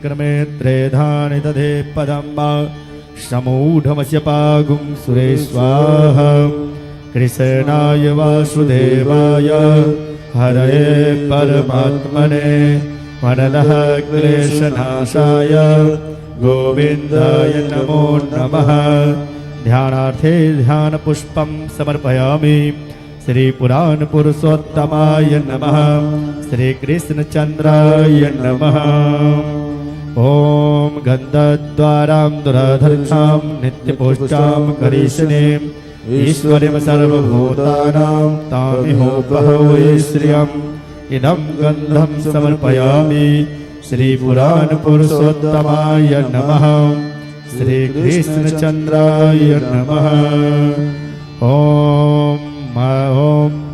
क्रमे त्रेधानि दधे पदं समूढमस्य पागुं सुरेश्वाहा कृष्णाय वासुदेवाय हरये परमात्मने वरदः क्लेशनाशाय गोविन्दाय नमो नमः। ध्यानार्थे ध्यानपुष्पं समर्पयामि। श्री पुराण पुरुषोत्तमाय नमः। श्री कृष्णचन्द्राय नमः। ओम गन्धद्वारां दुराधर्षां नित्यपुष्टां करीशनीं ईश्वरीं सर्वभूतानां तामिहोपहवे श्रियम् इदं गन्धं समर्पयामि। श्री पुराण पुरुषोत्तमाय नमः। श्री कृष्णचन्द्राय नमः। ओम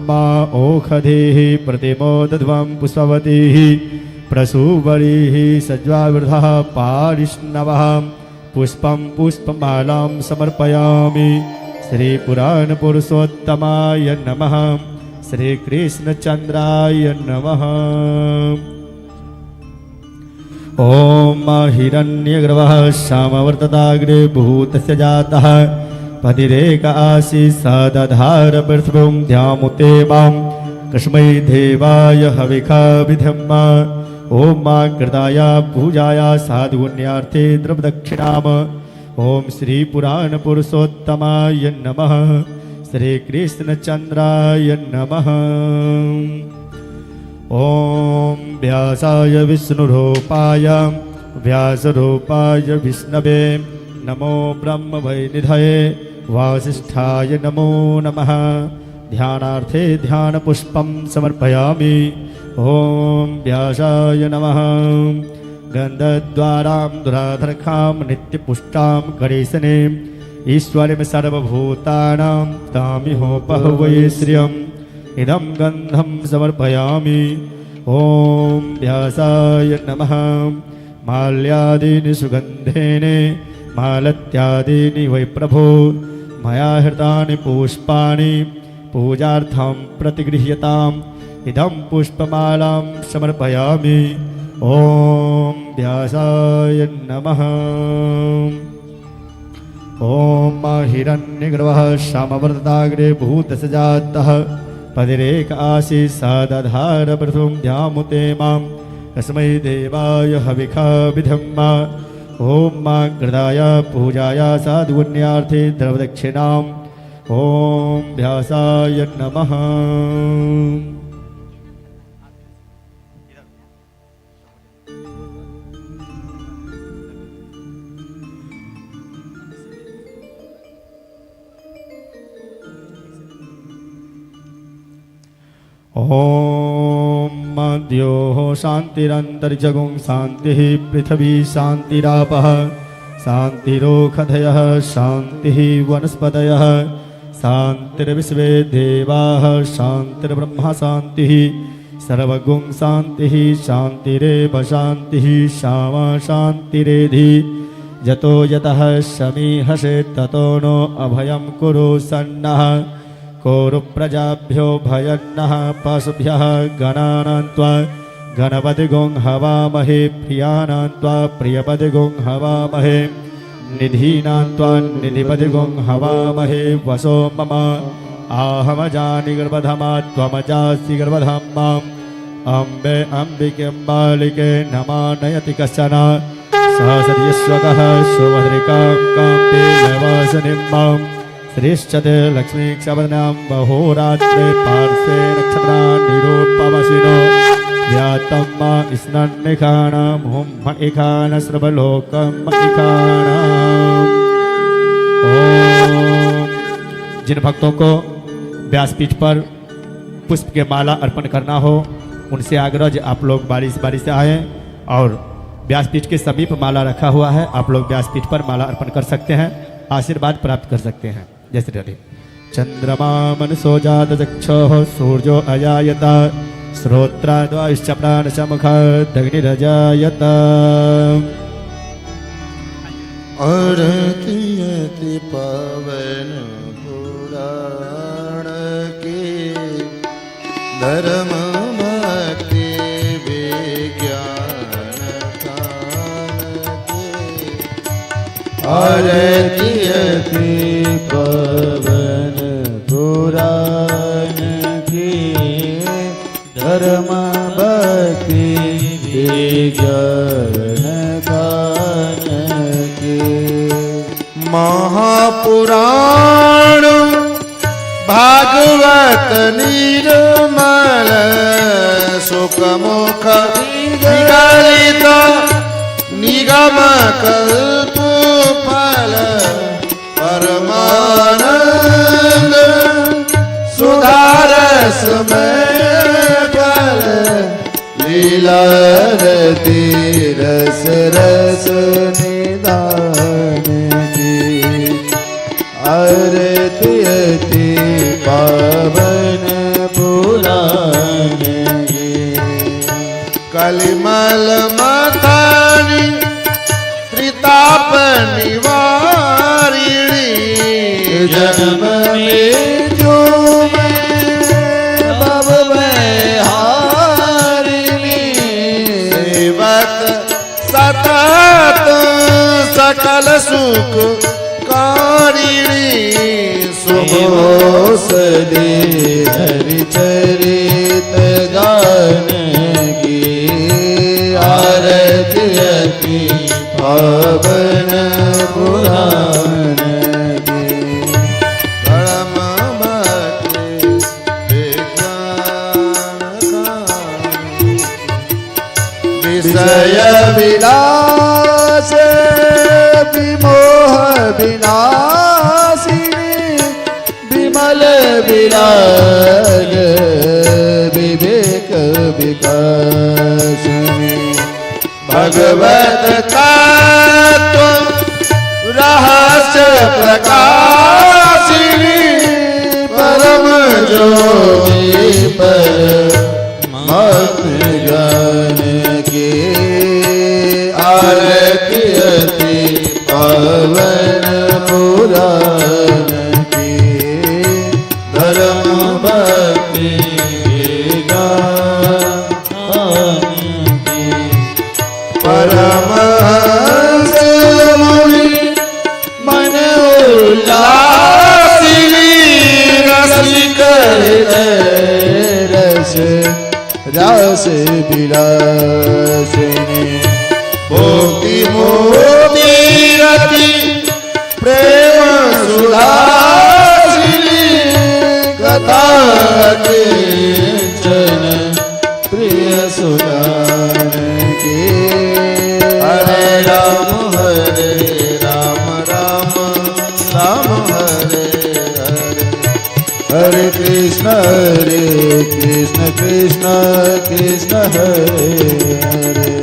मा ओषधीः प्रतिमोदध्वं पुष्पवतीः प्रसूवरीः सज्वावृधः पारिष्णवः पुष्पं पुष्पमालां समर्पयामि। श्री पुराण पुरुषोत्तमाय नमः। श्री कृष्णचन्द्राय नमः। ओम हिरण्यगर्भः श्यामवर्तताग्रे भूतस्य जातः पतिरेक आसीत् सदधार पृथ्वीं ध्यामुते मां कस्मै देवाय हविषा विधम्मा। ओम कृताय पूजाय साधुपुण्यार्थे द्रव्यदक्षिणाम्। ओम श्री पुराण पुरुषोत्तमाय नमः। श्री कृष्णचन्द्राय नमः। ओम व्यासाय विष्णुरूपाय व्यासरूपाय विष्णवे नमो ब्रह्मवैनिधये वासिष्ठाय नमो नमः। ध्यानार्थे ध्यानपुष्पं समर्पयामि। ओम व्यासाय नमः। गन्धद्वारां दुराधर्षां नित्यपुष्टां करीशनीं ईश्वरीं सर्वभूतानां तामिहोपहवे श्रियम् इदं गन्धं समर्पयामि। ओम व्यासाय नमः। माल्यादीनि सुगन्धेने मालत्यादीनि वै प्रभो मया हृतानि पुष्पाणि पूजार्थं प्रतिगृह्यताम् इदं पुष्पमालां समर्पयामि। ओम व्यासाय नमः। ओम हिरण्यगर्भः श्यामवर्तताग्रे भूतस्य जातः पतिरेक आसीत् सदधार पृथ्वीं ध्यामुते मां कस्मै देवाय हविषा विधम्मा। ओम कृताय पूजाय साधुपुण्यार्थे द्रव्यदक्षिणाम्। ओम व्यासाय नमः। ओम द्योः शान्तिरन्तरिक्षगुं शान्तिः पृथिवी शान्तिरापः शान्तिरोषधयः शान्तिः वनस्पतयः शान्तिर्विश्वे देवाः शान्तिर्ब्रह्म शान्तिः सर्वगुं शान्तिः शान्तिरेव शान्तिः श्यामा शान्तिरेधि यतो यतः समीहसे ततो नो अभयं कुरु सन्नः कोरु प्रजाभ्यो भयन्नः पशुभ्यः गणानां त्वा गणपतिगुं हवामहे प्रियाणां त्वा प्रियपतिगुं हवामहे निधीनां त्वा निधिपतिगुं हवामहे वसो मम आहमजानि गर्भधमा त्वमजासि गर्भधमाम् अम्बे अम्बिके बालिके नमानयति कश्चन सहस्रयस्वकः सुभद्रिकां काम्पे नवासनिं माम् श्रीश्चते लक्ष्मी क्षपदनां बहोरात्रे पार्श्वे नक्षत्रा निरूपमसिनो व्यातं मा स्नन्निखाणां हुं इखान सर्वलोकं इखाणाम्। जिन भक्तों को व्यासपीठ पर पुष्प के माला अर्पण करना हो उनसे आग्रह आप लोग बारी से आए और व्यासपीठ के समीप माला रखा हुआ है। आप लोग व्यासपीठ पर माला अर्पण कर सकते हैं, आशीर्वाद प्राप्त कर सकते हैं। जय श्री राधे। चंद्रमा मनसो जात चक्षुः सूर्यो अजायत श्रोत्राद्वाश्च प्राणसमुखादग्निरजायत। अरतियति पवन पुराण के धर्म भक्ति विज्ञान का आरती अति पवन पुराण की धर्म भक्ति विज्ञान गान की महापुराण भागवत निर्मल सुखमुख विगलित निगम कल्प फल परमानंद सुधारस में फल लीला रति रस रस निदान की आरती अति पावन पुराण की कलिमल मथानी त्रिताप निवारिणी जन्म मृत्यु भव में हारिणी सेवक सतत सकल सुख कारिणी सुमोसदी हरिचरित गान की आरती अति पावन पुराण की परम भक्ति विषय विलास विमोह विनाशिनी विमल विराग विवेक विकासिनी भगवत तत्व रहस्य प्रकाशिनी परम ज्योति पर मत ज्ञान की आरती अति पावन पुराण की धर्म भक्ति गान की परमहंस मुनि मन उल्लासिनी रसिक रस रस विलासिनी भक्ति मोदी रति प्रेम सुधासिनी कथा किंचन प्रिय सुगान की हरे राम राम राम हरे हरे हरे कृष्ण कृष्ण कृष्ण हरे हरे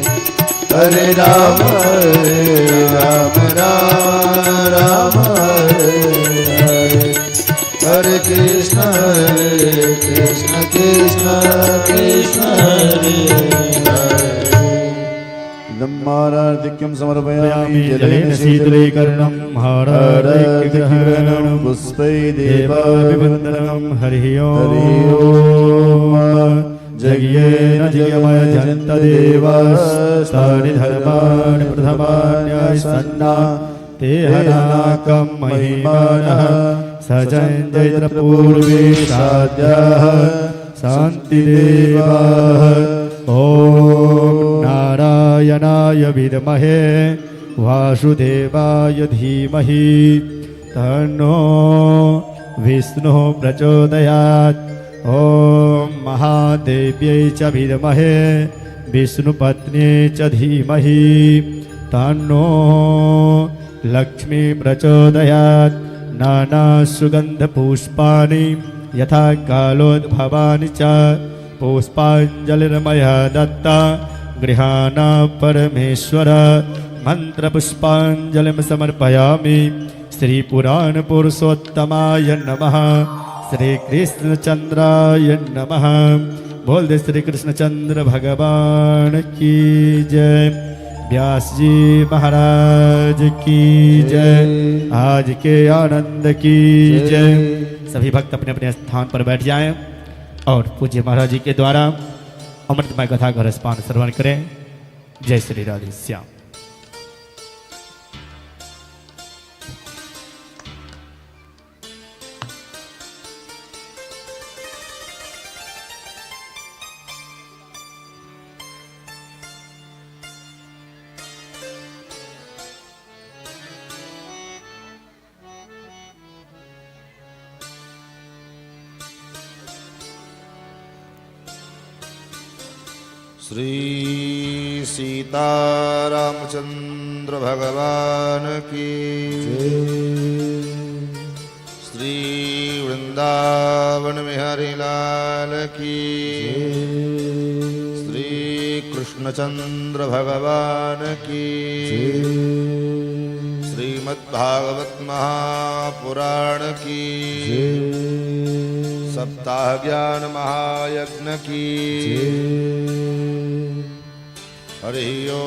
हरे राम राम हरे हरे हरे कृष्ण कृष्ण हरे हरे नमाराधिक्यं समर्पयामि जलेन शीतलीकरणं हारारैक्यग्रहणं पुष्पै देवाभिवन्दनं हरिः ओम् जज्ञेन जगमय जन्तदेवास्तानि धर्माणि प्रथमान्यसन्ना ते हनाकं महिमानः सजञ्जयित्रपूर्वे साध्याः शान्तिदेवाः ॐ नारायणाय विद्महे वासुदेवाय धीमहि तन्नो विष्णुः प्रचोदयात् ॐ महादेव्यै च विद्महे विष्णुपत्न्यै च धीमहि तन्नो लक्ष्मी प्रचोदयात् नानासुगन्धपुष्पाणि यथा कालोद्भवानि च पुष्पाञ्जलिर्मया दत्ता गृहाणा परमेश्वर मंत्रपुष्पाञ्जलिं समर्पयामि। श्रीपुराणपुरुषोत्तमाय नमः। श्री कृष्णचंद्राय नमः। बोल दे श्री कृष्णचंद्र भगवान की जय। व्यास जी महाराज की जय। आज के आनंद की जय। सभी भक्त अपने अपने स्थान पर बैठ जाएं और पूज्य महाराज जी के द्वारा अमृतमय कथा का रसपान श्रवण करें। जय श्री राधे श्याम। श्री सीतारामचंद्र भगवान की श्री वृंदावन बिहारी लाल की श्री कृष्णचंद्र भगवान की श्रीमद्भागवत महापुराण की सप्ताह ज्ञान महायज्ञ की हरि ओम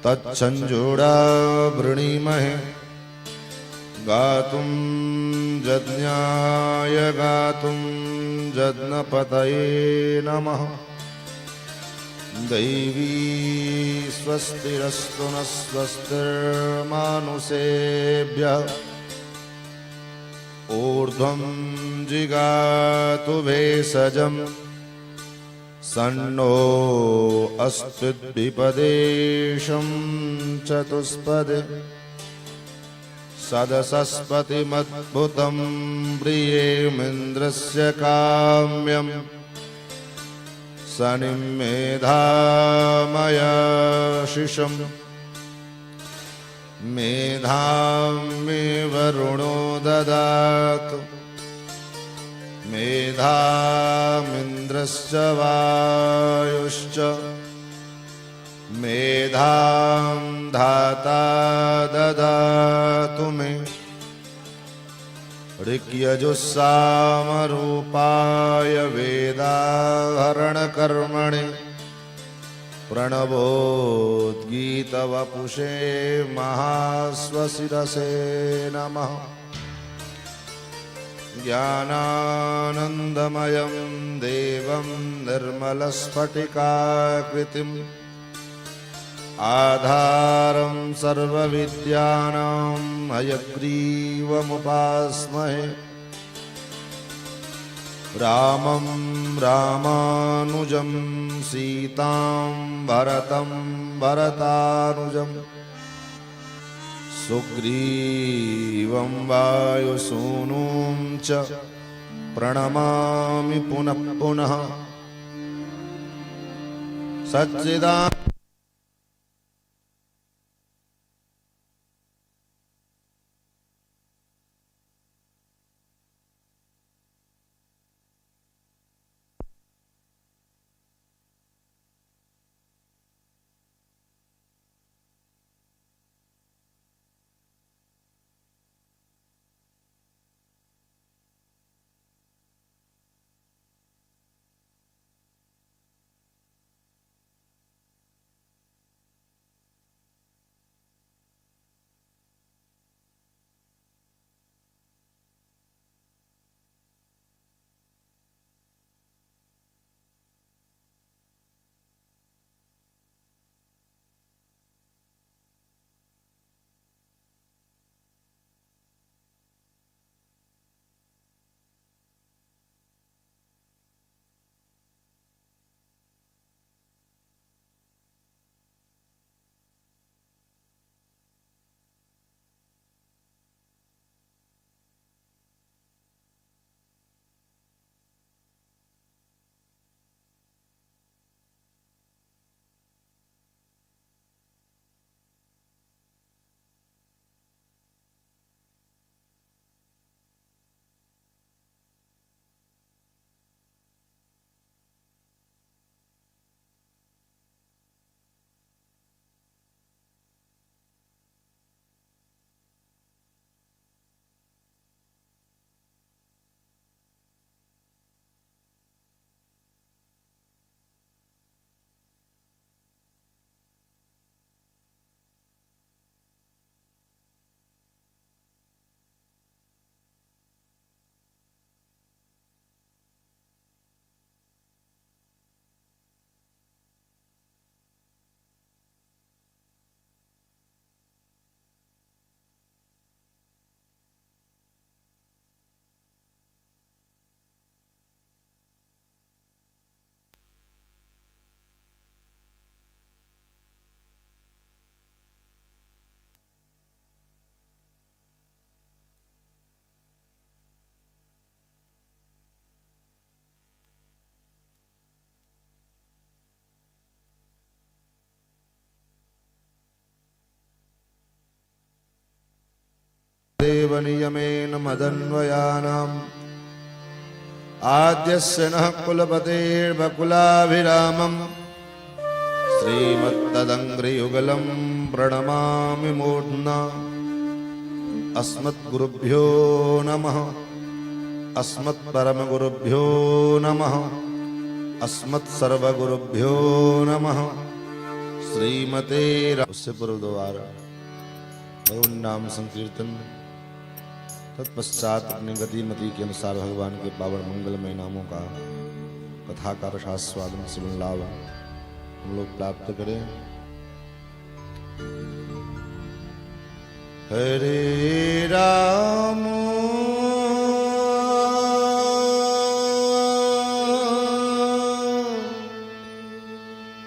तत्संजोड़ा वृणीमहे गातुं यज्ञाय गातुं यज्ञपतये नमः दैवी स्वस्तिरस्तु नः स्वस्तिर्मानुषेभ्यः ऊर्ध्वं जिगातु भेषजं सन्नो अस्तु द्विपदेशं चतुष्पदे सदसस्पतिमद्भुतं प्रियेमिन्द्रस्य काम्यम् सनिं मेधामयाशिषम् मेधां मे वरुणो ददातु मेधामिन्द्रश्च वायुश्च मेधां धाता ददातु मे ऋक्यजुस्सामरूपाय वेदाहरणकर्मणे प्रणवोद्गीतवपुषे महाश्वशिरसे नमः ज्ञानानन्दमयं देवं निर्मलस्फटिकाकृतिम् आधारं सर्वविद्यानां हयग्रीवमुपास्महे रामं रामानुजं सीतां भरतं भरतानुजं सुग्रीवं वायुसूनुं च प्रणमामि पुनः पुनः सच्चिदानन्द देवनियमेन मदन्वयानाम् आद्यस्य नः कुलपतेर्वकुलाभिरामम् श्रीमत्तदङ्घ्रियुगलं प्रणमामि मूर्ध्ना। अस्मद्गुरुभ्यो नमः, अस्मत्परमगुरुभ्यो नमः, अस्मत्सर्वगुरुभ्यो नमः। श्रीमते उससे पूर्व द्वारा भगवान नाम संकीर्तन, तत्पश्चात अपनी गतिमति के अनुसार भगवान के पावन मंगलमय नामों का कथा का रसास्वादन सुन लाभ हम लोग प्राप्त करें। हरे राम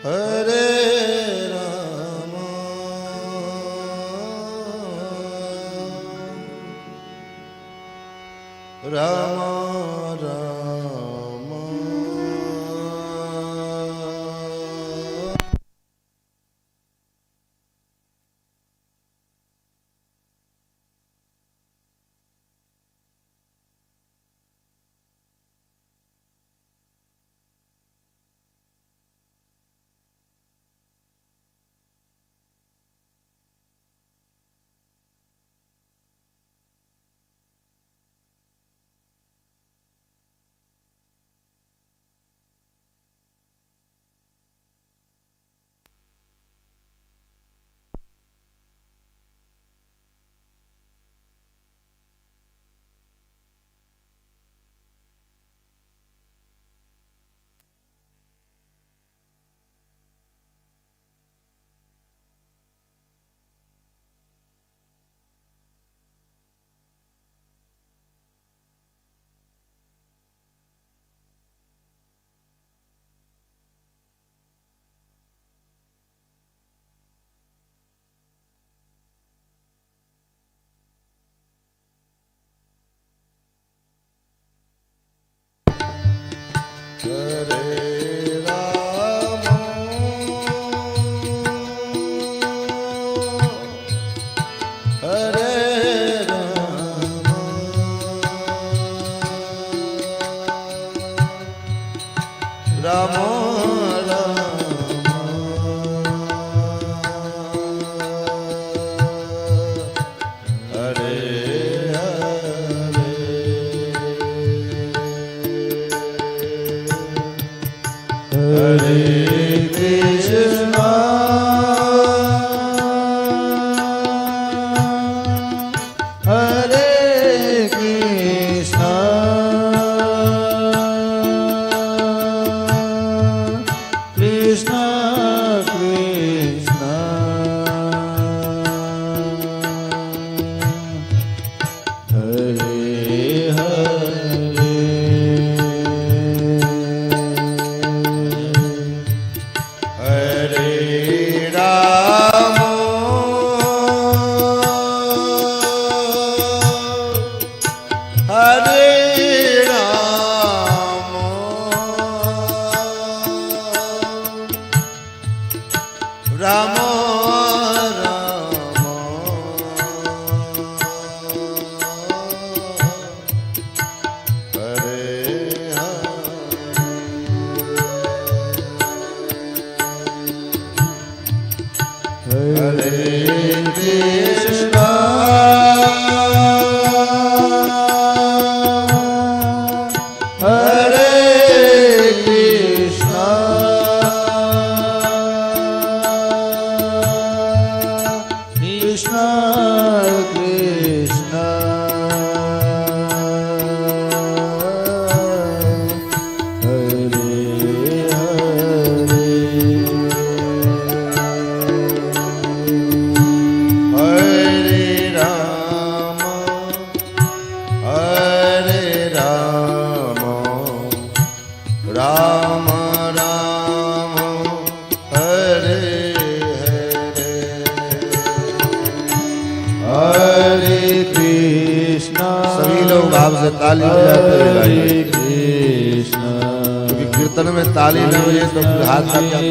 हरे राम राम राम हरे राम हरे राम राम ताली बजाते हुए गाइए, क्योंकि कीर्तन में ताली न बजे तो फिर हाथ थक जाता है।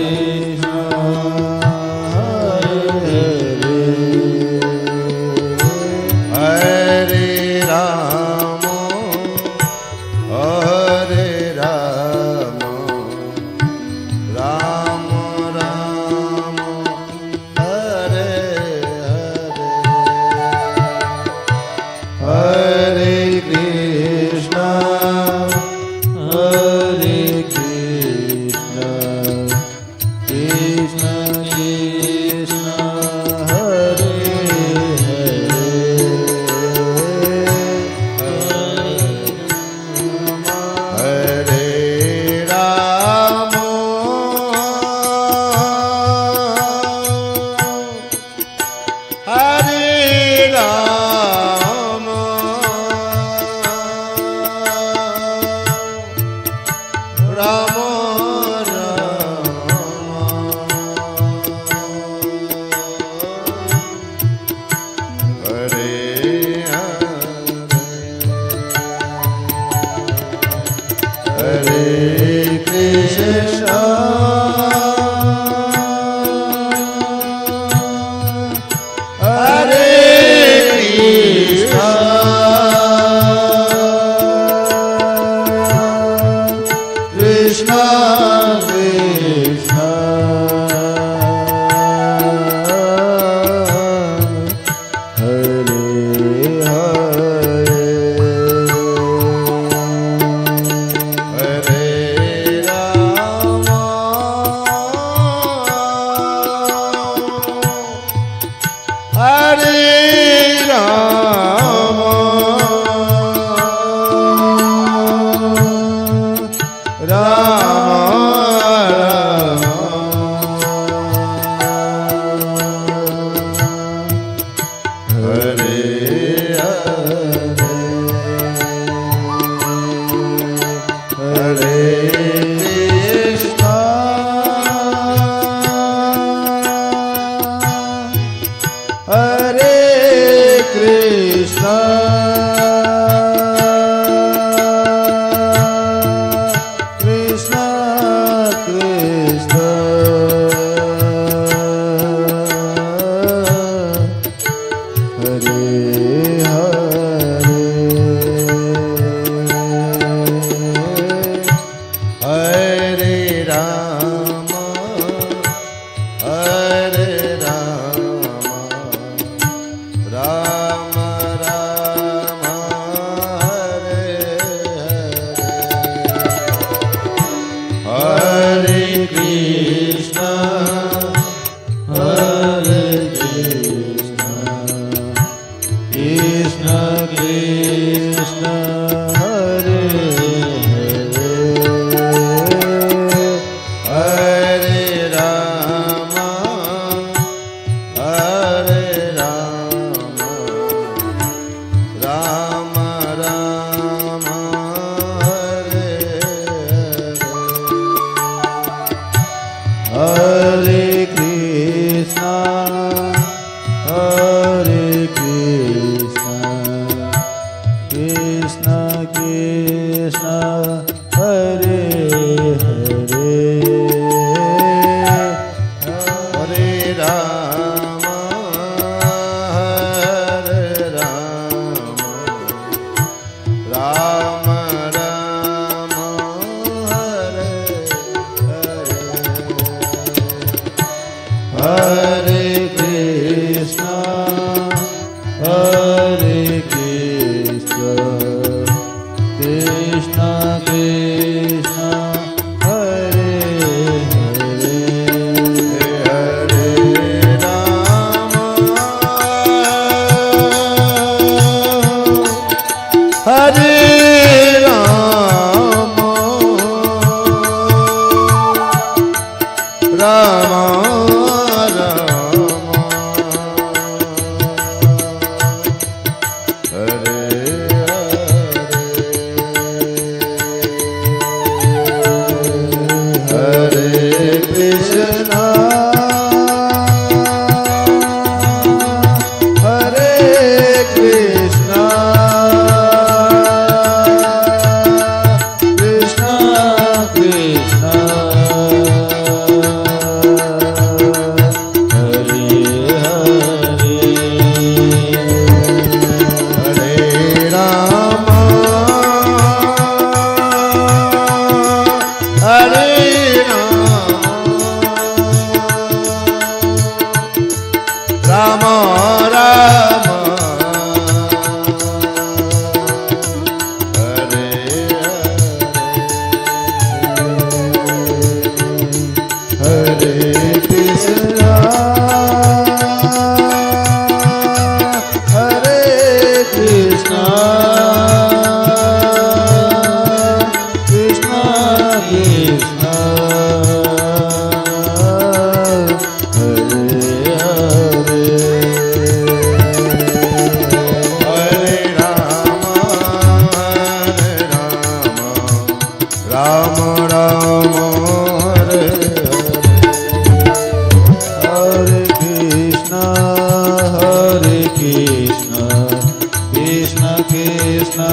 Krishna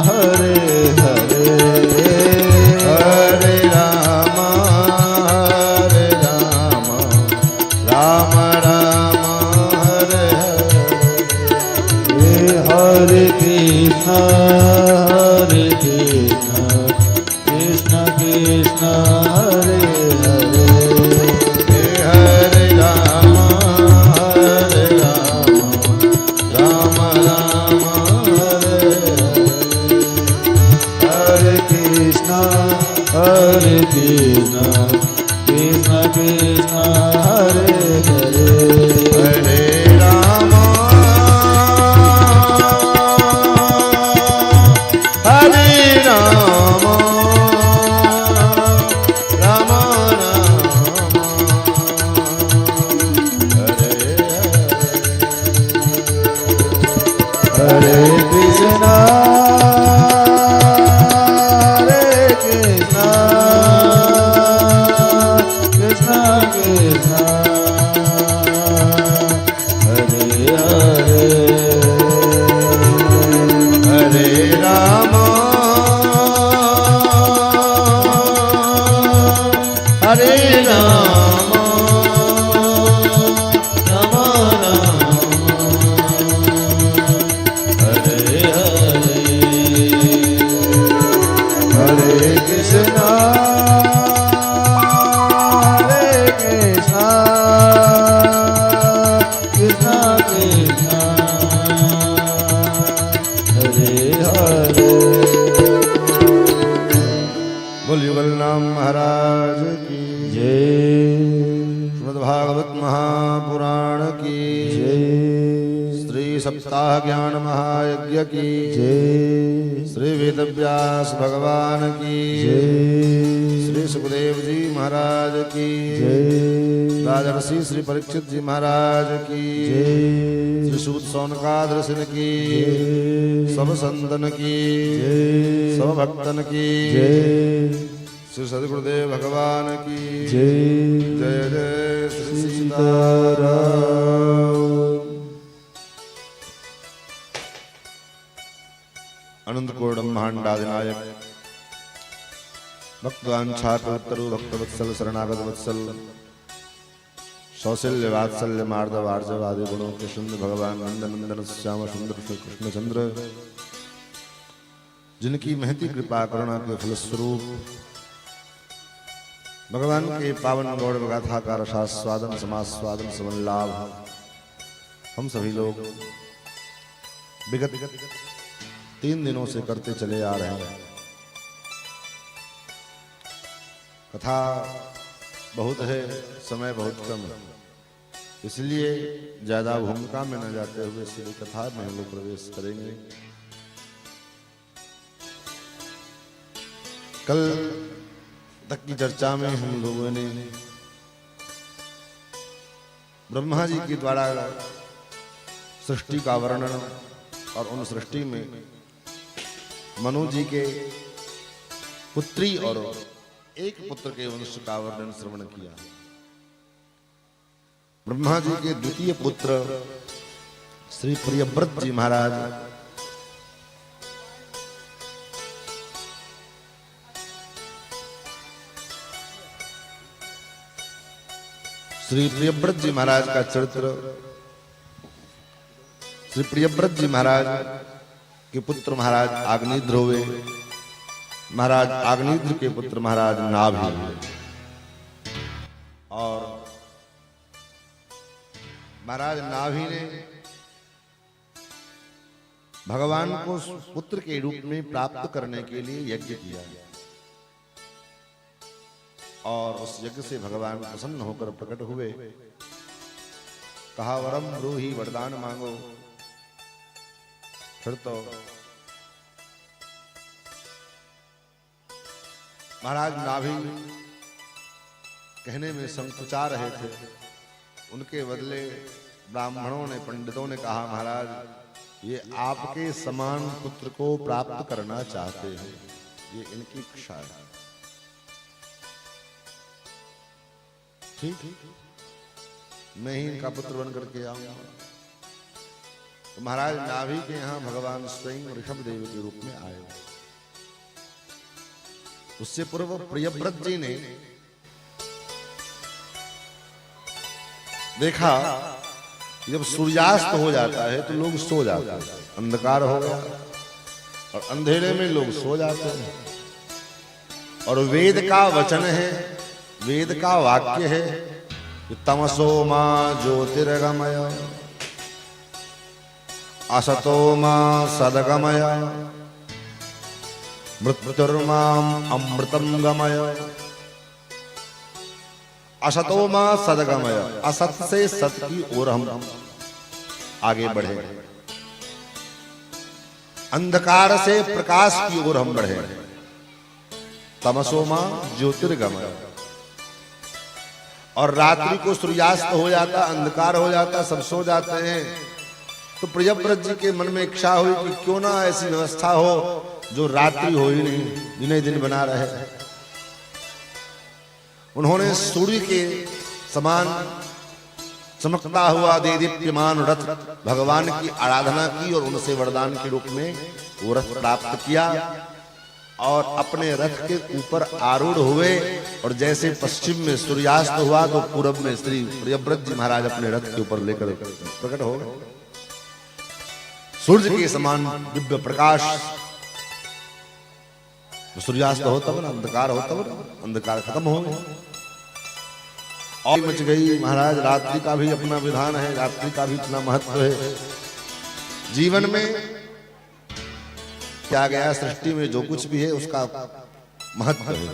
Hare Hare Hare Rama Krishna Krishna Krishna Hare Hare Hare Ram हरे राम राम राम हरे हरे कृष्ण हरे कृष्ण कृष्ण कृष्ण हरे हरे हरे राम हरे राम राम राम हरे हरे कृष्ण हरे कृष्ण कृष्ण कृष्ण हरे हरे बोल युगल नाम महाराज की जय श्रीमद्भागवत महापुराण की जय श्री सप्ताह ज्ञान महायज्ञ की जय श्री वेदव्यास भगवान की जय श्री सुखदेव जी महाराज की जय राजर्षि श्री परीक्षित जी महाराज की जय श्री सूत सौनकाद्र सिंह की सब संतन की जय सब भक्तन की जय श्री सदगुरुदेव भगवान की जय जय जय श्री सीताराम अनंत कोट ब्रह्मांडादिनायक भक्तवांछाकल्पतरु भक्तवत्सल शरणागत वत्सल सौशल्य वात्सल्य मार्दव आर्जव आदि गुणों के सुंदर भगवान नंदनंदन श्याम सुंदर श्री कृष्णचंद्र जिनकी महती कृपा करुणा के फलस्वरूप भगवान के पावन गौड़ गाथा का रसास्वादन समास्वादन समन लाभ हम सभी लोग विगत 3 दिनों से करते चले आ रहे हैं। कथा बहुत है, समय बहुत कम है, इसलिए ज्यादा भूमिका में न जाते हुए सीधी कथा में हम लोग प्रवेश करेंगे। कल तक की चर्चा में हम लोगों ने ब्रह्मा जी के द्वारा सृष्टि का वर्णन और उन सृष्टि में मनु जी के पुत्री और एक पुत्र के वंश का वर्णन श्रवण किया। ब्रह्मा जी के द्वितीय पुत्र श्री प्रियव्रत जी महाराज श्री प्रियव्रत जी महाराज का चरित्र, श्री प्रियव्रत जी महाराज के पुत्र महाराज आग्नेयद्र हुए। महाराज आग्नेयद्र के पुत्र महाराज नाभि हुए और महाराज नाभि ने भगवान को पुत्र के रूप में प्राप्त करने के लिए यज्ञ किया और उस यज्ञ से भगवान प्रसन्न होकर प्रकट हुए। कहा वरम ब्रूहि, वरदान मांगो। फिर तो महाराज नाभि कहने में संकुचा रहे थे। उनके बदले ब्राह्मणों ने, पंडितों ने कहा महाराज ये आपके समान पुत्र को प्राप्त करना चाहते हैं, ये इनकी इच्छा है। ठीक, मैं ही इनका पुत्र बन करके आऊंगा। तो महाराज नाभि के यहाँ भगवान स्वयं ऋषभ देव के रूप में आए। उससे पूर्व प्रियव्रत जी ने देखा जब सूर्यास्त हो जाता है तो लोग सो जाते हैं, अंधकार हो गया और अंधेरे में लोग सो जाते हैं। और वेद का वचन है, वेद का वाक्य है कि तमसो मां ज्योतिर्गमय असतो मां सदगमय मृत्युर्माम अमृतम गमय। असतो मां सदगमय, असत से सत की ओर हम आगे बढ़े, अंधकार से प्रकाश की ओर हम बढ़े। तमसो मां ज्योतिर्गमय, और रात्रि को सूर्यास्त हो जाता, अंधकार हो जाता, सब सो जाते हैं। तो प्रियव्रत जी के मन में इच्छा हुई कि क्यों ना ऐसी व्यवस्था हो जो रात्रि हो ही नहीं, दिने दिन बना रहे। उन्होंने सूर्य के समान चमकता हुआ देदीप्यमान रथ भगवान की आराधना की और उनसे वरदान के रूप में वो रथ प्राप्त किया और अपने रथ के ऊपर आरूढ़ हुए। और जैसे पश्चिम में सूर्यास्त हुआ तो पूरब में श्री प्रियव्रत जी महाराज अपने रथ के ऊपर लेकर प्रकट हो गए। सूर्य के समान दिव्य प्रकाश। सूर्यास्त हो तब ना अंधकार हो, तब ना अंधकार खत्म हो गया और मच गई। महाराज रात्रि का भी अपना विधान है, रात्रि का भी इतना महत्व है। जीवन में क्या गया, सृष्टि में जो कुछ भी है उसका महत्व है।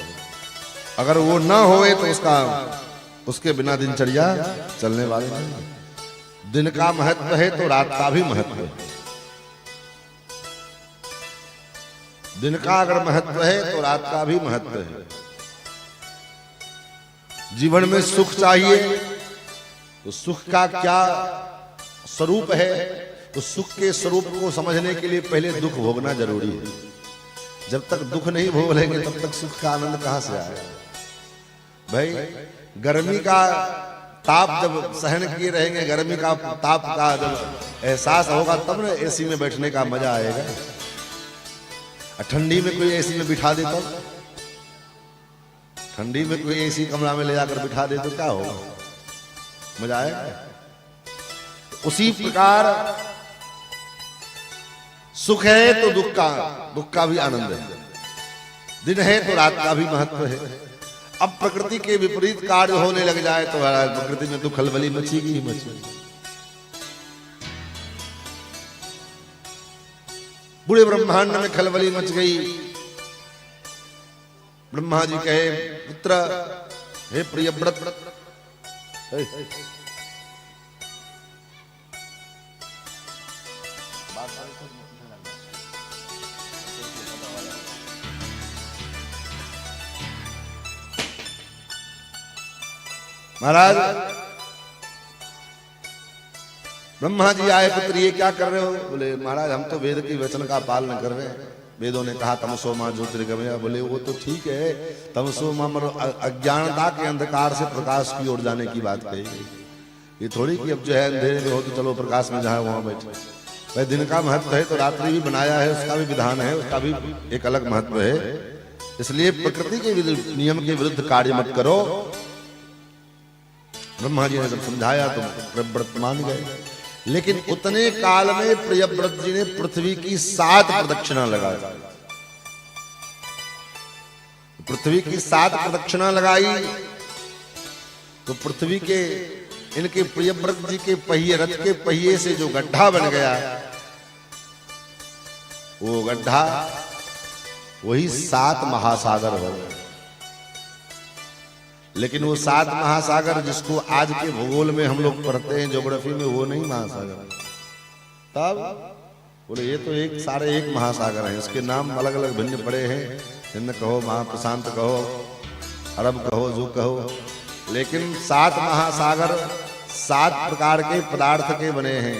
अगर वो ना होए तो उसके बिना दिनचर्या चलने वाले नहीं। दिन का महत्व है तो रात का भी महत्व है। दिन का अगर महत्व है तो रात का भी महत्व है। जीवन में सुख चाहिए तो सुख का क्या स्वरूप है, तो सुख के स्वरूप को समझने के लिए पहले दुख भोगना जरूरी है। जब तक दुख नहीं भोग लेंगे तब तक सुख का आनंद कहां से आएगा। भाई गर्मी का ताप जब सहन किए रहेंगे, गर्मी का ताप का जब एहसास होगा तब ना एसी में बैठने का मजा आएगा। ठंडी में कोई एसी में बिठा दे, तब ठंडी में कोई एसी कमरा में ले जाकर बिठा दे तो क्या होगा, मजा आएगा। उसी प्रकार सुख है तो दुख का भी आनंद है। दिन है तो रात का भी महत्व है। अब प्रकृति के विपरीत कार्य होने लग जाए तो प्रकृति में तो खलबली मचेगी ही मचेगी। पूरे ब्रह्मांड में खलबली मच गई। ब्रह्मा जी कहे, पुत्र हे प्रियव्रत, महाराज ब्रह्मा जी आए, पुत्र ये क्या कर रहे हो? बोले महाराज हम तो वेद के वचन का पालन कर रहे हैं। वेदों ने कहा तमसो मां ज्योतिर्गमय। बोले वो तो ठीक है, तमसो मां अज्ञानता के अंधकार से प्रकाश की ओर जाने की बात कही। ये थोड़ी कि अब जो है अंधेरे में हो तो चलो प्रकाश में जहां वहां बैठे। भाई दिन का महत्व है तो रात्रि भी बनाया है, उसका भी विधान है, उसका भी एक अलग महत्व है। इसलिए प्रकृति के नियम के विरुद्ध कार्य मत करो। ब्रह्मा जी ने जब समझाया तो प्रियव्रत मान गए। लेकिन उतने काल में प्रियव्रत जी ने पृथ्वी की 7 प्रदक्षिणा लगाई। पृथ्वी की 7 प्रदक्षिणा लगाई तो पृथ्वी के इनके प्रियव्रत जी के पहिए, रथ के पहिए से जो गड्ढा बन गया, वो गड्ढा वही 7 महासागर हो गए। लेकिन वो 7 महासागर जिसको आज के भूगोल में हम लोग पढ़ते हैं ज्योग्राफी में, वो नहीं महासागर। तब बोले ये तो सारे एक महासागर हैं, इसके नाम अलग अलग भिन्न पड़े हैं। हिंद कहो, महाप्रशांत कहो, अरब कहो, जो कहो, लेकिन 7 महासागर 7 प्रकार के पदार्थ के बने हैं।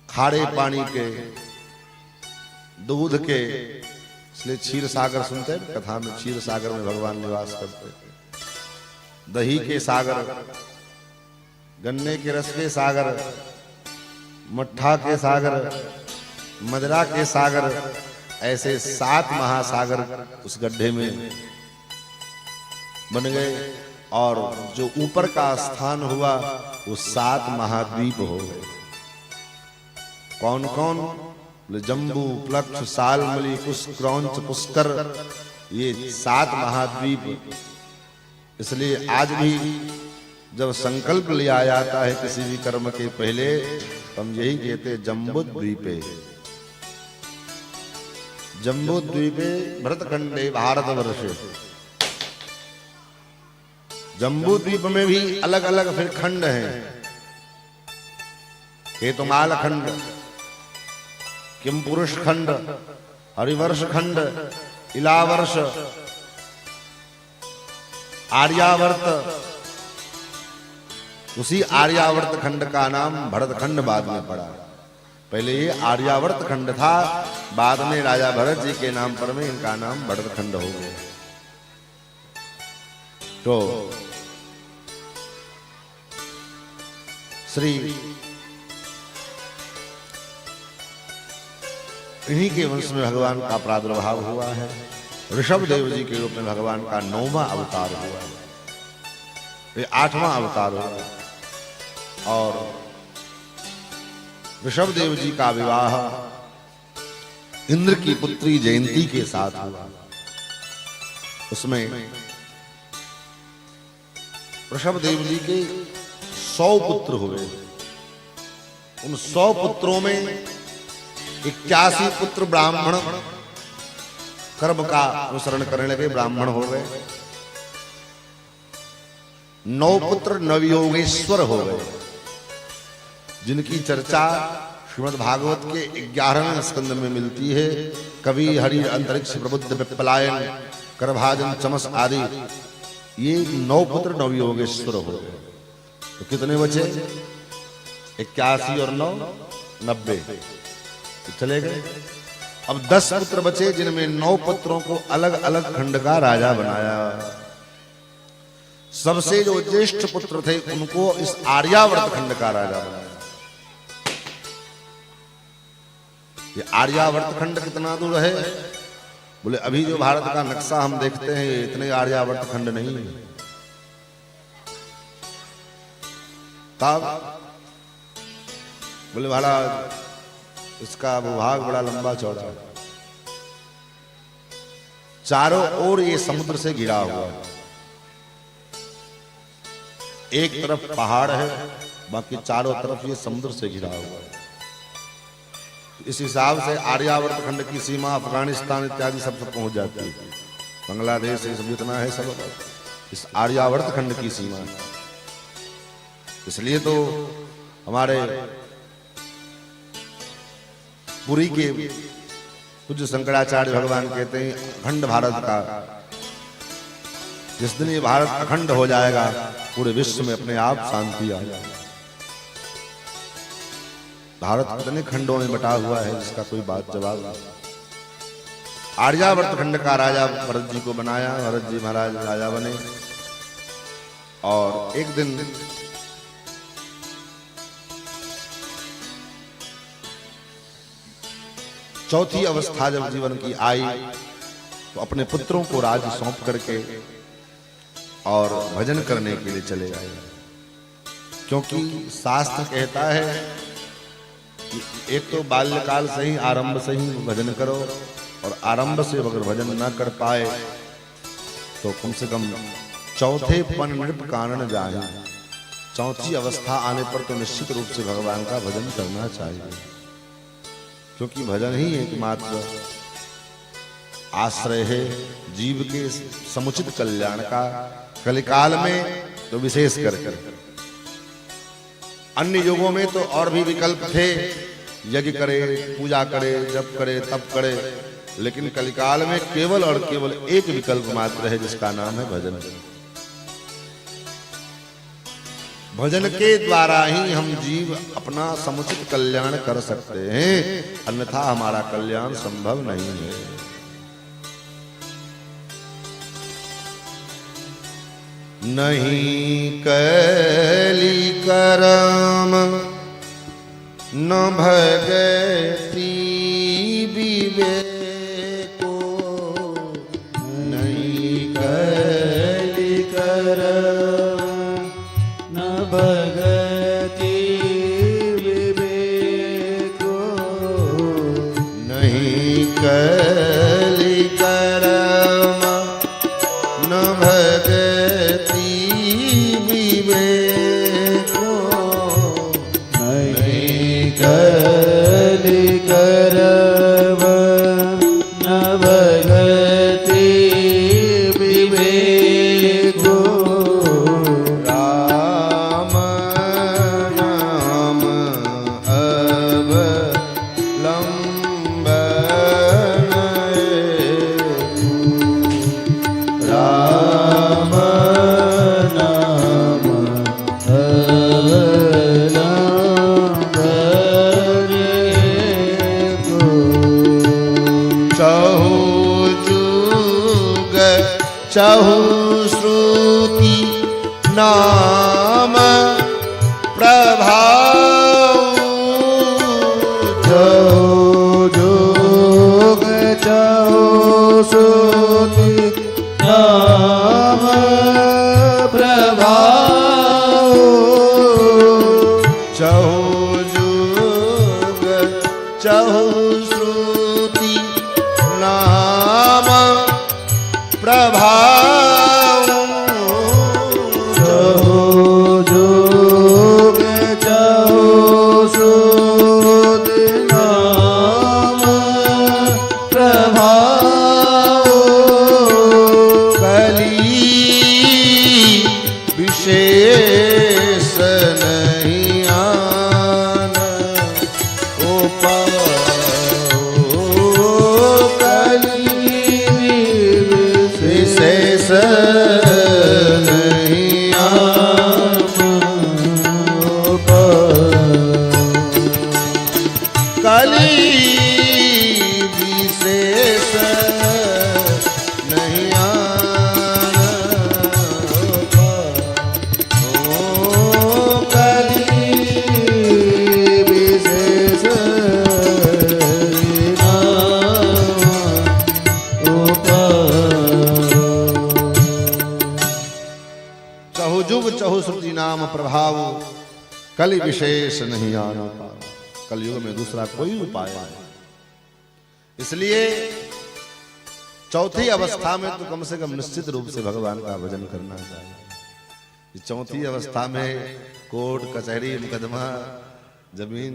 खारे पानी के, दूध के, इसलिए क्षीर सागर सुनते हैं कथा में, क्षीर सागर में भगवान निवास करते। दही के सागर, गन्ने के रस के सागर, मट्ठा के सागर, मदरा के सागर, ऐसे 7 महासागर उस गड्ढे में बन गए। और जो ऊपर का स्थान हुआ वो 7 महाद्वीप हो गए। कौन कौन? जम्बू, प्लक्ष, सालमली, क्रौंच, पुष्कर, ये 7 महाद्वीप। इसलिए आज भी जब संकल्प लिया जाता है किसी भी कर्म के पहले, हम यही कहते जम्बुद्वीपे, जम्बुद्वीपे भरतखंडे भारतवर्षे। जम्बू द्वीप में भी अलग अलग फिर खंड हैं। केतुमाल खंड, किमपुरुष खंड, हरिवर्ष खंड, इलावर्ष, आर्यावर्त। उसी आर्यावर्त खंड का नाम भरत खंड बाद में पड़ा। पहले ये आर्यावर्त खंड था, बाद में राजा भरत जी के नाम पर में इनका नाम भरत खंड हो गया। तो श्री इन्हीं के वंश में भगवान का प्रादुर्भाव हुआ है। ऋषभ देव जी के रूप में भगवान का 9वां अवतार हुआ, ये 8वां अवतार हुआ। और ऋषभ देव जी का विवाह इंद्र की पुत्री जयंती के साथ हुआ। उसमें ऋषभ देव जी के 100 पुत्र हुए। उन 100 पुत्रों में 81 पुत्र ब्राह्मण कर्म का अनुसरण करने लगे, ब्राह्मण हो गए। 9 पुत्र नवयोगेश्वर हो गए, जिनकी चर्चा श्रीमद् भागवत के 11वें स्कंद में मिलती है। कवि, हरि, अंतरिक्ष, प्रबुद्ध, विपलायन, करभाजन, चमस आदि ये 9 पुत्र नवयोगेश्वर हो गए। तो कितने बचे? 81 और 9 90 चले गए। अब 10 पुत्र बचे, जिनमें 9 पुत्रों को अलग अलग खंड का राजा बनाया। सबसे जो ज्येष्ठ पुत्र थे उनको इस आर्यावर्त खंड का राजा बनाया। ये आर्यावर्त खंड कितना दूर है? बोले अभी जो भारत का नक्शा हम देखते हैं इतने आर्यावर्त खंड नहीं है। तब बोले महाराज इसका भूभाग बड़ा लंबा चौड़ा है, चारों ओर ये समुद्र से घिरा हुआ है। एक तरफ पहाड़ है, बाकी चारों तरफ ये समुद्र से घिरा हुआ है। इस हिसाब से आर्यावर्त खंड की सीमा अफगानिस्तान इत्यादि सब पहुंच जाती है। बांग्लादेश ये सब जितना है सब इस आर्यावर्त खंड की सीमा है। इसलिए तो हमारे पुरी के पूज्य शंकराचार्य भगवान कहते हैं अखंड भारत का, जिस दिन ये भारत अखंड हो जाएगा पूरे विश्व में अपने आप शांति आ जाएगी। भारत कितने खंडों में बटा हुआ है जिसका कोई बात जवाब नहीं। आर्यावर्त खंड का राजा भरत जी को बनाया, भरत जी महाराज राजा बने। और एक दिन चौथी अवस्था जब जीवन की आई तो अपने पुत्रों को राज्य सौंप करके और भजन करने के लिए चले आए। क्योंकि शास्त्र कहता है कि एक तो बाल्यकाल से ही आरंभ से ही भजन करो, और आरंभ से अगर भजन न कर पाए तो कम से कम चौथे पन नृप कानन जाए, चौथी अवस्था आने पर तो निश्चित रूप से भगवान का भजन करना चाहिए। क्योंकि भजन ही एकमात्र आश्रय है जीव के समुचित कल्याण का, कलिकाल में तो विशेष कर। अन्य युगों में तो और भी विकल्प थे, यज्ञ करे, पूजा करे, जप करे, तप करे, लेकिन कलिकाल में केवल और केवल एक विकल्प मात्र है जिसका नाम है भजन। भजन के द्वारा ही हम जीव अपना समुचित कल्याण कर सकते हैं, अन्यथा हमारा कल्याण संभव नहीं है। नहीं कैली करम न भगति विवेको, नहीं कैली करम न भगति विवेको, नहीं कैली करम न भगति विवेको, नहीं कैली करम न भगति विवेको, श्रुति नाम प्रभाव चहु जोग चहु श्रुति नाम प्रभाव चहु जुग चहु श्रुति नाम प्रभाव चहु जोग चहु श्रुति नाम प्रभाव कली विशेष नहीं आना विशेष नहीं कली विशेष नहीं आना कली विशेष चहु जुग चहु श्रुति नाम प्रभाव कलि विशेष नहीं आना पाओ। कलयुग में दूसरा कोई उपाय नहीं। इसलिए चौथी अवस्था में तो कम से कम निश्चित रूप से भगवान का भजन करना चाहिए। चौथी अवस्था में कोर्ट कचहरी मुकदमा जमीन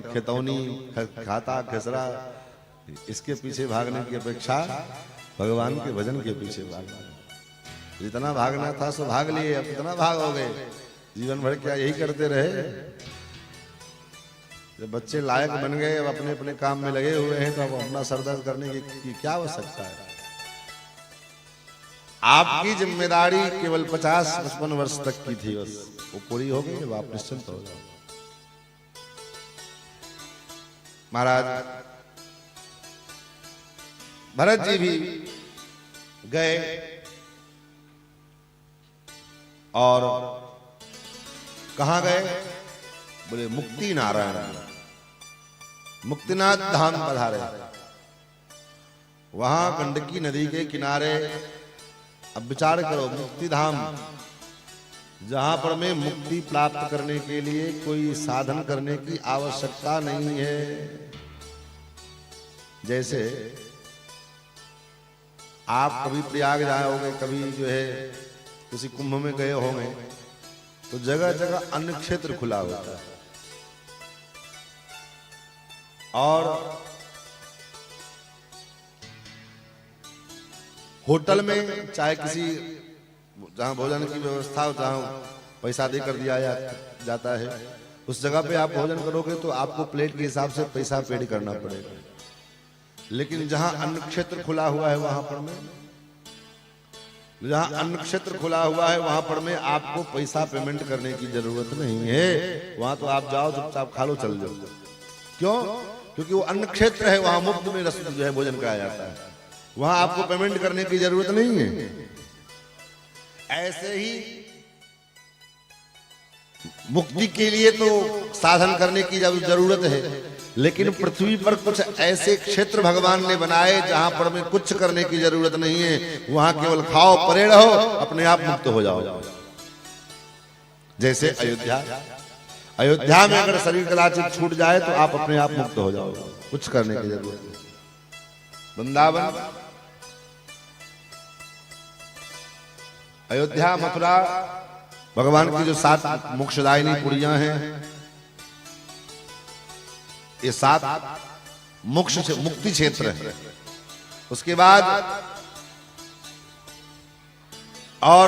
खेतौनी खाता खसरा इसके पीछे भागने की अपेक्षा भगवान के भजन के पीछे भागना। जितना भागना था सो भाग लिए, अब कितना भागोगे? जीवन भर क्या यही करते रहे? जब बच्चे लायक बन गए, अब अपने अपने काम में लगे हुए हैं, तो अब अपना सरदर्द करने की क्या आवश्यकता है? आपकी जिम्मेदारी केवल 50-55 वर्ष तक की थी, बस वो पूरी हो गई। अब आप निश्चिंत हो जाओ। महाराज भरत जी भी गए और कहां गए? बोले मुक्ति नारायण, मुक्तिनाथ धाम पधारे। वहां गंडकी नदी के किनारे, अब विचार करो, मुक्ति धाम जहां पर में मुक्ति प्राप्त करने के लिए कोई साधन करने की आवश्यकता नहीं है। जैसे आप कभी प्रयाग जाओगे, कभी जो है किसी कुंभ में गए होंगे, तो जगह जगह अन्न क्षेत्र खुला होता है। और होटल में चाहे किसी जहां भोजन की व्यवस्था हो, जहां पैसा देकर दिया जाता है, उस जगह पे आप भोजन करोगे तो आपको प्लेट के हिसाब से पैसा पेड करना पड़ेगा। लेकिन जहां अन्न क्षेत्र खुला हुआ है, वहां पर में जहां अन्न क्षेत्र खुला हुआ है, वहां पर में आपको पैसा पेमेंट करने की जरूरत नहीं है। वहां तो आप जाओ, चुपचाप खा लो, चल जाओ। क्यों? क्योंकि वो अन्न क्षेत्र है, वहां मुफ्त में रस जो है भोजन कराया जाता है, वहां आपको पेमेंट करने की जरूरत नहीं है। ऐसे ही मुक्ति के लिए तो साधन करने की जरूरत है, लेकिन पृथ्वी पर कुछ ऐसे क्षेत्र भगवान ने बनाए जहां पर में कुछ करने की जरूरत नहीं है। वहां केवल खाओ, परे रहो, अपने आप मुक्त हो जाओ। जैसे अयोध्या, अयोध्या में अगर शरीर कदाचित छूट जाए तो आप अपने आप मुक्त हो जाओ, कुछ करने की जरूरत नहीं। वृंदावन, अयोध्या, मथुरा, भगवान की जो 7 मोक्षदायिनी पुरियां हैं, ये 7 मुक्ति क्षेत्र है। उसके बाद और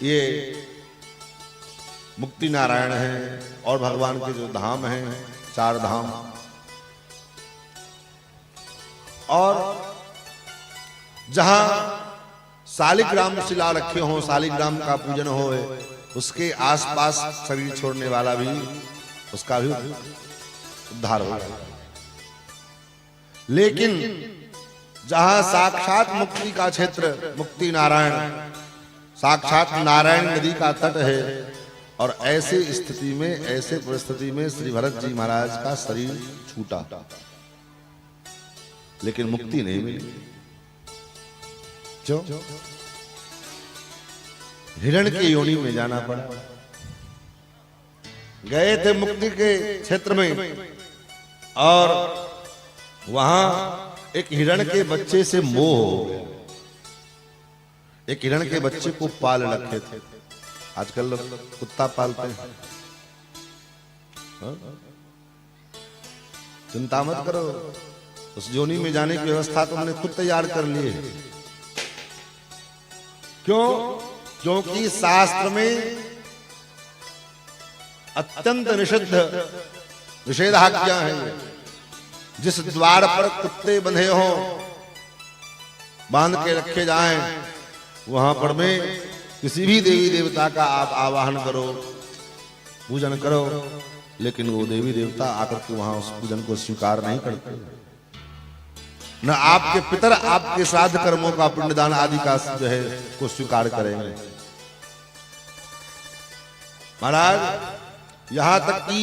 ये मुक्ति नारायण है, और भगवान के जो धाम हैं, 4 धाम, और जहां शालिग्राम शिला रखे हो, शालिग्राम का पूजन हो, उसके आसपास शरीर छोड़ने वाला भी, उसका भी उद्धार हो। लेकिन जहां साक्षात मुक्ति का क्षेत्र, मुक्ति नारायण, साक्षात नारायण नदी का तट है। और ऐसे स्थिति में, ऐसे परिस्थिति में श्री भरत जी महाराज का शरीर छूटा, लेकिन मुक्ति नहीं मिली। क्यों? हिरण की योनि में जाना पड़ा। गए थे मुक्ति के क्षेत्र में और वहां एक हिरण के बच्चे से मोह हो गया। एक हिरण के बच्चे को पाल रखे थे। आजकल लोग कुत्ता पालते हैं। हाँ? चिंता मत करो, उस योनि में जाने की व्यवस्था तो हमने खुद तैयार कर ली है। क्यों? क्योंकि शास्त्र में अत्यंत निषिद्ध निषेधाज्ञा है। जिस द्वार पर कुत्ते बंधे हो, बांध के रखे जाएं, वहां पर में किसी भी देवी देवता का आप आवाहन करो, पूजन करो, लेकिन वो देवी देवता आकर के वहां उस पूजन को स्वीकार नहीं करते। न आपके पितर आपके श्राद्ध कर्मों का, पिंडदान आदि का जो है को स्वीकार करेंगे। महाराज, यहां तक कि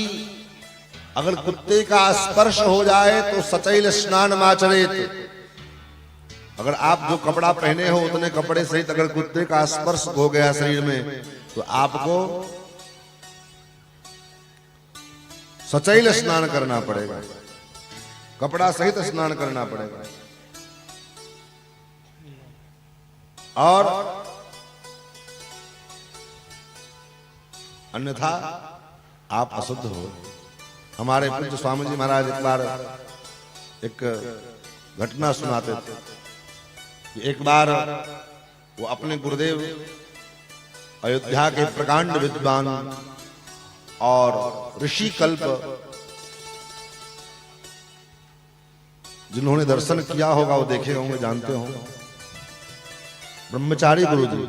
अगर कुत्ते का स्पर्श हो जाए तो सचैल स्नान माचरेत। अगर आप जो कपड़ा पहने हो उतने कपड़े सहित अगर कुत्ते का स्पर्श हो गया शरीर में, तो आपको सचैल स्नान करना पड़ेगा, कपड़ा सहित स्नान करना पड़ेगा। और अन्यथा आप अशुद्ध हो। हमारे पूज्य स्वामी जी महाराज एक बार एक घटना सुनाते थे कि एक बार वो अपने गुरुदेव अयोध्या के प्रकांड विद्वान और ऋषि कल्प, जिन्होंने दर्शन किया होगा वो देखे होंगे, जानते होंगे, ब्रह्मचारी गुरु जी।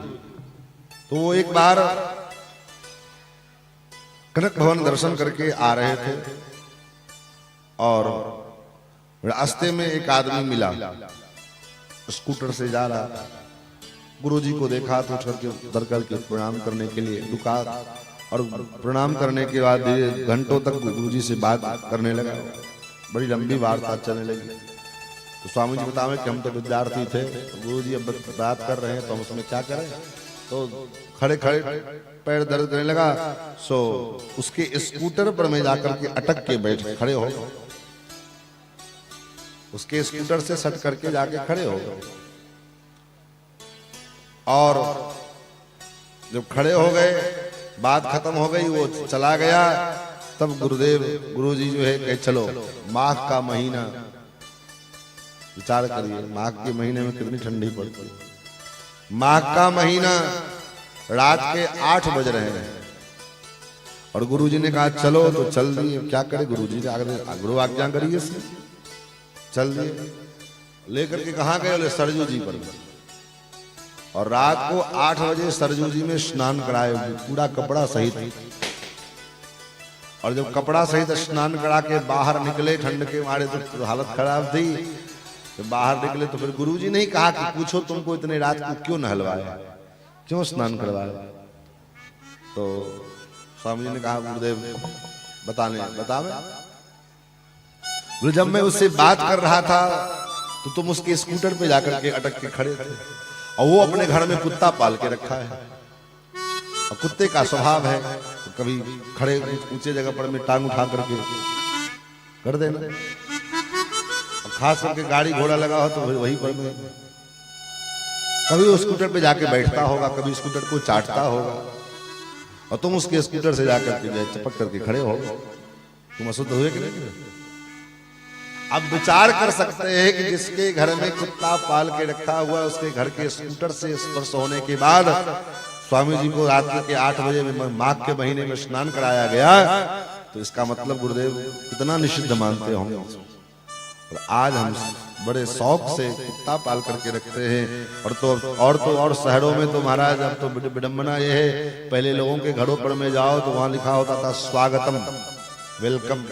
तो वो एक बार कनक भवन दर्शन करके आ रहे थे और रास्ते में एक आदमी मिला, स्कूटर से जा रहा था। गुरुजी को देखा तो उठ करके प्रणाम करने के लिए रुका और प्रणाम करने के बाद घंटों तक गुरुजी से बात करने लगा। बड़ी लंबी वार्ता चलने लगी। तो स्वामी जी बतावे कि हम तो विद्यार्थी थे, गुरुजी अब बात कर रहे हैं तो हम उसमें क्या करें। तो खड़े खड़े पैर दर्द करने लगा। सो उसके स्कूटर पर मैं जाकर के अटक के बैठ खड़े हो, उसके स्कूटर से सट करके जाके खड़े हो गए। और जब खड़े हो गए, बात खत्म हो गई, वो चला गया, तब गुरुदेव गुरुजी जो है कहे चलो माघ का महीना, विचार करिए माघ के महीने में कितनी ठंडी पड़ती है। माघ का महीना, रात के 8 बज रहे हैं और गुरुजी ने कहा चलो, तो चल दिए। क्या करे, गुरुजी ने गुरु आज्ञा करी है, चल दिए। लेकर के कहाँ गए? बोले सरजू जी पर। और रात को 8 बजे सरजू जी में स्नान कराए, पूरा कपड़ा सहित। और जब कपड़ा सहित स्नान करा के बाहर निकले, ठंड के मारे तो हालत खराब थी, तो बाहर निकले तो फिर गुरुजी ने कहा कि पूछो तुमको इतने रात को क्यों नहलवाया, क्यों स्नान करवाया। तो स्वामी जी ने कहा गुरुदेव बतावे। जब मैं उससे बात कर रहा था तो तुम उसके स्कूटर पे जाकर के अटक के खड़े थे, और वो अपने घर में कुत्ता पाल के रखा है। और कुत्ते का स्वभाव है तो कभी खड़े ऊंचे जगह पर में टांग उठा करके कर देना, और खास करके गाड़ी घोड़ा लगा हो तो वही पर में कभी वो स्कूटर पे जाके बैठता होगा, कभी स्कूटर को चाटता होगा, और तुम उसके स्कूटर से जाकर के चपक करके खड़े हो। तुम अशुद्ध हुए कि नहीं? अब विचार कर सकते हैं कि जिसके घर में कुत्ता पाल के रखा हुआ, उसके घर के स्कूटर से स्पर्श होने के बाद स्वामी जी को रात के 8 बजे में माघ के महीने में स्नान कराया गया, तो इसका मतलब गुरुदेव कितना निषिद्ध मानते होंगे। और आज हम बड़े शौक से कुत्ता पाल करके रखते हैं। और शहरों में तो महाराज अब तो विडंबना ये है, पहले लोगों के घरों पर में जाओ तो वहां लिखा होता था स्वागतम, वेलकम,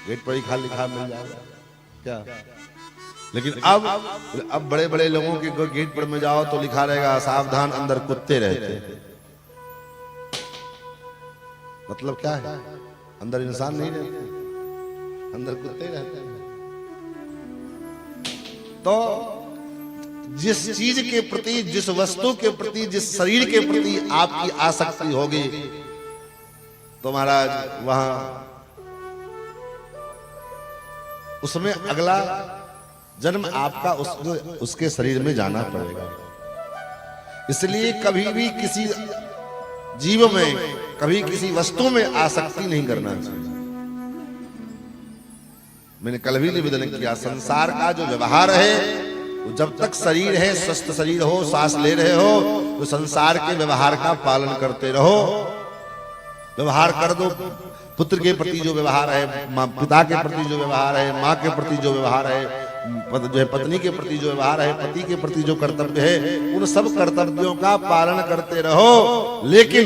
गेट पर ही लिखा मिल जाएगा क्या। लेकिन अब बड़े बड़े लोगों के गेट पर में जाओ तो लिखा रहेगा सावधान अंदर कुत्ते रहते हैं। मतलब क्या है? अंदर इंसान नहीं रहते, अंदर कुत्ते रहते हैं। तो जिस चीज के प्रति, जिस वस्तु के प्रति, जिस शरीर के प्रति आपकी आसक्ति होगी तो महाराज वहां उसमें अगला जन्म आपका उसके शरीर में जाना पड़ेगा। इसलिए कभी भी किसी जीव में, कभी किसी वस्तु में आसक्ति नहीं करना चाहिए। मैंने कल भी निवेदन किया, संसार का जो व्यवहार है वो जब तक शरीर है, स्वस्थ शरीर हो, सांस ले रहे हो, तो संसार के व्यवहार का पालन करते रहो। व्यवहार कर दो, पुत्र के प्रति जो व्यवहार है, पिता के प्रति जो व्यवहार है, माँ के प्रति जो व्यवहार है, जो है पत्नी के प्रति जो व्यवहार है, पति के प्रति जो कर्तव्य है, उन सब कर्तव्यों का पालन करते रहो। लेकिन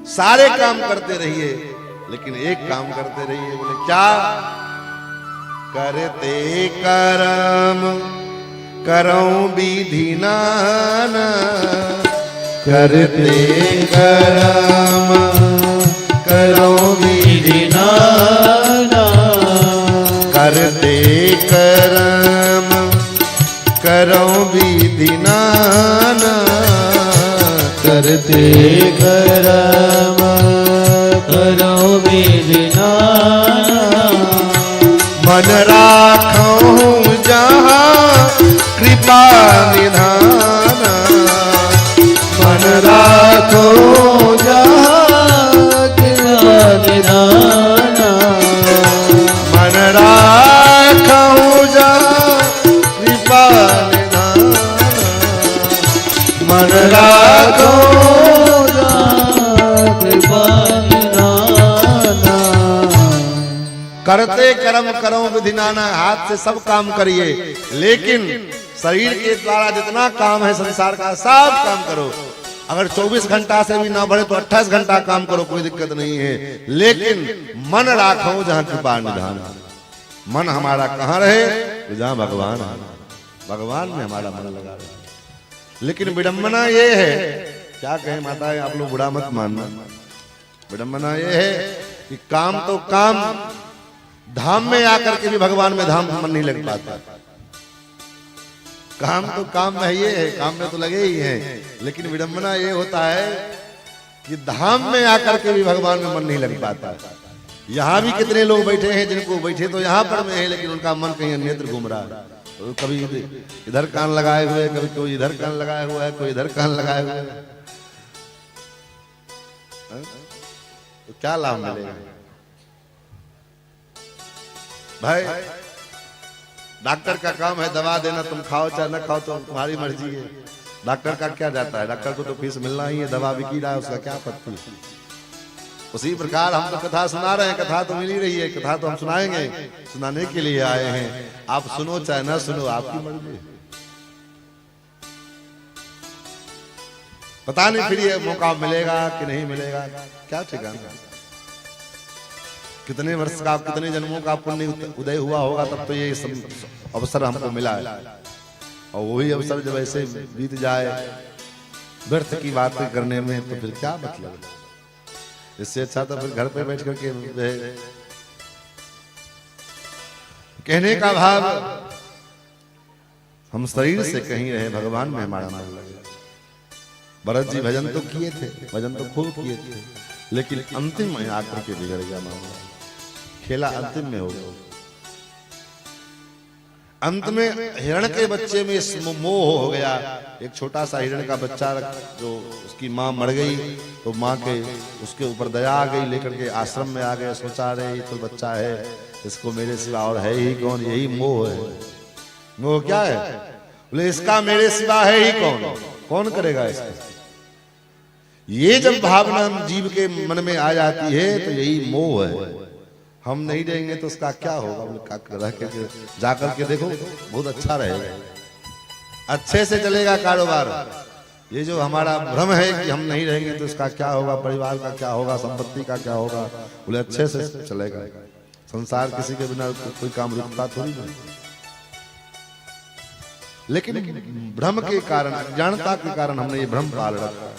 सारे काम करते रहिए, लेकिन एक काम करते रहिए। बोले क्या? करते करम करो विधि नाना, करते करम करो विधि नाना, करते करम करो विधि नाना, करते करम करो विधि नाना, मन राखो जहाँ कृपा निधाना, मन राखो जहाँ कृपा निधाना, मन राखो जहाँ कृपा निधाना, मन राखो जहाँ कृपा निधाना। करते कर्म करो विधि नाना, हाथ से सब काम करिए, लेकिन शरीर के द्वारा जितना काम है संसार का सब काम करो। अगर 24 घंटा से भी ना बढ़े तो 28 घंटा काम करो, कोई दिक्कत नहीं है। लेकिन मन राखो जहाँ कृपा निधान। मन हमारा कहाँ रहे? तो जहाँ भगवान है, भगवान में हमारा मन लगा रहे। लेकिन विडंबना ये है, क्या कहें माता है, आप लोग बुरा मत मानना, विडंबना ये है कि काम तो काम, धाम में आकर के भी भगवान में धाम मन नहीं लग पाता। काम तो काम में ये है, काम में तो लगे ही हैं, लेकिन विडंबना ये होता है कि धाम में आकर के भी भगवान में मन नहीं लग पाता। यहाँ भी कितने लोग बैठे हैं जिनको बैठे तो यहाँ पर में है, लेकिन उनका मन कहीं अन्यत्र घूम रहा है। तो कभी इधर कान लगाए हुए, कभी कोई इधर कान लगाया हुआ है, कोई इधर कान लगाए हुए है। तो क्या लाभ मिलेगा भाई? डॉक्टर का काम है दवा देना, तुम खाओ चाहे न खाओ तो तुम्हारी मर्जी है। डॉक्टर का क्या जाता है, डॉक्टर को तो फीस मिलना ही है, दवा बिकी रहा है, उसका क्या पत्ती। उसी प्रकार हम तो कथा सुना रहे हैं, कथा तो मिल ही रही है, कथा तो हम सुनाएंगे, सुनाने के लिए आए हैं। आप सुनो चाहे ना सुनो, आपकी मर्जी। पता नहीं फिर ये मौका मिलेगा कि नहीं मिलेगा, क्या ठिकाना। कितने वर्ष का, कितने जन्मों का पुण्य उदय हुआ होगा, तब तो ये अवसर हमको मिला है। और वही अवसर जब ऐसे बीत जाए व्यर्थ की बातें करने में, तो फिर क्या मतलब। इससे अच्छा तो फिर घर पे बैठ करके कहने का भाव, हम शरीर से कहीं रहे, भगवान में हमारा मन लगे। भरत जी भजन तो किए थे, भजन तो खूब किए थे, लेकिन अंतिम में आकर के बिगड़ गया मामला। खेला अंतिम में हो गया। अंत में हिरण के बच्चे में मोह हो गया। एक छोटा सा हिरण का बच्चा, जो उसकी माँ मर गई तो माँ के उसके ऊपर दया आ गई, लेकर के आश्रम में आ गए। सोचा रहे तो बच्चा है, इसको मेरे सिवा और है ही कौन, यही मोह है। मोह क्या है? बोले इसका मेरे सिवा है ही कौन, कौन करेगा इसका। ये जब भावना जीव के मन में आ जाती है तो यही मोह है। हम नहीं रहेंगे तो उसका क्या होगा। बोले रह के जाकर के देखो, बहुत अच्छा रहेगा, अच्छे से चलेगा कारोबार। ये जो हमारा भ्रम है कि हम नहीं रहेंगे तो इसका क्या होगा, परिवार का क्या होगा, संपत्ति का क्या होगा, बोले अच्छे से चलेगा। संसार किसी के बिना कोई काम रुकता थोड़ी नहीं। लेकिन भ्रम के कारण, अज्ञानता के कारण हमने ये भ्रम पाल रखा है।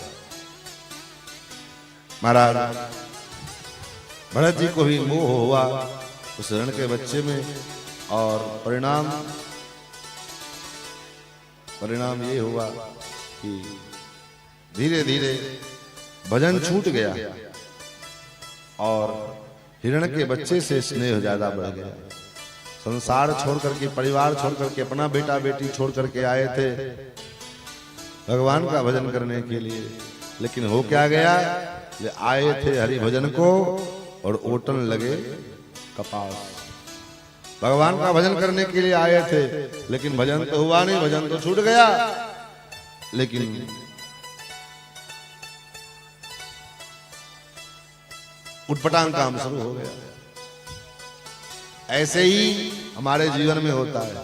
महाराज भरत जी को भी मोह हुआ उस हिरण के बच्चे में, और परिणाम ये हुआ कि धीरे धीरे भजन छूट गया और हिरण के बच्चे से स्नेह ज्यादा बढ़ गया। संसार छोड़ करके, परिवार छोड़ करके, अपना बेटा बेटी छोड़ करके आए थे भगवान का भजन करने के लिए, लेकिन हो क्या गया, ले आए थे हरि भजन को और ओटन लगे कपास। भगवान का भजन करने के लिए आए थे, लेकिन भजन तो हुआ नहीं, भजन तो छूट गया, लेकिन उटपटांग काम शुरू हो गया। ऐसे ही हमारे जीवन में होता है।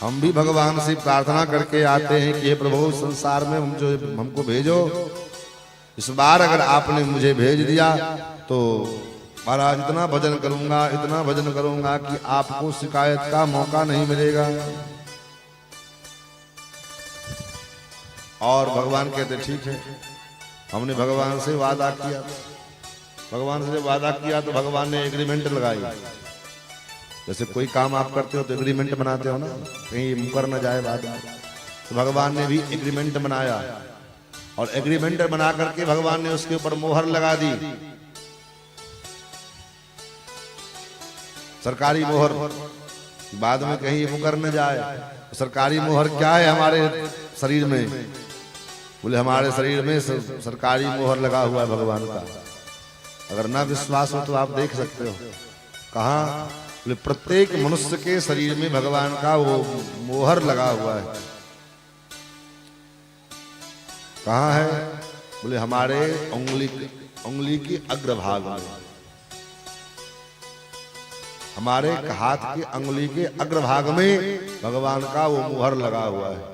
हम भी भगवान से प्रार्थना करके आते हैं कि हे प्रभु, संसार में हमको भेजो, इस बार अगर आपने मुझे भेज दिया तो महाराज इतना भजन करूंगा, इतना भजन करूंगा कि आपको शिकायत का मौका नहीं मिलेगा। और भगवान कहते ठीक है। हमने भगवान से वादा किया, भगवान से जब वादा किया तो भगवान ने एग्रीमेंट लगाई। जैसे कोई काम आप करते हो तो एग्रीमेंट बनाते हो ना, कहीं मुकर न जाए बाद में, तो भगवान ने भी एग्रीमेंट बनाया और एग्रीमेंट बना करके भगवान ने उसके ऊपर मोहर लगा दी, सरकारी मोहर, बाद में कहीं मुकर न जाए। सरकारी मोहर क्या है हमारे शरीर में? बोले हमारे शरीर में सरकारी मोहर लगा हुआ है भगवान का। अगर ना विश्वास हो तो आप देख सकते हो। कहाँ? बोले प्रत्येक मनुष्य के शरीर में भगवान का वो मोहर लगा हुआ है। कहाँ है? बोले हमारे उंगली की अग्रभाग में, हमारे हाथ की अंगुली के अग्रभाग में भगवान का वो मोहर लगा हुआ है।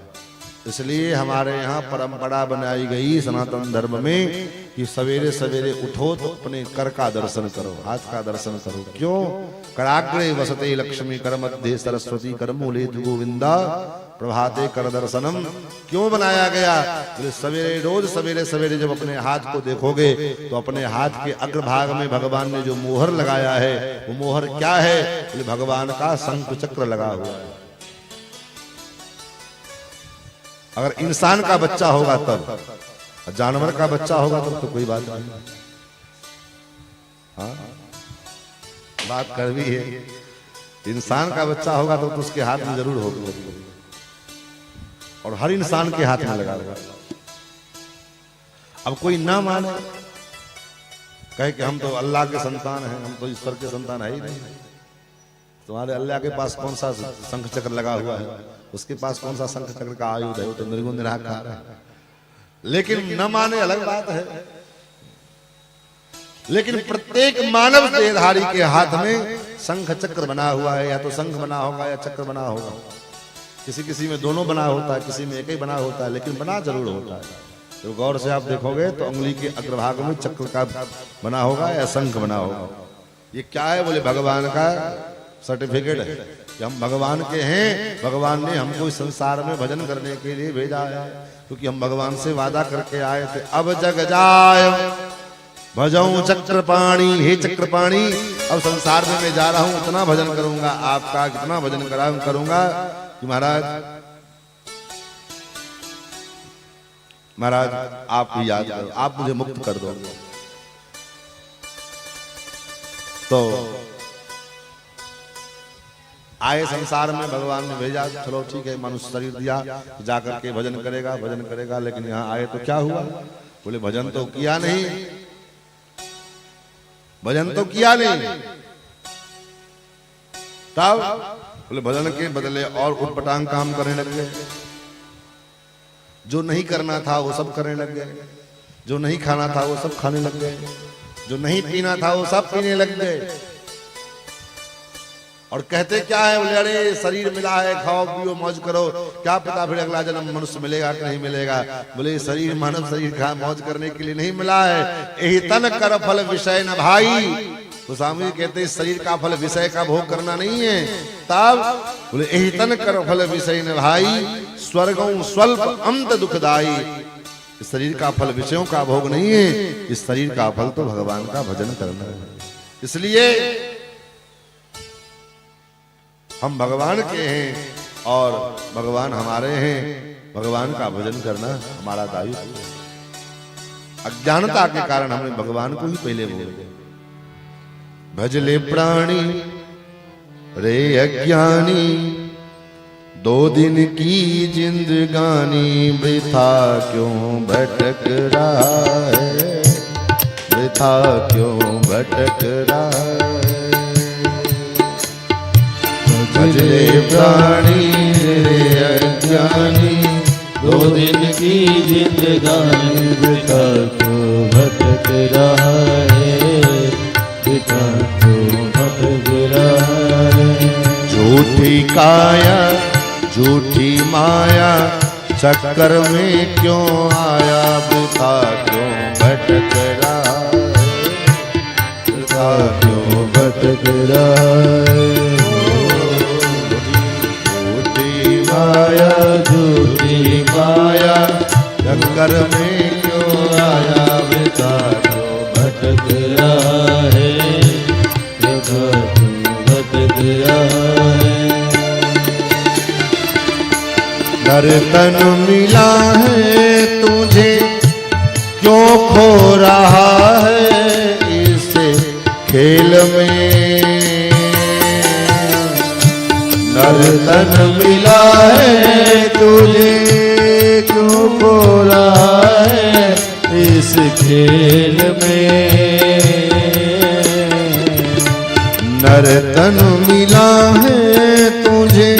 इसलिए हमारे यहाँ परंपरा बनाई गई सनातन धर्म में कि सवेरे सवेरे उठो तो अपने कर का दर्शन करो, हाथ का दर्शन करो। क्यों? कराग्रे वसते लक्ष्मी, कर मध्य सरस्वती, कर मूले गोविंदा, प्रभाते कर दर्शनम। क्यों बनाया गया? बोले सवेरे, रोज सवेरे सवेरे जब अपने हाथ को देखोगे तो अपने हाथ के अग्रभाग में भगवान ने जो मोहर लगाया है, वो मोहर क्या है? बोले भगवान का शंख चक्र लगा हुआ है। अगर इंसान का बच्चा होगा तब, जानवर का बच्चा होगा तब तो कोई बात नहीं। हाँ, बात कर भी है। इंसान का बच्चा होगा तो उसके हाथ में जरूर होगा, और हर इंसान के हाथ में लगा। अब कोई ना माने, कहे कि हम तो अल्लाह के संतान हैं, हम तो ईश्वर के संतान है ही नहीं। तुम्हारे अल्लाह के पास कौन सा शंख चक्र लगा हुआ है? उसके पास कौन सा शंख चक्र का आयुध है? वो तो निर्गुण निराकार है। लेकिन न माने अलग बात है। लेकिन प्रत्येक मानव देहधारी के हाथ में शंख चक्र बना हुआ है। या तो शंख बना होगा या चक्र बना होगा। किसी किसी में दोनों बना होता है, किसी में एक ही बना होता है, लेकिन बना जरूर होता है। तो गौर से आप देखोगे तो उंगली के अग्रभाग में चक्र का बना होगा या शंख बना होगा। ये क्या है? बोले भगवान का सर्टिफिकेट है कि हम भगवान के हैं। भगवान ने हमको इस संसार में भजन करने के लिए भेजा है, क्योंकि हम भगवान से वादा करके आए थे। अब जग जाय भजऊं चक्रपाणी, हे चक्रपाणी, अब संसार में मैं जा रहा हूं, इतना भजन करूंगा आपका, कितना भजन करूंगा कि महाराज आप भी याद करो, आप मुझे मुक्त कर दो। तो आए संसार में, भगवान ने भेजा, चलो ठीक है, मनुष्य शरीर दिया, जाकर के भजन करेगा। लेकिन यहाँ आए तो क्या हुआ? बोले भजन तो किया नहीं, भजन तो किया नहीं। तब बोले भजन के बदले और उटपटांग काम करने लग गए। जो नहीं करना था वो सब करने लग गए, जो नहीं खाना था वो सब खाने लग गए, जो नहीं पीना था वो सब पीने लग गए। और कहते क्या है? बोले अरे शरीर मिला है, खाओ पियो मौज करो, क्या पता फिर अगला जन्म मनुष्य मिलेगा कि नहीं मिलेगा। बोले शरीर, मानव शरीर खा मौज करने के लिए नहीं मिला है। यही तन कर फल विषय न भाई, तो स्वामी जी कहते हैं शरीर का फल विषय का भोग करना नहीं है। तब बोले यही तन कर फल विषय न भाई, स्वर्गों स्वल्प अंत दुखदाई। इस शरीर का फल विषयों का भोग नहीं है, इस शरीर का फल तो भगवान का भजन करना है। इसलिए हम भगवान के हैं और भगवान हमारे हैं। भगवान का भजन करना हमारा दायित्व है। अज्ञानता के कारण हमने भगवान को ही पहले बोल दिया। भजले प्राणी रे अज्ञानी, 2 दिन की जिंदगानी, वृथा क्यों भटक रहा है, वृथा क्यों भटक रहा है। भजले प्राणी रे अज्ञानी, 2 दिन की जिंदगानी, वृथा क्यों भटक रहा है, वृथा क्यों भटक रहा है। झूठी काया झूठी माया, चक्कर में क्यों आया, वृथा क्यों भटक रहा है, वृथा क्यों भटक रहा है। झूठी माया झूठी माया, चक्कर में क्यों आया, वृथा क्यों भटक रहा है, वृथा क्यों भटक रहा है। नर्तन मिला है तुझे, क्यों खो रहा है इस खेल में। नर्तन मिला है तुझे, क्यों खो रहा है इस खेल में। नर्तन मिला है तुझे,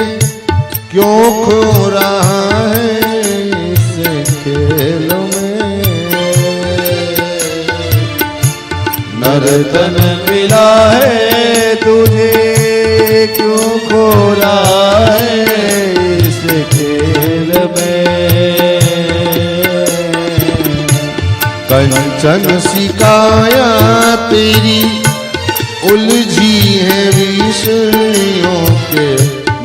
क्यों खो रहा है इस खेल में। नर्तन मिला है तुझे, क्यों खो रहा है इस खेल में। कंचन सिकाया तेरी, उलझी है विषयों के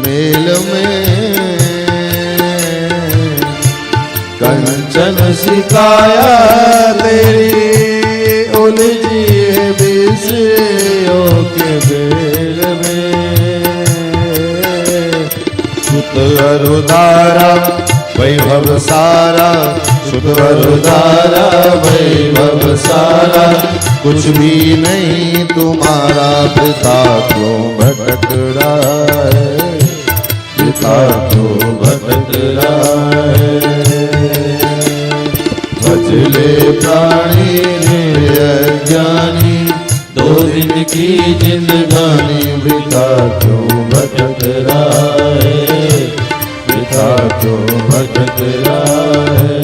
मेल में। कंचन सिकाया तेरी, उलझी है विषयों के मेल में। सुत अरुदारा वैभव सारा, सुत अरुदारा वैभव सारा, कुछ भी नहीं तुम्हारा, वृथा क्यों भटक रहा है, वृथा क्यों भटक रहा है। भजले प्राणी रे अज्ञानी, 2 दिन की जिंदगानी, वृथा क्यों भटक रहा है, वृथा क्यों भटक रहा है।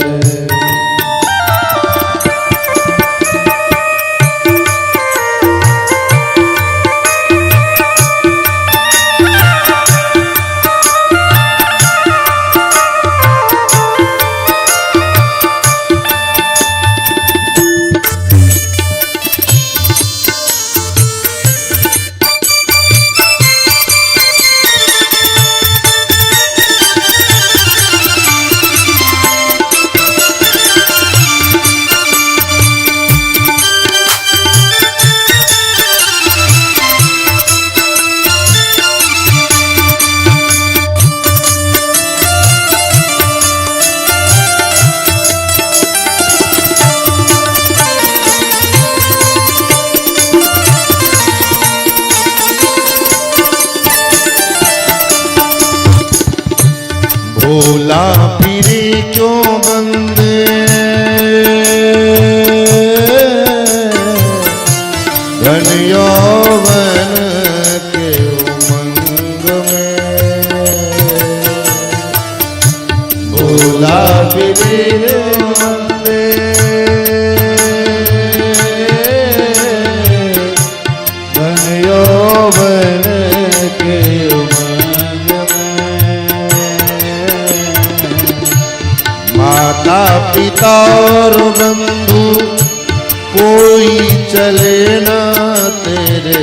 भोला फिरे क्यों बंदे, घन यौवन के उमंग में। भोला फिरे बंदे, घन यौवन के उमंग में। माता पिता और बंधु कोई चले ना तेरे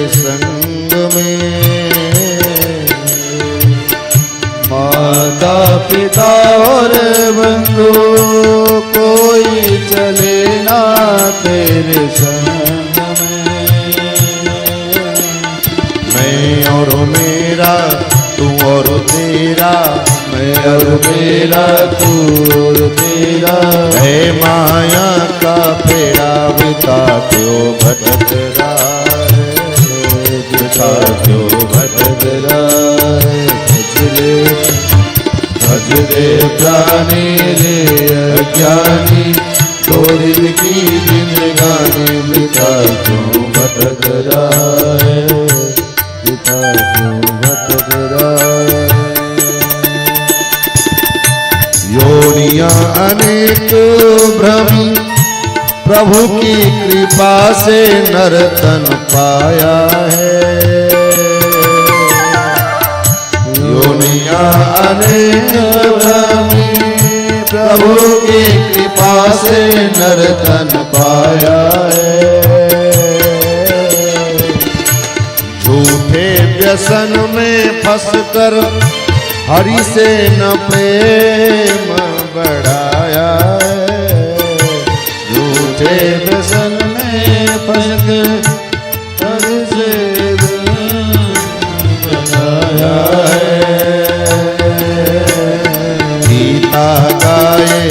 माता पिता और बंधु कोई चले ना तेरे संग में। मैं और मेरा तू और तेरा, मैं और मेरा तू और तेरा, है माया का फेरा बिता क्यों भटक रहा है, बिता क्यों भटक रहा है। भज रे प्राणी रे अज्ञानी, दो दिन की जिंदगानी बिता क्यों भटक रहा है, बिता क्यों भटक रहा है। योनियां अनेक भ्रमी, प्रभु की कृपा से नर्तन पाया है। योनियां अनेक भ्रमी, प्रभु की कृपा से नर्तन पाया है। झूठे व्यसन में फंसकर हरि से न प्रेम बढ़ाया है। झूठे व्यसन में फंसकर हरि से बढ़ाया है। गीता गाए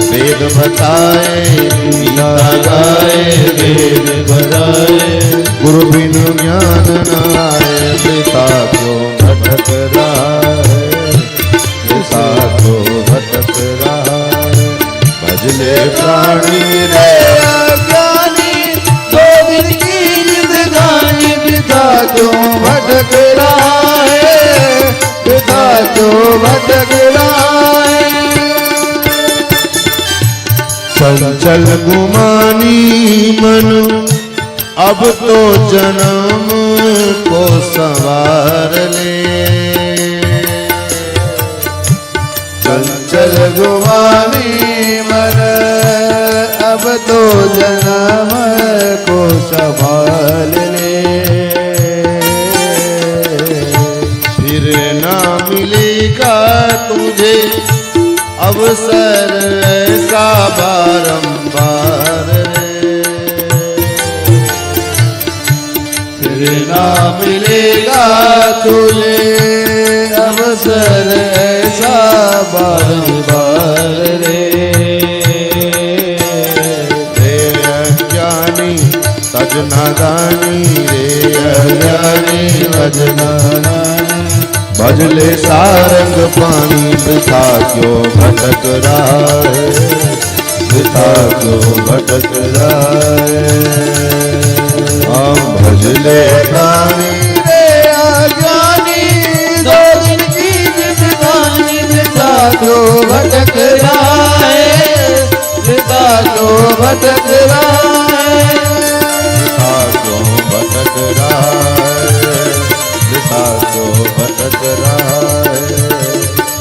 वेद बताए, गीता गाए वेद बताए, गुरु बिनु ज्ञान न आए। पिता क्यों भटक रहा है, पिता क्यों भटक रहा है। भजले प्राणी रे अज्ञानी, दो दिन की जिंदगानी पिता क्यों भटक रहा है, पिता क्यों भटक रहा है। चंचल गुमानी मन अब तो जन्म को संवार ले। चंचल गुमानी मन अब तो जन्म को संभाल ले। फिर ना मिलेगा तुझे अवसर ऐसा बारंबार रे। फिर ना मिलेगा तुझे अवसर ऐसा बारंबार रे। रे अज्ञानी तज नादानी, रे अज्ञानी तज नादानी। भजले सारंग पानी, पिता क्यों भटक रहा है, पिता क्यों भटक रहा है। हम भजले प्राणी रे अज्ञानी, दो दिन की जिंदगानी पिता क्यों भटक रहा है, पिता क्यों भटक रहा है। पिता क्यों भटक रहा है, पिता क्यों भटक रहा है।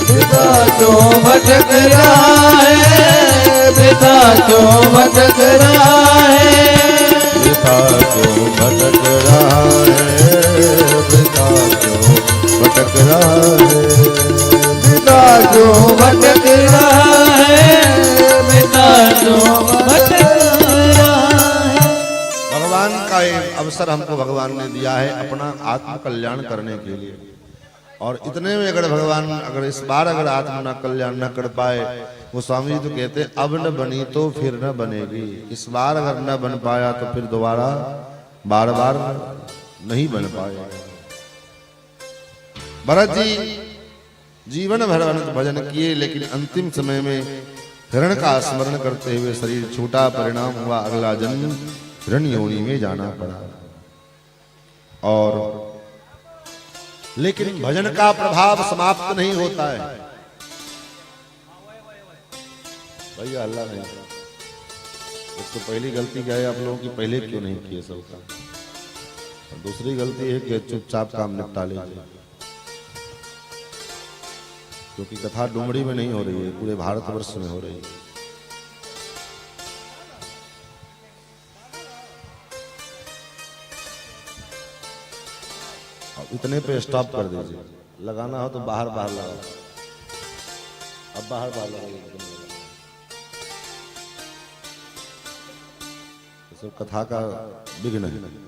पिता क्यों भटक रहा है, पिता क्यों भटक रहा है। पिता क्यों भटक रहा है, पिता क्यों भटक रहा है। पिता क्यों भटक रहा है, पिता क्यों भटक रहा है। भगवान का एक अवसर हमको भगवान ने दिया है अपना आत्म कल्याण करने के लिए। और इतने में अगर भगवान इस बार आत्म न कल्याण न कर पाए, वो स्वामी जी तो कहते अब न बनी तो फिर न बनेगी। इस बार अगर न बन पाया तो फिर दोबारा बार बार नहीं बन पाएगा। भरत जी जीवन भर अनंत भजन किए, लेकिन अंतिम समय में हिरण का स्मरण करते हुए शरीर छूटा। परिणाम हुआ अगला जन्म हिरण योनि में जाना पड़ा। और लेकिन भजन का प्रभाव समाप्त नहीं होता है। भैया अल्लाह नहीं, इसको पहली गलती क्या है आप लोगों की, पहले क्यों नहीं किए सबका। और दूसरी गलती है कि चुपचाप काम निपटा लीजिए, क्योंकि कथा डुमरी में नहीं हो रही है, पूरे भारतवर्ष में हो रही है। अब इतने पे स्टॉप कर दीजिए, लगाना हो तो बाहर बाहर लगाओ। बाहर बाहर लगा सब कथा का विघ्न है।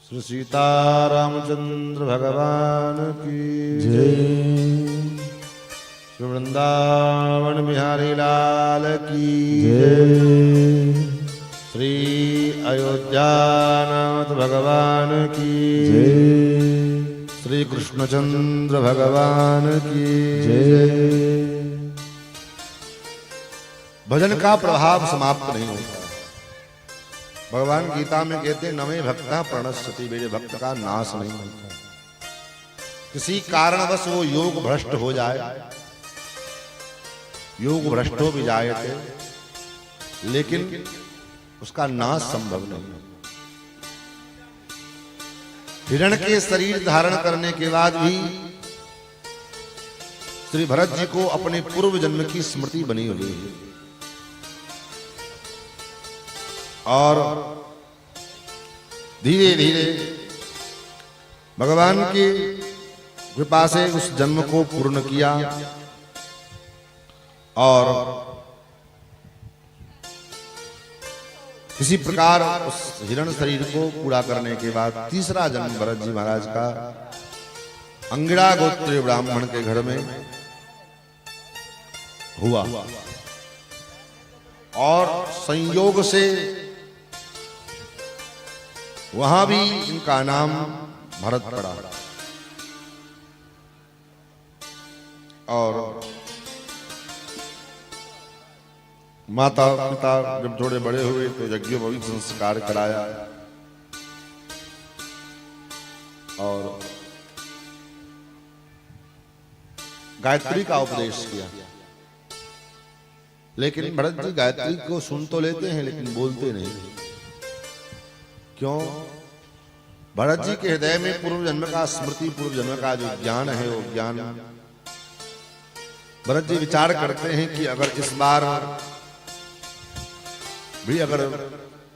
श्री सीतारामचंद्र भगवान की जय। श्री वृंदावन बिहारी लाल की जय। श्री अयोध्यानाथ भगवान की जय। श्री कृष्णचंद्र भगवान की जय। भजन का प्रभाव समाप्त नहीं होता। भगवान गीता में कहते हैं नमे भक्ता प्रणश्यति, मेरे भक्त का नाश नहीं होता। किसी कारणवश वो योग भ्रष्ट हो जाए, योग भ्रष्टो भी जाए थे, लेकिन उसका नाश संभव नहीं। हिरण के शरीर धारण करने के बाद भी श्री भरत जी को अपने पूर्व जन्म की स्मृति बनी हुई है और धीरे धीरे भगवान की कृपा से उस जन्म को पूर्ण किया और किसी प्रकार उस हिरण शरीर को पूरा करने के बाद तीसरा जन्म भरत जी महाराज का अंगिरा गोत्रीय ब्राह्मण के घर में हुआ और संयोग से वहां भी इनका नाम भरत पड़ा और माता पिता जब थोड़े बड़े हुए तो यज्ञोपवीत संस्कार कराया और गायत्री का उपदेश किया। लेकिन भरत जी गायत्री को सुन तो लेते हैं लेकिन बोलते नहीं। क्यों? भरत जी के हृदय में पूर्व जन्म का स्मृति, पूर्व जन्म का जो ज्ञान है वो ज्ञान भरत जी विचार करते हैं कि अगर इस बार भी अगर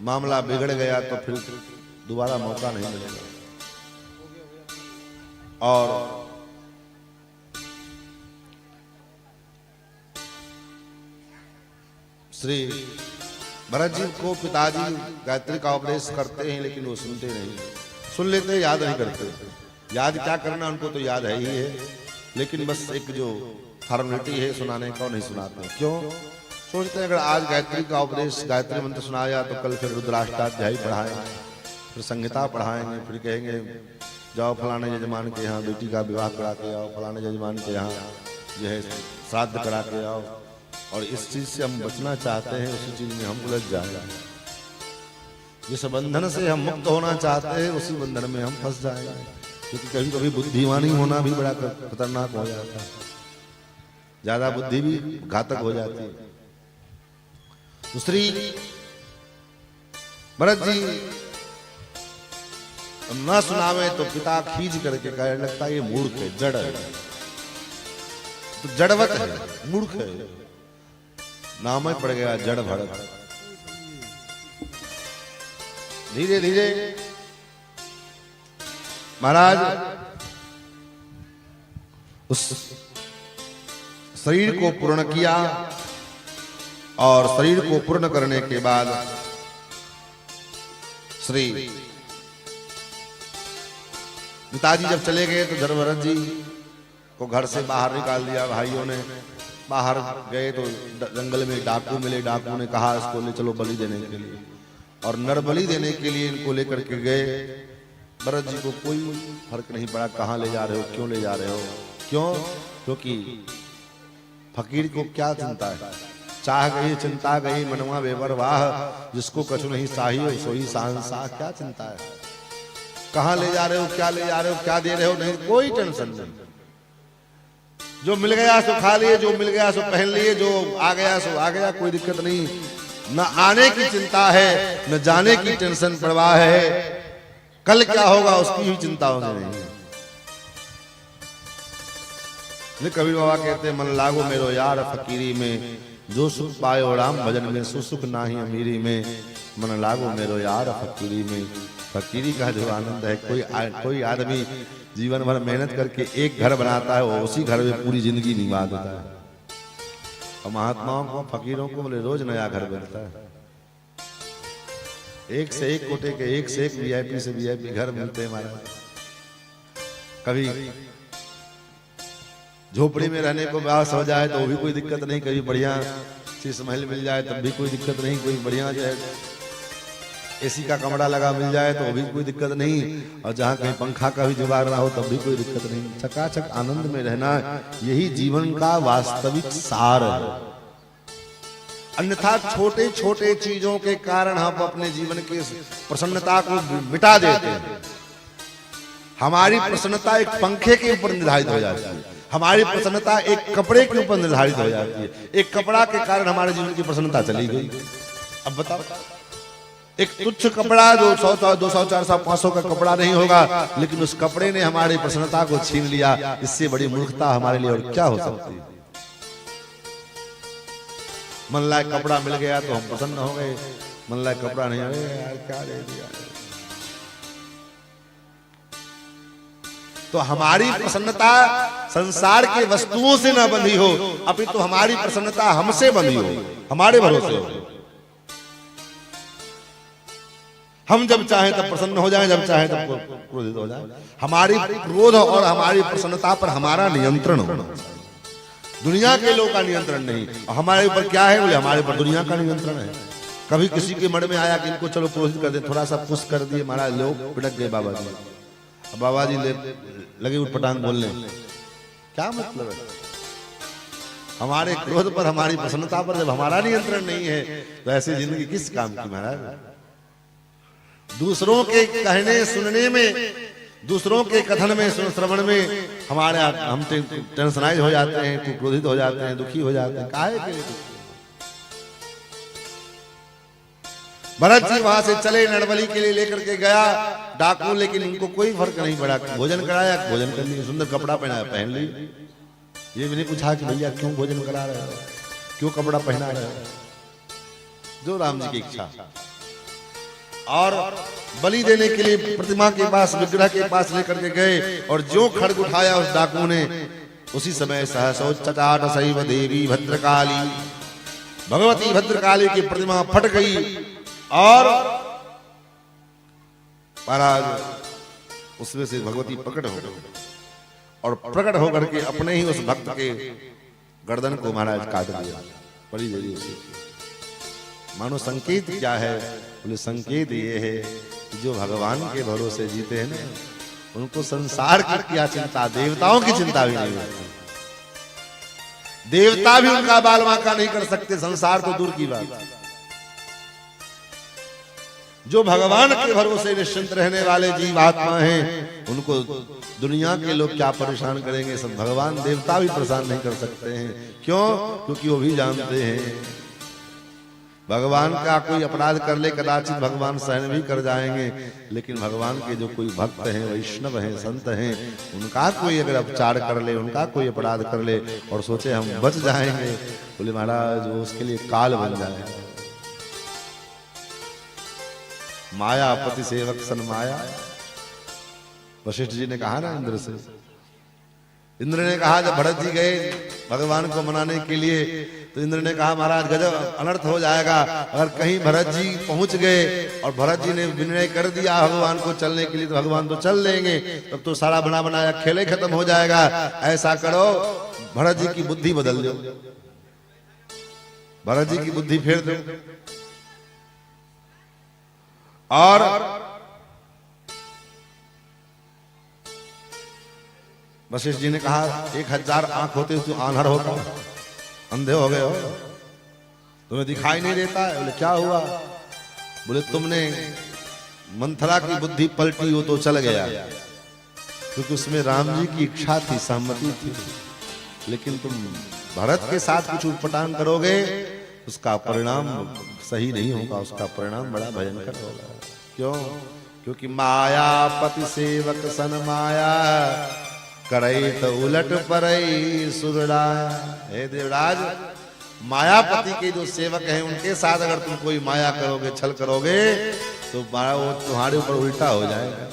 मामला बिगड़ गया तो फिर दोबारा मौका नहीं मिलेगा। और श्री भरत जी को पिताजी गायत्री का उपदेश करते हैं लेकिन वो सुनते नहीं। सुन लेते याद नहीं करते। याद क्या करना, उनको तो याद है ही है, लेकिन बस एक जो फॉर्मेलिटी है सुनाने का नहीं सुनाते। क्यों? सोचते हैं अगर आज गायत्री का उपदेश, गायत्री मंत्र सुनाया तो कल फिर रुद्राष्टाध्यायी पढ़ाएंगे, फिर संहिता पढ़ाएंगे, फिर कहेंगे जाओ फलाने यजमान के यहाँ बेटी का विवाह करा के आओ, फलाने यजमान के यहाँ जो है श्राद्ध करा के आओ। और इस चीज से हम बचना चाहते हैं, उसी चीज में हम उलझ जाएंगे। जिस बंधन से हम मुक्त होना चाहते हैं उसी बंधन में हम फंस जाएंगे, क्योंकि कभी कभी बुद्धिमानी होना भी बड़ा खतरनाक हो जाता है। ज्यादा बुद्धि भी घातक हो जाती है। दूसरी भरत जी न सुनावे तो पिता खींच करके कहने लगता है ये मूर्ख है, जड़ है, तो जड़वत है, मूर्ख है, नाम ही पड़ गया जड़ भरत। धीरे धीरे महाराज उस शरीर को पूर्ण किया और शरीर को पूर्ण करने के बाद श्री पिताजी जब चले गए तो धर्मभरत जी को घर से बाहर निकाल दिया। भाइयों ने बाहर गए तो जंगल में डाकू मिले, डाकू ने कहा इसको ले चलो बलि देने के लिए, और नर बलि देने के लिए इनको लेकर के गए। भरत जी को कोई फर्क नहीं पड़ा कहाँ ले जा रहे हो, क्यों ले जा रहे हो। क्यों? क्योंकि फकीर को क्या चिंता है, चाह गई चिंता गई मनवा बेपरवाह, जिसको कछु नहीं चाहिए सोई सहनशाह। क्या चिंता है, कहाँ ले जा रहे हो, क्या ले जा रहे हो, क्या दे रहे हो, नहीं कोई टेंशन नहीं। जो मिल गया सो खा लिए, जो मिल गया सो पहन लिए, जो आ गया सो आ गया, कोई दिक्कत नहीं। न आने की चिंता है, न जाने की टेंशन परवाह है। कल क्या होगा उसकी भी चिंता उन्हें नहीं है। कबीर बाबा कहते हैं, मन लागो मेरो यार फकीरी में, जो सुख पायो राम भजन में, सुसुख नाही अमीरी में। मन लागो मेरो यार फकीरी में, फकीरी का जो आनंद है, कोई आदमी जीवन भर मेहनत करके एक घर बनाता है, वो उसी घर में पूरी जिंदगी निभा देता है। और महात्माओं को, फकीरों को बोले रोज नया घर बनता है, एक से एक कोटे के, एक से एक वीआईपी से वीआईपी घर मिलते हैं महाराज। कभी झोपड़ी में रहने को ब्यास हो जाए तो भी कोई दिक्कत नहीं, कभी बढ़िया शीश महल मिल जाए तब भी कोई दिक्कत नहीं, कोई बढ़िया जो है एसी का कमरा लगा मिल जाए तो भी कोई दिक्कत नहीं, और जहाँ कहीं पंखा का भी जुगाड़ ना हो तब भी कोई दिक्कत नहीं। चकाचक आनंद में रहना, यही जीवन का वास्तविक सार है। अन्यथा छोटे छोटे चीजों के कारण हम अपने जीवन की प्रसन्नता को मिटा देते हैं। हमारी प्रसन्नता एक पंखे के ऊपर निर्धारित हो जाती है, हमारी प्रसन्नता एक कपड़े के ऊपर निर्धारित हो जाती है। एक कपड़ा के कारण हमारे जीवन की प्रसन्नता चली गई। अब बताओ, एक तुच्छ कपड़ा जो 100, 200, 400, 500 का कपड़ा नहीं होगा, लेकिन उस कपड़े ने हमारी प्रसन्नता को छीन लिया। इससे बड़ी मूर्खता हमारे लिए और क्या हो सकती है। मन लायक कपड़ा मिल गया तो हम प्रसन्न हो गए, मन लायक कपड़ा नहीं, अरे यार क्या दे दिया। तो हमारी प्रसन्नता संसार के वस्तुओं से ना बंधी हो, अपितु हमारी प्रसन्नता हमसे बंधी हो, हमारे भरोसे हो। हम जब चाहें तब प्रसन्न हो जाएं, जब चाहें तब क्रोधित हो जाएं। हमारी क्रोध और हमारी प्रसन्नता पर हमारा नियंत्रण हो, दुनिया के लोग का नियंत्रण नहीं। और हमारे ऊपर क्या है, बोले हमारे ऊपर दुनिया का नियंत्रण है। कभी किसी के मन में आया कि इनको चलो क्रोधित कर दे, थोड़ा सा पुश कर दिए, महाराज लोग पिटक गए बाबा जी। अब बाबा जी लगे उठपटांग बोलने, क्या मतलब है। हमारे क्रोध पर, हमारी प्रसन्नता पर जब हमारा नियंत्रण नहीं है तो ऐसी जिंदगी किस काम की महाराज। दूसरों के कहने सुनने में, दूसरों के कथन में, श्रवण में हम टेंशनाइज हो जाते हैं, क्रोधित हो जाते हैं, दुखी हो जाते हैं। काहे के लिए? भरत जी वहां से चले, नड़बली के लिए लेकर के गया डाकू, लेकिन उनको कोई फर्क नहीं पड़ा। भोजन कराया, भोजन कर लिया, सुंदर कपड़ा पहनाया, पहन ली। ये भी नहीं पूछा कि भैया क्यों भोजन करा रहे हो, क्यों कपड़ा पहना रहे हो, जो राम जी की इच्छा। और बलि देने के लिए प्रतिमा के पास, विग्रह के पास लेकर के गए, और जो खड्ग उठाया उस डाकू ने, उसी समय सहसोच्चटाट सैव देवी भद्रकाली, भगवती भद्रकाली की प्रतिमा फट गई। और महाराज उसमें से भगवती प्रकट हो गई, और प्रकट होकर के अपने ही उस भक्त के गर्दन को महाराज काट दिया, बड़ी देरी उसे। मानो संकेत क्या है, बोले संकेत ये है कि जो भगवान के भरोसे जीते हैं ना, उनको संसार की क्या चिंता, देवताओं की चिंता भी नहीं होती। देवता भी उनका बाल बांका नहीं कर सकते, संसार तो दूर की बात। जो भगवान के भरोसे निश्चिंत रहने वाले जीव आत्मा हैं, उनको दुनिया के लोग क्या परेशान करेंगे। सब भगवान देवता भी परेशान नहीं कर सकते हैं। क्यों? क्योंकि वो भी जानते हैं भगवान का कोई अपराध कर ले, कदाचित भगवान सहन भी कर जाएंगे, लेकिन भगवान के जो कोई भक्त हैं, वैष्णव हैं, संत हैं, उनका कोई अगर अपचार कर ले, उनका कोई अपराध कर ले और सोचे हम बच जाएंगे, बोले महाराज वो उसके लिए काल बन जाए। माया पति सेवक सन माया, वशिष्ठ जी ने कहा ना इंद्र से। इंद्र ने कहा जब भरत जी गए भगवान को मनाने के लिए, तो इंद्र ने कहा महाराज गजब अनर्थ हो जाएगा अगर कहीं भरत जी पहुंच गए और भरत जी ने विनय कर दिया भगवान को चलने के लिए, तो भगवान तो चल लेंगे, तब तो सारा बना बनाया खेले खत्म हो जाएगा। ऐसा करो भरत जी की बुद्धि बदल दो, भरत जी की बुद्धि फेर दो। और वशिष्ठ जी ने कहा 1000 आंख होते तो आंधर होता, अंधे हो गए हो, तुम्हें दिखाई नहीं देता है। बोले क्या हुआ? बोले तुमने मंथरा की बुद्धि पलटी, वो तो चल गया क्योंकि उसमें राम जी की इच्छा थी, सहमति थी, लेकिन तुम भरत के साथ कुछ उटपटांग करोगे, उसका परिणाम सही नहीं होगा, उसका परिणाम बड़ा भयंकर होगा। क्यों? क्योंकि मायापति सेवक सन माया करई तो उलट परई सुरराया। हे देवराज, मायापति के जो सेवक हैं उनके साथ अगर तुम कोई माया करोगे, छल करोगे तो वो तुम्हारे ऊपर उल्टा हो जाएगा।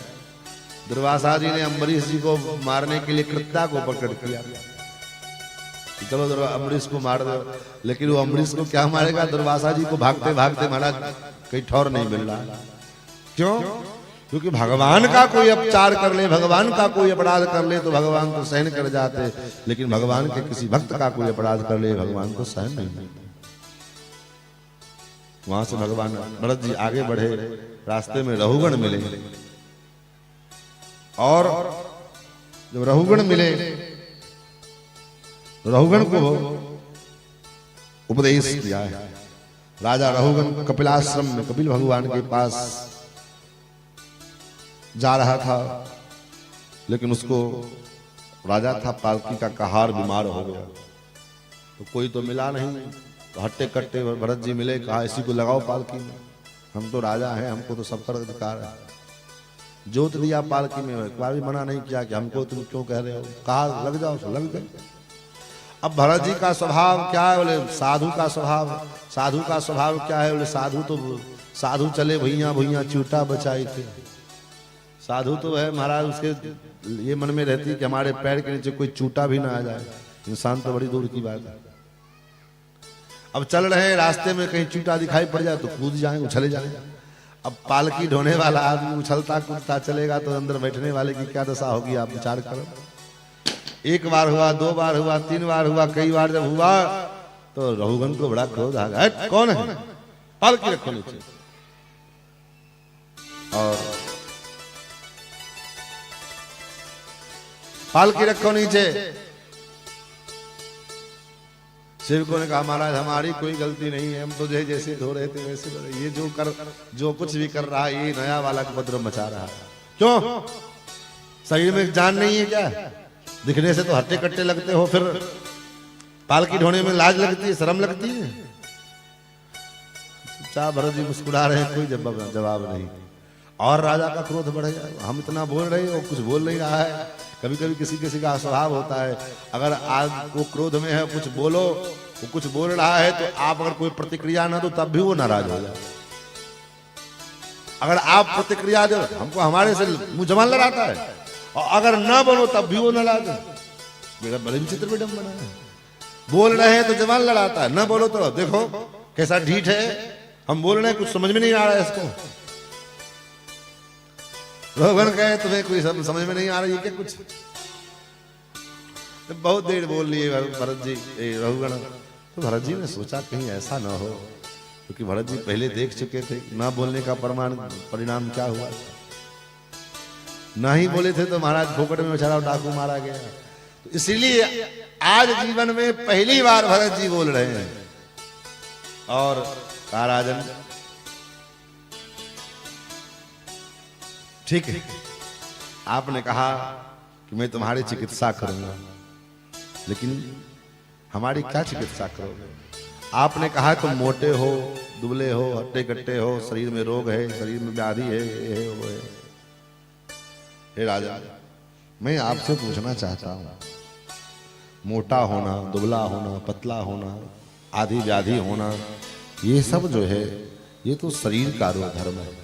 दुर्वासा जी ने अम्बरीश जी को मारने के लिए कृत्या को प्रकट किया, चलो अम्बरीश को मार दो, लेकिन वो अम्बरीश को क्या मारेगा? दुर्वासा जी को भागते भागते महाराज कहीं ठौर नहीं मिल रहा। क्यों? क्योंकि भगवान का कोई अपचार कर ले, भगवान का कोई अपराध कर ले तो भगवान को सहन कर जाते, लेकिन भगवान के किसी भक्त का कोई अपराध कर ले भगवान को सहन नहीं होता। वहां से भगवान भरत जी आगे बढ़े, रास्ते में रहुगण मिले, और जब रहुगण मिले, रहुगण को उपदेश किया है। राजा रहुगण कपिलाश्रम में कपिल भगवान के पास जा रहा था, लेकिन उसको राजा था पालकी का कहार बीमार हो गया, तो कोई तो मिला नहीं, तो हट्टे कट्टे भरत जी मिले, कहा इसी को लगाओ पालकी में, हम तो राजा हैं, हमको तो सब पर अधिकार है। जोत दिया पालकी में, एक बार भी मना नहीं किया कि हमको तुम क्यों कह रहे हो, कहा लग जाओ, तो लग गए। अब भरत जी का स्वभाव क्या है? बोले साधु का स्वभाव। साधु का स्वभाव क्या है? बोले साधु चले भुइयां भुइयां चूटा बचाई थे। साधु तो है महाराज, उसके ये मन में रहती है कि हमारे पैर के नीचे कोई चूटा भी ना आ जाए। इंसान तो बड़ी दूर की बात है। अब चल रहे हैं, रास्ते में कहीं चूटा दिखाई पड़ जाए तो कूद जाए, उछले जाए। अब पालकी ढोने वाला आदमी उछलता कूदता चलेगा तो अंदर बैठने वाले की क्या दशा होगी, आप विचार करो। एक बार हुआ, दो बार हुआ, तीन बार हुआ, कई बार जब हुआ तो रहुगण को बड़ा क्रोध आ गया, कौन है? पालकी रखो नीचे। और पालकी रखो नीचे। सेवकों ने कहा महाराज हमारी कोई गलती नहीं है, हम तो जैसे धो रहे थे वैसे, ये जो कुछ भी कर रहा है ये नया वाला उपद्रव मचा रहा है। क्यों? शरीर में जान नहीं है क्या? दिखने से तो हट्टे कट्टे लगते हो, फिर पालकी ढोने में लाज लगती है, शर्म लगती है। चुपचाप भरत जी मुस्कुरा रहे हैं, कोई जवाब नहीं। और राजा का क्रोध बढ़ गया, हम इतना बोल रहे हैं वो कुछ बोल नहीं रहा है। कभी कभी किसी का स्वभाव होता है, अगर आज वो क्रोध में है, कुछ बोलो, वो कुछ बोल रहा है तो आप अगर कोई प्रतिक्रिया ना दो तब भी वो नाराज हो जाए। अगर आप प्रतिक्रिया दो, हमको हमारे से मुंह जबान लड़ाता है, और अगर ना बोलो तब भी वो नाराज है। मेरा बड़े विचित्र विडंबना है। बोल रहे हैं तो जबान लड़ाता है, ना बोलो तो देखो कैसा ढीठ है, हम बोल रहे हैं कुछ समझ में नहीं आ रहा है इसको। रहुगण कहे तुम्हें कोई समझ में नहीं आ रही है क्या कुछ? तो बहुत देर बोल लिए भरत जी रहुगण। तो भरत जी ने सोचा कहीं ऐसा ना हो, क्योंकि भरत जी पहले देख चुके थे ना बोलने का परिणाम क्या हुआ। ना ही बोले थे तो महाराज फोकट में बेचारा डाकू मारा गया। तो इसीलिए आज जीवन में पहली बार भरत जी बोल रहे हैं। और कहा राजन ठीक है, आपने कहा कि मैं तुम्हारी चिकित्सा करूंगा, लेकिन हमारी क्या चिकित्सा करोगे? आपने कहा तुम मोटे हो, दुबले हो, हट्टे कट्टे हो, शरीर में रोग है, शरीर में व्याधि है, ये है वो है। हे राजा, मैं आपसे पूछना चाहता हूं, मोटा होना, दुबला होना, पतला होना, आदि व्याधि होना, ये सब जो है ये तो शरीर का धर्म है,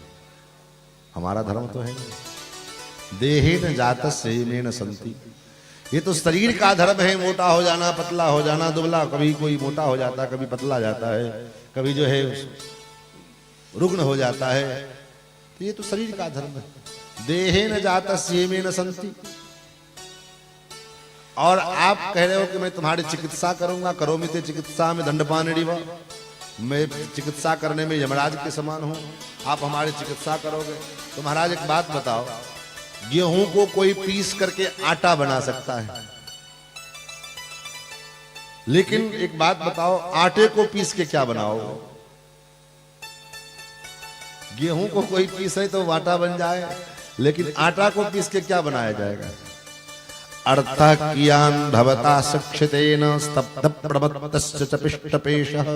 हमारा धर्म तो है। देहेन जातस्य हीनेन संति, ये तो शरीर का धर्म है। मोटा हो जाना, पतला हो जाना, दुबला, कभी कोई मोटा हो जाता है, कभी पतला जाता है, कभी जो है रुग्ण हो जाता है, तो ये तो शरीर का धर्म है। देहेन जातस्य हीनेन संति। और आप कह रहे हो कि मैं तुम्हारी चिकित्सा करूंगा, करोमि ते चिकित्सा में दंडपाणिव, मैं चिकित्सा करने में यमराज के समान हूं, आप हमारी चिकित्सा करोगे। तो महाराज एक बात बताओ, गेहूं को कोई पीस करके आटा बना सकता है, लेकिन एक बात बताओ, आटे को पीस के क्या बनाओ? गेहूं को कोई पीसे तो आटा बन जाए, लेकिन आटा को पीस के क्या बनाया जाएगा? अर्थः कियान भवता सक्षितेन स्तब्ध प्रवत्तस्य च पिष्टपेशः।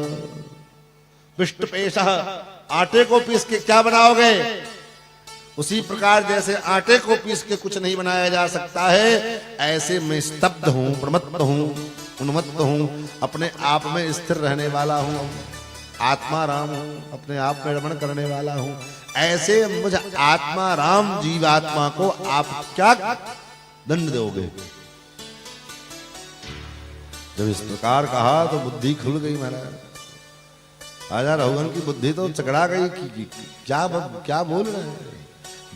पिष्टपेशः, आटे को पीस के क्या बनाओगे? उसी प्रकार जैसे आटे को पीस के कुछ नहीं बनाया जा सकता है, ऐसे मैं स्तब्ध हूं, प्रमत्त हूं, उन्मत्त हूं, अपने आप में स्थिर रहने वाला हूं, आत्मा राम हूं, अपने आप में रमण करने वाला हूं। ऐसे मुझ आत्मा राम जीवात्मा को आप क्या दंड दोगे? जब इस प्रकार कहा तो बुद्धि खुल गई महाराज। राजा रघुगन की बुद्धि तो चकरा गई कि क्या बोल रहे हैं।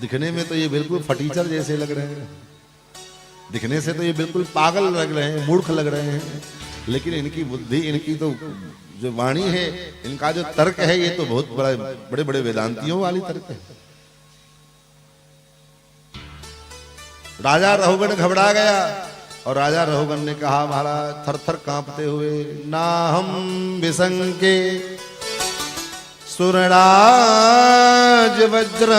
दिखने में तो ये बिल्कुल फटीचर जैसे लग रहे हैं, दिखने से तो ये बिल्कुल पागल लग रहे हैं, मूर्ख लग रहे हैं, लेकिन इनकी बुद्धि, इनकी तो जो वाणी है, इनका जो तर्क है, ये तो बहुत बड़े बड़े वेदांतियों वाली तर्क है। राजा रघुगन घबरा गया और राजा रघुगन ने कहा, महाराज थर थर कांपते हुए, ना हम विसंके सुरराज वज्र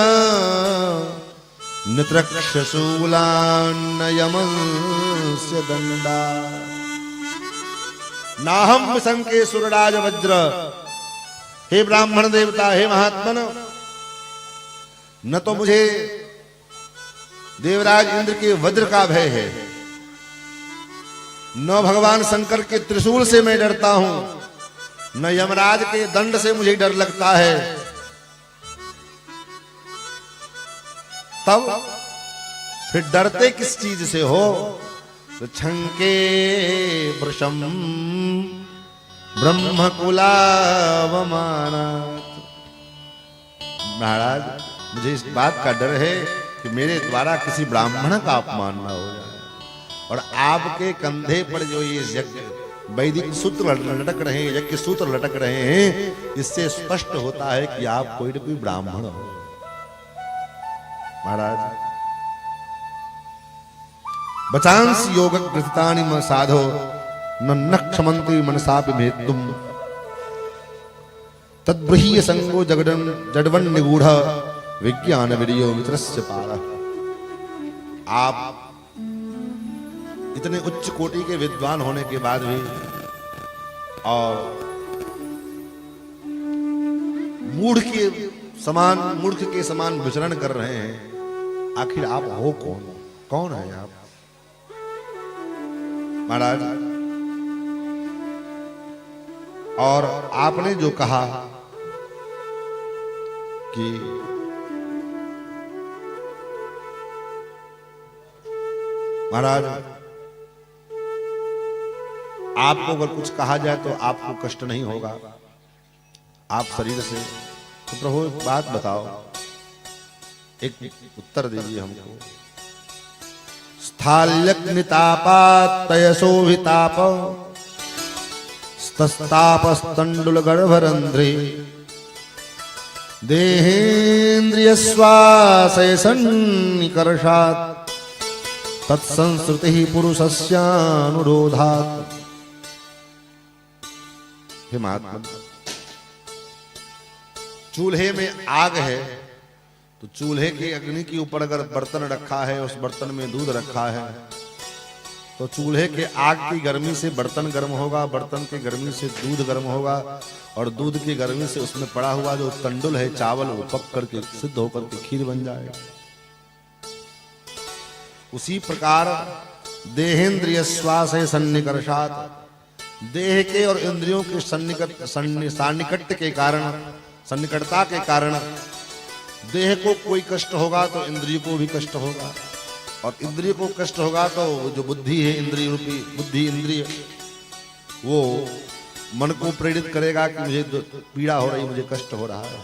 नित्रक्षशूलान्नयमस्य दंडा। नाहम विसंके सुरराज वज्र, हे ब्राह्मण देवता, हे महात्मन, न तो मुझे देवराज इंद्र के वज्र का भय है, न भगवान शंकर के त्रिशूल से मैं डरता हूं, न यमराज के दंड से मुझे डर लगता है। तब फिर डरते किस चीज से हो? छंके वृषम ब्रह्मकुलावमानात्। महाराज मुझे इस बात का डर है कि मेरे द्वारा किसी ब्राह्मण का अपमान न हो जाए, और आपके कंधे पर जो ये यज्ञ वैदिक सूत्र लटक रहे हैं, यज्ञ सूत्र लटक रहे हैं, इससे स्पष्ट होता है कि आप कोई न कोई ब्राह्मण हो। महाराज बचांस योग कृतानि म साधो न क्षमंति मनसापि भेत्तुम तद्ब्रह्य संगो जगडन जडवन निगूढ़ विज्ञान विरियो मित्रस्य पारा। आप इतने उच्च कोटि के विद्वान होने के बाद भी और मूढ़ के समान विचरण कर रहे हैं, आखिर आप हो कौन? कौन है आप? महाराज और आपने जो कहा कि महाराज आपको अगर कुछ कहा जाए तो आपको कष्ट नहीं होगा आप शरीर से, तो प्रभु एक बात बताओ, एक उत्तर दीजिए हमको। स्थाल्यग्नितापातयसोभिताप स्तस्तापस्तंडुल गर्भरंध्रे देहेन्द्रियश्वासय सन्निकर्षात् तत्संस्कृति पुरुषस्यानुरोधात्। हे महात्मा, चूल्हे में आग है तो चूल्हे के अग्नि के ऊपर अगर बर्तन रखा है, उस बर्तन में दूध रखा है, तो चूल्हे के आग की गर्मी से बर्तन गर्म होगा, बर्तन की गर्मी से दूध गर्म होगा, और दूध की गर्मी से उसमें पड़ा हुआ जो तंडुल है, चावल, वो पक करके सिद्ध होकर के खीर बन जाएगा। उसी प्रकार देहेन्द्रिय श्वास है सन्निकर्षात्, देह के और इंद्रियों के सन्निकट के कारण, सन्निकटता के कारण देह को कोई कष्ट होगा तो इंद्रिय को भी कष्ट होगा, और इंद्रिय को कष्ट होगा तो जो बुद्धि है, इंद्रिय रूपी बुद्धि इंद्रिय, वो मन को प्रेरित करेगा कि मुझे पीड़ा हो रही, मुझे कष्ट हो रहा है।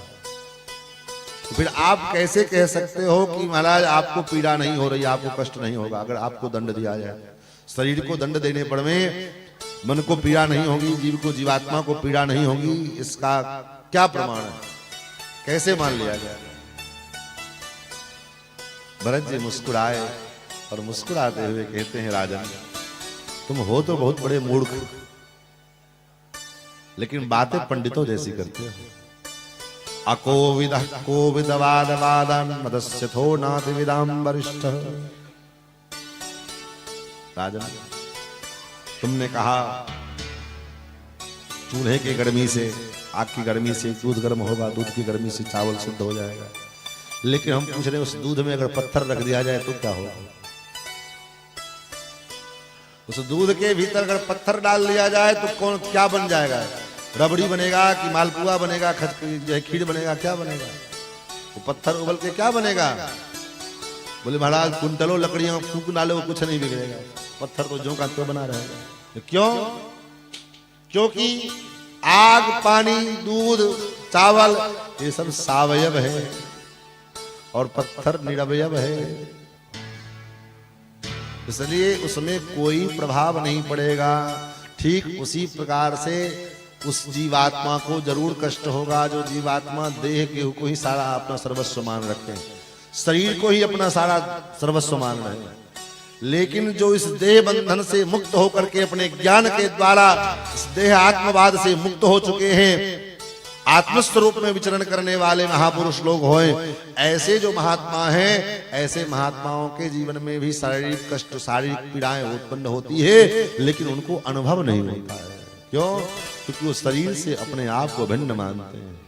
तो फिर आप कैसे कह सकते हो कि महाराज आपको पीड़ा नहीं हो रही, आपको कष्ट नहीं होगा? अगर आपको दंड दिया जाए, शरीर को दंड देने पर में मन को पीड़ा नहीं होगी, जीव को, जीवात्मा को पीड़ा नहीं होगी, इसका क्या प्रमाण है? कैसे मान लिया जाए? भरत जी मुस्कुराए और मुस्कुराते हुए कहते हैं, राजन तुम हो तो बहुत बड़े मूर्ख, लेकिन बातें पंडितों जैसी करते हो। अकोविद कोविदवाद वादन मदस्यथो नाति विदाम वरिष्ठ। राजन तुमने कहा चूल्हे की गर्मी से, आग की गर्मी से दूध गर्म होगा, दूध की गर्मी से चावल सिद्ध हो जाएगा, लेकिन हम पूछ रहे हैं उस दूध में अगर पत्थर रख दिया जाए तो क्या होगा? उस दूध के भीतर अगर पत्थर डाल दिया जाए तो कौन क्या बन जाएगा? रबड़ी बनेगा कि मालपुआ बनेगा, जो है खीर बनेगा, क्या बनेगा? वो पत्थर उबल के क्या बनेगा? बोले महाराज कुंटलों लकड़ियां फूंक डालो कुछ नहीं बिगड़ेगा, पत्थर तो जो का तो बना रहेगा। क्यों? क्योंकि आग, पानी, दूध, चावल ये सब सावयव है और पत्थर निरवयव है, इसलिए उसमें कोई प्रभाव नहीं पड़ेगा। ठीक उसी प्रकार से उस जीवात्मा को जरूर कष्ट होगा जो जीवात्मा देह के को ही सारा अपना सर्वस्व मान रखे, शरीर को ही अपना सारा सर्वस्व मान रहे, लेकिन जो इस देह बंधन से मुक्त होकर के अपने ज्ञान के द्वारा इस देह आत्मवाद से मुक्त हो चुके हैं, आत्मस्वरूप में विचरण करने वाले महापुरुष लोग होए, ऐसे जो महात्मा हैं, ऐसे महात्माओं के जीवन में भी शारीरिक कष्ट, शारीरिक पीड़ाएं उत्पन्न होती है, लेकिन उनको अनुभव नहीं होता है। क्यों? क्योंकि वो शरीर से अपने आप को भिन्न मानते हैं।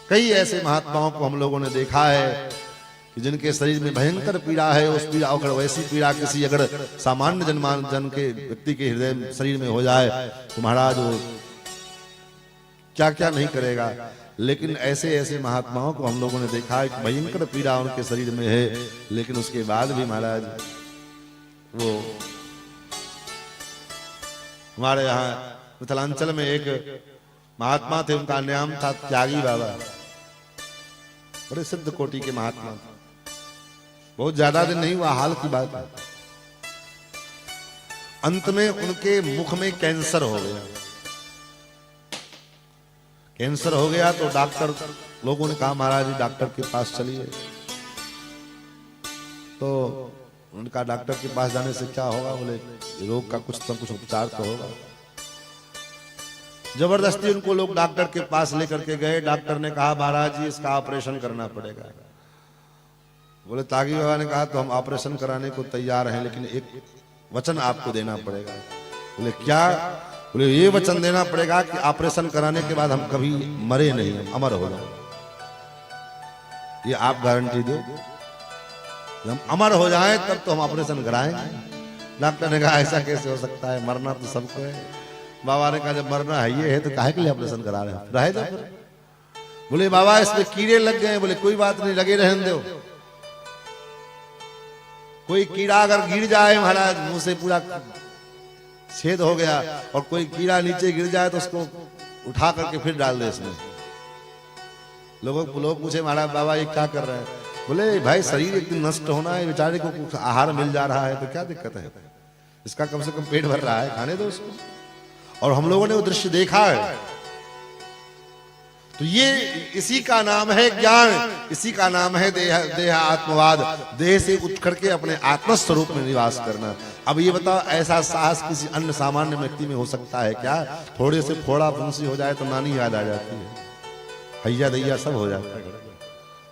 कई ऐसे महात्माओं को हम लोगों ने देखा है कि जिनके शरीर में भयंकर पीड़ा है, उस पीड़ा अगर वैसी पीड़ा किसी अगर सामान्य जन के व्यक्ति के हृदय शरीर में हो जाए तो महाराज वो क्या क्या नहीं करेगा। लेकिन ऐसे ऐसे महात्माओं को हम लोगों ने देखा है कि भयंकर पीड़ा उनके शरीर में है, लेकिन उसके बाद भी महाराज वो हमारे यहाँ मिथिलांचल में एक महात्मा थे, उनका नाम था त्यागी बाबा, बड़े सिद्ध कोटि के महात्मा थे। बहुत ज्यादा दिन नहीं हुआ, हाल की बात है, अंत में उनके मुख में कैंसर हो गया। कैंसर हो गया तो डॉक्टर लोगों ने कहा महाराज जी डॉक्टर के पास चलिए। तो उनका डॉक्टर के पास जाने से क्या होगा? बोले रोग का कुछ न कुछ उपचार तो होगा। जबरदस्ती उनको लोग डॉक्टर के पास लेकर के गए। डॉक्टर ने कहा महाराज जी इसका ऑपरेशन करना पड़ेगा। बोले तागी बाबा ने कहा तो हम ऑपरेशन कराने को तैयार हैं, लेकिन एक वचन आपको देना पड़ेगा। बोले क्या? बोले ये वचन देना पड़ेगा कि ऑपरेशन कराने के बाद हम कभी मरे नहीं, हम अमर हो जाए। ये आप गारंटी दो, हम अमर हो जाएं तब तो हम ऑपरेशन कराएंगे। डॉक्टर ने कहा ऐसा कैसे हो सकता है, मरना तो सबको है। बाबा ने कहा जब मरना है ये है तो काहे के लिए ऑपरेशन करा रहे हैं, रहे दो फिर। बोले बाबा इसमें कीड़े लग गए। बोले कोई बात नहीं, लगे रहने दो। कोई कीड़ा अगर गिर जाए महाराज मुंह से पूरा छेद हो गया, और कोई कीड़ा नीचे गिर जाए तो उसको उठा करके फिर डाल दे इसमें। लोग पूछे महाराज बाबा ये क्या कर रहे हैं? बोले भाई शरीर एक दिन नष्ट होना है, बेचारे को कुछ आहार मिल जा रहा है तो क्या दिक्कत है, इसका कम से कम पेट भर रहा है, खाने दो उसको। और हम लोगों ने वो दृश्य देखा है। तो ये इसी का नाम है ज्ञान, इसी का नाम है देह आत्मवाद, देह से उठ करके अपने आत्म स्वरूप में निवास करना। अब ये बताओ ऐसा साहस किसी अन्य सामान्य व्यक्ति में हो सकता है क्या? थोड़े से फोड़ा फुंसी हो जाए तो नानी याद आ जाती है, हैया दैया सब हो जाता है।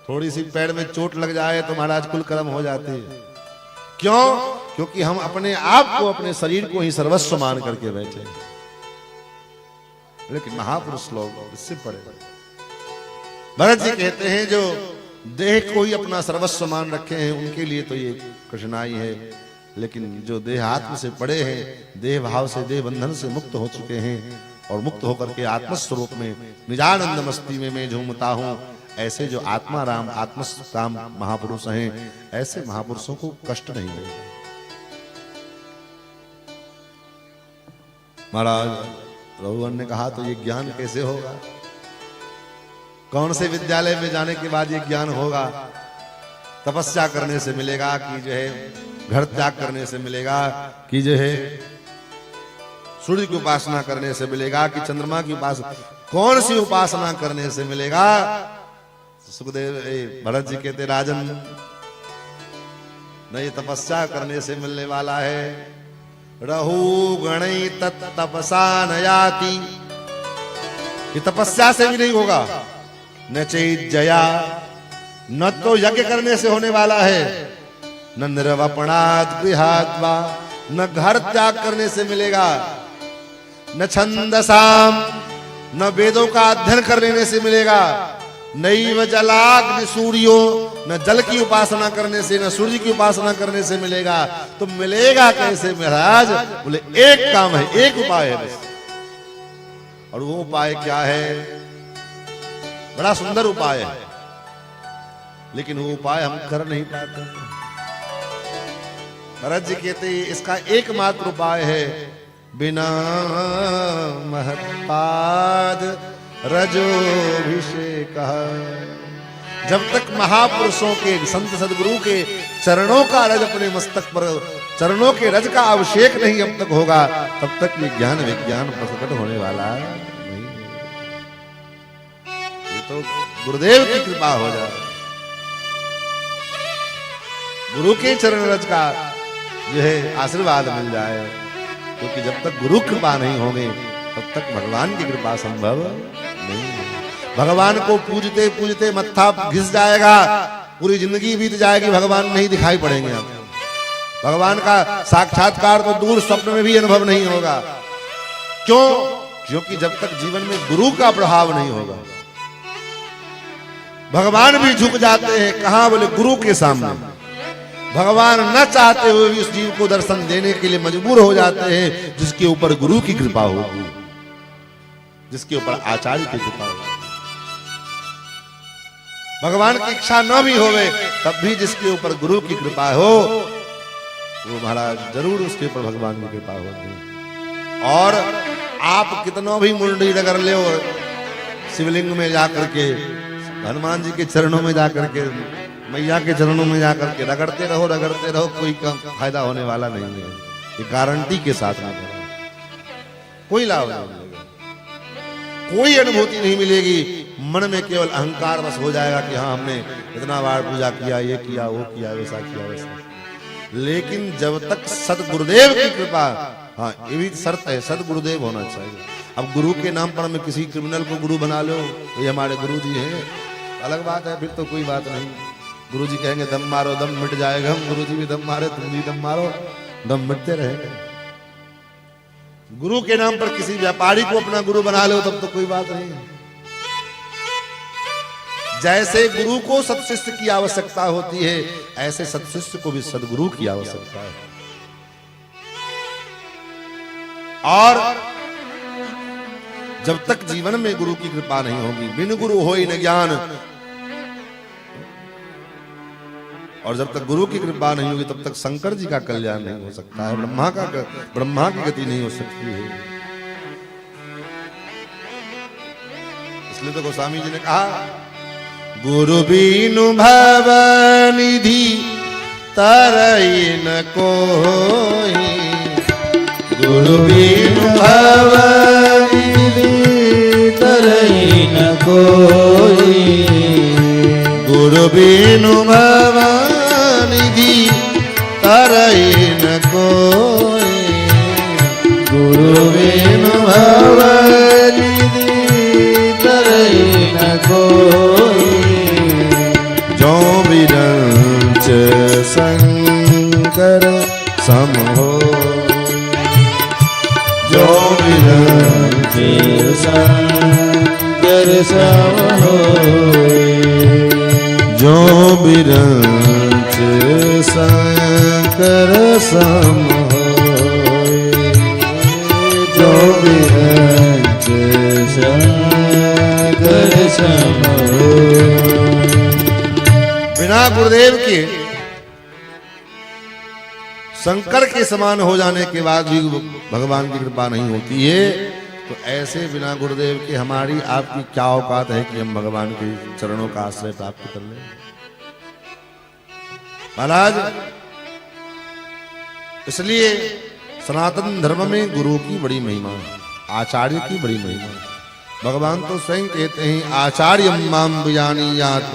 थोड़ी सी पैर में चोट लग जाए तो महाराज कुल कर्म हो जाती है। क्यों? क्योंकि हम अपने आप को, अपने शरीर को ही सर्वस्व मान करके बैठे। लेकिन महापुरुष लोग इससे पड़े। भरत जी कहते हैं जो देह को ही अपना सर्वस्व मान रखे हैं उनके लिए तो ये कठिनाई है, लेकिन जो देह आत्म से पड़े हैं, देह भाव से, देह बंधन से मुक्त हो चुके हैं और मुक्त होकर के आत्मस्वरूप में निजानंद मस्ती में मैं झूमता हूं, ऐसे जो आत्मा राम आत्मराम महापुरुष हैं, ऐसे महापुरुषों को कष्ट नहीं होगा। महाराज रघुवन ने कहा तो ये ज्ञान कैसे होगा? कौन से विद्यालय में जाने के बाद ये ज्ञान होगा? तपस्या करने से मिलेगा कि जो है घर त्याग करने से मिलेगा, कि जो है सूर्य की उपासना करने से मिलेगा, कि चंद्रमा की उपासना, कौन सी उपासना करने से मिलेगा? सुखदेव भरत जी कहते राजन नहीं, तपस्या करने से मिलने वाला है। रहु गणई तपसा न याति, ये तपस्या से भी नहीं होगा। न चैत जया, न तो यज्ञ करने से होने वाला है, न निर्वपणात् गृहात् वा, न घर त्याग करने से मिलेगा, न छंदसाम, न वेदों का अध्ययन कर लेने से मिलेगा, नैव जलाग्नि सूर्यो न जल की उपासना करने से, न सूर्य की उपासना करने से मिलेगा। तो मिलेगा कैसे महाराज? बोले एक काम है, एक उपाय है बस। और वो उपाय क्या है? बड़ा सुंदर उपाय है, लेकिन वो उपाय हम कर नहीं पाते। भरत जी कहते हैं इसका एकमात्र उपाय है, बिना महत्पाद रजोभिषेक। जब तक महापुरुषों के, संत सदगुरु के चरणों का रज अपने मस्तक पर, चरणों के रज का अभिषेक नहीं अब तक होगा, तब तक ये ज्ञान विज्ञान प्रकट होने वाला नहीं। ये तो गुरुदेव की कृपा हो जाए, गुरु के चरण रज का जो है आशीर्वाद मिल जाए। क्योंकि जब तक गुरु कृपा नहीं होगी तब तक भगवान की कृपा संभव नहीं है। भगवान को पूजते पूजते मत्था घिस जाएगा, पूरी जिंदगी बीत जाएगी, भगवान नहीं दिखाई पड़ेंगे आपको। भगवान का साक्षात्कार तो दूर स्वप्न में भी अनुभव नहीं होगा। क्यों? क्योंकि जब तक जीवन में गुरु का प्रभाव नहीं होगा। भगवान भी झुक जाते हैं, कहां? बोले गुरु के सामने। भगवान न चाहते हुए भी उस जीव को दर्शन देने के लिए मजबूर हो जाते हैं, जिसके ऊपर गुरु की कृपा होगी, जिसके ऊपर आचार्य की कृपा होगी। भगवान की इच्छा न भी होवे तब भी जिसके ऊपर गुरु की कृपा हो, वो महाराज जरूर उसके ऊपर भगवान की कृपा होगी। और आप कितना भी मुंडी रगड़ ले, शिवलिंग में जाकर के, हनुमान जी के चरणों में जाकर के, मैया के चरणों में जाकर के रगड़ते रहो, कोई फायदा होने वाला नहीं है। ये गारंटी के साथ ना करो, कोई लाभ नहीं मिलेगा, कोई अनुभूति नहीं मिलेगी। मन में केवल अहंकार बस हो जाएगा कि हाँ हमने इतना बार पूजा किया, ये किया, वो किया, वैसा किया, वैसा। लेकिन जब तक सतगुरुदेव की कृपा, हाँ ये भी शर्त है, सतगुरुदेव होना चाहिए। अब गुरु के नाम पर हमें किसी क्रिमिनल को गुरु बना लो, ये हमारे गुरु जी हैं, अलग बात है, फिर तो कोई बात नहीं। गुरु जी कहेंगे दम मारो, दम मिट जाएगा। हम गुरु जी भी दम मारे, तुम भी दम मारो, दम मिटते रहेंगे। गुरु के नाम पर किसी व्यापारी को अपना गुरु बना लो, तब तो कोई बात नहीं है। जैसे गुरु को सत्शिष्य की आवश्यकता होती है, ऐसे सत्शिष्य को भी सदगुरु की आवश्यकता है। और जब तक जीवन में गुरु की कृपा नहीं होगी, बिन गुरु होई न ज्ञान, और जब तक गुरु की कृपा नहीं होगी तब तक शंकर जी का कल्याण नहीं हो सकता है, ब्रह्मा की गति नहीं हो सकती है। इसलिए तो गोस्वामी जी ने कहा, गुरु बीनु भव निधि तरई न कोई, गुरु बीनु भव निधि तरई न कोई, गुरु बीनु भव निधि तरई न कोई, गुरु बीनु भव निधि तरई न कोई, जो विरंच शंकर सम हो, जो विरंच शंकर सम होए, जो विरंच शंकर सम होए, जो विरंच शंकर सम होए। बिना गुरुदेव के, शंकर के समान हो जाने के बाद भी भगवान की कृपा नहीं होती है। तो ऐसे बिना गुरुदेव के हमारी आपकी क्या औकात है कि हम भगवान के चरणों का आश्रय प्राप्त कर लें। महाराज, इसलिए सनातन धर्म में गुरु की बड़ी महिमा है, आचार्य की बड़ी महिमा है। भगवान तो स्वयं कहते हैं, आचार्य माम विजानीयात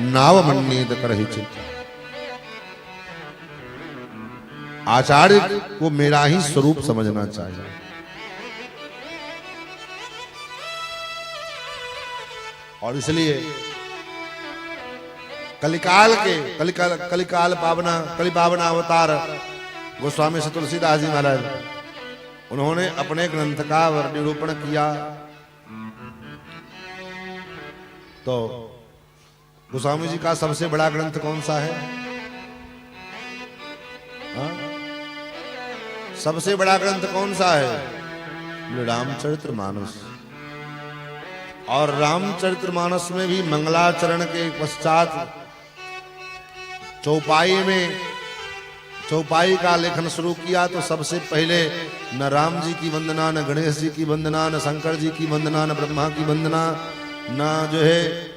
नावमन्येत करहिचित्। आचार्य को मेरा ही स्वरूप समझना चाहिए। और इसलिए कलिकाल पावना अवतार गोस्वामी श्री तुलसीदास जी महाराज, उन्होंने अपने ग्रंथ का निरूपण किया। तो गोस्वामी जी का सबसे बड़ा ग्रंथ कौन सा है? हाँ? सबसे बड़ा ग्रंथ कौन सा है? रामचरितमानस। और रामचरितमानस में भी मंगलाचरण के पश्चात चौपाई का लेखन शुरू किया तो सबसे पहले न राम जी की वंदना, न गणेश जी की वंदना, न शंकर जी की वंदना, न ब्रह्मा की वंदना, न जो है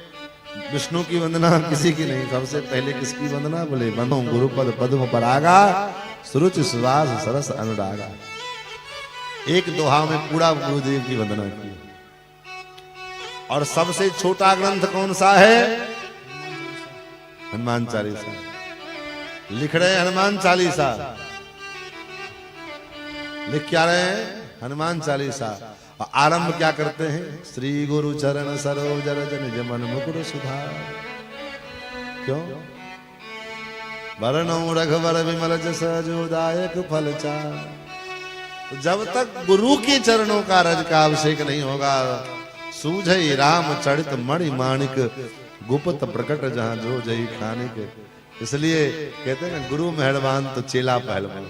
विष्णु की वंदना, किसी की नहीं। सबसे पहले किसकी वंदना? बोले बनो गुरुपद पद्म परागा, सुरुचि सुवास सरस अनुरागा। एक दोहा में पूरा गुरुदेव की वंदना की। और सबसे छोटा ग्रंथ कौन सा है? हनुमान चालीसा। लिख रहे हैं हनुमान चालीसा, लिख क्या रहे हैं? हनुमान चालीसा। और आरंभ क्या करते हैं? श्री गुरु चरण सरोज रज निज मन मुकुर सुधार। क्यों? वरणो रघुवर विमल जस जोदायक फल चार। तो जब तक गुरु के चरणों का रज का अभिषेक नहीं होगा, सूझई राम चरित मणि माणिक, गुप्त प्रकट जहां जो जई खानिक। इसलिए कहते हैं गुरु मेहरबान तो चेला पहलवान।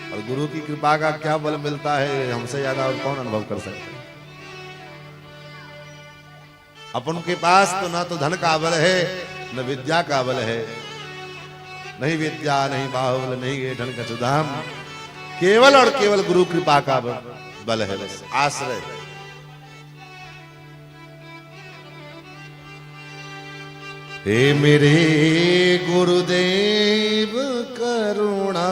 और गुरु की कृपा का क्या बल मिलता है, हमसे ज्यादा और कौन अनुभव कर सकता है? अपन के पास तो ना तो धन का बल है, न विद्या का बल है। नहीं विद्या, नहीं बाहुबल, नहीं ये धन का चुदाम, केवल और केवल गुरु कृपा का बल है, बस आश्रय। हे मेरे गुरुदेव करुणा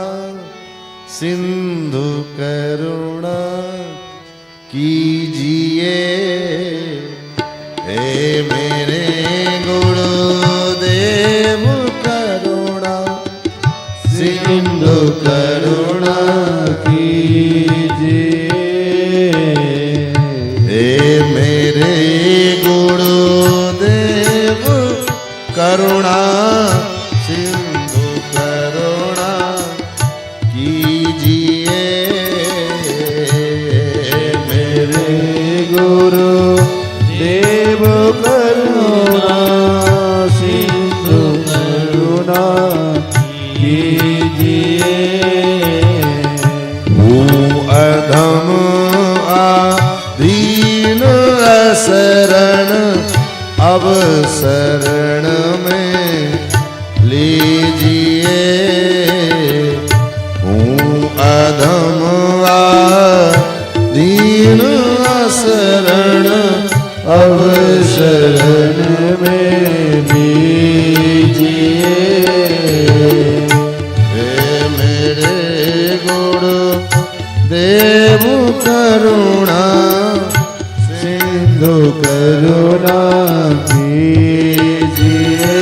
सिंधु करुणा कीजिए। हे मेरे गुरुदेव करुणा सिंधु करुणा कीजिए। हे मेरे गुरुदेव करुणा सिंधु करुणा कीजिए। मेरे गुरु देव करुणा सिंधु करुणा कीजिए। अधम आदीन असरण अब शरण में लीजिए। हूँ अधम दीन शरण अब शरण में लीजिए। हे मेरे गुरु देव करुणा सिंधु करुणा कीजिए।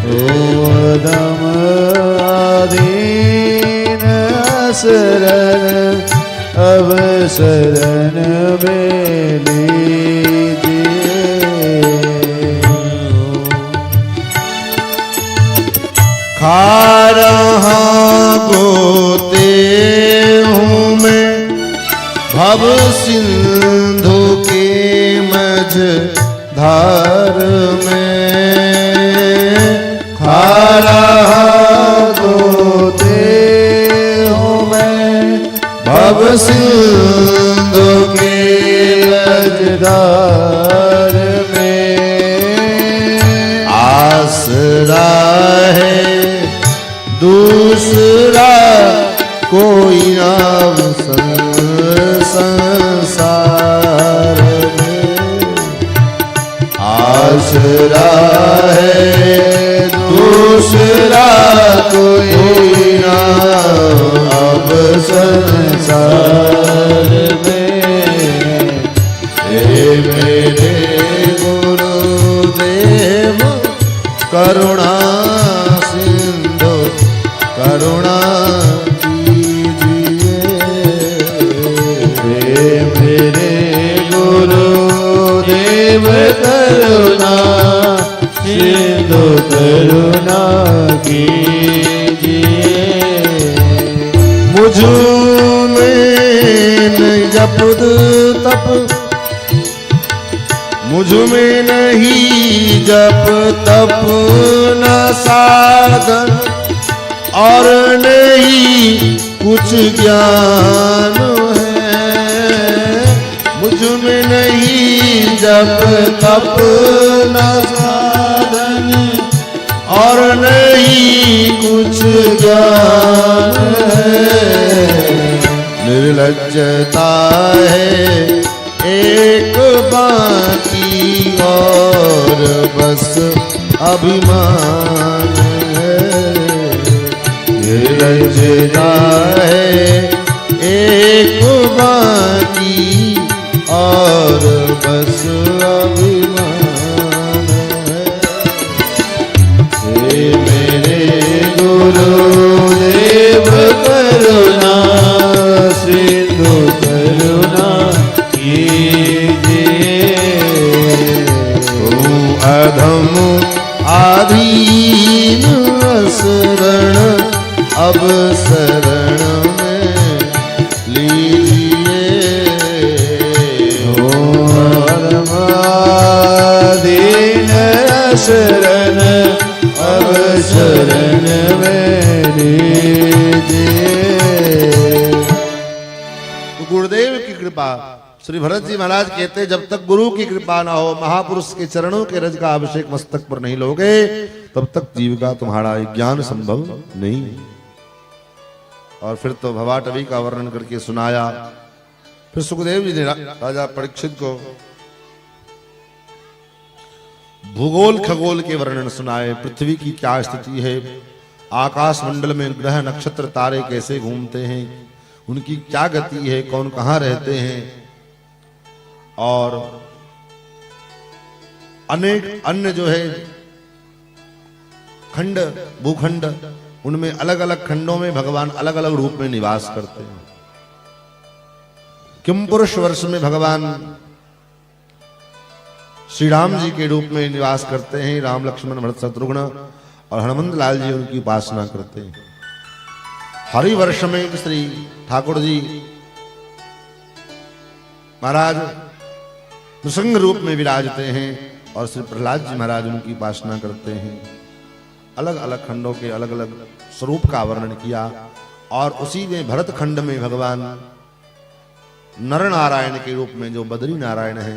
ओ अधम आदीन शरण अब शरण में लीजिए। खा रहा गोते हूँ मैं भव सिंधु के मझ धार में। खा रहा गोते हूँ मैं भव सिंधु के मझ धार में। आसरा है दूसरा कोई नाम संसार में। आसरा है दूसरा कोई नाम अब संसार में। हे मेरे गुरुदेव करुणा सिंधु करुणा कीजिए। हे मेरे गुरुदेव करुणा सिंधु करुणा कीजिए। मुझ में न जप तप मुझ में नहीं जप तप न साधन और नहीं कुछ ज्ञान है। मुझ में नहीं जप तप न साधन और नहीं कुछ ज्ञान है। निर्लज्जता है एक बाकी और बस अभिमान है। निर्लज्जता है एक बाकी और बस अभिमान है। हे मेरे गुरुदेव करुणा सिंधु करुणा अधम आधीन शरण अब शरण में लीजिए। अधम आधीन शरण अब शरण में लीजिए। गुरुदेव की कृपा। श्री भरत जी महाराज कहते जब तक गुरु की कृपा ना हो, महापुरुष के चरणों के रज का अभिषेक मस्तक पर नहीं लोगे, तब तक जीव का तुम्हारा ज्ञान संभव नहीं। और फिर तो भवाटवी का वर्णन करके सुनाया। फिर सुखदेव जी ने राजा परीक्षित को भूगोल खगोल के वर्णन सुनाए। पृथ्वी की क्या स्थिति है, आकाश मंडल में ग्रह नक्षत्र तारे कैसे घूमते हैं, उनकी क्या गति है, कौन कहाँ रहते हैं, और अनेक अन्य जो है खंड भूखंड, उनमें अलग अलग खंडों में भगवान अलग अलग रूप में निवास करते हैं। किम पुरुष वर्ष में भगवान श्री राम जी के रूप में निवास करते हैं। राम लक्ष्मण भरत शत्रुघ्न और हनुमंत लाल जी उनकी उपासना करते हैं। हरि वर्ष में श्री ठाकुर जी महाराज नृसिंह रूप में विराजते हैं और श्री प्रहलाद जी महाराज उनकी उपासना करते हैं। अलग अलग खंडों के अलग अलग स्वरूप का वर्णन किया। और उसी में भरत खंड में भगवान नर नारायण के रूप में, जो बद्री नारायण है,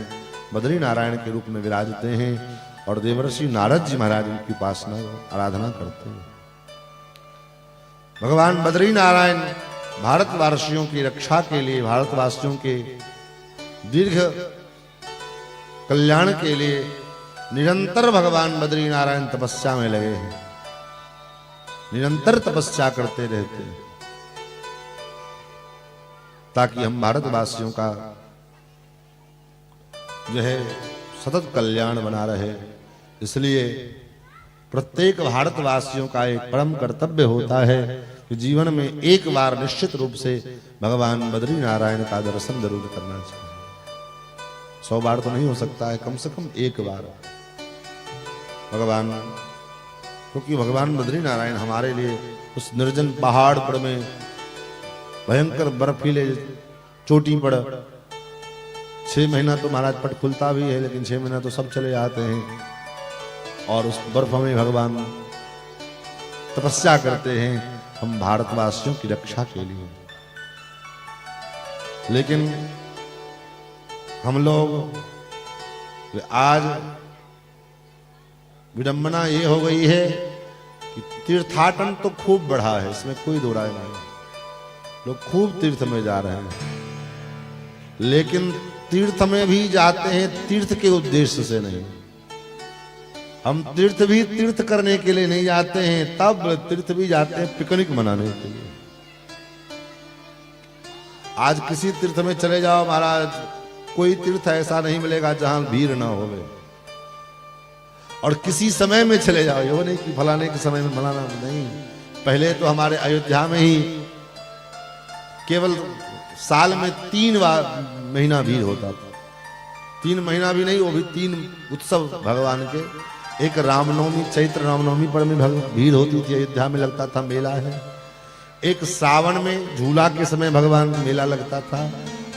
बद्री नारायण के रूप में विराजते हैं और देवर्षि नारद जी महाराज उनकी उपासना आराधना करते हैं। भगवान बद्री नारायण भारतवासियों की रक्षा के लिए, भारतवासियों के दीर्घ कल्याण के लिए निरंतर भगवान बद्री नारायण तपस्या में लगे हैं, निरंतर तपस्या करते रहते हैं, ताकि हम भारतवासियों का जो है सतत कल्याण बना रहे। इसलिए प्रत्येक भारतवासियों का एक परम कर्तव्य होता है कि जीवन में एक बार निश्चित रूप से भगवान बद्री नारायण का दर्शन जरूर करना चाहिए। 100 बार तो नहीं हो सकता है, कम से कम एक बार भगवान, क्योंकि भगवान बद्री नारायण हमारे लिए उस निर्जन पहाड़ पर में भयंकर बर्फीले चोटी पर 6 महीना तो महाराज पट खुलता भी है, लेकिन 6 महीना तो सब चले जाते हैं और उस बर्फ में भगवान तपस्या करते हैं हम भारतवासियों की रक्षा के लिए। लेकिन हम लोग आज विडंबना ये हो गई है कि तीर्थाटन तो खूब बढ़ा है, इसमें कोई दो राय नहीं, लोग खूब तीर्थ में जा रहे हैं, लेकिन तीर्थ में भी जाते हैं तीर्थ के उद्देश्य से नहीं। हम तीर्थ भी तीर्थ करने के लिए नहीं जाते हैं, तब तीर्थ भी जाते हैं पिकनिक मनाने के लिए। आज किसी तीर्थ में चले जाओ महाराज, कोई तीर्थ ऐसा नहीं मिलेगा जहां भीड़ ना होवे, और किसी समय में चले जाओ, ये नहीं कि फलाने के समय में मनाना नहीं। पहले तो हमारे अयोध्या में ही केवल साल में 3 महीना भीड़ होता था। 3 महीना भी नहीं, वो भी 3 उत्सव भगवान के। एक रामनवमी, चैत्र रामनवमी पर में भीड़ होती थी, अयोध्या में लगता था मेला है। एक सावन में झूला के समय भगवान मेला लगता था,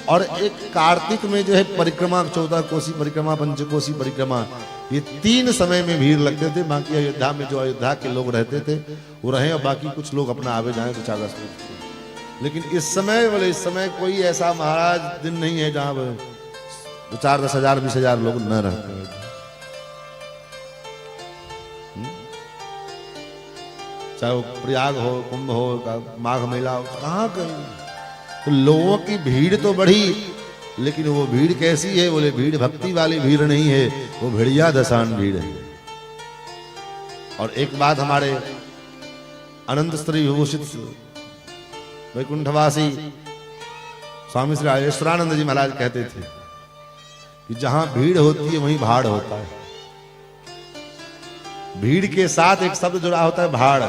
और एक कार्तिक में जो है परिक्रमा, 14 कोसी परिक्रमा, पंचकोसी परिक्रमा, ये 3 समय में भीड़ लगते थे। बाकी अयोध्या में जो अयोध्या के लोग रहते थे वो रहे, और बाकी कुछ लोग अपना आवे जाए तो 4-10 लोग। लेकिन इस समय बोले, इस समय कोई ऐसा महाराज दिन नहीं है जहां 4-10 हजार 20 हजार लोग न रहते हैं। चाहे वो प्रयाग हो, कुंभ हो, माघ मेला हो, कहाँ कहीं तो लोगों की भीड़ तो बढ़ी, लेकिन वो भीड़ कैसी है? बोले भीड़ भक्ति वाली भीड़ नहीं है, वो भिड़िया दसान भीड़ है। और एक बात हमारे अनंत स्त्री विभूषित वैकुंठवासी स्वामी श्री राजेश्वरानंद जी महाराज कहते थे कि जहां भीड़ होती है वहीं भाड़ होता है। भीड़ के साथ एक शब्द जुड़ा होता है भाड़।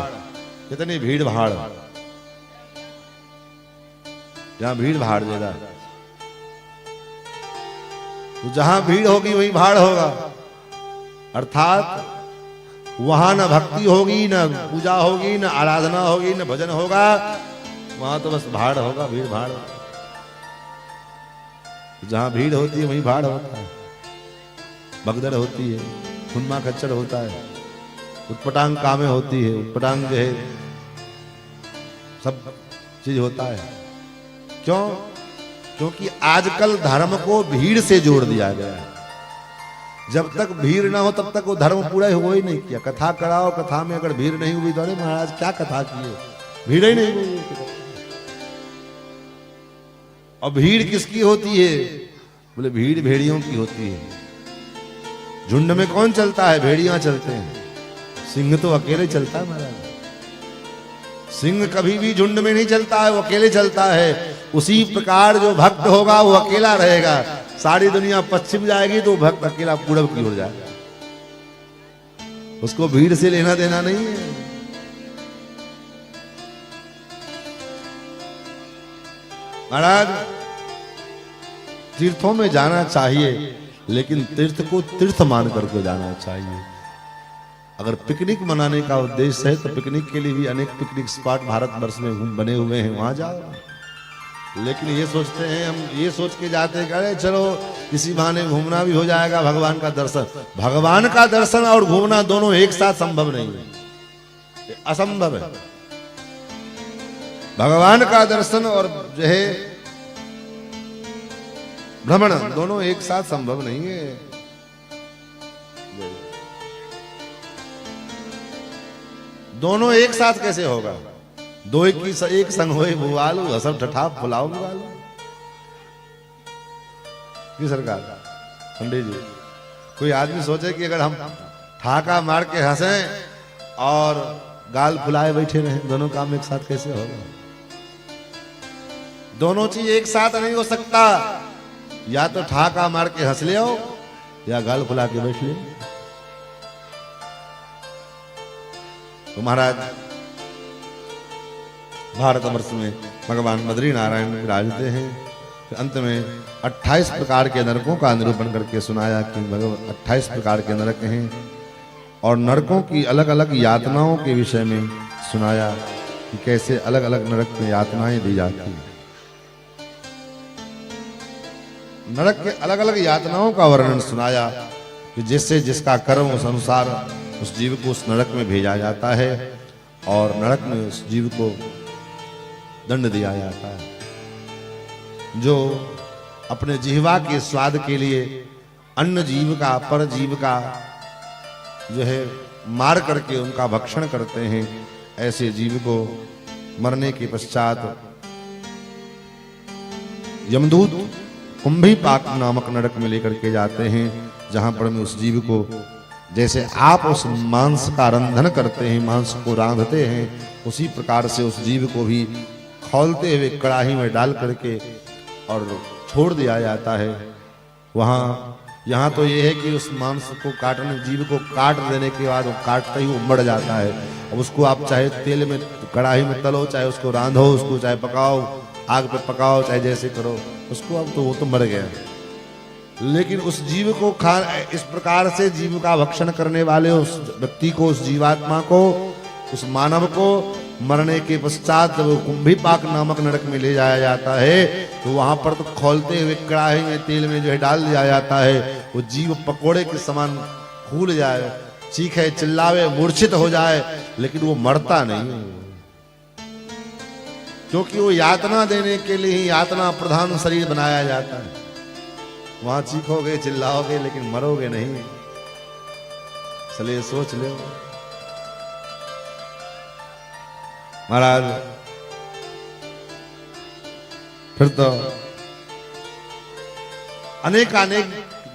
कितनी भीड़ भाड़, जहां भीड़ भाड़ ज्यादा, तो जहां भीड़ होगी वहीं भाड़ होगा। अर्थात वहां न भक्ति होगी, न पूजा होगी, न आराधना होगी, न भजन होगा, वहां तो बस भाड़ होगा, भीड़ भाड़। जहां भीड़ होती है वहीं भाड़ होता है, भगदड़ होती है, खुन्मा खच्चर होता है, उत्पटांग कामे होती है, उत्पटांग जो है सब चीज होता है। क्यों? क्योंकि आजकल धर्म को भीड़ से जोड़ दिया गया है। जब तक भीड़ ना हो तब तक वो धर्म पूरा हो ही नहीं किया। कथा कराओ, कथा में अगर भीड़ नहीं हुई तो अरे महाराज क्या कथा किए, भीड़ ही नहीं हुई। और भीड़ किसकी होती है? बोले भीड़ भेड़ियों की होती है। झुंड में कौन चलता है? भेड़ियां चलते हैं। सिंह तो अकेले चलता है महाराज। सिंह कभी भी झुंड में नहीं चलता है, वो अकेले चलता है। उसी प्रकार जो भक्त होगा वो अकेला रहेगा। सारी दुनिया पश्चिम जाएगी तो भक्त अकेला पूरब की ओर जाएगा। उसको भीड़ से लेना देना नहीं है। महाराज तीर्थों में जाना चाहिए, लेकिन तीर्थ को तीर्थ मान करके जाना चाहिए। अगर पिकनिक मनाने का उद्देश्य है तो पिकनिक के लिए भी अनेक पिकनिक स्पॉट भारतवर्ष में बने हुए हैं, वहां जाओ। लेकिन ये सोचते हैं, हम ये सोच के जाते हैं कि अरे चलो इसी बहाने घूमना भी हो जाएगा, भगवान का दर्शन। भगवान का दर्शन और घूमना दोनों एक साथ संभव नहीं है, असंभव है। भगवान का दर्शन और जो है भ्रमण दोनों एक साथ संभव नहीं है। दोनों एक साथ कैसे होगा? दो की एक संग होए भुवालू, हसब ठठा फुलाओ बुवालू। की सरकार पंडित जी, कोई आदमी सोचे कि अगर हम ठाका मार के हंसें और गाल फुलाए बैठे रहें, दोनों काम एक साथ कैसे होगा? दोनों चीज एक साथ नहीं हो सकता। या तो ठाका मार के हंस ले आओ, या गाल फुला के बैठ ले। तो महाराज भारतवर्ष में भगवान बद्री नारायण विराजते हैं। फिर अंत में 28 प्रकार के नरकों का निरूपण करके सुनाया कि 28 प्रकार के नरक हैं, और नरकों की अलग अलग यातनाओं के विषय में सुनाया कि कैसे अलग अलग नरक में यातनाएं दी जाती हैं। नरक के अलग अलग यातनाओं का वर्णन सुनाया कि जिससे जिसका कर्म उस अनुसार उस जीव को उस नरक में भेजा जाता है, और नरक में उस जीव को दंड दिया जाता है। जो अपने जिह्वा के स्वाद के लिए अन्य जीव का, पर जीव का जो है मार करके उनका भक्षण करते हैं, ऐसे जीव को मरने के पश्चात यमदूत कुंभी पाक नामक नरक में लेकर के जाते हैं, जहां पर में उस जीव को जैसे आप उस मांस का रंधन करते हैं, मांस को रांधते हैं, उसी प्रकार से उस जीव को भी खौलते हुए कड़ाही में डाल करके और छोड़ दिया जाता है। वहाँ यहाँ तो ये है कि उस मांस को काटने, जीव को काट देने के बाद वो काटते ही वो मर जाता है। अब उसको आप चाहे तेल में कड़ाही में तलो, चाहे उसको रांधो, उसको चाहे पकाओ, आग पे पकाओ, चाहे जैसे करो उसको, अब तो वो तो मर गया। लेकिन उस जीव को खा, इस प्रकार से जीव का भक्षण करने वाले उस व्यक्ति को, उस जीवात्मा को, उस मानव को मरने के पश्चात जब वो कुंभीपाक नामक नरक में ले जाया जाता है तो वहां पर तो खोलते हुए कड़ाही में तेल में जो है डाल दिया जाता है। वो जीव पकोड़े के समान फूल जाए, चीखे, चिल्लावे, मूर्छित हो जाए, लेकिन वो मरता नहीं, क्योंकि वो यातना देने के लिए ही यातना प्रधान शरीर बनाया जाता है। वहां चीखोगे, चिल्लाओगे, लेकिन मरोगे नहीं। चलिए सोच लो महाराज। फिर तो अनेक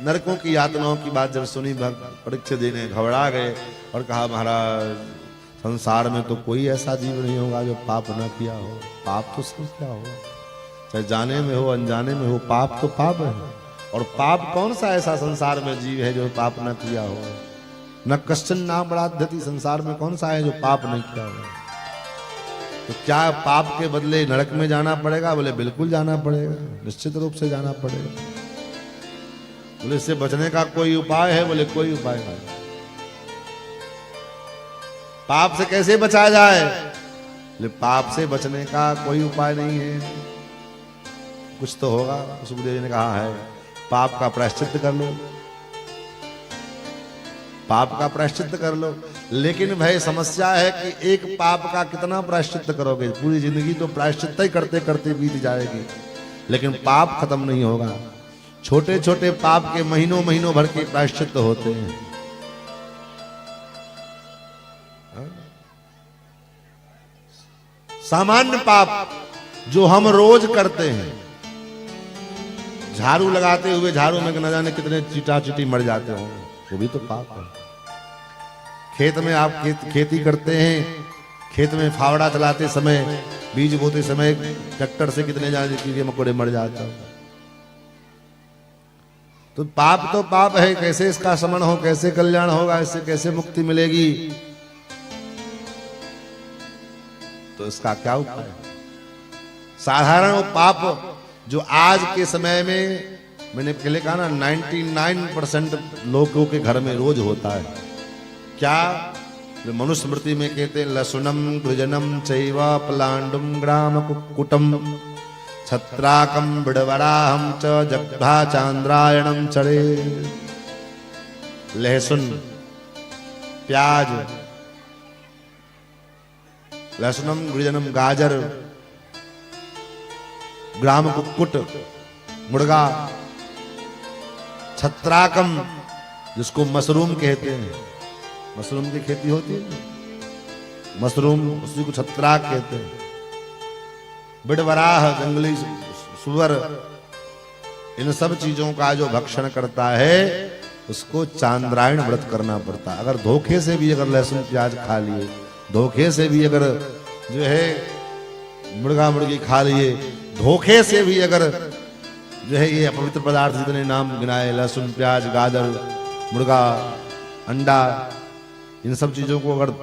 नरकों की यातनाओं की बात जब सुनी, परीक्षित जी ने घबरा गए और कहा महाराज संसार में तो कोई ऐसा जीव नहीं होगा जो पाप न किया हो। पाप तो सब क्या हो, चाहे जाने में हो अनजाने में हो, पाप तो पाप है। और पाप कौन सा ऐसा संसार में जीव है जो पाप न किया हो? न कश्चन नाम बड़ाधति, संसार में कौन सा है जो पाप नहीं किया हो? तो क्या पाप के बदले नरक में जाना पड़ेगा? बोले बिल्कुल जाना पड़ेगा, निश्चित रूप से जाना पड़ेगा। बोले इससे बचने का कोई उपाय है? बोले कोई उपाय नहीं। पाप से कैसे बचा जाए? बोले पाप से बचने का कोई उपाय नहीं है। कुछ तो होगा। सुखदेव जी ने कहा है पाप का प्रायश्चित कर लो, पाप का प्रायश्चित कर लो। लेकिन भाई समस्या है कि एक पाप का कितना प्रायश्चित करोगे? पूरी जिंदगी तो प्रायश्चित ही करते करते बीत जाएगी, लेकिन पाप खत्म नहीं होगा। छोटे छोटे पाप के महीनों महीनों भर के प्रायश्चित होते हैं। सामान्य पाप जो हम रोज करते हैं, झाड़ू लगाते हुए झाड़ू में न जाने कितने चीटा चीटी मर जाते हो, वो भी तो पाप है। खेत में आप खेती करते हैं, खेत में फावड़ा चलाते समय, बीज बोते समय ट्रैक्टर से कितने जाने कीड़े मकोड़े मर जाते हो। तो पाप है। कैसे इसका शमन हो, कैसे कल्याण होगा, इससे कैसे मुक्ति मिलेगी? तो इसका क्या उपाय? साधारण पाप जो आज के समय में, मैंने पहले कहा ना, 99% लोगों के घर में रोज होता है। क्या? मनुस्मृति में कहते हैं लसुनम गृजनम चैव पलांडुम ग्राम कुक्कुटम छत्राकम बिड़वराहम च जग्धा चांद्रायणम चढ़े। लहसुन, प्याज, लहसुनम गृजनम गाजर, ग्राम कुक्कुट मुर्गा, छत्राकम जिसको मशरूम कहते हैं, मशरूम की खेती होती है, मशरूम उसी को छत्राक कहते हैं। बिड़वराह जंगली सुअर, इन सब चीजों का जो भक्षण करता है उसको चांद्रायण व्रत करना पड़ता है। अगर धोखे से भी अगर लहसुन प्याज खा लिए, धोखे से भी अगर जो है मुर्गा मुर्गी खा लिए, धोखे से भी अगर जो है ये अपवित्र पदार्थ जितने नाम गिनाए, लहसुन प्याज गाजर मुर्गा अंडा, इन सब चीजों को अगर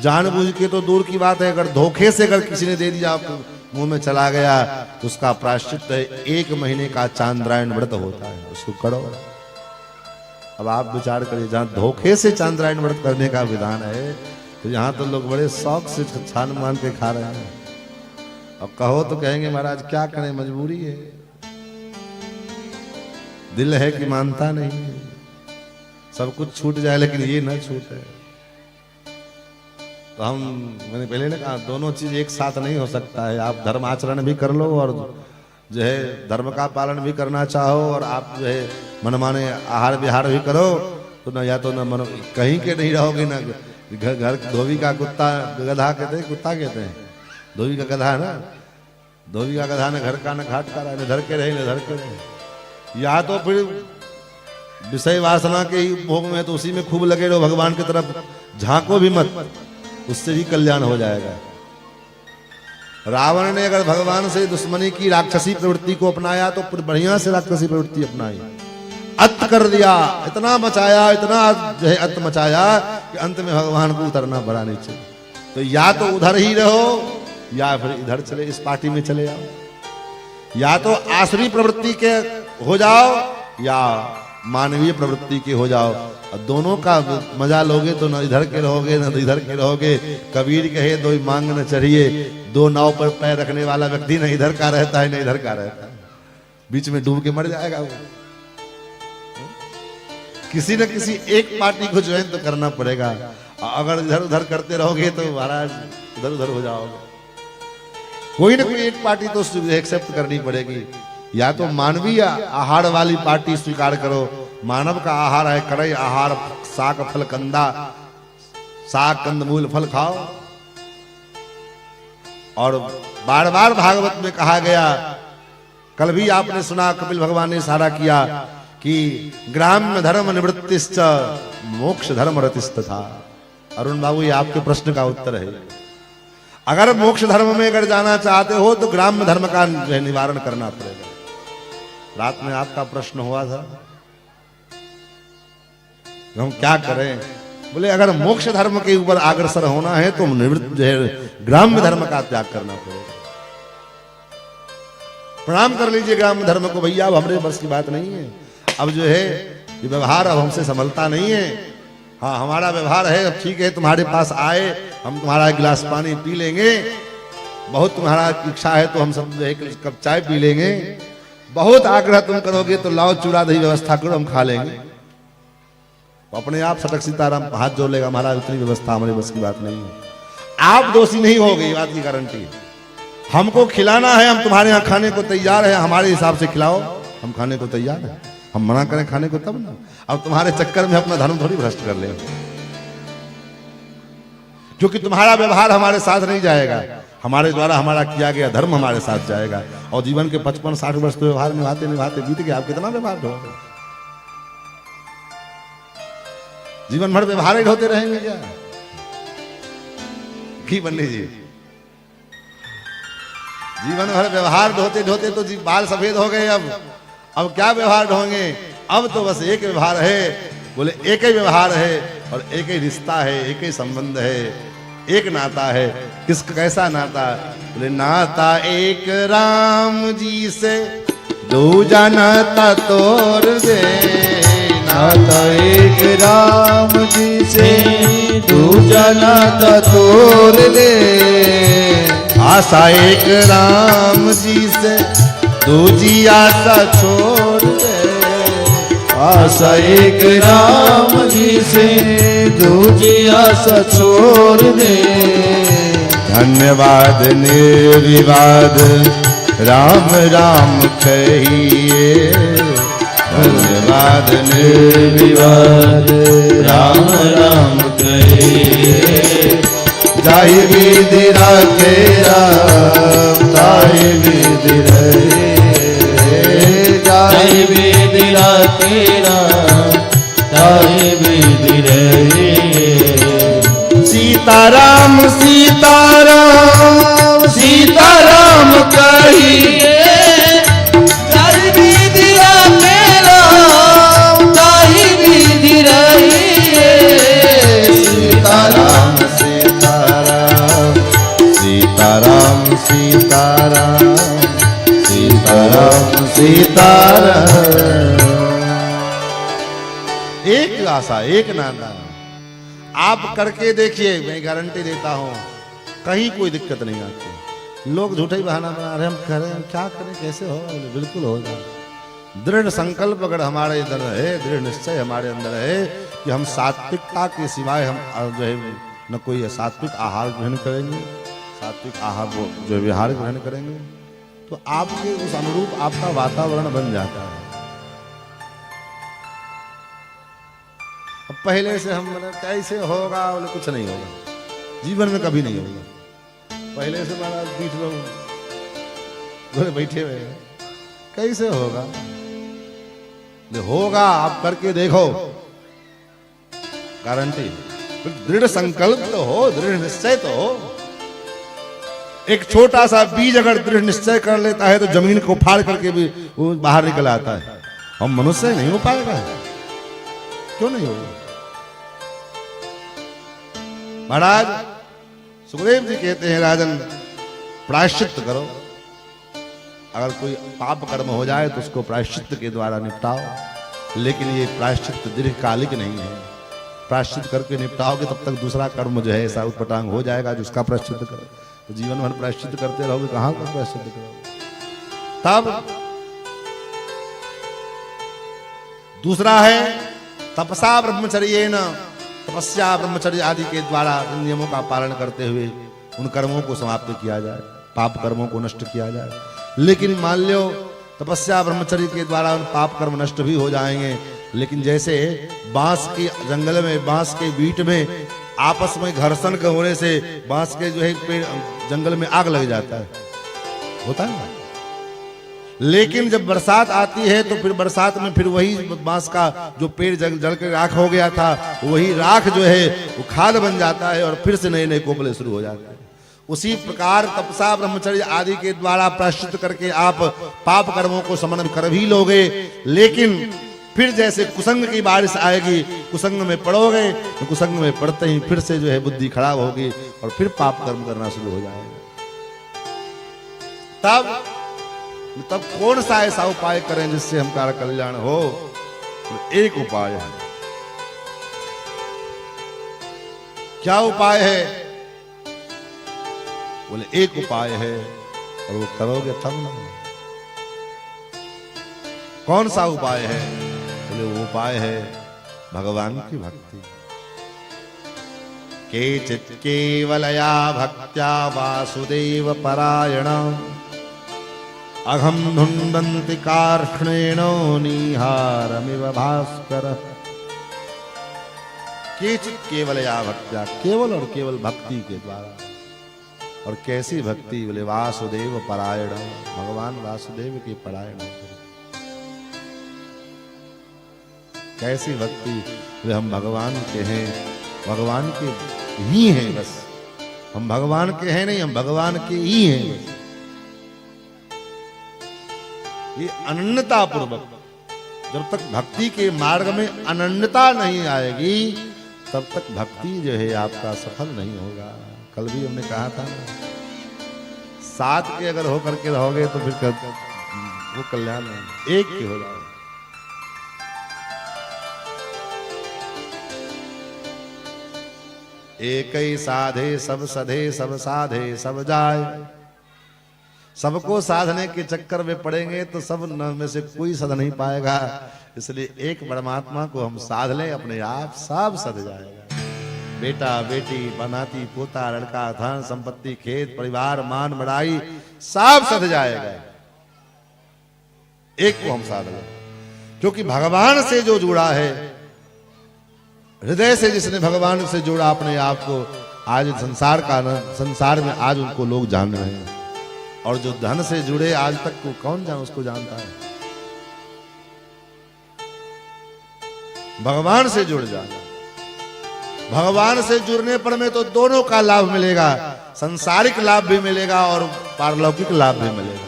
जानबूझ के तो दूर की बात है, अगर धोखे से अगर किसी ने दे दिया आपको, मुंह में चला गया, तो उसका प्रायश्चित 1 महीने का चांद्रायण व्रत होता है, उसको करो। अब आप विचार करिए, जहां धोखे से चांद्रायण व्रत करने का विधान है, तो यहाँ तो लोग बड़े शौक से छान मान के खा रहे हैं। अब कहो तो कहेंगे महाराज क्या करें, मजबूरी है, दिल है कि मानता नहीं, सब कुछ छूट जाए लेकिन ये ना छूटे। तो मैंने पहले ने कहा दोनों चीज एक साथ नहीं हो सकता है। आप धर्म आचरण भी कर लो और जो है धर्म का पालन भी करना चाहो, और आप जो है मनमाने आहार विहार भी करो, तो ना या तो ना मनो कहीं के नहीं रहोगे, ना घर धोबी का कुत्ता गधा कहते हैं, कुत्ता कहते हैं, धोबी का गधा है ना, धोबी का गधा न घर का न घाट का रहे, न धर के रहे न धर के रहे। या तो फिर विषय वासना के ही भोग में, तो उसी में खूब लगे रहो, भगवान की तरफ झांको भी मत, उससे भी कल्याण हो जाएगा। रावण ने अगर भगवान से दुश्मनी की, राक्षसी प्रवृत्ति को अपनाया, तो फिर बढ़िया से राक्षसी प्रवृत्ति अपनाई, अत कर दिया, इतना मचाया, इतना जो है अत मचाया कि अंत में भगवान को उतरना पड़ा नीचे। तो या तो उधर ही रहो या फिर इधर चले, इस पार्टी में चले जाओ, या तो आसुरी प्रवृत्ति के हो जाओ या मानवीय प्रवृत्ति के हो जाओ, और दोनों का मजा लोगे तो न इधर के रहोगे न इधर के रहोगे। कबीर कहे दो मांग न चढ़िए, दो नाव पर पैर रखने वाला व्यक्ति न इधर का रहता है न इधर का रहता है, बीच में डूब के मर जाएगा वो। किसी न किसी एक पार्टी को ज्वाइन तो करना पड़ेगा, अगर इधर उधर करते रहोगे तो महाराज इधर उधर हो जाओगे। कोई ना कोई एक पार्टी तो एक्सेप्ट करनी पड़ेगी, या तो मानवीय आहार वाली पार्टी स्वीकार करो। मानव का आहार है कड़ई आहार, साग फल कंदा, साग कंद मूल फल खाओ। और बार बार भागवत में कहा गया, कल भी आपने सुना कपिल भगवान ने इशारा किया कि ग्राम्य धर्म निवृत्तिश्च मोक्ष धर्म रतिस्त था। अरुण बाबू ये आपके प्रश्न का उत्तर है। अगर मोक्ष धर्म में अगर जाना चाहते हो तो ग्राम्य धर्म का निवारण करना पड़ेगा। रात में आपका प्रश्न हुआ था हम क्या करें, बोले अगर मोक्ष धर्म के ऊपर अग्रसर होना है तो निवृत्त जो है ग्राम्य धर्म का त्याग करना पड़ेगा। प्रणाम कर लीजिए ग्राम्य धर्म को, भैया अब हमारे बस की बात नहीं है। अब जो है ये व्यवहार अब हमसे संभलता नहीं है। हाँ हमारा व्यवहार है अब ठीक है, तुम्हारे पास आए हम तुम्हारा एक गिलास पानी पी लेंगे, बहुत तुम्हारा इच्छा है तो हम सब जो है एक कप चाय पी लेंगे, बहुत आग्रह तुम करोगे तो लाओ चूड़ा दही व्यवस्था करो हम खा लेंगे। तो अपने आप सटक सीताराम हाथ जोड़ लेगा, महाराज उतनी व्यवस्था हमारे बस की बात नहीं है। आप दोषी नहीं हो गई, बात की गारंटी। हमको खिलाना है, हम तुम्हारे यहाँ खाने को तैयार है, हमारे हिसाब से खिलाओ, हम खाने को तैयार है। हम मना करें खाने को तब ना, अब तुम्हारे चक्कर में अपना धर्म थोड़ी भ्रष्ट कर ले, क्योंकि तुम्हारा व्यवहार हमारे साथ नहीं जाएगा, हमारे द्वारा हमारा किया गया धर्म हमारे साथ जाएगा। और जीवन के 55-60 वर्ष तो व्यवहार निभाते निभाते बीत गए, आप कितना व्यवहार ढोगे? जीवन भर व्यवहार ही ढोते रहेंगे क्या? की पंडित जी जीवन भर व्यवहार ढोते ढोते तो बाल सफेद हो गए। अब क्या व्यवहार ढोंगे? अब तो बस एक व्यवहार है, बोले एक ही व्यवहार है और एक ही रिश्ता है, एक ही संबंध है, एक नाता है। किसका कैसा नाता? बोले नाता एक राम जी से दूजा नाता तोड़ दे, नाता एक राम जी से दूजा नाता तोड़ दे, आशा एक राम जी से दूजी आशा छोड़ दे, आशा एक राम जी से दूजी आशा छोड़ दे। धन्यवाद निर्विवाद राम राम कहिए, धन्यवाद निर्विवाद राम राम कहिए, जाहि विधि राखे राम ताहि विधि रहे, ताहि विधि राखे राम ताहि विधि रहे। सीताराम सीताराम सीताराम कहिए, ताहि विधि राखे राम ताहि विधि रहिए। सीताराम सीताराम सीताराम सीताराम सीताराम सीताराम। एक आशा एक नाता, आप करके देखिए, मैं गारंटी देता हूं कहीं कोई दिक्कत नहीं आती। लोग झूठा ही बहाना बना रहे, हम कह रहे हैं क्या करें कैसे हो, बिल्कुल होगा। दृढ़ संकल्प अगर हमारे अंदर है, दृढ़ निश्चय हमारे अंदर है कि हम सात्विकता के सिवाय हम जो है न कोई सात्विक आहार ग्रहण करेंगे, सात्विक आहार जो विहार ग्रहण करेंगे, तो आपके उस अनुरूप आपका वातावरण बन जाता है। अब पहले से हम कैसे होगा, बोले कुछ नहीं होगा, जीवन में कभी नहीं होगा। पहले से महाराज 20 लोग बोले बैठे हुए हैं, कैसे होगा? होगा, आप करके देखो, गारंटी। दृढ़ संकल्प तो हो, दृढ़ निश्चय तो हो। एक छोटा सा बीज अगर दृढ़ निश्चय कर लेता है तो जमीन को फाड़ करके भी वो बाहर निकल आता है। हम मनुष्य नहीं हो पाएगा, क्यों नहीं होगा? महाराज सुखदेव जी कहते हैं, राजन प्रायश्चित करो, अगर कोई पाप कर्म हो जाए तो उसको प्रायश्चित के द्वारा निपटाओ। लेकिन ये प्रायश्चित दीर्घकालिक नहीं है। प्रायश्चित करके निपटाओगे तब तक दूसरा कर्म जो है ऐसा उत्पटांग हो जाएगा जिसका प्रायश्चित करो। तो जीवन भर प्रायश्चित करते रहोगे, कहां का प्रायश्चित करोगे? तब दूसरा है तपसा ब्रह्मचर्य न, तपस्या ब्रह्मचर्य आदि के द्वारा इन नियमों का पालन करते हुए उन कर्मों को समाप्त किया जाए, पाप कर्मों को नष्ट किया जाए। लेकिन मान लो तपस्या ब्रह्मचर्य के द्वारा उन पाप कर्म नष्ट भी हो जाएंगे, लेकिन जैसे बांस के जंगल में, बांस के बीट में आपस में घर्षण के होने से बांस के जो है पेड़ जंगल में आग लग जाता है, होता है ना। लेकिन जब बरसात आती है तो फिर बरसात में फिर वही बांस का जो पेड़ जल के राख हो गया था, वही राख जो है वो खाद बन जाता है और फिर से नए नए कोपले शुरू हो जाते हैं। उसी प्रकार तपसा ब्रह्मचर्य आदि के द्वारा प्रायश्चित करके आप पाप कर्मों को समन कर भी लोगे, लेकिन फिर जैसे कुसंग की बारिश आएगी, कुसंग में पड़ोगे तो कुसंग में पड़ते ही फिर से जो है बुद्धि खराब होगी और फिर पाप कर्म करना शुरू हो जाएगा। तब कौन सा ऐसा उपाय करें जिससे हमारा कल्याण हो? तो एक उपाय है। क्या उपाय है? बोले एक उपाय है और वो करोगे तब ना। कौन सा उपाय है? बोले वो उपाय है भगवान की भक्ति। केचित् केवलया भक्त्या वासुदेव परायण अघम धुन्वन्ति कार्ष्णेन निहारमिव भास्कर। केचित् केवलया भक्त्या, केवल और केवल भक्ति के द्वारा। और कैसी भक्ति? बोले वासुदेव परायण, भगवान वासुदेव के परायण। कैसी भक्ति? बोले हम भगवान के हैं, भगवान के ही हैं बस। हम भगवान के हैं नहीं, हम भगवान के ही हैं बस। ये अनन्यता पूर्वक, जब तक भक्ति के मार्ग में अनन्यता नहीं आएगी तब तक भक्ति जो है आपका सफल नहीं होगा। कल भी हमने कहा था ना, साथ के अगर होकर के रहोगे तो फिर वो कल्याण नहीं, एक के हो जाओ। एक ही साधे सब सधे, सब साधे सब जाए। सबको साधने के चक्कर में पड़ेंगे तो सब में से कोई सध नहीं पाएगा। इसलिए एक परमात्मा को हम साध लें, अपने आप सब सध जाएगा। बेटा बेटी, बनाती पोता, लड़का, धन संपत्ति, खेत परिवार, मान बढ़ाई सब सध जाएगा। एक को हम साध लें, क्योंकि भगवान से जो जुड़ा है, हृदय से जिसने भगवान से जोड़ा अपने आप को, आज संसार में आज उनको लोग जान रहे हैं। और जो धन से जुड़े आज तक को कौन जान उसको जानता है? भगवान से जुड़ जाना। भगवान से जुड़ने पर में तो दोनों का लाभ मिलेगा, संसारिक लाभ भी मिलेगा और पारलौकिक लाभ भी मिलेगा।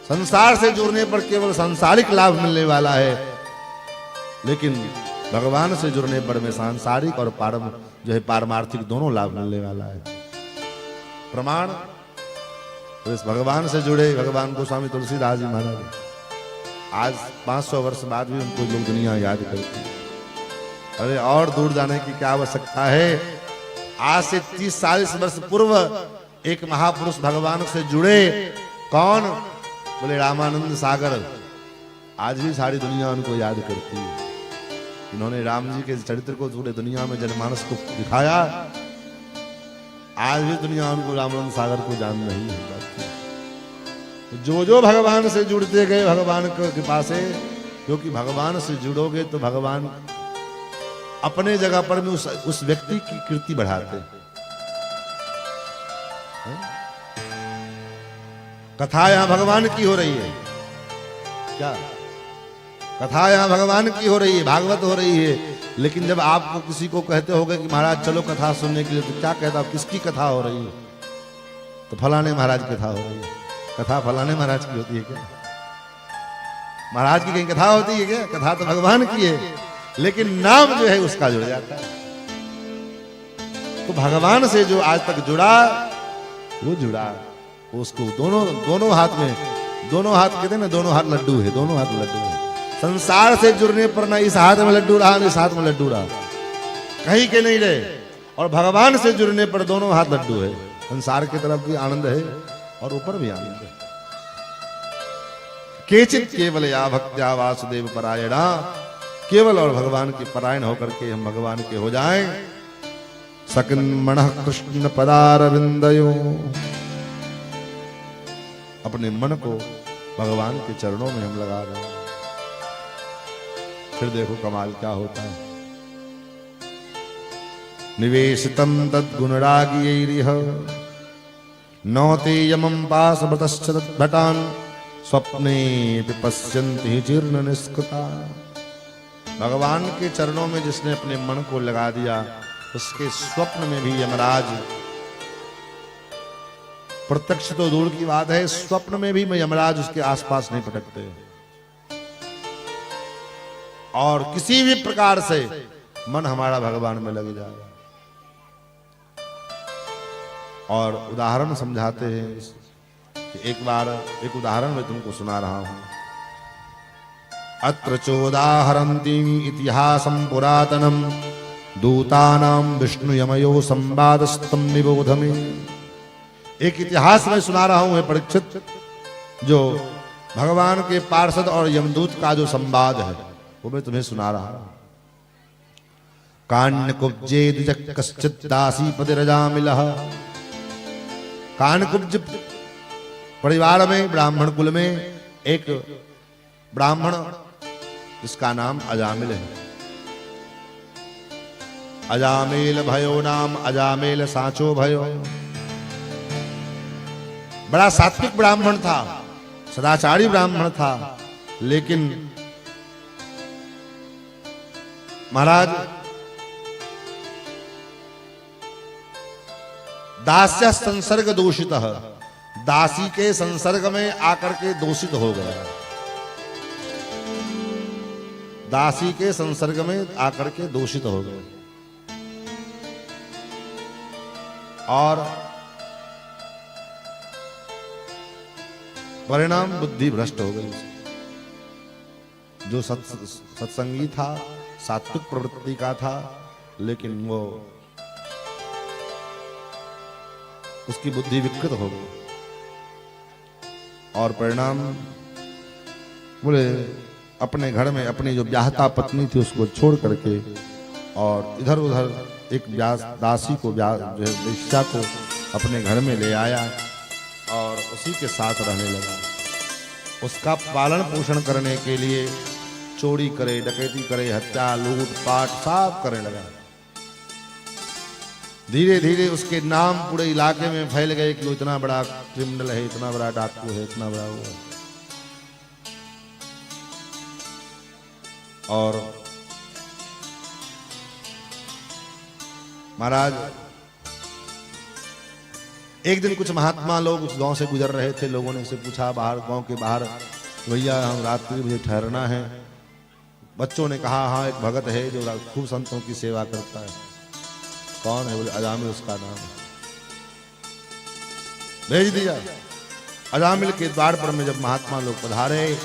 संसार से जुड़ने पर केवल सांसारिक लाभ मिलने वाला है, लेकिन भगवान से जुड़ने पर में सांसारिक और पारमार्थिक दोनों लाभ मिलने वाला है। प्रमाण तो इस भगवान से जुड़े भगवान को स्वामी तुलसीदास जी महाराज आज 500 वर्ष बाद भी उनको लोग दुनिया याद करती है। अरे और दूर जाने की क्या आवश्यकता है? आज से 30-40 वर्ष पूर्व एक महापुरुष भगवान से जुड़े। कौन? बोले रामानंद सागर। आज भी सारी दुनिया उनको याद करती है। इन्होंने राम जी के चरित्र को पूरे दुनिया में जनमानस को दिखाया। आज भी दुनिया उनको रामानंद सागर को जान नहीं है। जो भगवान से जुड़ते गए भगवान के कृपा से, क्योंकि भगवान से जुड़ोगे तो भगवान अपने जगह पर में उस व्यक्ति की कीर्ति बढ़ाते। कथा यहां भगवान की हो रही है। क्या कथा यहां भगवान की हो रही है, भागवत हो रही है। लेकिन जब आपको किसी को कहते होगे कि महाराज चलो कथा सुनने के लिए, तो क्या कहता? किसकी कथा हो रही है? तो फलाने महाराज की कथा हो रही है। कथा फलाने महाराज की होती है क्या? महाराज की कहीं कथा होती है क्या? कथा तो भगवान की है, लेकिन नाम जो है उसका जुड़ जाता है। तो भगवान से जो आज तक जुड़ा वो जुड़ा, उसको दोनों हाथ में, दोनों हाथ कहते हैं ना, दोनों हाथ लड्डू है, दोनों हाथ लड्डू है। संसार से जुड़ने पर ना इस हाथ में लड्डू रहा, ना इस हाथ में लड्डू रहा, कहीं के नहीं रहे। और भगवान से जुड़ने पर दोनों हाथ लड्डू है। संसार की तरफ भी आनंद है और ऊपर भी आनंद है। केचित केवल या भक्त्या वासुदेव परायणा, केवल और भगवान के परायण होकर के हम भगवान के हो जाएं। सकिन्मणः कृष्ण पदारविंदयो, अपने मन को भगवान के चरणों में हम लगा रहे हैं। फिर देखो कमाल क्या होता है। निवेशितम तद्गुणरागियैरिह नौते यमं पाशवतश्च तद्भटान् स्वप्ने पश्यन्ति जीर्ण निष्कृता। भगवान के चरणों में जिसने अपने मन को लगा दिया, उसके स्वप्न में भी यमराज, प्रत्यक्ष तो दूर की बात है, स्वप्न में भी यमराज उसके आसपास नहीं पटकते। और किसी भी प्रकार से मन हमारा भगवान में लग जाए। और उदाहरण समझाते हैं कि एक बार एक उदाहरण मैं तुमको सुना रहा हूं। अत्र चोदाहरन्ति इतिहासं पुरातनम दूतानां विष्णु यमयो संवादस्तम निबोध में। एक इतिहास में सुना रहा हूं परीक्षित, जो भगवान के पार्षद और यमदूत का जो संवाद है वो मैं तुम्हें सुना रहा हूं। कान्यकुब्जे कश्चित् दासीपतिरजामिलः। कान्यकुब्ज परिवार में, ब्राह्मण कुल में एक ब्राह्मण जिसका नाम अजामिल है। अजामेल भयो नाम अजामेल साचो भयो। बड़ा सात्विक ब्राह्मण था, सदाचारी ब्राह्मण था, लेकिन महाराज दास्य संसर्ग दोषित, दासी के संसर्ग में आकर के दोषित हो गया। दासी के संसर्ग में आकर के दोषित हो गए और परिणाम बुद्धि भ्रष्ट हो गई। जो सत्संगी था, सात्विक प्रवृत्ति का था, लेकिन वो उसकी बुद्धि विकृत हो गई और परिणाम बोले अपने घर में अपनी जो ब्याहता पत्नी थी उसको छोड़ करके और इधर उधर एक दासी को, वेश्या को अपने घर में ले आया और उसी के साथ रहने लगा। उसका पालन पोषण करने के लिए चोरी करे, डकैती करे, हत्या, लूट पाट सब करने लगा। धीरे धीरे उसके नाम पूरे इलाके में फैल गए कि वो इतना बड़ा क्रिमिनल है, इतना बड़ा डाकू है, इतना बड़ा वो है। और महाराज एक दिन कुछ महात्मा लोग उस गांव से गुजर रहे थे। लोगों ने उसे पूछा बाहर, गांव के बाहर, भैया हम रात्रि मुझे ठहरना है। बच्चों ने कहा हाँ एक भगत है जो खूब संतों की सेवा करता है। कौन है? बोले अजामिल उसका नाम है। भेज दिया। अजामिल के द्वार पर में जब महात्मा लोग पधारे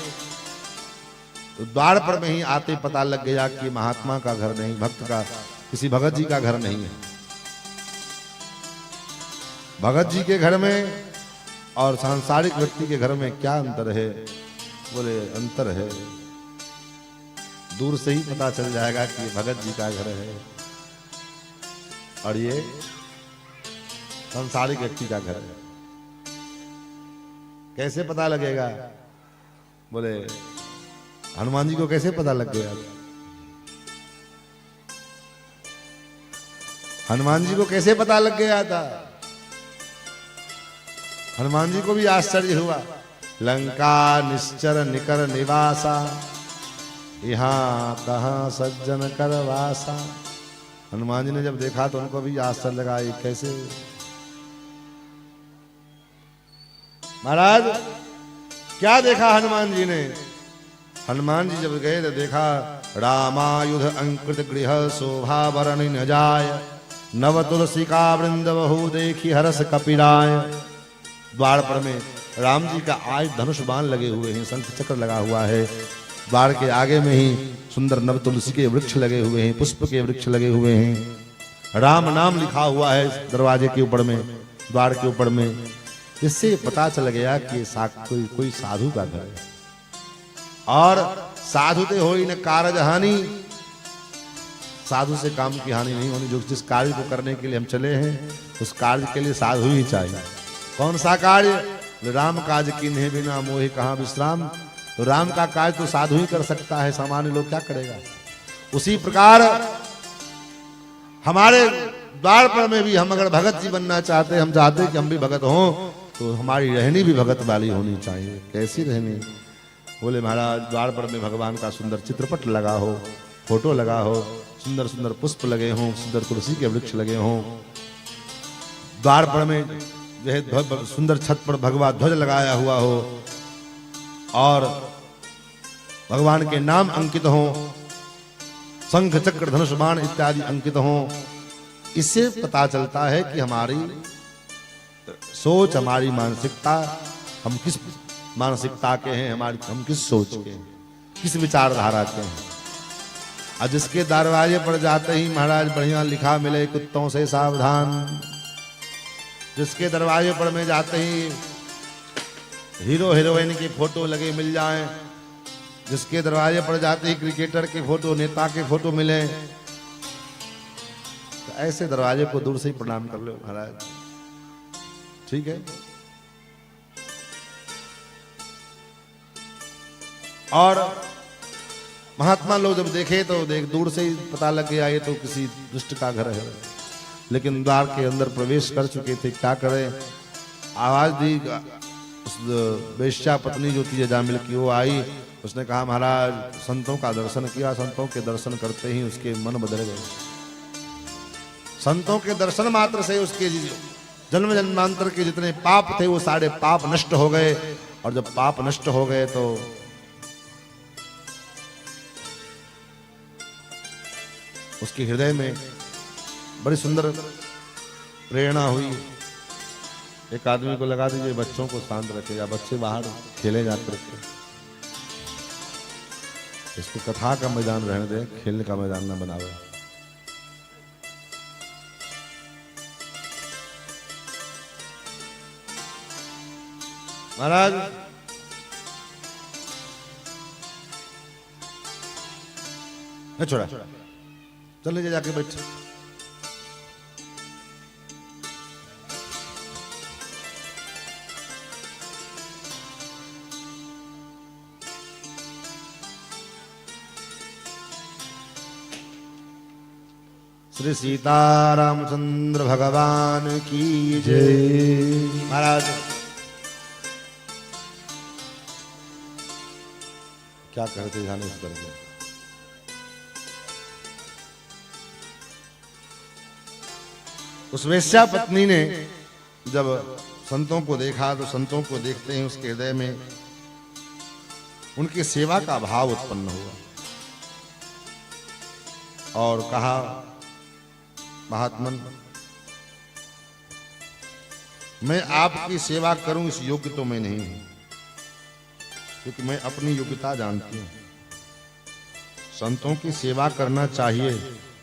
तो द्वार पर में ही आते पता लग गया कि महात्मा का घर नहीं, भक्त का, किसी भगत जी का घर नहीं है। भगत जी के घर में और सांसारिक व्यक्ति के घर में क्या अंतर है? बोले अंतर है, दूर से ही पता चल जाएगा कि भगत जी का घर है और ये सांसारिक व्यक्ति का घर है। कैसे पता लगेगा? बोले हनुमान जी को कैसे पता लग गया? हनुमान जी को कैसे पता लग गया था? हनुमान जी को भी आश्चर्य हुआ। लंका निश्चर निकर निवासा, यहाँ कहाँ सज्जन कर वासा। हनुमान जी ने जब देखा तो उनको भी आश्चर्य लगा, ये कैसे? महाराज क्या देखा हनुमान जी ने? हनुमान जी जब गए तो देखा रामायुध अंकृत गृह शोभा वरण न जाय, नव तुलसी का वृंद बहु देखी हरस कपिराय। द्वार पर में राम जी का आज धनुष बाण लगे हुए हैं, शंख चक्र लगा हुआ है द्वार के आगे में ही सुंदर नव तुलसी के वृक्ष लगे हुए हैं, पुष्प के वृक्ष लगे हुए हैं, राम नाम लिखा हुआ है दरवाजे के ऊपर में, द्वार के ऊपर में। इससे पता चल गया कि कोई साधु का घर है। और साधु ते होई न कारज हानि, साधु से काम की हानि नहीं होनी। जो जिस कार्य को करने के लिए हम चले हैं उस कार्य के लिए साधु ही चाहिए। कौन सा कार्य? राम काज कीन्हे बिना मोहि कहाँ विश्राम। तो राम का कार्य तो साधु ही कर सकता है, सामान्य लोग क्या करेगा। उसी प्रकार हमारे द्वार पर में भी हम अगर भगत जी बनना चाहते हैं, हम चाहते हैं कि हम भी भगत हों, तो हमारी रहनी भी भगत वाली होनी चाहिए। कैसी रहनी? बोले महाराज द्वार पर में भगवान का सुंदर चित्रपट लगा हो, फोटो लगा हो, सुंदर सुंदर पुष्प लगे हों, सुंदर तुलसी के वृक्ष लगे हों, द्वार पर में जो है सुंदर छत पर भगवा ध्वज लगाया हुआ हो और भगवान के नाम अंकित हों, शंख चक्र धनुष बाण इत्यादि अंकित हों। इससे पता चलता है कि हमारी सोच, हमारी मानसिकता, हम किस मानसिकता के हैं, हम किस सोच के हैं, किस विचारधारा के हैं। और जिसके दरवाजे पर जाते ही महाराज बढ़िया लिखा मिले कुत्तों से सावधान, जिसके दरवाजे पर में जाते ही हीरो हीरोइन की फोटो लगे मिल जाएं, जिसके दरवाजे पर जाते ही क्रिकेटर के फोटो, नेता के फोटो मिले, तो ऐसे दरवाजे को दूर से ही प्रणाम कर लो महाराज, ठीक है। और महात्मा लोग जब देखे तो दूर से ही पता लग गया ये तो किसी दुष्ट का घर है। लेकिन द्वार के अंदर प्रवेश कर चुके थे, क्या करें, आवाज दी। उस वेश्या पत्नी जो थी जामिल की, वो आई, उसने कहा महाराज संतों का दर्शन किया। संतों के दर्शन करते ही उसके मन बदल गए। संतों के दर्शन मात्र से उसके जन्म जन्मांतर के जितने पाप थे वो सारे पाप नष्ट हो गए। और जब पाप नष्ट हो गए तो उसके हृदय में बड़ी सुंदर प्रेरणा हुई। एक आदमी को लगा दीजिए बच्चों को शांत रखे, या बच्चे बाहर खेले जाकर के, इसको कथा का मैदान रहने दे, खेलने का मैदान न बनावे। महाराज नहीं छोड़ा, चल लीजिए जाके बैठ। श्री सीतारामचंद्र भगवान की जय। महाराज क्या कहते ध्यान इस करके। उस वेश्या पत्नी ने जब संतों को देखा तो संतों को देखते ही उसके हृदय में उनकी सेवा का भाव उत्पन्न हुआ और कहा महात्मन मैं आपकी सेवा करूं इस योग्य तो मैं नहीं हूं, क्योंकि मैं अपनी योग्यता जानती हूं। संतों की सेवा करना चाहिए,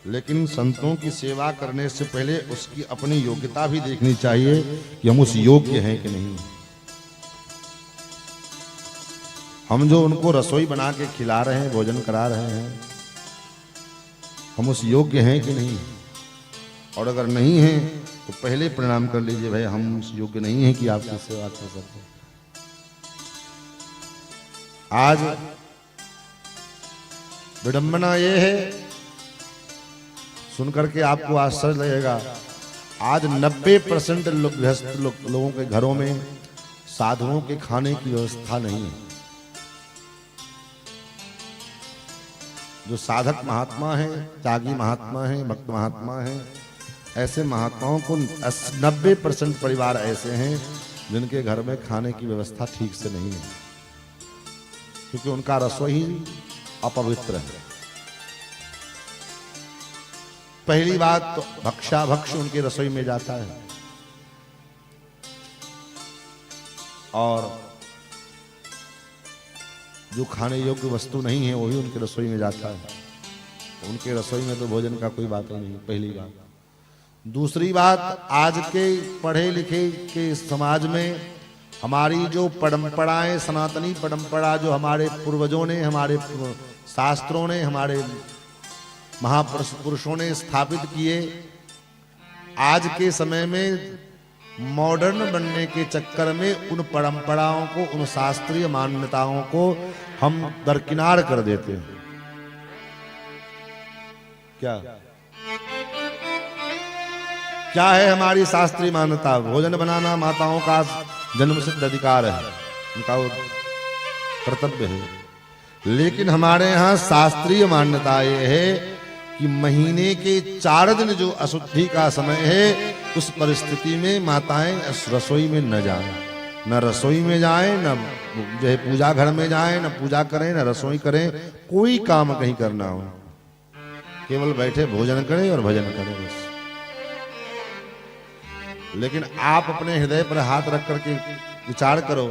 लेकिन संतों की सेवा करने से पहले उसकी अपनी योग्यता भी देखनी चाहिए कि हम उस योग्य हैं कि नहीं। हम जो उनको रसोई बना के खिला रहे हैं, भोजन करा रहे हैं, हम उस योग्य हैं कि नहीं। और अगर नहीं हैं तो पहले प्रणाम कर लीजिए, भाई हम उस योग्य नहीं हैं कि आपकी सेवा कर सकें। आज विडंबना ये है, सुनकर के आपको आश्चर्य लगेगा, आज 90% लोगों के घरों में साधुओं के खाने की व्यवस्था नहीं है। जो साधक महात्मा हैं, त्यागी महात्मा हैं, भक्त महात्मा हैं, ऐसे महात्माओं को 90% परिवार ऐसे हैं जिनके घर में खाने की व्यवस्था ठीक से नहीं है, क्योंकि उनका रसोई ही अपवित्र है। पहली बात तो भक्ष उनके रसोई में जाता है, और जो खाने योग्य वस्तु नहीं है वही उनके रसोई में जाता है। उनके रसोई में तो भोजन का कोई बात ही नहीं, पहली बात। दूसरी बात, आज के पढ़े लिखे के समाज में हमारी जो परंपराएं, सनातनी परंपरा जो हमारे पूर्वजों ने, हमारे शास्त्रों ने, हमारे महापुरुषों ने स्थापित किए, आज के समय में मॉडर्न बनने के चक्कर में उन परंपराओं को, उन शास्त्रीय मान्यताओं को हम दरकिनार कर देते हैं। क्या है हमारी शास्त्रीय मान्यता? भोजन बनाना माताओं का जन्म सिद्ध अधिकार है, उनका वो कर्तव्य है। लेकिन हमारे यहाँ शास्त्रीय मान्यता ये है कि महीने के 4 दिन जो अशुद्धि का समय है, उस परिस्थिति में माताएं रसोई में न जाएं, न रसोई में जाएं, न जो है पूजा घर में जाएं, न पूजा करें, न रसोई करें, कोई काम कहीं करना हो, केवल बैठे भोजन करें और भजन करें बस। लेकिन आप अपने हृदय पर हाथ रख करके विचार करो,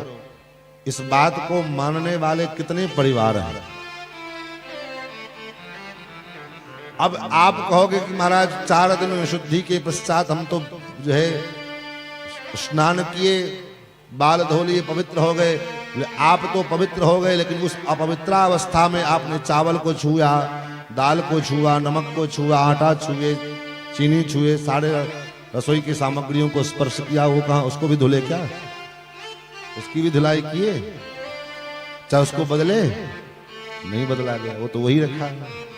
इस बात को मानने वाले कितने परिवार हैं। अब आप कहोगे कि महाराज 4 दिन में शुद्धि के पश्चात हम तो जो है स्नान किए, बाल धो लिए, पवित्र हो गए। आप तो पवित्र हो गए, लेकिन उस अपवित्रावस्था में आपने चावल को छुआ, दाल को छुआ, नमक को छुआ, आटा छुए, चीनी छुए, सारे रसोई की सामग्रियों को स्पर्श किया। वो कहाँ, उसको भी धुले क्या? उसकी भी धुलाई किए? चाहे उसको बदले? नहीं बदला गया, वो तो वही रखा है।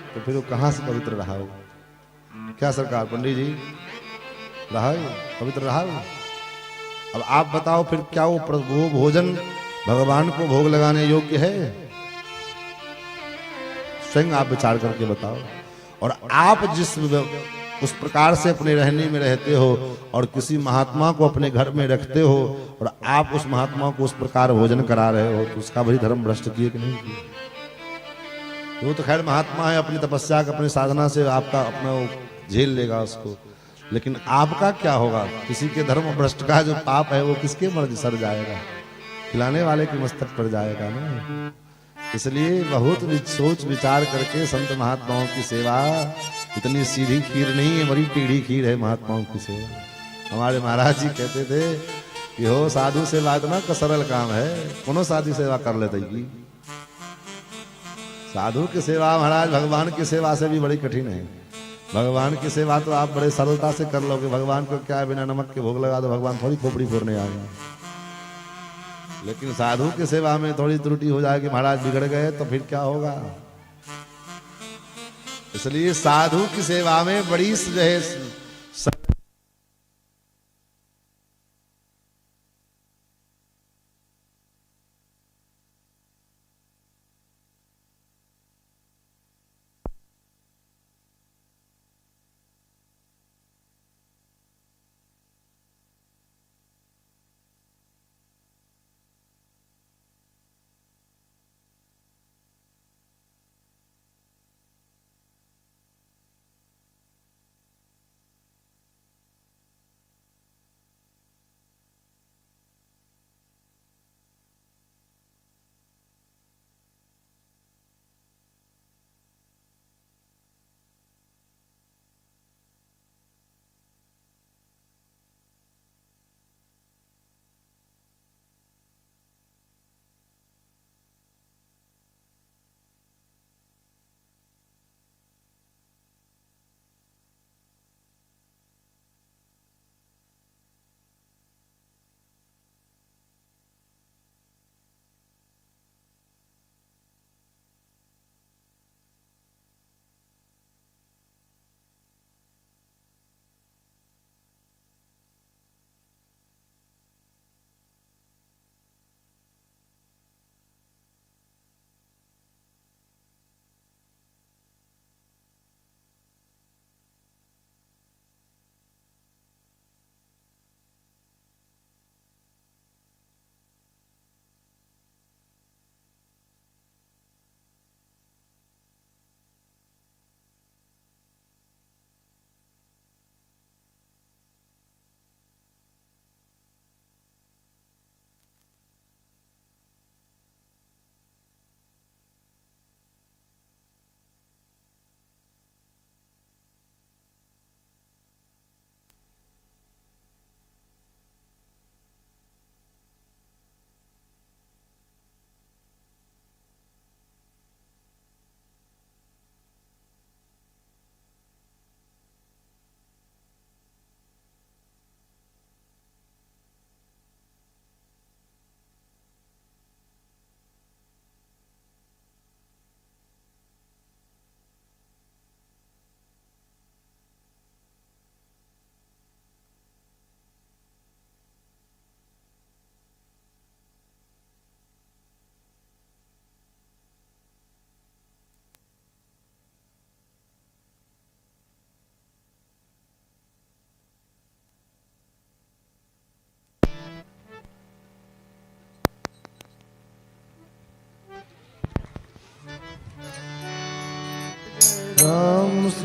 तो फिर वो कहाँ से पवित्र रहा हो? क्या सरकार, पंडित जी रहा है, पवित्र रहा हो? अब आप बताओ फिर, क्या वो भोजन भगवान को भोग लगाने योग्य है? स्वयं आप विचार करके बताओ। और आप जिस उस प्रकार से अपने रहने में रहते हो और किसी महात्मा को अपने घर में रखते हो और आप उस महात्मा को उस प्रकार भोजन करा रहे हो, तो उसका भाई धर्म भ्रष्ट किए कि नहीं किए? वो तो खैर महात्मा है, अपनी तपस्या का, अपनी साधना से आपका अपना झेल लेगा उसको। लेकिन आपका क्या होगा? किसी के धर्म भ्रष्ट का जो पाप है वो किसके मर्जी सर जाएगा? खिलाने वाले के मस्तक पर जाएगा ना। इसलिए बहुत सोच विचार करके संत महात्माओं की सेवा इतनी सीधी खीर नहीं है, बड़ी टेढ़ी खीर है महात्माओं की सेवा। हमारे महाराज जी कहते थे कि हो साधु सेवा इतना का सरल काम है, कोनो साधु सेवा कर लेते ही। साधु की सेवा महाराज भगवान की सेवा से भी बड़ी कठिन है। भगवान की सेवा तो आप बड़े सरलता से कर लोगे। भगवान को क्या है, बिना नमक के भोग लगा दो, भगवान थोड़ी खोपड़ी फोड़ने आएगा। लेकिन साधु की सेवा में थोड़ी त्रुटि हो जाएगी, महाराज बिगड़ गए तो फिर क्या होगा? इसलिए साधु की सेवा में बड़ी जो है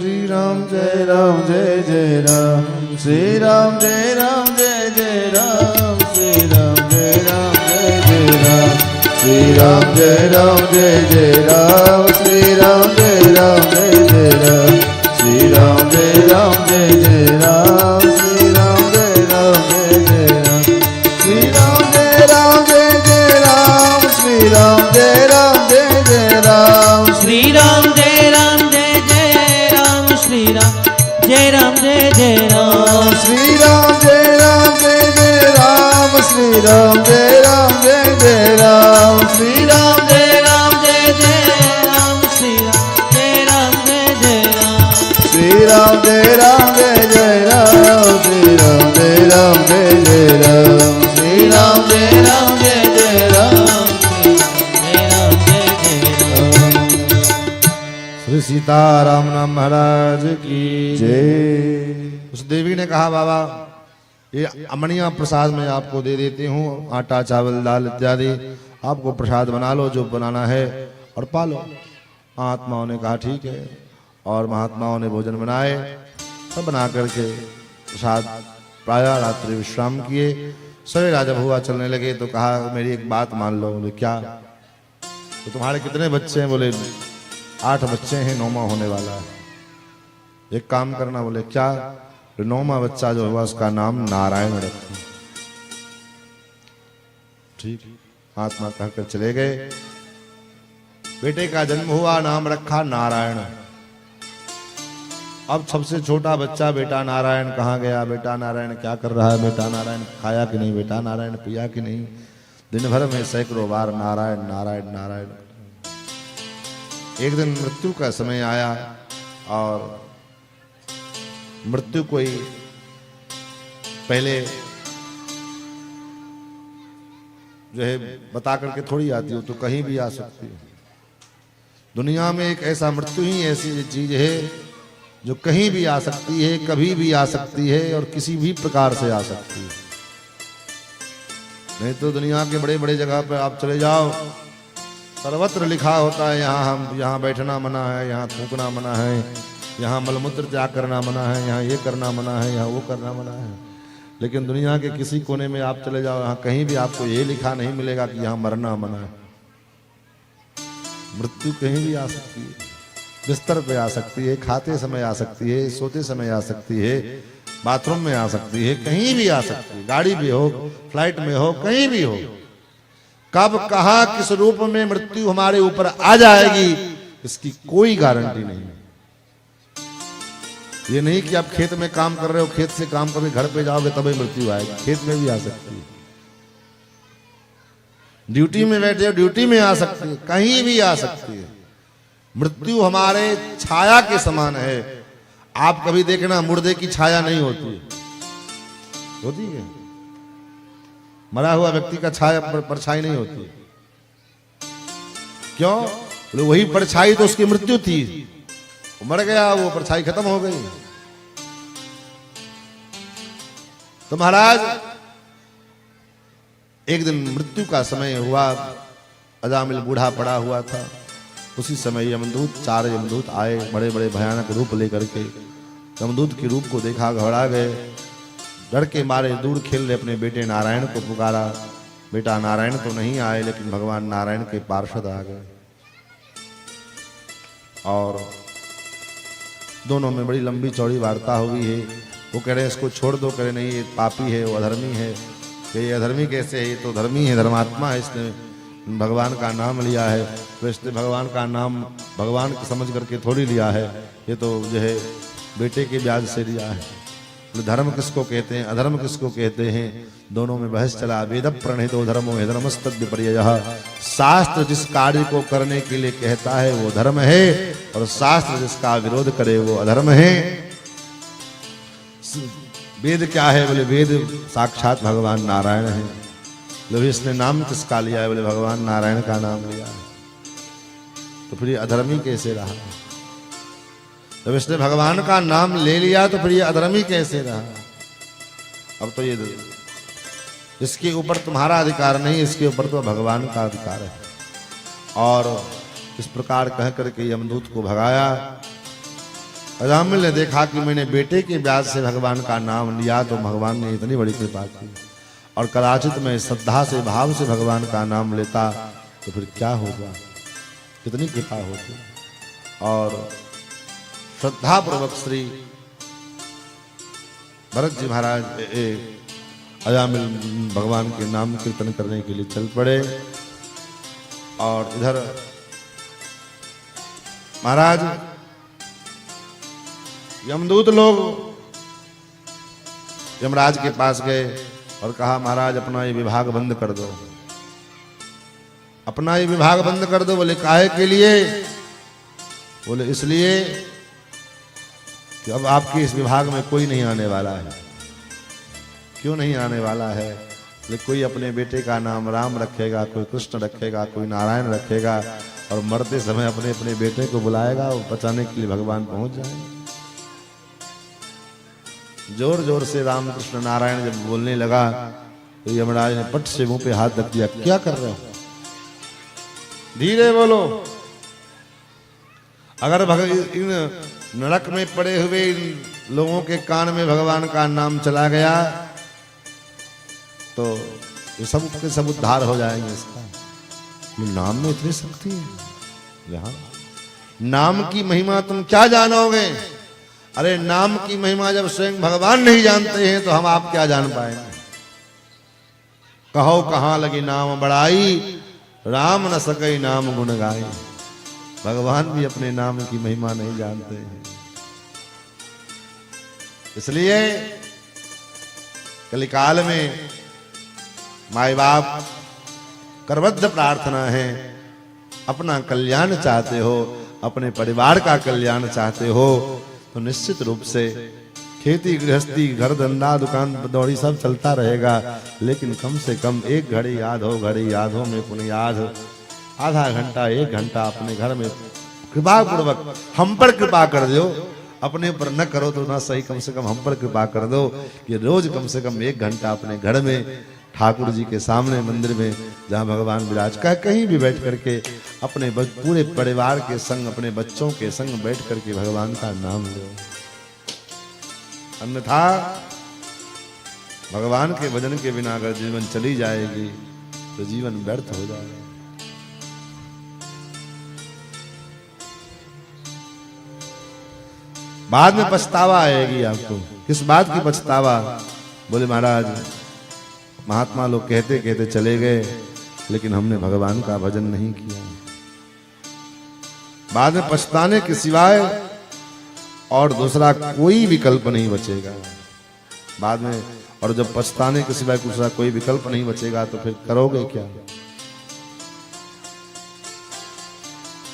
श्री राम जय जय राम श्री राम जय जय राम श्री राम जय जय राम श्री राम जय जय राम श्री राम जय जय राम श्री राम जय जय राम श्री राम जय जय राम श्री राम जय जय राम श्री राम जय जय राम श्री राम जय जय राम श्री राम जय जय राम श्री राम जय जय राम श्री राम जय जय राम श्री राम जय जय राम श्री राम जय जय राम श्री राम जय जय राम श्री राम जय जय राम श्री राम जय जय राम श्री सीताराम नाम महाराज की जय। उस देवी ने कहा बाबा ये अमनिया प्रसाद मैं आपको दे देती हूँ, आटा चावल दाल इत्यादि आपको प्रसाद बना लो जो बनाना है और पालो। महात्माओं ने कहा ठीक है, और महात्माओं ने भोजन बनाए, सब बना करके प्रसाद प्रायः रात्रि विश्राम किए। सवेरा जब हुआ चलने लगे तो कहा मेरी एक बात मान लो। बोले क्या? तो तुम्हारे कितने बच्चे हैं? बोले 8 बच्चे हैं, 9वां होने वाला है। एक काम करना। बोले क्या? 9वां बच्चा जो हुआ उसका नाम नारायण रखो। ठीक, महात्मा कहकर चले गए। बेटे का जन्म हुआ, नाम रखा नारायण। अब सबसे छोटा बच्चा बेटा नारायण कहाँ गया? बेटा नारायण क्या कर रहा है? बेटा नारायण खाया कि नहीं? बेटा नारायण पिया कि नहीं? दिन भर में सैकड़ों बार नारायण नारायण नारायण। एक दिन मृत्यु का समय आया और मृत्यु कोई पहले जो है बता करके थोड़ी आती हो, तो कहीं भी आ सकती है। दुनिया में एक ऐसा मृत्यु ही ऐसी चीज है जो कहीं भी आ सकती है, कभी भी आ सकती है और किसी भी प्रकार से आ सकती है। नहीं तो दुनिया के बड़े बड़े जगह पर आप चले जाओ, सर्वत्र लिखा होता है यहाँ बैठना मना है, यहाँ थूकना मना है, यहाँ मलमूत्र त्याग करना मना है, यहाँ ये करना मना है, यहाँ वो करना मना है। लेकिन दुनिया के किसी कोने में आप चले जाओ, यहाँ कहीं भी आपको ये लिखा नहीं मिलेगा कि यहाँ मरना मना है। मृत्यु कहीं भी आ सकती है, बिस्तर पे आ सकती है, खाते समय आ सकती है, सोते समय आ सकती है, बाथरूम में आ सकती है, कहीं भी आ सकती है। गाड़ी भी हो, फ्लाइट में हो, कहीं भी हो। कब कहाँ किस रूप में मृत्यु हमारे ऊपर आ जाएगी इसकी कोई गारंटी नहीं। ये नहीं कि आप खेत में काम कर रहे हो, खेत से काम करके घर पे जाओगे तभी मृत्यु आएगी। खेत में भी आ सकती है, ड्यूटी में बैठे हो ड्यूटी में आ सकती है, कहीं भी आ सकती है। मृत्यु हमारे छाया के समान है। आप कभी देखना मुर्दे की छाया नहीं होती, होती है? मरा हुआ व्यक्ति का छाया परछाई नहीं होती। क्यों? बोले वही परछाई तो उसकी मृत्यु थी, वो मर गया, वो परछाई खत्म हो गई। तो महाराज एक दिन मृत्यु का समय हुआ, अजामिल बूढ़ा पड़ा हुआ था। उसी समय यमदूत 4 यमदूत आए, बड़े बड़े भयानक रूप लेकर के। यमदूत के रूप को देखा, घबरा गए, डर के मारे दूर खेल रहे अपने बेटे नारायण को पुकारा। बेटा नारायण तो नहीं आए, लेकिन भगवान नारायण के पार्षद आ गए और दोनों में बड़ी लंबी चौड़ी वार्ता हुई है। वो कह रहे हैं इसको छोड़ दो, कह रहे नहीं ये पापी है, वो अधर्मी है। ये अधर्मी कैसे है? ये तो धर्मी है, धर्मात्मा है, इसने भगवान का नाम लिया है। तो इसने भगवान का नाम भगवान को समझ करके थोड़ी लिया है, ये तो जो है बेटे के ब्याज से लिया है। धर्म किसको कहते हैं, अधर्म किसको कहते हैं? दोनों में बहस चला। वेद प्रणीतो धर्मो है धर्मस्तद विपर्ययः। शास्त्र जिस कार्य को करने के लिए कहता है वो धर्म है, और शास्त्र जिसका विरोध करे वो अधर्म है। वेद क्या है? बोले वेद साक्षात भगवान नारायण है। बोले इसने नाम किसका लिया है? बोले भगवान नारायण का नाम लिया है। तो फिर ये अधर्मी कैसे रहा? जब इसने भगवान का नाम ले लिया तो फिर ये अधर्मी कैसे रहा? अब तो ये इसके ऊपर तुम्हारा अधिकार नहीं, इसके ऊपर तो भगवान का अधिकार है। और इस प्रकार कह करके यमदूत को भगाया। अजामिल ने देखा कि मैंने बेटे के ब्याज से भगवान का नाम लिया तो भगवान ने इतनी बड़ी कृपा की, और कदाचित मैं श्रद्धा से भाव से भगवान का नाम लेता तो फिर क्या होगा, कितनी कृपा होती। और श्रद्धा पूर्वक श्री भरत जी महाराज अजामिल भगवान के नाम कीर्तन करने के लिए चल पड़े। और इधर महाराज यमदूत लोग यमराज के पास गए और कहा महाराज अपना ये विभाग बंद कर दो, अपना ये विभाग बंद कर दो। बोले काहे के लिए? बोले इसलिए कि अब आपके इस विभाग में कोई नहीं आने वाला है। क्यों नहीं आने वाला है? बोले कोई अपने बेटे का नाम राम रखेगा, कोई कृष्ण रखेगा, कोई नारायण रखेगा, और मरते समय अपने अपने बेटे को बुलाएगा, वो बचाने के लिए भगवान पहुंच जाएंगे। जोर जोर से राम कृष्ण नारायण जब बोलने लगा तो यमराज ने पट से मुंह पे हाथ रख दिया, क्या कर रहे हो, धीरे बोलो। अगर इन नरक में पड़े हुए इन लोगों के कान में भगवान का नाम चला गया तो ये सब के सब उद्धार हो जाएंगे। इसका ये नाम में इतनी शक्ति है, यहाँ नाम की महिमा तुम क्या जानोगे? अरे नाम की महिमा जब स्वयं भगवान नहीं जानते हैं तो हम आप क्या जान पाएंगे। कहो कहाँ लगी नाम बड़ाई, राम न सके नाम गुण गाई। भगवान भी अपने नाम की महिमा नहीं जानते हैं। इसलिए कलिकाल में माई बाप करबद्ध प्रार्थना है, अपना कल्याण चाहते हो, अपने परिवार का कल्याण चाहते हो तो निश्चित रूप से खेती गृहस्थी घर धंधा दुकान दौड़ी सब चलता रहेगा, लेकिन कम से कम एक घड़ी याद हो, घड़ी याद हो में पुण्य याद हो, आधा घंटा एक घंटा अपने घर में कृपा पूर्वक हम पर कृपा कर दो। अपने पर न करो तो ना सही, कम से कम हम पर कृपा कर दो कि रोज कम से कम एक घंटा अपने घर में ठाकुर जी के सामने मंदिर में जहाँ भगवान विराज का कहीं भी बैठ करके अपने पूरे परिवार के संग अपने बच्चों के संग बैठ करके भगवान का नाम लो। अन्यथा भगवान के भजन के बिना अगर जीवन चली जाएगी तो जीवन व्यर्थ हो जाएगा। बाद में पछतावा आएगी आपको। किस बात की पछतावा? बोले महाराज महात्मा लोग कहते कहते चले गए लेकिन हमने भगवान का भजन नहीं किया। बाद में पछताने के सिवाय और दूसरा कोई विकल्प नहीं बचेगा बाद में। और जब पछताने के सिवाय दूसरा कोई विकल्प नहीं बचेगा तो फिर करोगे क्या?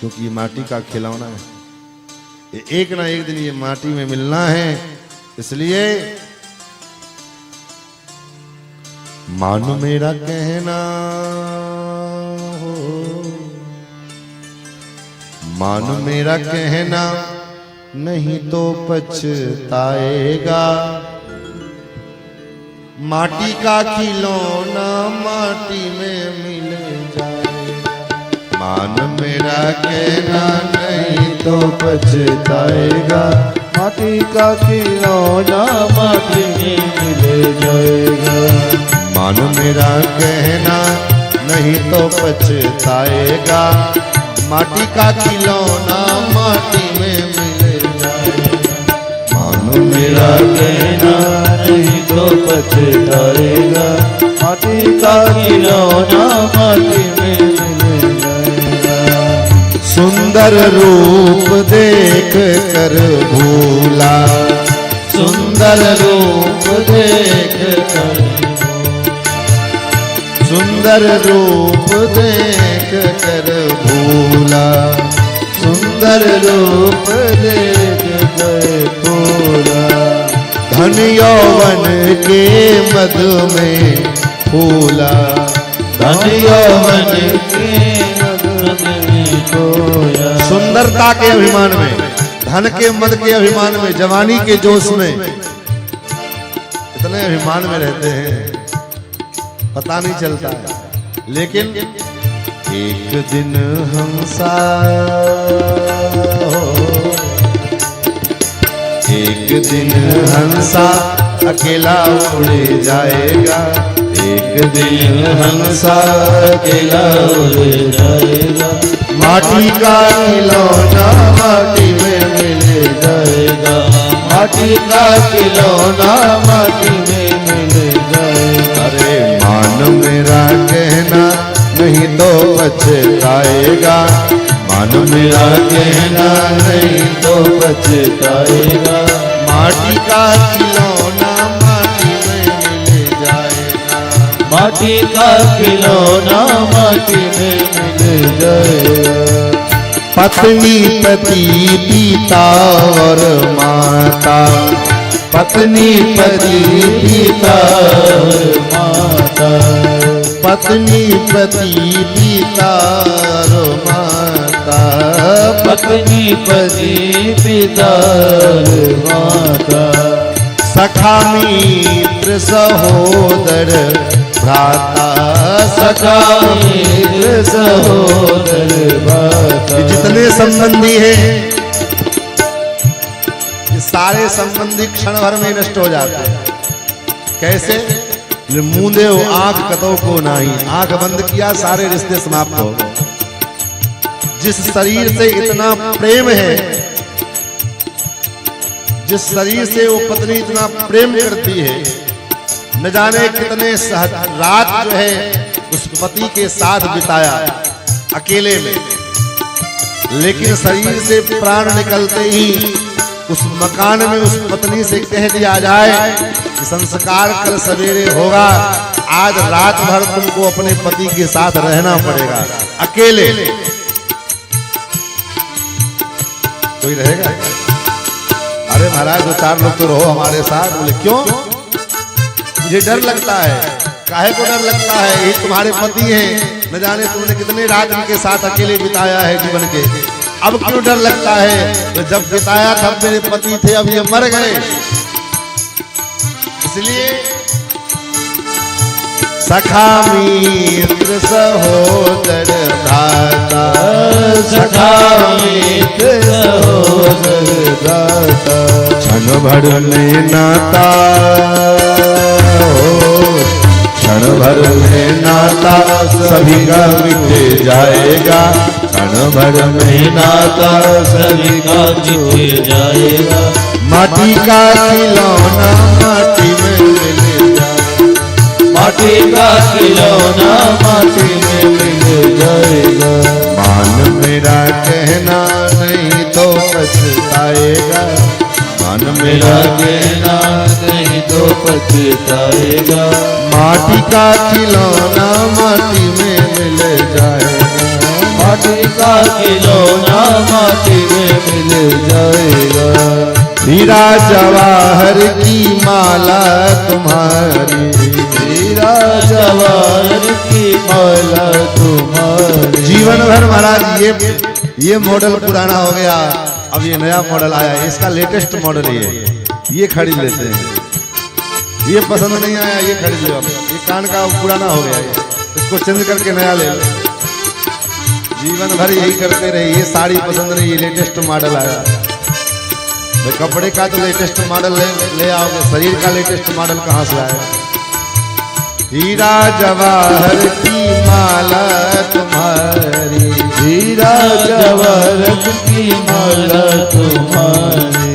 क्योंकि ये माटी का खिलौना है, ये एक ना एक दिन ये माटी में मिलना है। इसलिए मानो मेरा कहना हो, मानो मेरा कहना नहीं तो पछताएगा। माटी का खिलौना माटी में मिल जाएगा। मान मेरा कहना नहीं तो पछताएगा। माटी का खिलौना माटी में मिल जाएगा। मान मेरा कहना नहीं तो पछताएगा। माटी का खिलौना माटी में मिल जाएगा। मानो मेरा कहना नहीं तो पछताएगा। माटी का खिलौना माटी में मिल जाएगा। सुंदर रूप देख कर भूला, सुंदर रूप देख कर, सुंदर रूप देख कर भूला। सुंदर रूप देख कर भूला। धन यौवन के मधु में फूला। धन यौवन के मधु में खोया। सुंदरता के अभिमान में, धन के मद के अभिमान में, जवानी के जोश में इतने अभिमान में रहते हैं पता नहीं चलता है। लेकिन एक दिन हंसा एक दिन हंसा अकेला उड़ जाएगा, एक दिन हंसा अकेला उड़ जाएगा। माटी का खिलौना माटी में मिल जाएगा, माटी का खिलौना माटी में मिल जाएगा। अरे मान मेरा कहना नहीं तो पछताएगा, मान मेरा कहना नहीं तो पछताएगा। माटी का खिलौना माटी में मिल जाएगा, माटी का खिलौना माटी में मिल जाएगा। पत्नी पति पिता और माता, पत्नी पति पिता और माता, पत्नी पति पिता और माता, पत्नी पति पिता और माता। सखा मित्र सहोदर भ्राता, सखा मित्र सहोदर भ्राता। जितने संबंधी हैं ये सारे संबंधी क्षण भर में नष्ट हो जाते हैं। कैसे? मुंदे हो आंख कतो को नहीं, आंख बंद किया सारे रिश्ते समाप्त हो गए। जिस शरीर से इतना प्रेम है, जिस शरीर से वो पत्नी इतना प्रेम करती है, न जाने कितने रात जो है उस पति के साथ बिताया अकेले में, लेकिन शरीर से प्राण निकलते ही उस मकान में उस पत्नी से कह दिया जाए कि संस्कार कल सवेरे होगा, आज रात भर तुमको अपने पति के साथ रहना पड़ेगा अकेले। कोई रहेगा? अरे महाराज 2-4 लोग तो रहो हमारे साथ। बोले क्यों? मुझे डर लगता है। काहे को डर लगता है? ये तुम्हारे पति हैं, न जाने तुमने कितने रात उनके साथ अकेले बिताया है जीवन के, अब क्यों डर लगता है? तो जब बिताया तब मेरे पति थे, अब ये मर गए। इसलिए सखा मित्र सहोदर भ्राता, सखा मित्र सहोदर भ्राता। क्षण भर में नाता क्षण भर में नाता सभी का मिट जाएगा, क्षण भर में नाता सभी का मिट जाएगा। माटी का खिलौना माटी में मिल जाएगा, माटी का खिलौना माटी में मिल जाएगा। मान मेरा कहना नहीं तो पछताएगा, मान मेरा कहना नहीं तो पछताएगा। माटी का खिलौना माटी में मिल जाएगा, माटी का खिलौना माटी में मिल जाएगा। हीरा जवाहर की माला तुम्हारी, हीरा जवाहर की माला तुम्हारी। जीवन भर महाराज ये मॉडल पुराना हो गया, अब ये नया मॉडल आया है, इसका लेटेस्ट मॉडल ये खरीद लेते हैं। ये पसंद नहीं आया, ये खरीद लो। अब ये कान का पुराना हो गया, इसको चेंज करके नया ले लो। जीवन भर यही करते रहे। ये साड़ी पसंद नहीं, ये लेटेस्ट मॉडल आया। तो कपड़े का तो लेटेस्ट मॉडल ले आओगे, शरीर का लेटेस्ट मॉडल कहाँ से आया? हीरा जवाहर की माला तुम्हारी, हीरा जवाहर की माला तुम्हारी।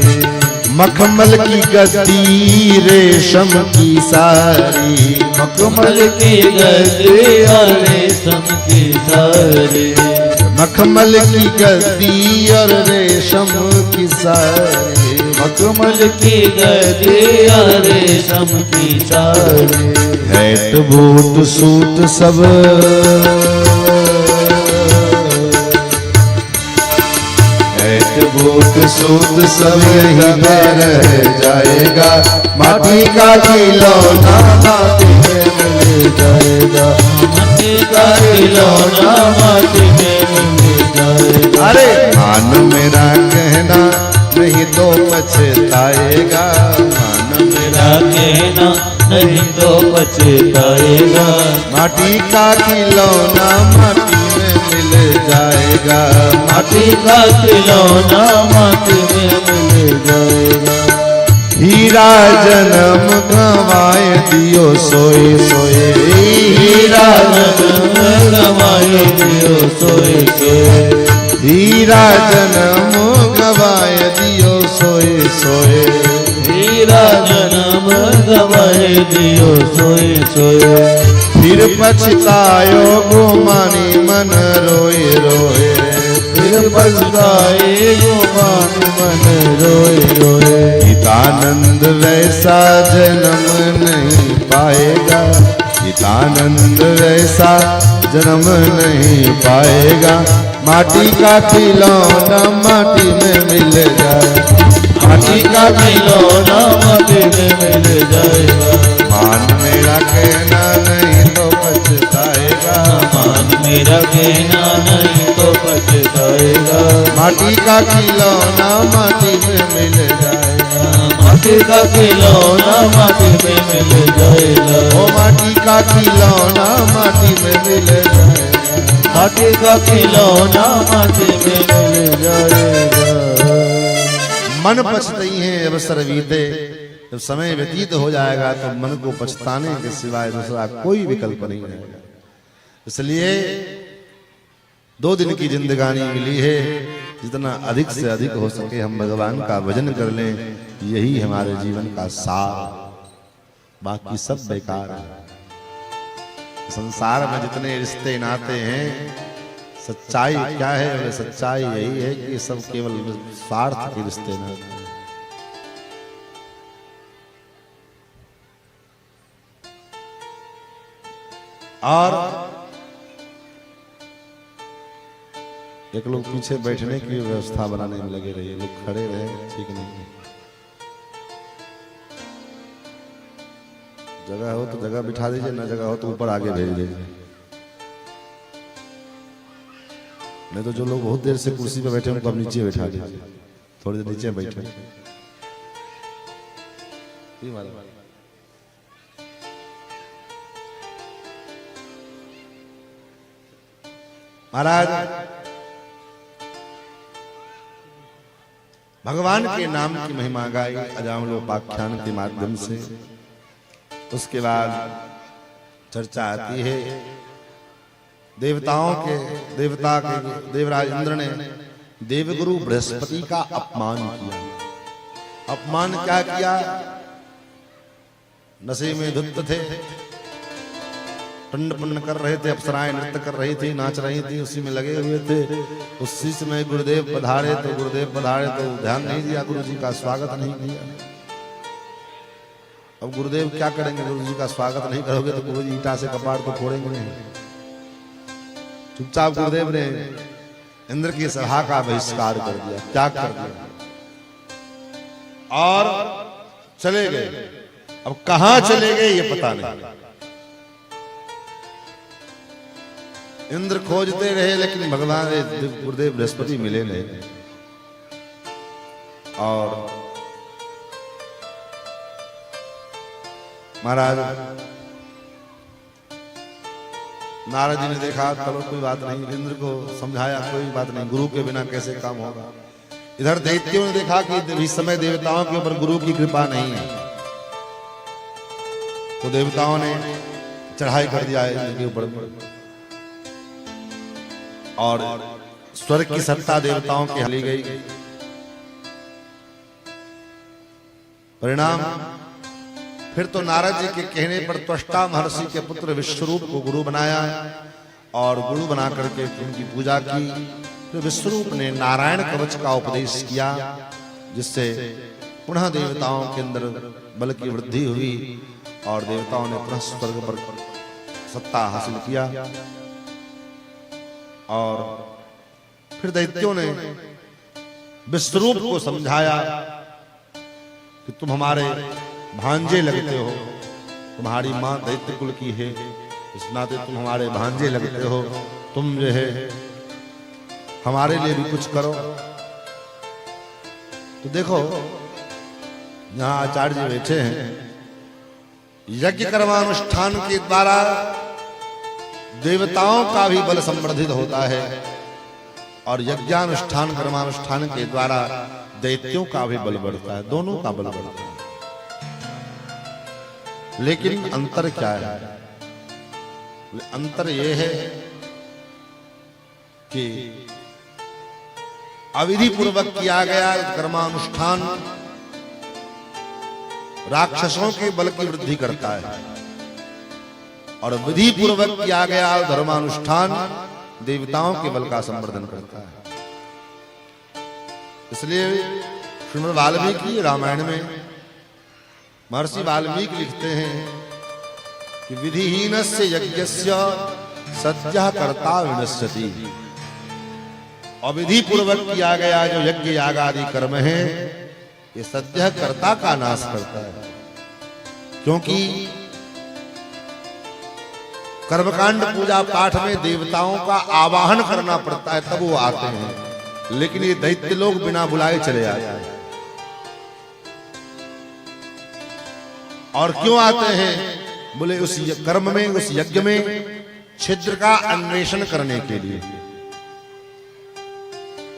मखमल की गद्दी रेशम की सारी, मखमल की गद्दी और रेशम की सारी। मखमल की गद्दी और रेशम की सारी, मखमल की गद्दी और रेशम की सारी। हैट बूट सूट सब बूट सूट सब यही में रह जाएगा, माटी का खिलौना माटी में मिल जाएगा, माटी का खिलौना माटी में मिल जाएगा। अरे मान मेरा कहना नहीं तो पछताएगा, मान मेरा कहना नहीं तो पछताएगा। माटी का खिलौना माटी में मिल जाएगा, माटी का खिलौना माटी में मिल जाएगा। हीरा जन्म गवाए दियो सोए सोए, हीरा जन्म गवाए दियो सोए सोए, हीरा जन्म गवाए दियो सोए सोए, हीरा जन्म गवाए दियो सोए सोए। फिर पछतायो गोमानी मन रोए रोए, फिर पछताए गोमानी मन रोए रोए। हितानंद वैसा जन्म नहीं पाएगा, हितानंद वैसा जन्म नहीं पाएगा। माटी का खिलौना माटी में मिल जाए, माटी का खिलौना माटी में मिल जाएगा। मान मेरा कहना नहीं तो पछताएगा, मान मेरा कहना नहीं तो पछताएगा। माटी का खिलौना माटी में मिल जाएगा, माटी का खिलौना माटी में मिल जाएगा। ओ माटी का खिलौना माटी में मिल जाएगा, माटी का खिलौना माटी में मिल जाएगा। मन पछताई है अवसर बीते, जब समय व्यतीत हो जाएगा तो मन को पछताने के सिवाय दूसरा कोई विकल्प नहीं रहेगा। इसलिए 2 दिन की जिंदगानी मिली है, जितना अधिक से अधिक हो सके हम भगवान का भजन कर लें, यही हमारे जीवन का सार, बाकी सब बेकार है। संसार में जितने रिश्ते नाते हैं, सच्चाई क्या है? सच्चाई यही है कि सब केवल स्वार्थ के रिश्ते नाते हैं। और एक लोग पीछे बैठने की व्यवस्था बनाने में लगे रहे, लोग खड़े रहे, ठीक नहीं। जगह हो तो जगह बिठा दीजिए, ना जगह हो तो ऊपर आगे भेज दीजिए। नहीं तो जो लोग बहुत देर से कुर्सी पे बैठे उनको अब नीचे बैठा दीजिए, थोड़ी देर नीचे बैठे। महाराज भगवान के नाम की महिमा गाई अजामिलोपाख्यान के माध्यम से। उसके बाद चर्चा आती है देवताओं के, देवता के देवराज इंद्र ने देवगुरु बृहस्पति का अपमान किया। अपमान क्या किया? नशे में धुत थे, टंड पुण्य कर रहे थे, अप्सराएं नृत्य कर रही थी, नाच रही थी, उसी में लगे हुए थे। उसी समय गुरुदेव पधारे तो ध्यान नहीं दिया, गुरु जी का स्वागत नहीं किया। अब गुरुदेव क्या करेंगे? गुरु जी का स्वागत नहीं करोगे तो गुरु जी ईटा से कपाट को फोड़ेंगे नहीं। चुपचाप गुरुदेव ने इंद्र की सभा का बहिष्कार कर दिया, त्याग कर दिया और चले गए। अब कहां चले गए ये पता नहीं। इंद्र खोजते रहे लेकिन भगवान गुरुदेव बृहस्पति मिले नहीं। और महाराज नारद जी ने देखा, चलो कोई बात नहीं, इंद्र को समझाया, कोई बात नहीं, गुरु के बिना कैसे काम होगा। इधर दैत्यों ने देखा कि इस समय देवताओं के ऊपर गुरु की कृपा नहीं है, तो देवताओं ने चढ़ाई कर दिया इंद्र के ऊपर और स्वर्ग की सत्ता देवताओं की हली गई। परिणाम फिर तो नारद जी के कहने पर त्वष्टा महर्षि के पुत्र विश्वरूप को गुरु बनाया और गुरु बना करके उनकी पूजा की। फिर विश्वरूप ने नारायण कवच का उपदेश किया, जिससे पुनः देवताओं के अंदर बल की वृद्धि हुई और देवताओं ने पुनः स्वर्ग पर सत्ता हासिल किया। और फिर दैत्यों ने विश्वरूप को समझाया कि तुम हमारे भांजे लगते हो, तुम्हारी मां दैत्य कुल की है, इस नाते तुम हमारे भांजे लगते हो, तुम जो है हमारे लिए भी कुछ करो। तो देखो यहां आचार्य जी बैठे हैं, यज्ञ कर्मानुष्ठान के द्वारा देवताओं का भी बल संवर्धित होता है और यज्ञानुष्ठान कर्मानुष्ठान के द्वारा दैत्यों का भी बल बढ़ता है, दोनों का बल बढ़ता है। लेकिन अंतर क्या है? अंतर यह है कि अविधि पूर्वक किया गया कर्मानुष्ठान राक्षसों के बल की वृद्धि करता है और विधि पूर्वक किया गया धर्मानुष्ठान देवताओं के बल का संवर्धन करता है। इसलिए श्रीमद् वाल्मीकि रामायण में महर्षि वाल्मीकि लिखते हैं कि विधिहीनस्य यज्ञस्य सद्यः कर्ता विनश्यति। अविधि पूर्वक किया गया जो यज्ञ याग आदि कर्म है ये सद्यः कर्ता का नाश करता है, क्योंकि कर्मकांड पूजा पाठ में देवताओं का आवाहन करना पड़ता है तब वो आते हैं, लेकिन ये दैत्य लोग बिना बुलाए चले आते हैं। और क्यों आते हैं? बोले उस कर्म में, उस यज्ञ में छिद्र का अन्वेषण करने के लिए।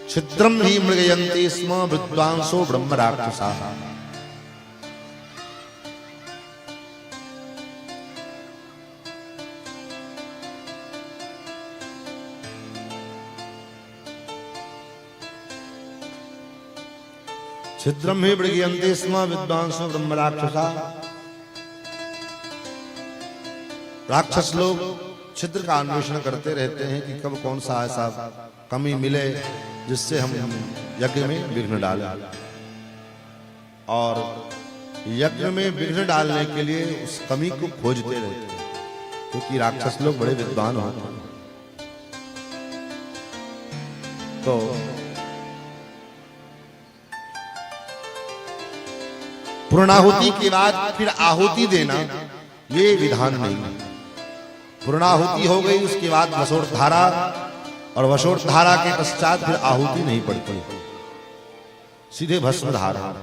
छिद्रम ही मृगयन्ति स्म विद्वांसो ब्रह्म राक्षसा। छिद्रम ही मृगयन्ति स्म विद्वांसो ब्रह्म राक्षसा। राक्षस लोग छिद्र का अन्वेषण करते रहते हैं कि कब कौन सा ऐसा कमी मिले जिससे हम यज्ञ में विघ्न डालें, और यज्ञ में विघ्न डालने के लिए उस कमी को खोजते रहते हैं, क्योंकि राक्षस लोग बड़े विद्वान होते हैं। तो पूर्णाहुति के बाद फिर आहुति देना ये विधान नहीं है। पूर्णाहुति हो गई, उसके बाद वसोट धारा, और वसोट धारा के पश्चात फिर आहुति नहीं पड़ती, सीधे भस्म धारा।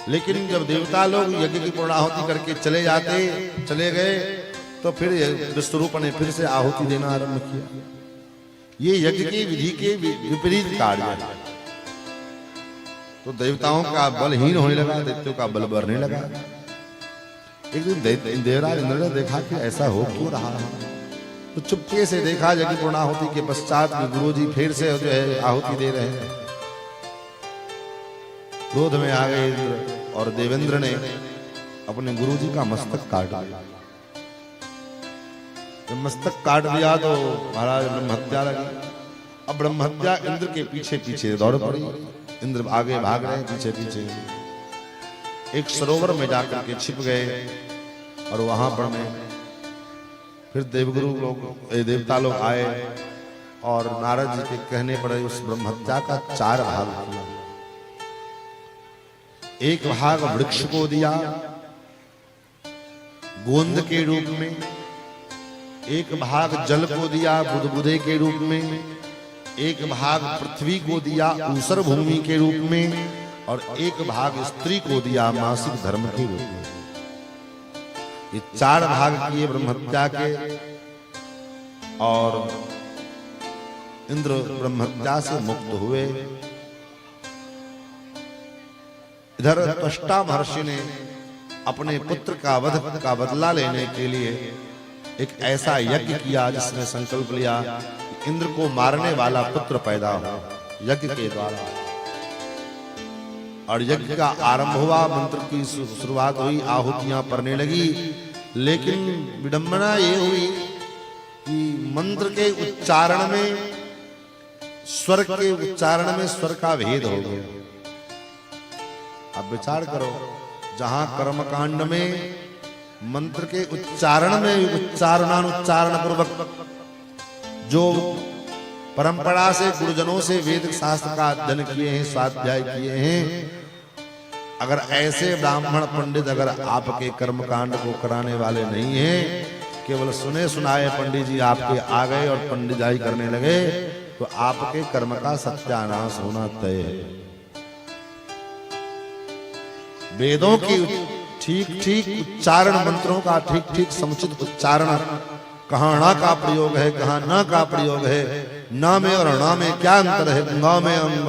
लेकिन जब देवता लोग यज्ञ की पूर्णाहुति करके चले गए तो फिर विश्वरूप ने फिर से आहुति देना आरंभ किया। ये यज्ञ की विधि के विपरीत कार्य है। तो देवताओं का बल हीन होने लगा, दैत्यों का बल बढ़ने लगा। एक दिन देवराज इंद्र ने देखा कि ऐसा हो क्यों रहा है, तो चुपके से देखा यज्ञ पूर्णाहुति के पश्चात गुरुजी फिर से जो है आहुति दे रहे हैं। क्रोध में आ गए इंद्र, और देवेंद्र ने अपने गुरुजी का मस्तक काट दिया। जब मस्तक काट दिया तो महाराज ब्रह्महत्या लगी। अब ब्रह्महत्या इंद्र के पीछे पीछे दौड़ पड़ी। इंद्र आगे भाग रहे, पीछे पीछे एक सरोवर में जाकर के छिप गए, और वहां पर में फिर देवगुरु लोग, देवता लोग आए और नारद जी के कहने पर उस ब्रह्महत्या का 4 भाग किया। एक भाग वृक्ष को दिया गोंद के रूप में, एक भाग जल को दिया बुदबुदे के रूप में, एक भाग पृथ्वी को दिया ऊसर भूमि के रूप में, और एक भाग स्त्री को दिया मासिक धर्म के रूप में। ये 4 भाग किए ब्रह्महत्या के, और इंद्र ब्रह्महत्या से मुक्त हुए। इधर त्वष्टा महर्षि ने अपने पुत्र का वध का बदला लेने के लिए एक ऐसा यज्ञ किया जिसमें संकल्प लिया कि इंद्र को मारने वाला पुत्र पैदा हो यज्ञ के द्वारा। और यज्ञ का आरंभ हुआ, मंत्र की शुरुआत हुई, आहुतियां पड़ने लगी। लेकिन विडंबना ये हुई कि मंत्र के उच्चारण में, स्वर के उच्चारण में स्वर का भेद हो गया। अब विचार करो, जहां कर्मकांड में मंत्र के उच्चारण में उच्चारणानुच्चारण पूर्वक जो परंपरा से गुरुजनों से वेद शास्त्र का अध्ययन किए हैं, स्वाध्याय किए हैं, अगर ऐसे ब्राह्मण पंडित अगर आपके कर्मकांड को कराने वाले नहीं हैं, केवल सुने सुनाए पंडित जी आपके आ गए और पंडिताई करने लगे, तो आपके कर्म का सत्यानाश होना तय है। वेदों की ठीक ठीक उच्चारण, मंत्रों का ठीक ठीक समुचित उच्चारण, कहाँ ण का प्रयोग है, कहाँ न का प्रयोग है, न में और ण में क्या अंतर है, ग में अंग,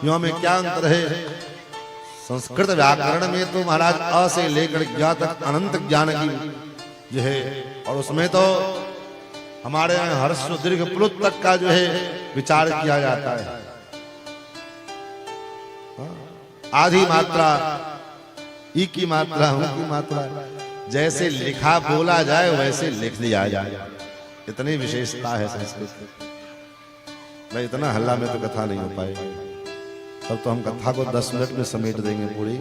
य में क्या अंतर है, संस्कृत व्याकरण में तो महाराज अ से लेकर ज्ञा तक अनंत ज्ञान की जो है, और उसमें तो हमारे यहाँ हर्ष दीर्घ प्लुत तक का जो है विचार किया जाता है। आधी मात्रा, ई की मात्रा, हूं की मात्रा, जैसे लिखा बोला जाए वैसे लिख दिया जाए, इतनी विशेषता है संस्कृत। मैं इतना हल्ला में तो कथा नहीं हो पाएगी, तब तो हम कथा को 10 मिनट में समेट देंगे पूरी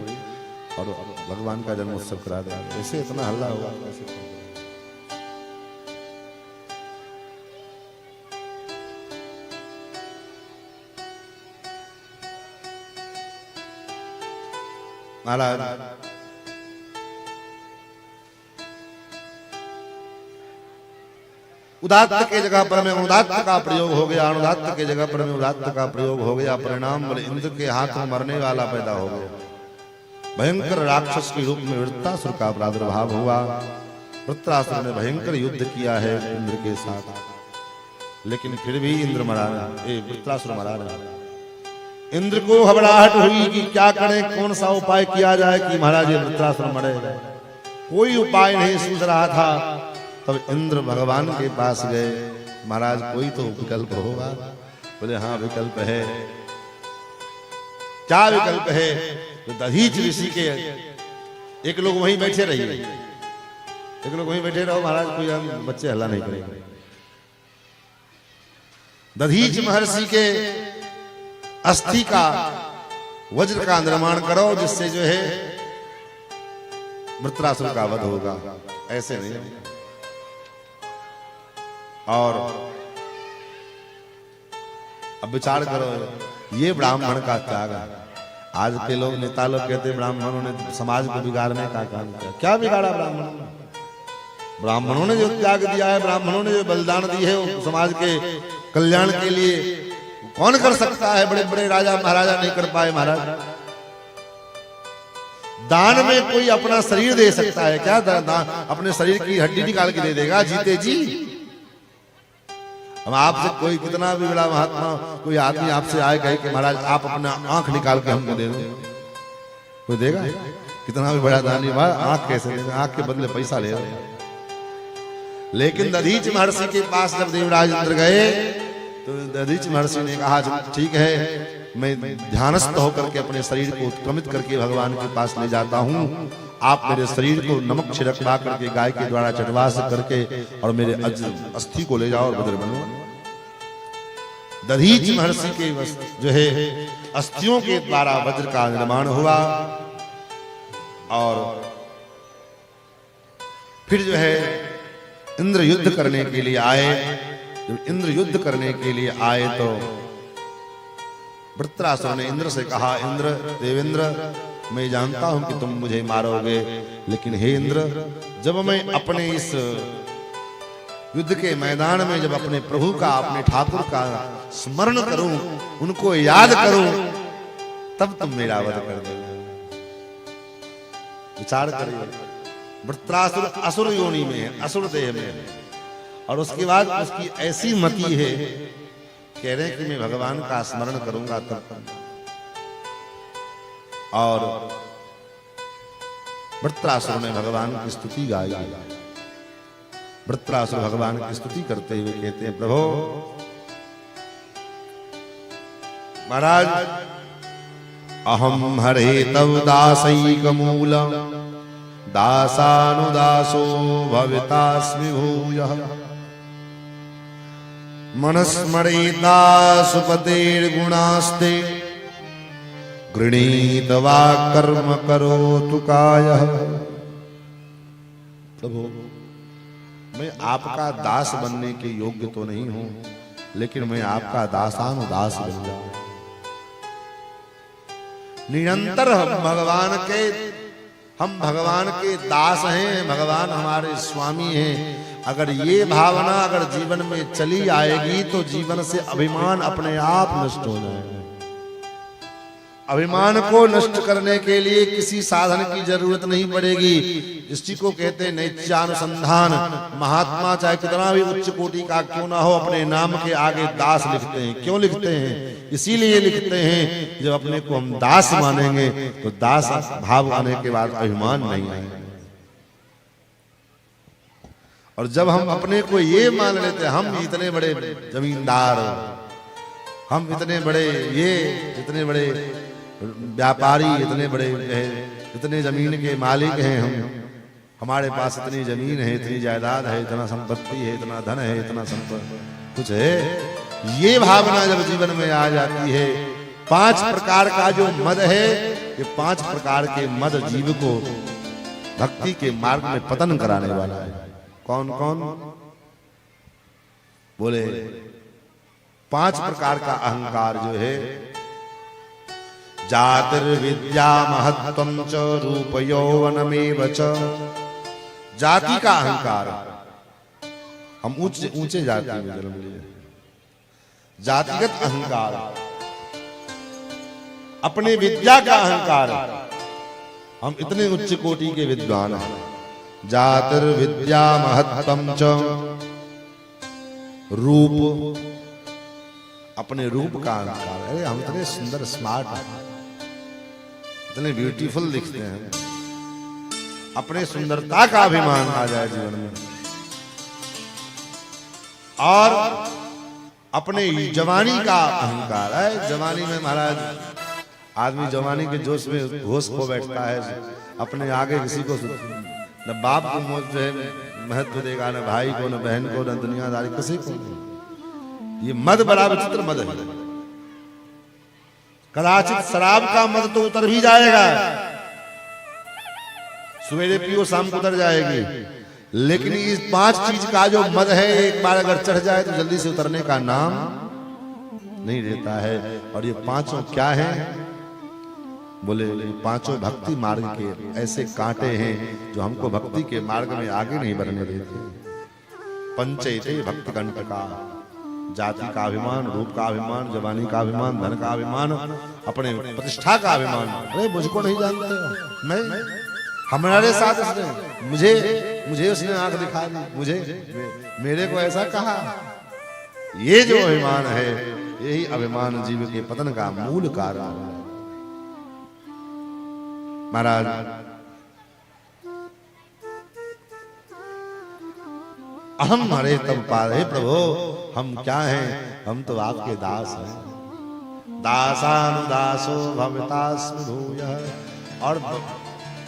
और भगवान का जन्मोत्सव करा देंगे। ऐसे इतना हल्ला होगा कैसे? महाराज उदात्त के जगह पर में अनुदात्त का प्रयोग हो गया, अनुदात्त के जगह पर में उदात्त का प्रयोग हो गया। परिणाम इंद्र के हाथ में मरने वाला पैदा हो गया। भयंकर राक्षस के रूप में वृत्रासुर का प्रादुर्भाव हुआ। वृत्रासुर ने भयंकर युद्ध किया है इंद्र के साथ, लेकिन फिर भी इंद्र मरा नहीं, वृत्रासुर मरा नहीं। इंद्र को घबराहट हुई कि क्या करें, कौन सा उपाय किया जाए कि महाराज ये वृत्रासुर मरे। कोई उपाय नहीं सूझ रहा था। तब इंद्र भगवान के पास गए, महाराज कोई तो विकल्प होगा। बोले हाँ विकल्प है। क्या विकल्प है? तो दधीच ऋषि के एक लोग वहीं बैठे रहिए, एक लोग वहीं बैठे रहो महाराज, कोई हम बच्चे हल्ला नहीं करेंगे। दधीच महर्षि के अस्थि का वज्र का निर्माण करो, जिससे जो है वृत्रासुर का वध होगा। ऐसे नहीं। और अब विचार करो, ये ब्राह्मण का त्याग है। आज के लोग नेता लोग कहते हैं ब्राह्मणों ने समाज को बिगाड़ने का काम किया। क्या बिगाड़ा ब्राह्मणों ने? ब्राह्मणों ने जो त्याग दिया है, ब्राह्मणों ने जो बलिदान दी है वो समाज के कल्याण के लिए कौन कर सकता है? बड़े बड़े राजा महाराजा नहीं कर पाए महाराज। दान में कोई अपना शरीर दे सकता है क्या? अपने शरीर की हड्डी निकाल के दे देगा जीते जी? हम आपसे कोई कितना भी बड़ा महात्मा, कोई आदमी आपसे आए कहे कि महाराज आप अपना आंख निकाल के हमको दे दो, कोई देगा? कितना भी बड़ा दानी, आंख कैसे देगा? आंख के बदले पैसा ले रहे। लेकिन दधीच महर्षि के पास जब देवराज इंद्र गए तो दधीच महर्षि ने कहा ठीक है, मैं ध्यानस्थ होकर के अपने शरीर को उत्क्रमित करके भगवान के पास ले जाता हूँ। आप मेरे शरीर को नमक छिड़कवा करके गाय के द्वारा चटवास करके और मेरे अस्थि को ले जाओ और वज्र बनो। दधीच महर्षि के जो है अस्थियों के द्वारा वज्र का निर्माण हुआ। और फिर जो है इंद्र युद्ध करने के लिए आए। जब इंद्र युद्ध करने के लिए आए तो वृत्रासुर ने इंद्र से कहा, इंद्र देवेंद्र मैं जानता हूं कि तुम मुझे मारोगे, लेकिन हे इंद्र जब मैं अपने इस युद्ध के मैदान में जब अपने प्रभु का, अपने ठाकुर का स्मरण करूं, उनको याद करूं, तब तुम मेरा वध कर देना। विचार करिए, वृत्रासुर असुर योनि में है, असुर देह में है, और उसके बाद उसकी ऐसी मति है, कह रहे हैं कि मैं भगवान का स्मरण करूंगा तब। और वृत्रासुर ने भगवान की स्तुति गाई। वृत्रासुर भगवान की स्तुति करते हुए कहते हैं, प्रभु महाराज अहम हरे तव दासैक मूलम दासानुदासो भवितास्मि भूयः मनस्मरेता सुपतेर्गुणास्ते गृणीत वा कर्म करोतु कायः। प्रभु मैं आपका दास बनने के योग्य तो नहीं हूं, लेकिन मैं आपका दासानुदास बन जाऊं। निरंतर हम भगवान के दास हैं, भगवान हमारे स्वामी हैं। अगर ये भावना अगर जीवन में चली आएगी तो जीवन से अभिमान अपने आप नष्ट हो जाएगा। अभिमान को नष्ट करने के लिए किसी साधन की जरूरत नहीं पड़ेगी। इसी को कहते हैं नैत्यानुसंधान। महात्मा चाहे कितना भी उच्च कोटि का क्यों ना हो, अपने नाम के आगे दास लिखते हैं। क्यों लिखते हैं? इसीलिए लिखते हैं जब अपने को हम दास मानेंगे तो दास भाव आने के बाद अभिमान नहीं आएगा। और जब हम अपने को ये मान लेते हैं हम इतने बड़े जमींदार, हम इतने बड़े ये, इतने बड़े व्यापारी, इतने बड़े इतने जमीन के मालिक हैं, हम हमारे पास इतनी जमीन है, इतनी जायदाद है, इतना संपत्ति है, इतना धन है, इतना संपत्ति कुछ है, ये भावना जब जीवन में आ जाती है, 5 प्रकार का जो मद है, ये 5 प्रकार के मद जीव को भक्ति के मार्ग में पतन कराने वाला है। कौन कौन? बोले 5 प्रकार का अहंकार जो है, जातिर्विद्या महत्वं च रूप यौवनमेव च। जाति का अहंकार, हम ऊंचे जाति में जन्म लिए, जातिगत अहंकार। अपने विद्या का अहंकार, हम इतने उच्च कोटि के विद्वान हैं। जातिर्विद्या महत्वं च रूप, अपने रूप का अहंकार। अरे हम इतने सुंदर स्मार्ट हैं, इतने ब्यूटीफुल दिखते हैं, अपने सुंदरता का अभिमान आ जाए जीवन में। और अपने जवानी का अहंकार है। जवानी में महाराज आदमी जवानी के जोश में होश खो बैठता है, अपने आगे किसी को न बाप को जो है महत्व देगा, न भाई को, न बहन को, न दुनियादारी किसी को। ये मद बड़ा विचित्र मद है। कदाचित शराब का मद तो उतर भी जाएगा, सवेरे पियो शाम को उतर जाएगी, लेकिन इस 5 चीज का जो मद है, एक बार अगर चढ़ जाए तो जल्दी से उतरने का नाम नहीं लेता है। और ये 5 क्या है? बोले 5 भक्ति मार्ग के ऐसे कांटे हैं जो हमको भक्ति के मार्ग में आगे नहीं बढ़ने देते। पंचैते भक्ति कंटका, जाति का अभिमान, रूप का अभिमान, जवानी का अभिमान, धन का अभिमान, अपने प्रतिष्ठा का अभिमान। अरे मुझको नहीं जानते हो, मैं हमारे साथ उसने मुझे उसने आंख दिखा दी, मुझे मेरे को ऐसा कहा। ये जो अभिमान है, यही अभिमान जीव के पतन का मूल कारण है। महाराज अहम हरे तब पार, हे प्रभु हम क्या हैं? हम तो आपके दास हैं। दासानुदासो भवितास्मि भूयः। और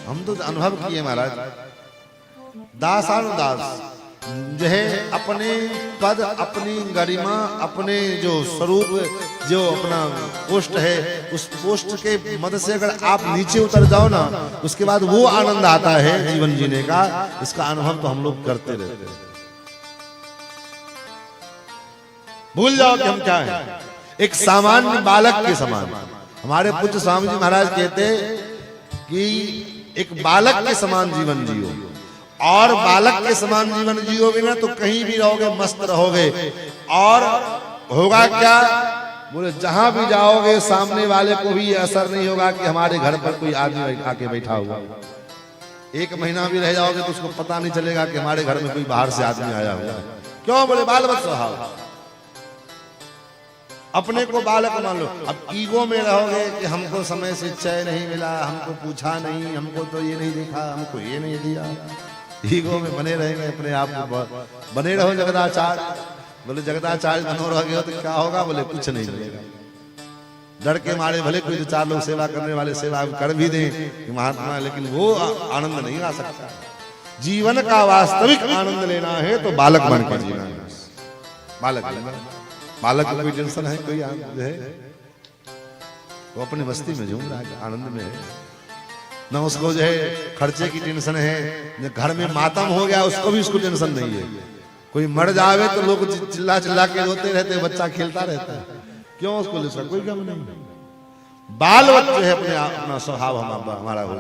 हम तो अनुभव किए महाराज, दासानुदास जो है अपने पद, अपनी गरिमा, अपने जो स्वरूप, जो अपना पोस्ट है, उस पोस्ट के मद से अगर आप नीचे उतर जाओ ना, उसके बाद वो आनंद आता है जीवन जीने का। इसका अनुभव तो हम लोग करते रहते हैं। भूल जाओ कि हम क्या हैं, एक सामान्य बालक के समान। हमारे पूज्य स्वामी जी महाराज कहते कि एक बालक के समान जीवन जियो, और बालक के समान जीवन जियोगे ना तो कहीं भी रहोगे मस्त रहोगे। और होगा क्या? बोले जहां भी जाओगे सामने वाले को भी असर नहीं होगा कि हमारे घर पर कोई आदमी आके बैठा हुआ। 1 महीना भी रह जाओगे तो उसको पता नहीं चलेगा कि हमारे घर में कोई बाहर से आदमी आया हुआ है। क्यों? बोले बालवत स्वभाव, अपने को बालक मान लो। अब ईगो में रहोगे कि हमको समय से चय नहीं मिला, हमको पूछा नहीं, हमको तो ये नहीं देखा, हमको ये नहीं दिया। ईगो में बने रहेंगे, अपने आप को बने रहो जगदाचार्य। बोले जगदाचार्य बनो रहोगे हो तो क्या होगा? बोले कुछ नहीं मिलेगा। डर के मारे भले कोई 4 लोग सेवा करने वाले सेवा कर भी दें कि महात्मा, लेकिन वो आनंद नहीं आ सकता। जीवन का वास्तविक आनंद लेना है तो बालक बन के जीना है। बालक को कोई टेंशन है, कोई आनंद है, वो अपनी मस्ती में झूम रहा है, आनंद में है। न उसको जो है खर्चे की टेंशन है, घर में मातम हो गया उसको भी उसको टेंशन नहीं है। कोई मर जावे तो लोग चिल्ला चिल्ला के रोते रहते, बच्चा खेलता रहता है। क्यों? उसको लेकर कोई गम नहीं। बालवत जो है अपना स्वभाव हमारा हो।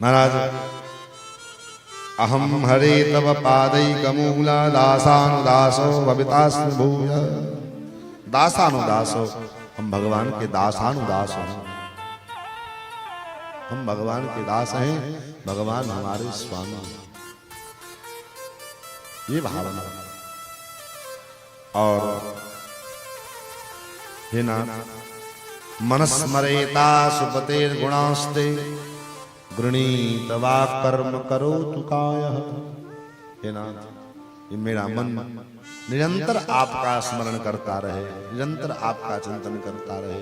महाराज अहम हरे तव पादैकमूला दासानुदासो भवितास्मि भूयः। दासानुदास हो, हम भगवान के दासानुदास हैं। हम भगवान के दास हैं, भगवान हमारे स्वामी हैं। ये भावना। और हे नाथ मनस्मरेता सुपतेर गुणास्ते गृणीत वा कर्म करो तुकायः। हे नाथ, ये मेरा मन निरंतर आपका स्मरण करता रहे, निरंतर आपका चिंतन करता रहे।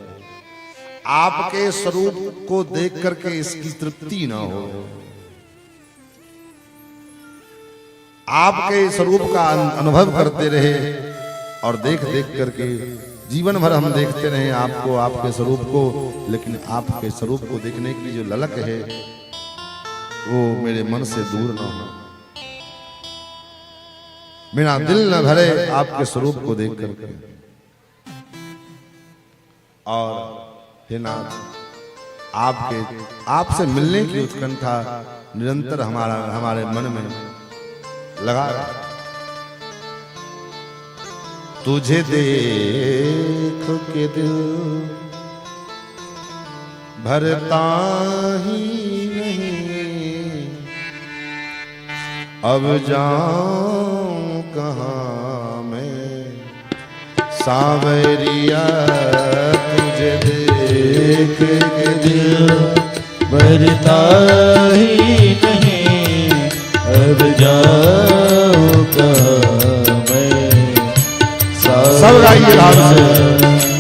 आपके स्वरूप को देख करके इसकी तृप्ति न हो, आपके स्वरूप का अनुभव करते रहे और देख देख करके जीवन भर हम देखते रहे आपको, आपके स्वरूप को, लेकिन आपके स्वरूप को देखने की जो ललक है वो मेरे मन से दूर न हो। मेरा दिल न भरे आपके स्वरूप को देख करके। और हे नाथ, आपसे मिलने की उत्कंठा निरंतर हमारे मन में लगा। तुझे देख के दिल भरता ही नहीं, अब जाऊं कहाँ मैं सांवरिया। तुझे देख के दिल भरता ही नहीं, अब जाऊं कहाँ मैं सब गाइए राम से।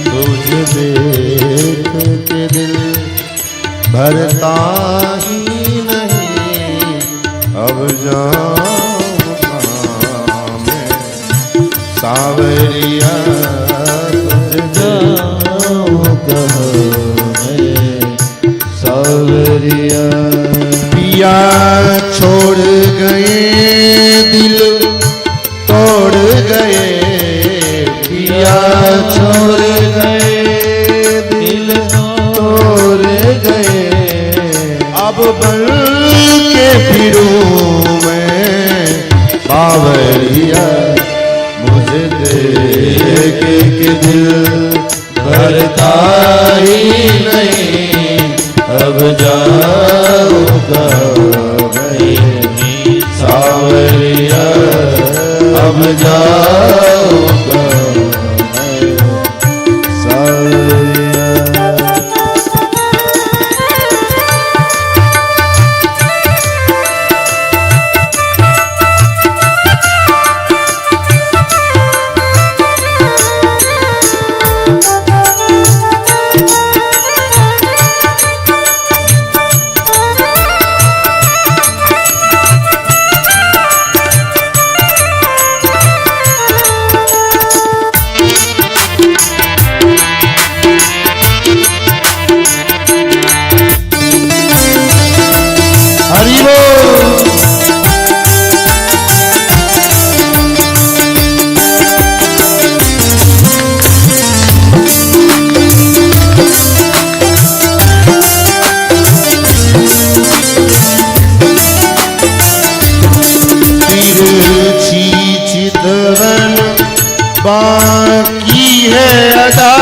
तुझे देख के दिल भरता ही नहीं, अब जाऊं कहाँ मैं सांवरिया। जाऊं कहाँ मैं सांवरिया। पिया छोड़ गए दिल तोड़ गए, पिया छोड़ गए दिल तोड़ गए, अब बन के फिरूं मैं बावरिया। मुझे देख के दिल भरता ही नहीं, अब जाऊं कहाँ मैं सांवरिया। अब जाऊं कहाँ मैं सांवरिया। बाकी है अदा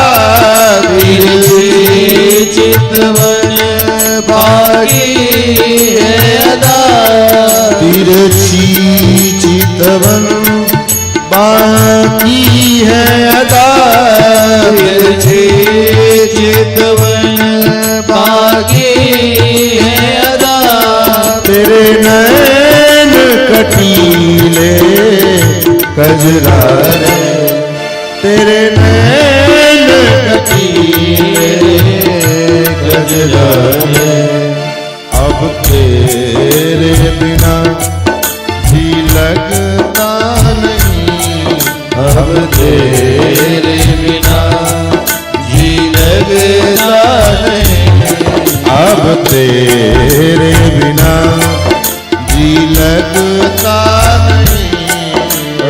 चितवन बाकी है अदा। तिरछी चितवन बाकी है अदा। तिरछी चितवन बाकी है अदा। तेरे नैन कटीले कजरारे, तेरे नैन कटीले कजरारे। अब तेरे बिना जी लगता नहीं, अब तेरे बिना जी लगता नहीं। अब तेरे बिना जी लगता नहीं।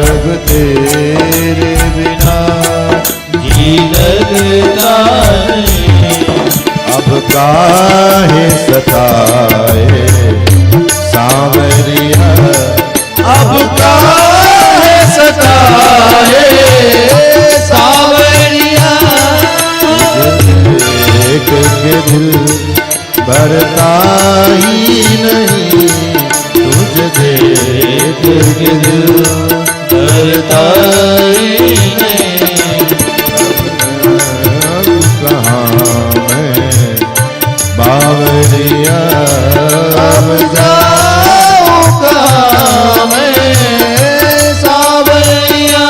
अब तेरे बिना जी लगता नहीं। अब काहे सताए सांवरिया, अब काहे सताए सांवरिया। नहीं, तुझे देख के दिल डरता ही नहीं। अब कहाँ मैं बावरिया, अब जाऊं कहाँ मैं सावरिया।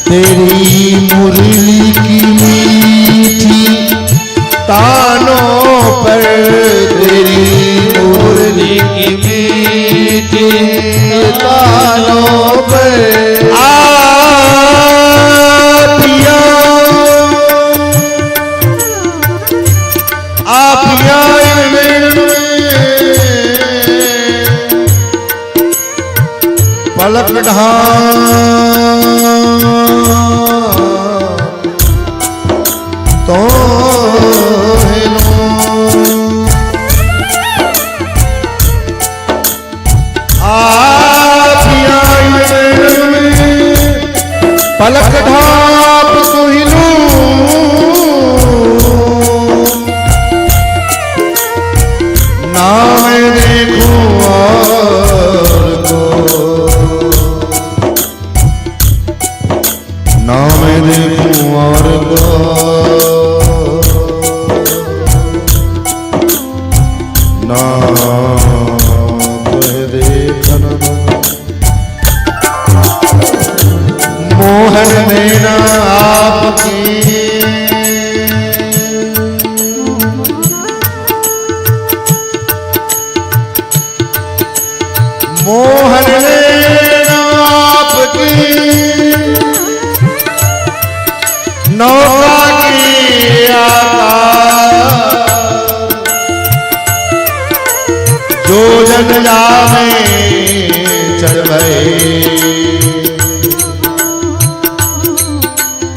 तेरी मुरली की मीठी तानों पर, तेरी मुरली की मीठी तानों पर आपिया पलक ढां तो पलक ढाप सुहिलू ना मैं देखूं और को, ना मैं देखूं और को, ना तुझे देखन मोहन नैना आपकी, मोहन नैना आपकी नौका की आकार, जो जन जाने चढ़ गए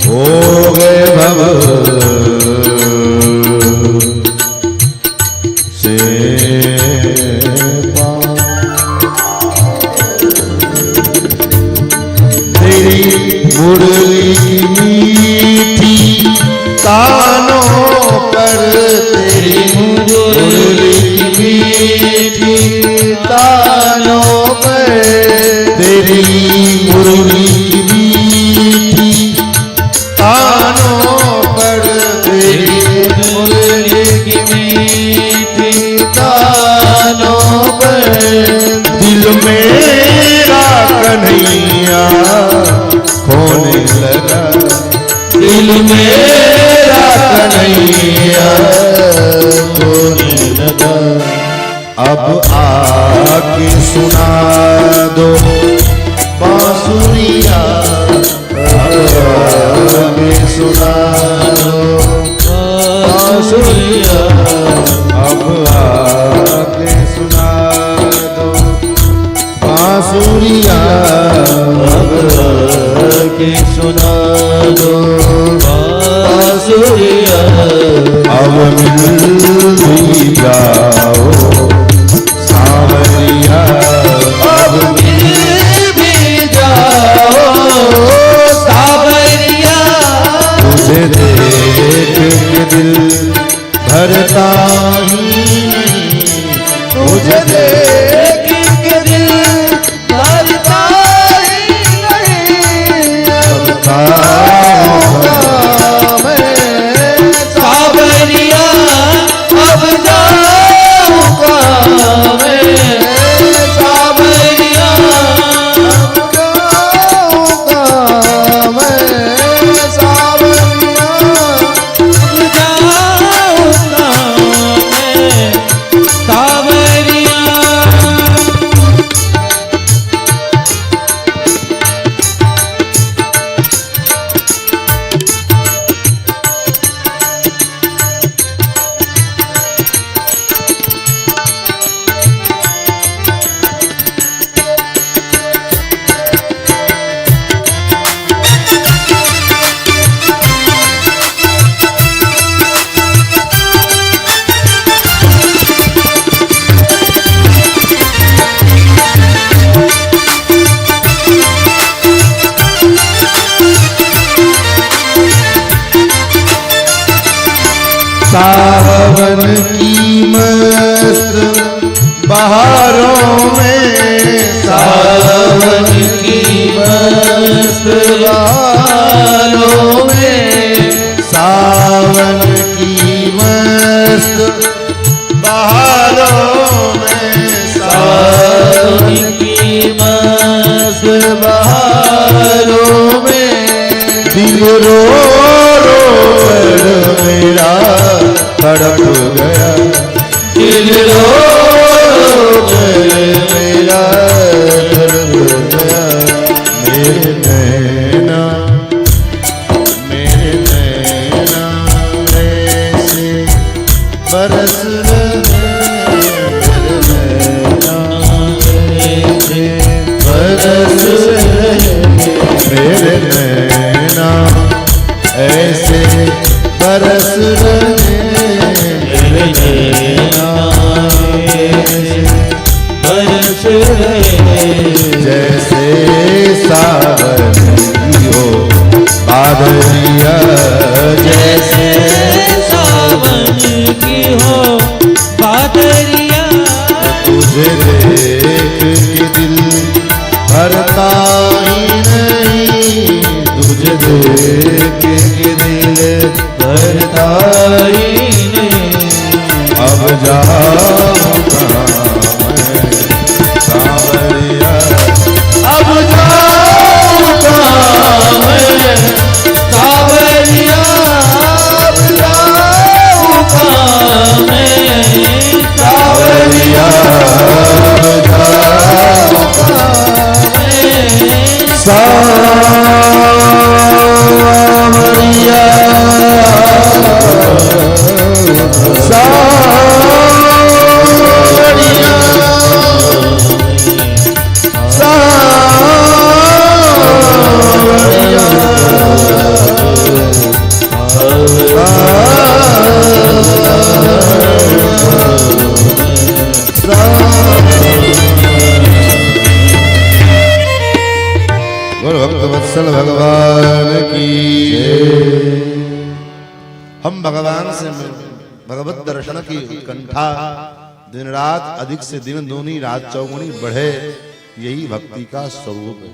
हो गए भव से पार। तेरी मुरली की मीठी कानों पर, तेरी मुरली की मीठी कानों पर, तेरी मुरली की मीठी कानों पर, तेरी मुरली की मीठी कानों पर, दिल मेरा कन्हैया खोने लगा, दिल मेरा कन्हैया खोने लगा। अब आके सुना दो बांसुरिया, आके सुना दो बांसुरिया, अब आके सुना दो बांसुरिया, अब आके सुना दो बांसुरिया। अब मिल भी जाओ सावरिया, अब मिल भी जाओ सावरिया, तुझे देख के दिल भरता ही नहीं, तुझे देख के दिल भरता ही नहीं। अब सावन की मस्त बहारों में, सावन की मस्त बहारों में, सावन की मस्त बहारों में, सावन की मस्त बहारों में दिल रो रो कर मेरा तड़प गया, दिल रो रो कर मेरा तड़प गया। मेरे नैना ऐसे बरस रहे, मेरे नैना ऐसे बरस रहे, मेरे नैना ऐसे बरस रहे, जैसे सावन की हो बादलिया, जैसे सावन की हो बादलिया, तुझे देख के दिल भरता ही नहीं, तुझे देख के दिल भरता ही नहीं। अब जाऊं कहाँ मैं सांवरिया, अब जाऊं कहाँ मैं सांवरिया, अब जाऊं कहाँ मैं सांवरिया, अब जाऊं सांवरिया, सांवरिया, गुरु भक्तवत्सल भगवान की जय। हम भगवान से भगवत दर्शन की उत्कंठा दिन रात अधिक से दिन दूनी रात चौगुनी बढ़े, यही भक्ति का स्वरूप है।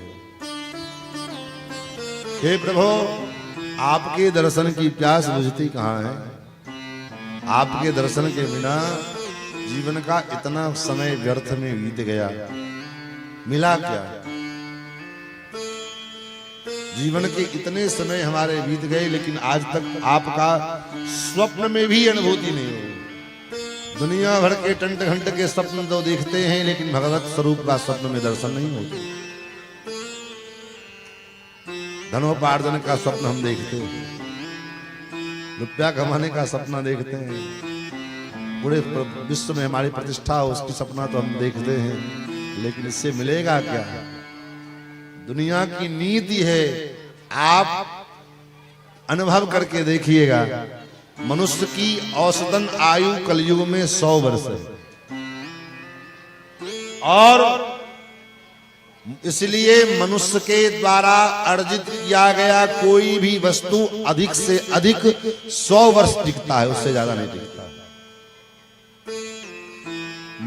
हे प्रभु, आपके दर्शन की प्यास बुझती कहाँ है? आपके दर्शन के बिना जीवन का इतना समय व्यर्थ में बीत गया, मिला क्या? जीवन के इतने समय हमारे बीत गए, लेकिन आज तक आपका स्वप्न में भी अनुभूति नहीं हुई। दुनिया भर के टंट घंट के स्वप्न तो देखते हैं, लेकिन भगवत स्वरूप का स्वप्न में दर्शन नहीं होता। धनोपार्जन का स्वप्न हम देखते हैं, रुपया कमाने का सपना देखते हैं, पूरे विश्व में हमारी प्रतिष्ठा हो उसकी सपना तो हम देखते हैं, लेकिन इससे मिलेगा क्या? दुनिया की नीति है, आप अनुभव करके देखिएगा। मनुष्य की औसतन आयु कलयुग में 100 वर्ष है, और इसलिए मनुष्य के द्वारा अर्जित किया गया कोई भी वस्तु अधिक से अधिक 100 वर्ष टिकता है, उससे ज्यादा नहीं टिकता।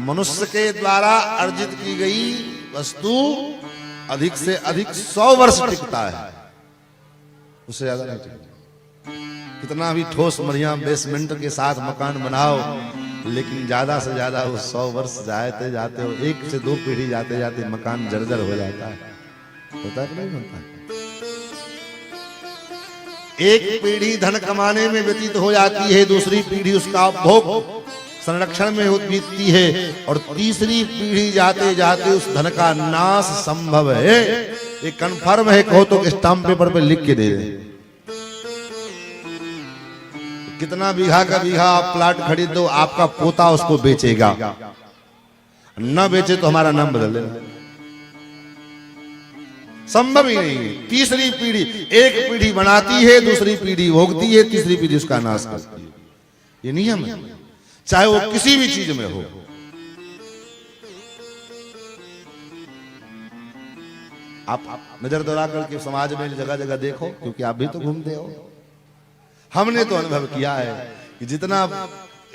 मनुष्य के द्वारा अर्जित की गई वस्तु अधिक से अधिक 100 वर्ष टिकता है, उससे ज्यादा नहीं टिकता। कितना भी ठोस बढ़िया बेसमेंट के साथ मकान बनाओ, लेकिन ज्यादा से ज्यादा वो 100 वर्ष जाते जाते हो, 1 से 2 पीढ़ी जाते जाते मकान जर्जर हो जाता है। होता है कि नहीं होता? एक पीढ़ी धन कमाने में व्यतीत हो जाती है, दूसरी पीढ़ी उसका उपभोग संरक्षण में बीतती है, और तीसरी पीढ़ी जाते जाते उस धन का नाश संभव है। ये कन्फर्म है, कहो तो स्टाम्प पेपर पे लिख के दे दे। कितना बीघा का बीघा आप प्लाट खरीद दो, आपका पोता उसको बेचेगा, न बेचे तो हमारा नाम बदल देना। संभव ही नहीं है। तीसरी पीढ़ी, एक पीढ़ी बनाती है, दूसरी पीढ़ी भोगती है, तीसरी पीढ़ी उसका नाश करती है। ये नियम है, चाहे वो किसी भी चीज में हो। आप नजर दौड़ा करके समाज में जगह जगह देखो, क्योंकि आप भी तो घूमते हो। हमने तो अनुभव किया है कि जितना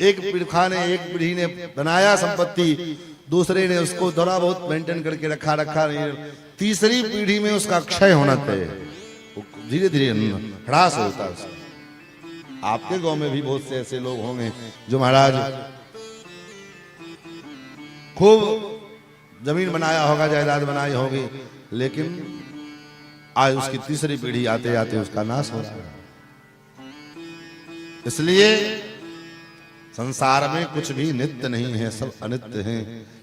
एक पीढ़ा ने एक पीढ़ी ने बनाया संपत्ति, दूसरे ने उसको थोड़ा बहुत मेंटेन करके रखा नहीं, तीसरी पीढ़ी में उसका क्षय होना तय, धीरे धीरे ह्रास होता है। आपके गांव में भी बहुत से ऐसे लोग होंगे जो महाराज खूब जमीन बनाया होगा, जायदाद बनाई होगी, लेकिन आज उसकी तीसरी पीढ़ी आते आते उसका नाश हो रहा है। इसलिए संसार में कुछ भी नित्य नहीं है, सब अनित्य है।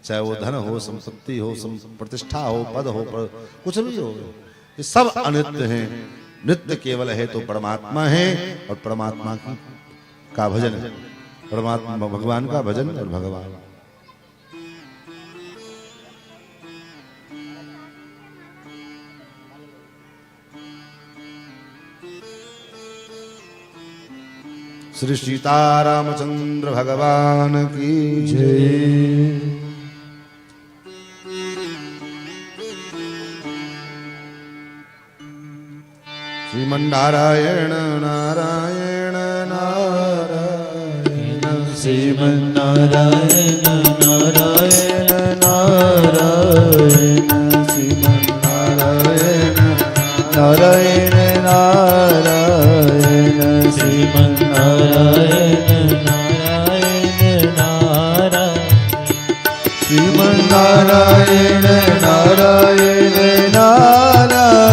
चाहे वो धन हो, संपत्ति हो, प्रतिष्ठा हो, पद हो, कुछ भी हो, ये सब अनित्य है। नित्य केवल है तो परमात्मा है, और परमात्मा का भजन है, परमात्मा भगवान का भजन और भगवान। श्री सीतारामचंद्र भगवान की जय। श्रीमन्नारायण नारायण नारायण, श्रीमन्नारायण नारायण नारायण, श्रीमन्नारायण नारायण नारायण, श्रीमन्नारायण नारायण नारायण, श्रीमन्नारायण नारायण नारायण,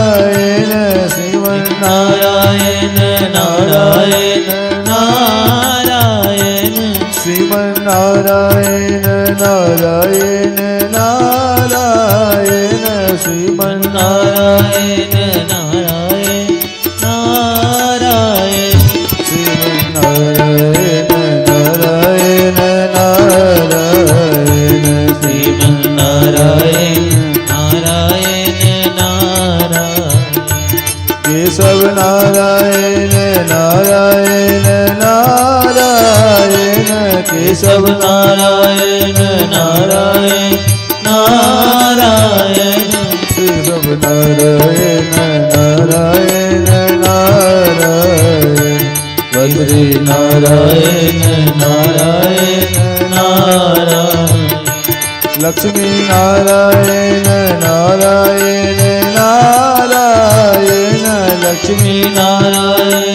श्रीमन्नारायण नारायण नारायण, श्रीमन्नारायण नारायण नारायण, श्रीमन्नारायण नारायण नारायण, श्रीमन्नारायण नारायण नारायण, श्रीमन्नारायण नारायण नारायण, केशव नारायण नारायण नारायण, केशव नारायण नारायण नारायण, केशव नारायण नारायण नारायण, बद्री नारायण नारायण नारायण, लक्ष्मी नारायण नारायण नारायण, लक्ष्मी नारायण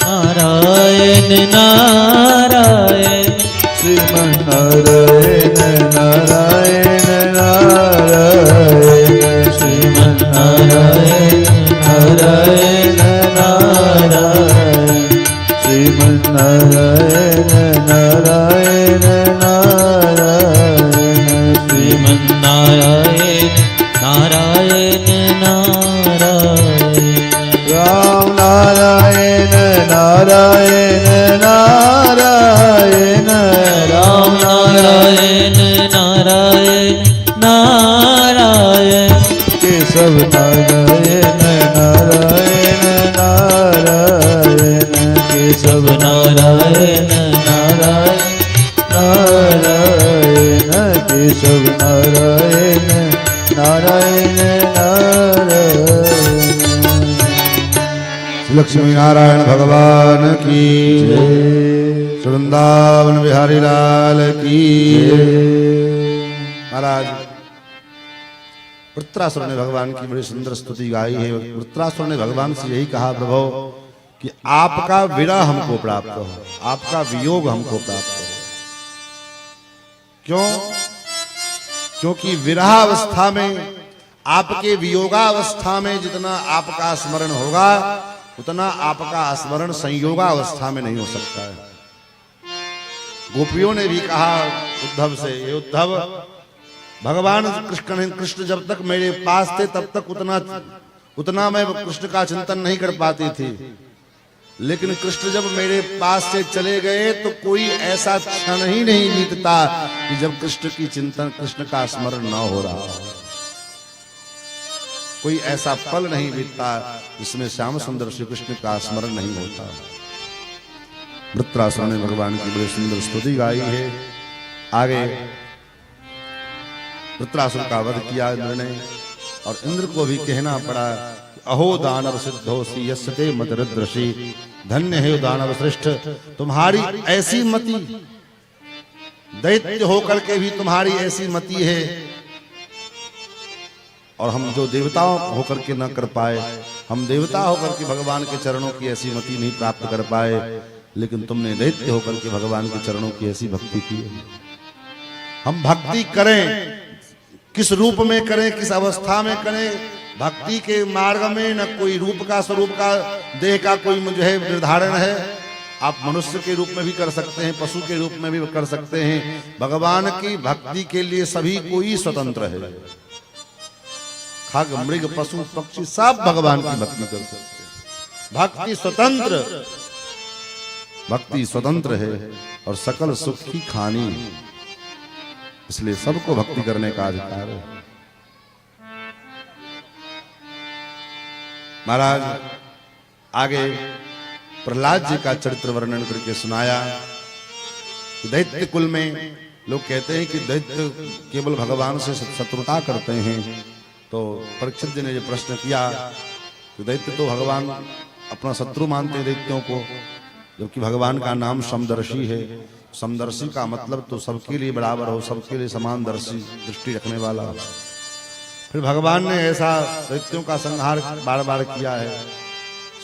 नारायण नारायण, श्रीमन्नारायण नारायण नारायण, श्रीमन्नारायण नारायण नारायण, श्रीमन्नारायण नारायण नारायण, श्रीमन्नारायण नारायण नारायण, राम नारायण नारायण नारायण, राम नारायण नारायण नारायण, केशव नारायण नारायण नारायण, केशव नारायण नारायण नारायण, केशव नारायण नारायण नारायण। लक्ष्मी नारायण भगवान की जय, वृंदावन बिहारी लाल की जय। महाराज वृत्रासुर ने भगवान की बड़ी सुंदर स्तुति गाई है। वृत्रासुर ने भगवान से यही कहा, प्रभु कि आपका विरह हमको प्राप्त हो, आपका वियोग हमको प्राप्त हो। क्यों? क्योंकि विरहावस्था में, आपके वियोगावस्था में जितना आपका स्मरण होगा, उतना आपका स्मरण संयोगावस्था में नहीं हो सकता है। गोपियों ने भी कहा उद्धव से, ये उद्धव, भगवान कृष्ण जब तक मेरे पास थे तब तक उतना मैं कृष्ण का चिंतन नहीं कर पाती थी, लेकिन कृष्ण जब मेरे पास से चले गए तो कोई ऐसा क्षण ही नहीं बीतता कि जब कृष्ण की चिंतन, कृष्ण का स्मरण न हो रहा हो। कोई ऐसा पल नहीं बीतता जिसमें श्याम सुंदर श्री कृष्ण का स्मरण नहीं होता। वृत्रासुर ने भगवान की बड़ी सुंदर स्तुति गाई है। आगे वृत्रासुर का वध किया इंद्र ने, और इंद्र को भी कहना पड़ा अहो दानव सिद्धोसी यस्ते मत रुद्रसी, धन्य है दानव श्रेष्ठ तुम्हारी ऐसी मति, दैत्य होकर के भी तुम्हारी ऐसी मति है। और हम जो देवताओं होकर के न कर पाए, हम देवता होकर के भगवान के चरणों की ऐसी मति नहीं प्राप्त कर पाए, लेकिन तुमने दैत्य होकर के भगवान के चरणों की ऐसी भक्ति की है। हम भक्ति करें, किस रूप में करें, किस अवस्था में करें, भक्ति के मार्ग में न कोई रूप का, स्वरूप का, देह का कोई मुझे निर्धारण है। आप मनुष्य के रूप में भी कर सकते हैं, पशु के रूप में भी कर सकते हैं। भगवान की भक्ति के लिए सभी कोई स्वतंत्र है। खग मृग पशु पक्षी सब भगवान की भक्ति कर सकते हैं। भक्ति स्वतंत्र, भक्ति स्वतंत्र है और सकल सुख की खानी, इसलिए सबको भक्ति करने का अधिकार है। महाराज आगे प्रहलाद जी का चरित्र वर्णन करके सुनाया कि दैत्य कुल में लोग कहते हैं कि दैत्य केवल भगवान से शत्रुता करते हैं। तो परीक्षित जी ने जो प्रश्न किया कि दैत्य तो भगवान अपना शत्रु मानते हैं दैत्यों को, जबकि भगवान का नाम समदर्शी है। समदर्शी का मतलब तो सबके लिए बराबर हो, सबके लिए समान दृष्टि रखने वाला हो। फिर भगवान ने ऐसा दैत्यों का संहार बार बार किया है।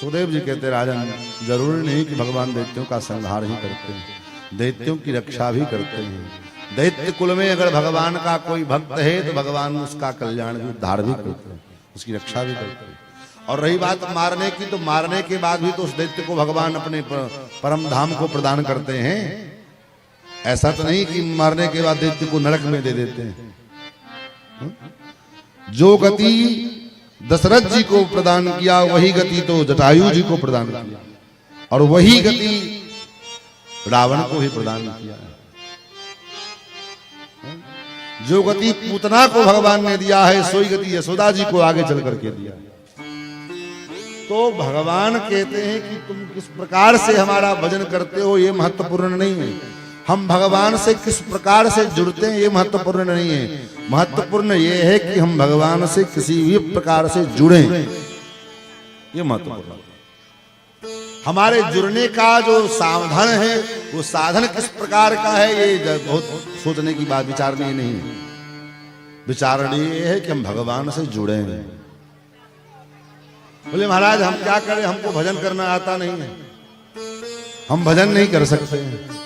सुखदेव जी कहते राजन, जरूरी नहीं कि भगवान दैत्यों का संहार ही करते हैं, दैत्यों की रक्षा भी करते हैं। दैत्य कुल में अगर भगवान का कोई भक्त है तो भगवान उसका कल्याण भी, उद्धार भी करते हैं, उसकी रक्षा भी करते हैं। और रही बात मारने की, तो मारने के बाद भी तो उस दैत्य को भगवान अपने परम धाम को प्रदान करते हैं। ऐसा तो नहीं कि मारने के बाद दैत्य को नरक में दे देते हैं। जो गति दशरथ जी को प्रदान किया वही गति तो जटायु जी को प्रदान किया, और वही गति रावण को भी प्रदान किया। जो गति पूतना को भगवान ने दिया है, सोई गति यशोदा जी को आगे चल करके दिया। तो भगवान कहते हैं कि तुम किस प्रकार से हमारा भजन करते हो ये महत्वपूर्ण नहीं है, हम भगवान से किस प्रकार से जुड़ते हैं ये महत्वपूर्ण नहीं है। महत्वपूर्ण ये है कि हम भगवान से किसी भी प्रकार से जुड़े, ये महत्वपूर्ण। हमारे जुड़ने का जो साधन है वो साधन किस प्रकार का है ये बहुत सोचने की बात, विचारनीय नहीं है। विचारणीय है कि हम भगवान से जुड़े हैं। बोले महाराज हम क्या करें, हमको भजन करना आता नहीं है, हम भजन नहीं कर सकते हैं।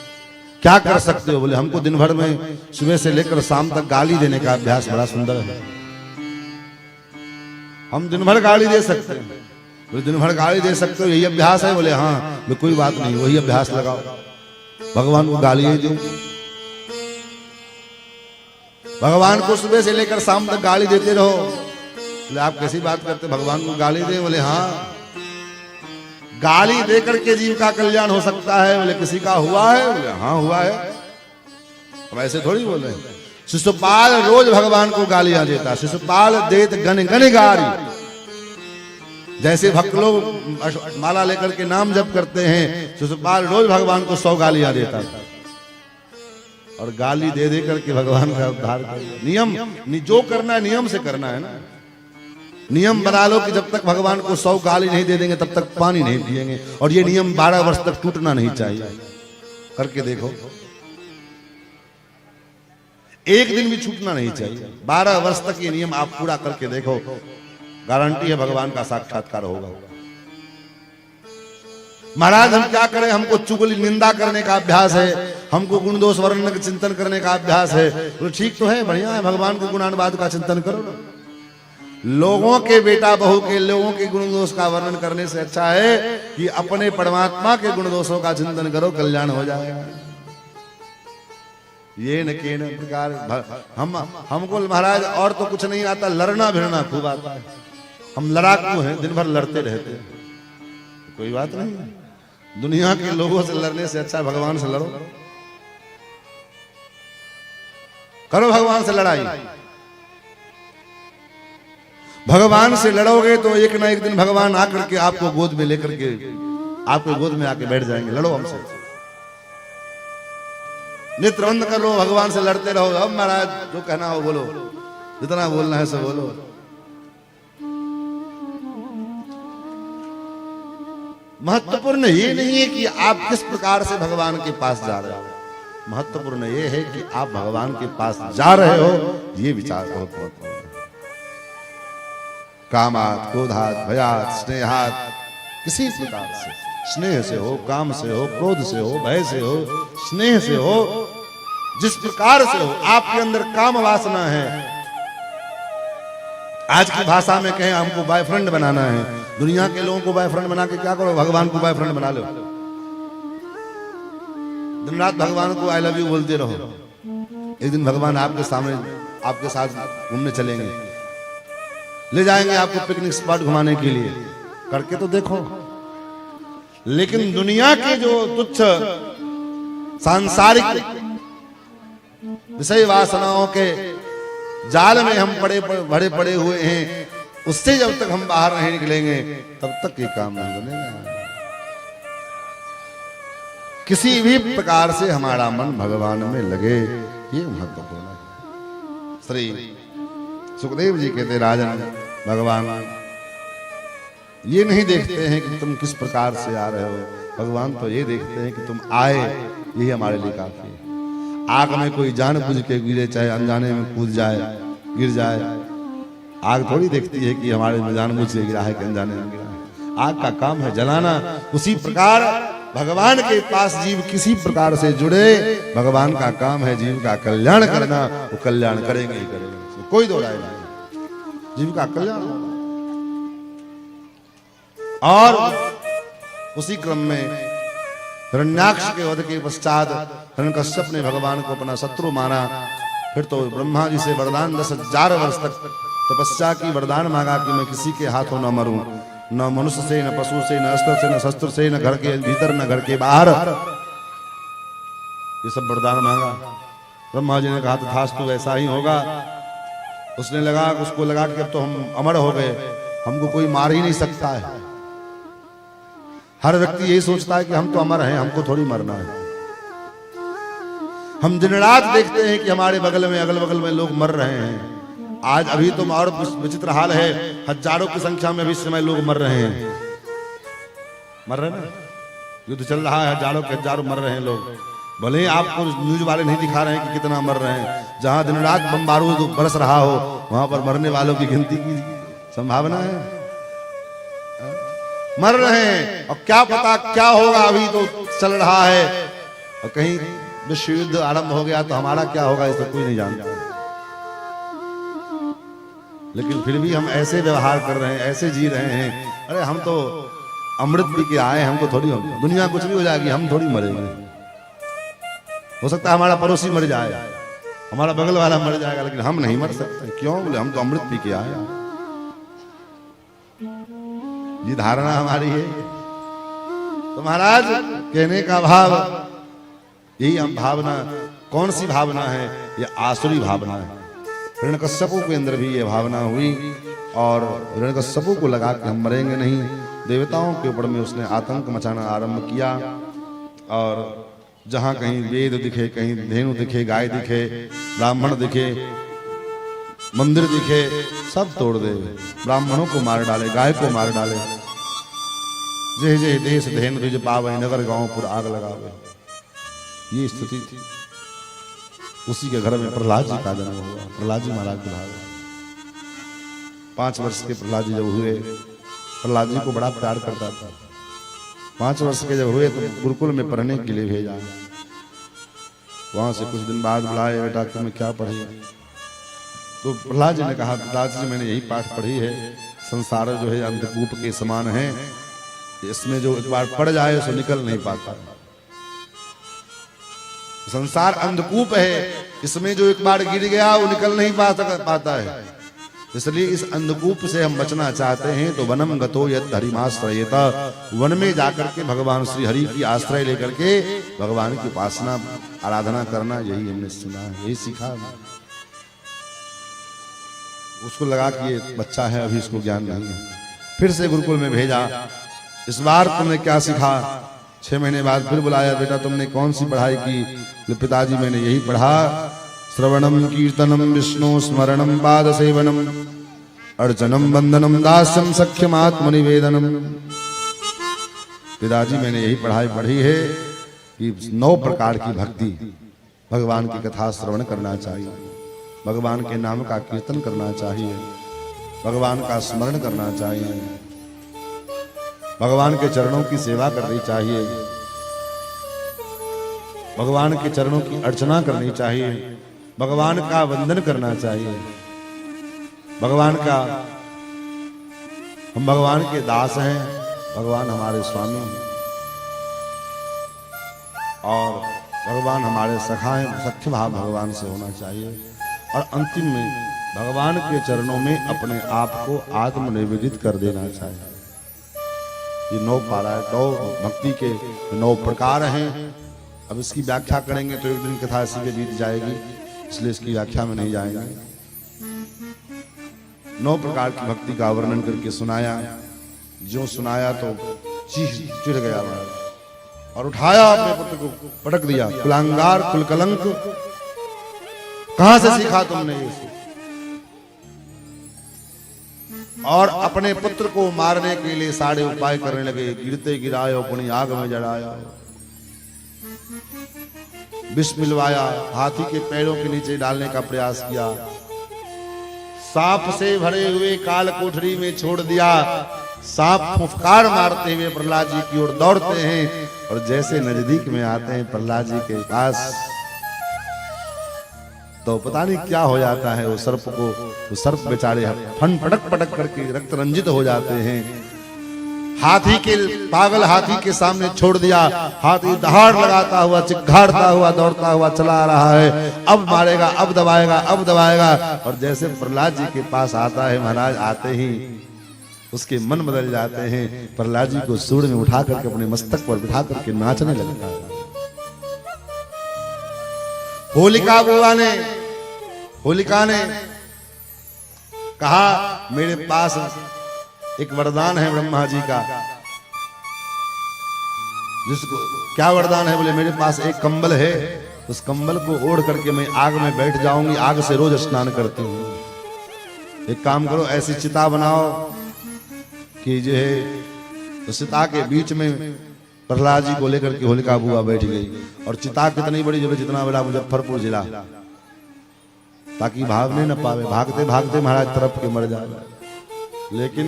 क्या कर सकते हो? बोले हमको दिन भर में सुबह से लेकर शाम तक गाली देने का अभ्यास बड़ा सुंदर है, हम दिन भर गाली दे सकते हैं। बोले दिन भर गाली दे सकते हो, यही अभ्यास है? बोले हाँ। बोले कोई बात नहीं, वही अभ्यास लगाओ, भगवान को गाली ही दो। भगवान को सुबह से लेकर शाम तक गाली देते रहो। बोले आप कैसी बात करते, भगवान को गाली दे? बोले हाँ, गाली देकर के जीव का कल्याण हो सकता है। बोले किसी का हुआ है? बोले हाँ हुआ है। अब ऐसे थोड़ी बोल रहे हैं। शिशुपाल रोज भगवान को गालियां देता, शिशुपाल देत गन गन गारी। जैसे भक्त लोग माला लेकर के नाम जप करते हैं, शिशुपाल रोज भगवान को 100 गालियां देता था, और गाली दे दे करके भगवान का उद्धार कर। नियम जो करना है नियम से करना है ना। नियम बना लो कि जब तक भगवान को 100 गाली नहीं दे देंगे तब तक पानी नहीं पिएंगे, और ये नियम 12 वर्ष तक टूटना नहीं चाहिए। करके देखो, एक दिन भी छूटना नहीं चाहिए। 12 वर्ष तक ये नियम आप पूरा करके देखो, गारंटी है भगवान का साक्षात्कार होगा। महाराज हम क्या करें, हमको चुगली निंदा करने का अभ्यास है, हमको गुण दोष वर्णन का चिंतन करने का अभ्यास है। तो ठीक तो है, बढ़िया है, भगवान के गुणानुवाद का चिंतन करो। लोगों के बेटा बहू के लोगों के गुण दोष का वर्णन करने से अच्छा है कि अपने परमात्मा के गुण दोषों का चिंतन करो, कल्याण हो जाएगा। ये न के न प्रकार हमको महाराज और तो कुछ नहीं आता, लड़ना भिड़ना खूब आता है। हम लड़ाकू हैं, दिन भर लड़ते रहते हैं। कोई बात नहीं, दुनिया के लोगों से लड़ने से अच्छा भगवान से लड़ो, करो भगवान से लड़ाई। भगवान से लड़ोगे तो एक ना एक दिन भगवान आकर के आपको गोद में लेकर के आपको गोद में आके बैठ जाएंगे। लड़ो हमसे, नेत्र बंद कर लो, भगवान से लड़ते रहो। अब महाराज जो कहना हो बोलो, जितना बोलना है सब बोलो। महत्वपूर्ण ये नहीं है कि आप किस प्रकार से भगवान के पास जा रहे हो, महत्वपूर्ण ये है कि आप भगवान के पास जा रहे हो, ये विचार बहुत महत्वपूर्ण है। कामात, क्रोधात, भयात, स्नेहात, किसी प्रकार से, स्नेह से हो, काम से हो, क्रोध से हो, भय से हो, स्नेह से हो, जिस प्रकार से हो, आपके अंदर काम वासना है। आज की भाषा में कहें हमको बॉयफ्रेंड बनाना है, दुनिया के लोगों को बॉयफ्रेंड बना के क्या करो, भगवान को बॉयफ्रेंड बना लो, दिन रात भगवान को आई लव यू बोलते रहो। एक दिन भगवान आपके सामने आपके साथ घूमने चलेंगे, ले जाएंगे आपको पिकनिक स्पॉट घुमाने के लिए, करके तो देखो। लेकिन दुनिया के जो तुच्छ सांसारिक विषय वासनाओं के जाल में हम भरे पड़े हुए हैं, उससे जब तक हम बाहर नहीं निकलेंगे तब तक ये काम नहीं बनेगा। किसी भी प्रकार से हमारा मन भगवान में लगे, ये महत्वपूर्ण है। श्री सुखदेव जी कहते, राजन भगवान ये नहीं देखते हैं कि तुम किस प्रकार से आ रहे हो, भगवान तो ये देखते हैं कि तुम आए, यही हमारे लिए काफी है। आग में कोई जानबूझ के गिरे, चाहे अनजाने में कूद जाए, गिर जाए, आग थोड़ी देखती है कि हमारे में जानबूझ के गिरा है कि अनजाने में गिरा है। आग का काम है जलाना। उसी प्रकार भगवान के पास जीव किसी प्रकार से जुड़े, भगवान का काम है जीव का कल्याण करना, वो कल्याण करेंगे ही करेंगे, कोई दो राय नहीं, जीव का कल्याण होगा। और उसी क्रम में हिरण्याक्ष के वध के पश्चात हिरण्यकश्यप ने भगवान को अपना शत्रु माना। फिर तो ब्रह्मा जी से वरदान 10,000 वर्ष तक तपस्या की, वरदान मांगा कि मैं किसी के हाथों न मरूं, न मनुष्य से, न पशु से, न अस्त्र से, न शस्त्र से, न घर के भीतर, न घर के बाहर, ये सब वरदान मांगा। ब्रह्मा जी ने कहा तथास्तु, ऐसा ही होगा। उसको लगा कि अब तो हम अमर हो गए, हमको कोई मार ही नहीं सकता है। हर व्यक्ति यही सोचता है कि हम तो अमर हैं, हमको थोड़ी मरना है। हम दिन रात देखते हैं कि हमारे बगल में, अगल बगल में लोग मर रहे हैं। आज अभी तो और विचित्र हाल है, हजारों की संख्या में अभी समय लोग मर रहे हैं, मर रहे ना, युद्ध चल रहा है, हजारों के हजारों मर रहे हैं लोग। भले ही आपको न्यूज वाले नहीं दिखा रहे हैं कि कितना मर रहे हैं। जहां दिन रात बम बारूद बरस रहा हो, वहां पर मरने वालों की गिनती की संभावना है। मर रहे हैं, और क्या पता क्या होगा, अभी तो चल रहा है, और कहीं विश्व युद्ध आरंभ हो गया तो हमारा क्या होगा, इसे कोई नहीं जानता। लेकिन फिर भी हम ऐसे व्यवहार कर रहे हैं, ऐसे जी रहे हैं। अरे हम तो अमृत पी के आए, हमको थोड़ी, दुनिया कुछ भी हो जाएगी, हम थोड़ी मरेंगे। हो सकता है हमारा पड़ोसी मर जाए, हमारा बगल वाला मर जाएगा, लेकिन हम नहीं मर सकते। क्यों? बोले हम तो अमृत पी के आए। ये धारणा हमारी है। तो महाराज कहने का भाव यही, हम भावना कौन सी भावना है? ये आसुरी भावना है। हिरण्यकश्यपों के अंदर भी ये भावना हुई, और हिरण्यकश्यपों को लगा कि हम मरेंगे नहीं। देवताओं के ऊपर में उसने आतंक मचाना आरंभ किया, और जहां कहीं वेद दिखे, कहीं धेनु दिखे, गाय दिखे, ब्राह्मण दिखे, मंदिर दिखे, सब तोड़ दे। ब्राह्मणों को मार डाले, गाय को मार डाले। जय जय देश धेन द्विज पावे, नगर गांवपुर आग लगावे। ये स्थिति थी। उसी के घर में प्रहलाद जी का जन्म हुआ। प्रहलाद जी महाराज के भाव 5 वर्ष के प्रहलाद जी जब हुए, प्रहलाद जी को बड़ा प्यार करता था। 5 वर्ष के जब हुए तो गुरुकुल में पढ़ने के लिए भेजा। वहां से कुछ दिन बाद बुलाए, बेटा तुम्हें क्या पढ़ी? तो प्रहलाद जी ने कहा, पिताजी मैंने यही पाठ पढ़ी है, संसार जो है अंधकूप के समान है, इसमें जो एक बार पड़ जाए उसे निकल नहीं पाता। संसार अंधकूप है, इसमें जो एक बार गिर गया वो निकल नहीं पाता है। इसलिए इस अंधकूप से हम बचना चाहते हैं तो वनम गतो यत् हरिमाश्रयेत, वन में जाकर के भगवान श्री हरि की आश्रय लेकर के भगवान की उपासना आराधना करना, यही हमने सुना है, यही सीखा। उसको लगा कि ये बच्चा है, अभी इसको ज्ञान नहीं है। फिर से गुरुकुल में भेजा। इस बार तुमने क्या सीखा? 6 महीने बाद फिर बुलाया, बेटा तुमने कौन सी पढ़ाई की? पिताजी मैंने यही पढ़ा, श्रवणम कीर्तनम विष्णु स्मरणम पाद सेवनम अर्चनम वंदनम दास्यम सख्यम आत्मनिवेदनम। पिताजी मैंने यही पढ़ाई पढ़ी है कि 9 प्रकार की भक्ति, भगवान की कथा श्रवण करना चाहिए, भगवान के नाम का कीर्तन करना चाहिए, भगवान का स्मरण करना चाहिए, भगवान के चरणों की सेवा करनी चाहिए, भगवान के चरणों की अर्चना करनी चाहिए, भगवान का वंदन करना चाहिए, भगवान का, हम भगवान के दास हैं, भगवान हमारे स्वामी हैं और भगवान हमारे सखा हैं। सख्य भाव भगवान से होना चाहिए और अंतिम में भगवान के चरणों में अपने आप को आत्मनिवेदित कर देना चाहिए। ये 9 पारा है, 9 भक्ति के 9 प्रकार हैं। अब इसकी व्याख्या करेंगे तो एक दिन कथा इसी के बीत जाएगी, इसलिए इसकी व्याख्या में नहीं जाएंगे। 9 प्रकार की भक्ति का वर्णन करके सुनाया, जो सुनाया तो चिढ़ गया और उठाया अपने पुत्र को पटक दिया। कुलांगार, कुलकलंक, कहां से सीखा तुमने ये? और अपने पुत्र को मारने के लिए सारे उपाय करने लगे। गिरते गिरायो पुणी आग में जलाया, विष मिलवाया, हाथी के पैरों के नीचे डालने का प्रयास किया, सांप से भरे हुए काल कोठरी में छोड़ दिया। सांप फुफकार मारते हुए प्रहलाद जी की ओर दौड़ते हैं और जैसे नजदीक में आते हैं प्रहलाद जी के पास तो पता नहीं क्या हो जाता है। वो सर्प बेचारे फन पटक पटक करके रक्त रंजित हो जाते हैं। पागल हाथी के सामने छोड़ दिया। हाथी दहाड़ लगाता हुआ, चिघाड़ता हुआ, दौड़ता हुआ चला रहा है। अब मारेगा, अब दबाएगा, अब दबाएगा। और जैसे प्रहलाद जी के पास आता है, महाराज आते ही उसके मन बदल जाते हैं। प्रहलाद जी को सूंड में उठा करके अपने मस्तक पर बिठा करके नाचने लगता है। होलिका ने कहा मेरे पास एक वरदान है ब्रह्मा जी का। जिसको क्या वरदान है? बोले मेरे पास एक कंबल है, उस कंबल को ओढ़ करके मैं आग में बैठ जाऊंगी, आग से रोज स्नान करती हूँ। एक काम करो, ऐसी चिता बनाओ कि जो है तो चिता के बीच में प्रहलाद जी को लेकर के होलिका बुआ बैठ गई। और चिता कितनी बड़ी, जो जितना बड़ा मुजफ्फरपुर जिला, ताकि भागने न पावे। भागते भागते महाराज तरफ के मर जाए। लेकिन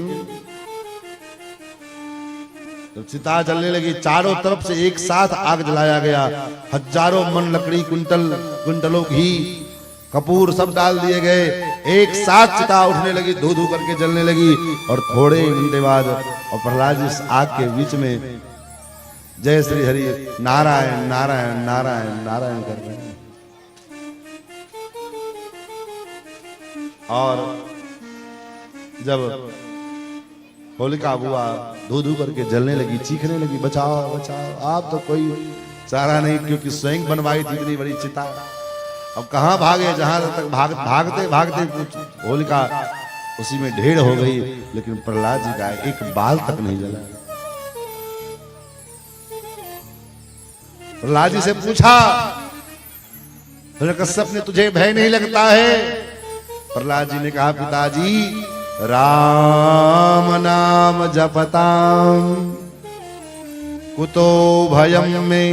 जब चिता जलने लगी, चारों तरफ से एक साथ आग जलाया गया। हजारों मन लकड़ी, कुंटलों घी, कपूर सब डाल दिए गए। एक साथ चिता उठने लगी, धू धू करके जलने लगी। और थोड़े घंटे बाद और प्रहलाद जी इस आग के बीच में जय श्री हरि नारायण नारायण नारायण नारायण कर रहे हैं। और जब होलिका बुआ धू धू करके जलने लगी, चीखने लगी, बचाओ बचाओ, आप तो कोई चारा नहीं, क्योंकि स्वयं बनवाई थी इतनी बड़ी चिता। अब कहां भागे? जहां तक भागते भागते होलिका उसी में ढेर हो गई। लेकिन प्रहलाद जी का एक बाल तक नहीं जला। प्रहलाद जी से पूछा, कश्यप ने तुझे भय नहीं लगता है? प्रहलाद जी ने कहा, पिताजी राम नाम जपताम कुतो भयम में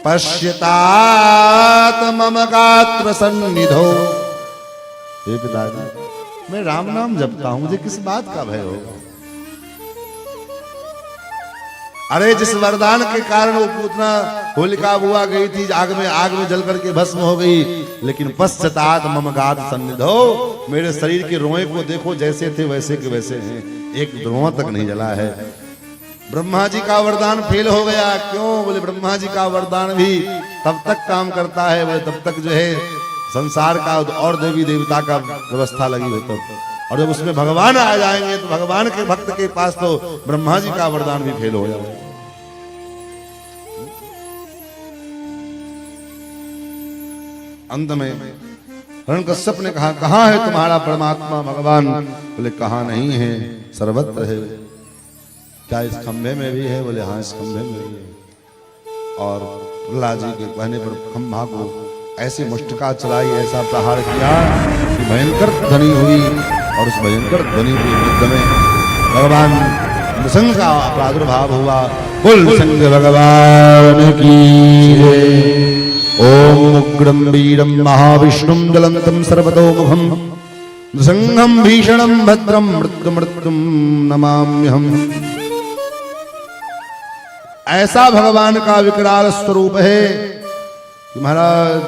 पश्यतात मम गात्र सन्निधो। हे पिताजी, मैं राम नाम जपता हूं, मुझे किस बात का भय होगा? अरे जिस वरदान के कारण वो पूतना होलिका बुआ गई थी, आग में जल करके भस्म हो गई। लेकिन पश्चात मम गात सन्निधो, मेरे शरीर के रोए को देखो, जैसे थे वैसे के वैसे हैं, एक रोआ तक नहीं जला है। ब्रह्मा जी का वरदान फेल हो गया। क्यों? बोले ब्रह्मा जी का वरदान भी तब तक काम करता है, बोले तब तक जो है संसार का और देवी देवता का व्यवस्था लगी हो तब। और जब उसमें भगवान आ जाएंगे तो भगवान के भक्त के पास तो ब्रह्मा जी का वरदान भी फेल हो जाएगा। अंत में हिरण्यकश्यप ने कहा, कहां है तुम्हारा परमात्मा भगवान? बोले कहां नहीं है, सर्वत्र है। क्या इस खंभे में भी है? बोले हाँ, इस खंभे में भी है। और प्रहलाद जी के कहने पर खंभा को ऐसे मुष्टिका चलाई, ऐसा प्रहार किया कि भयंकर ध्वनि हुई। और उस भयंकर ध्वनि के युद्ध में भगवान नृसिंह का प्रादुर्भाव हुआ। कुल संग भगवान की जय। ओम उग्रम वीरम महाविष्णुम ज्वलंतम सर्वतोमुखम नृसिंहम भीषणम भद्रम मृत्युम नमाम्यहम्। ऐसा भगवान का विकराल स्वरूप है कि महाराज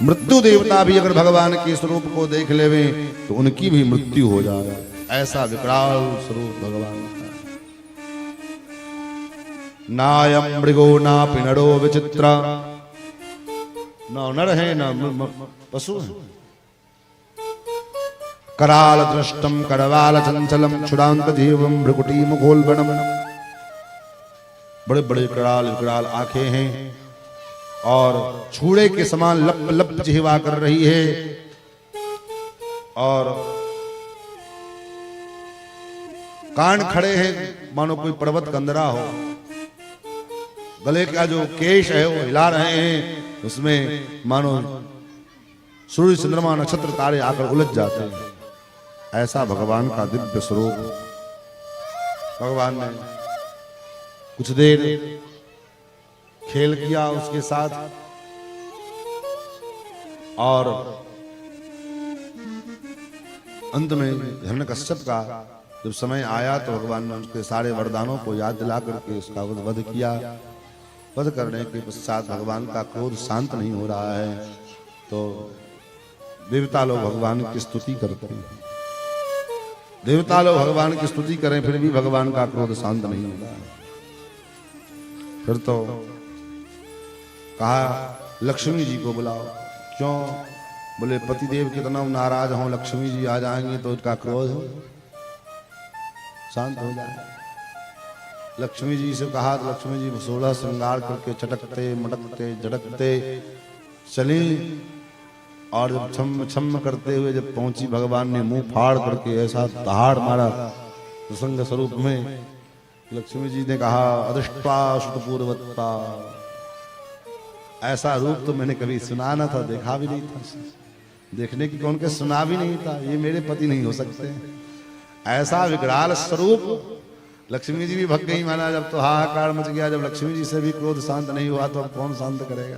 मृत्यु देवता भी अगर भगवान के स्वरूप को देख लेवे तो उनकी भी मृत्यु हो जाए। ऐसा विकराल स्वरूप भगवान का। नायम मृगो ना पिनड़ो विचित्र, न नर है न पशु है। कराल दृष्टम करवाल चंचलम क्षुदांत जीवम भ्रुकुटी मुखोल्बणम। बड़े बड़े कराल विकराल आंखें हैं और छूड़े के समान लप लप जिह्वा कर रही है और कान खड़े हैं मानो कोई पर्वत कंदरा हो। गले का जो केश है वो हिला रहे हैं, उसमें मानो सूर्य चंद्रमा नक्षत्र तारे आकर उलझ जाते हैं। ऐसा भगवान का दिव्य स्वरूप। भगवान ने कुछ देर खेल किया उसके साथ और अंत में हिरण्यकश्यप का जब समय आया तो भगवान ने उसके सारे वरदानों को याद दिला करके उसका वध किया। वध करने के पश्चात भगवान का क्रोध शांत नहीं हो रहा है तो देवता लोग भगवान की स्तुति करते हैं। देवता लोग भगवान की स्तुति करें फिर भी भगवान का क्रोध शांत नहीं हो रहा है। फिर तो कहा लक्ष्मी जी को बुलाओ। क्यों? बोले पतिदेव कितना नाराज हों, लक्ष्मी जी आ जाएंगे तो उसका क्रोध शांत हो जाए। लक्ष्मी जी से कहा तो लक्ष्मी जी 16 श्रृंगार करके चटकते मटकते झटकते चली और जब छम छम करते हुए जब पहुंची भगवान ने मुंह फाड़ करके ऐसा दहाड़ मारा प्रसंग स्वरूप में। लक्ष्मी जी ने कहा अदृष्ट्वा श्रुतपूर्वत्वा, ऐसा रूप तो मैंने कभी सुना ना था, देखा भी नहीं था। देखने की कौन के सुना भी नहीं था, ये मेरे पति नहीं हो सकते। ऐसा विकराल स्वरूप। लक्ष्मी जी भी भग गई। माना जब तो हाहाकार मच गया, जब लक्ष्मी जी से भी क्रोध शांत नहीं हुआ तो अब कौन शांत करेगा।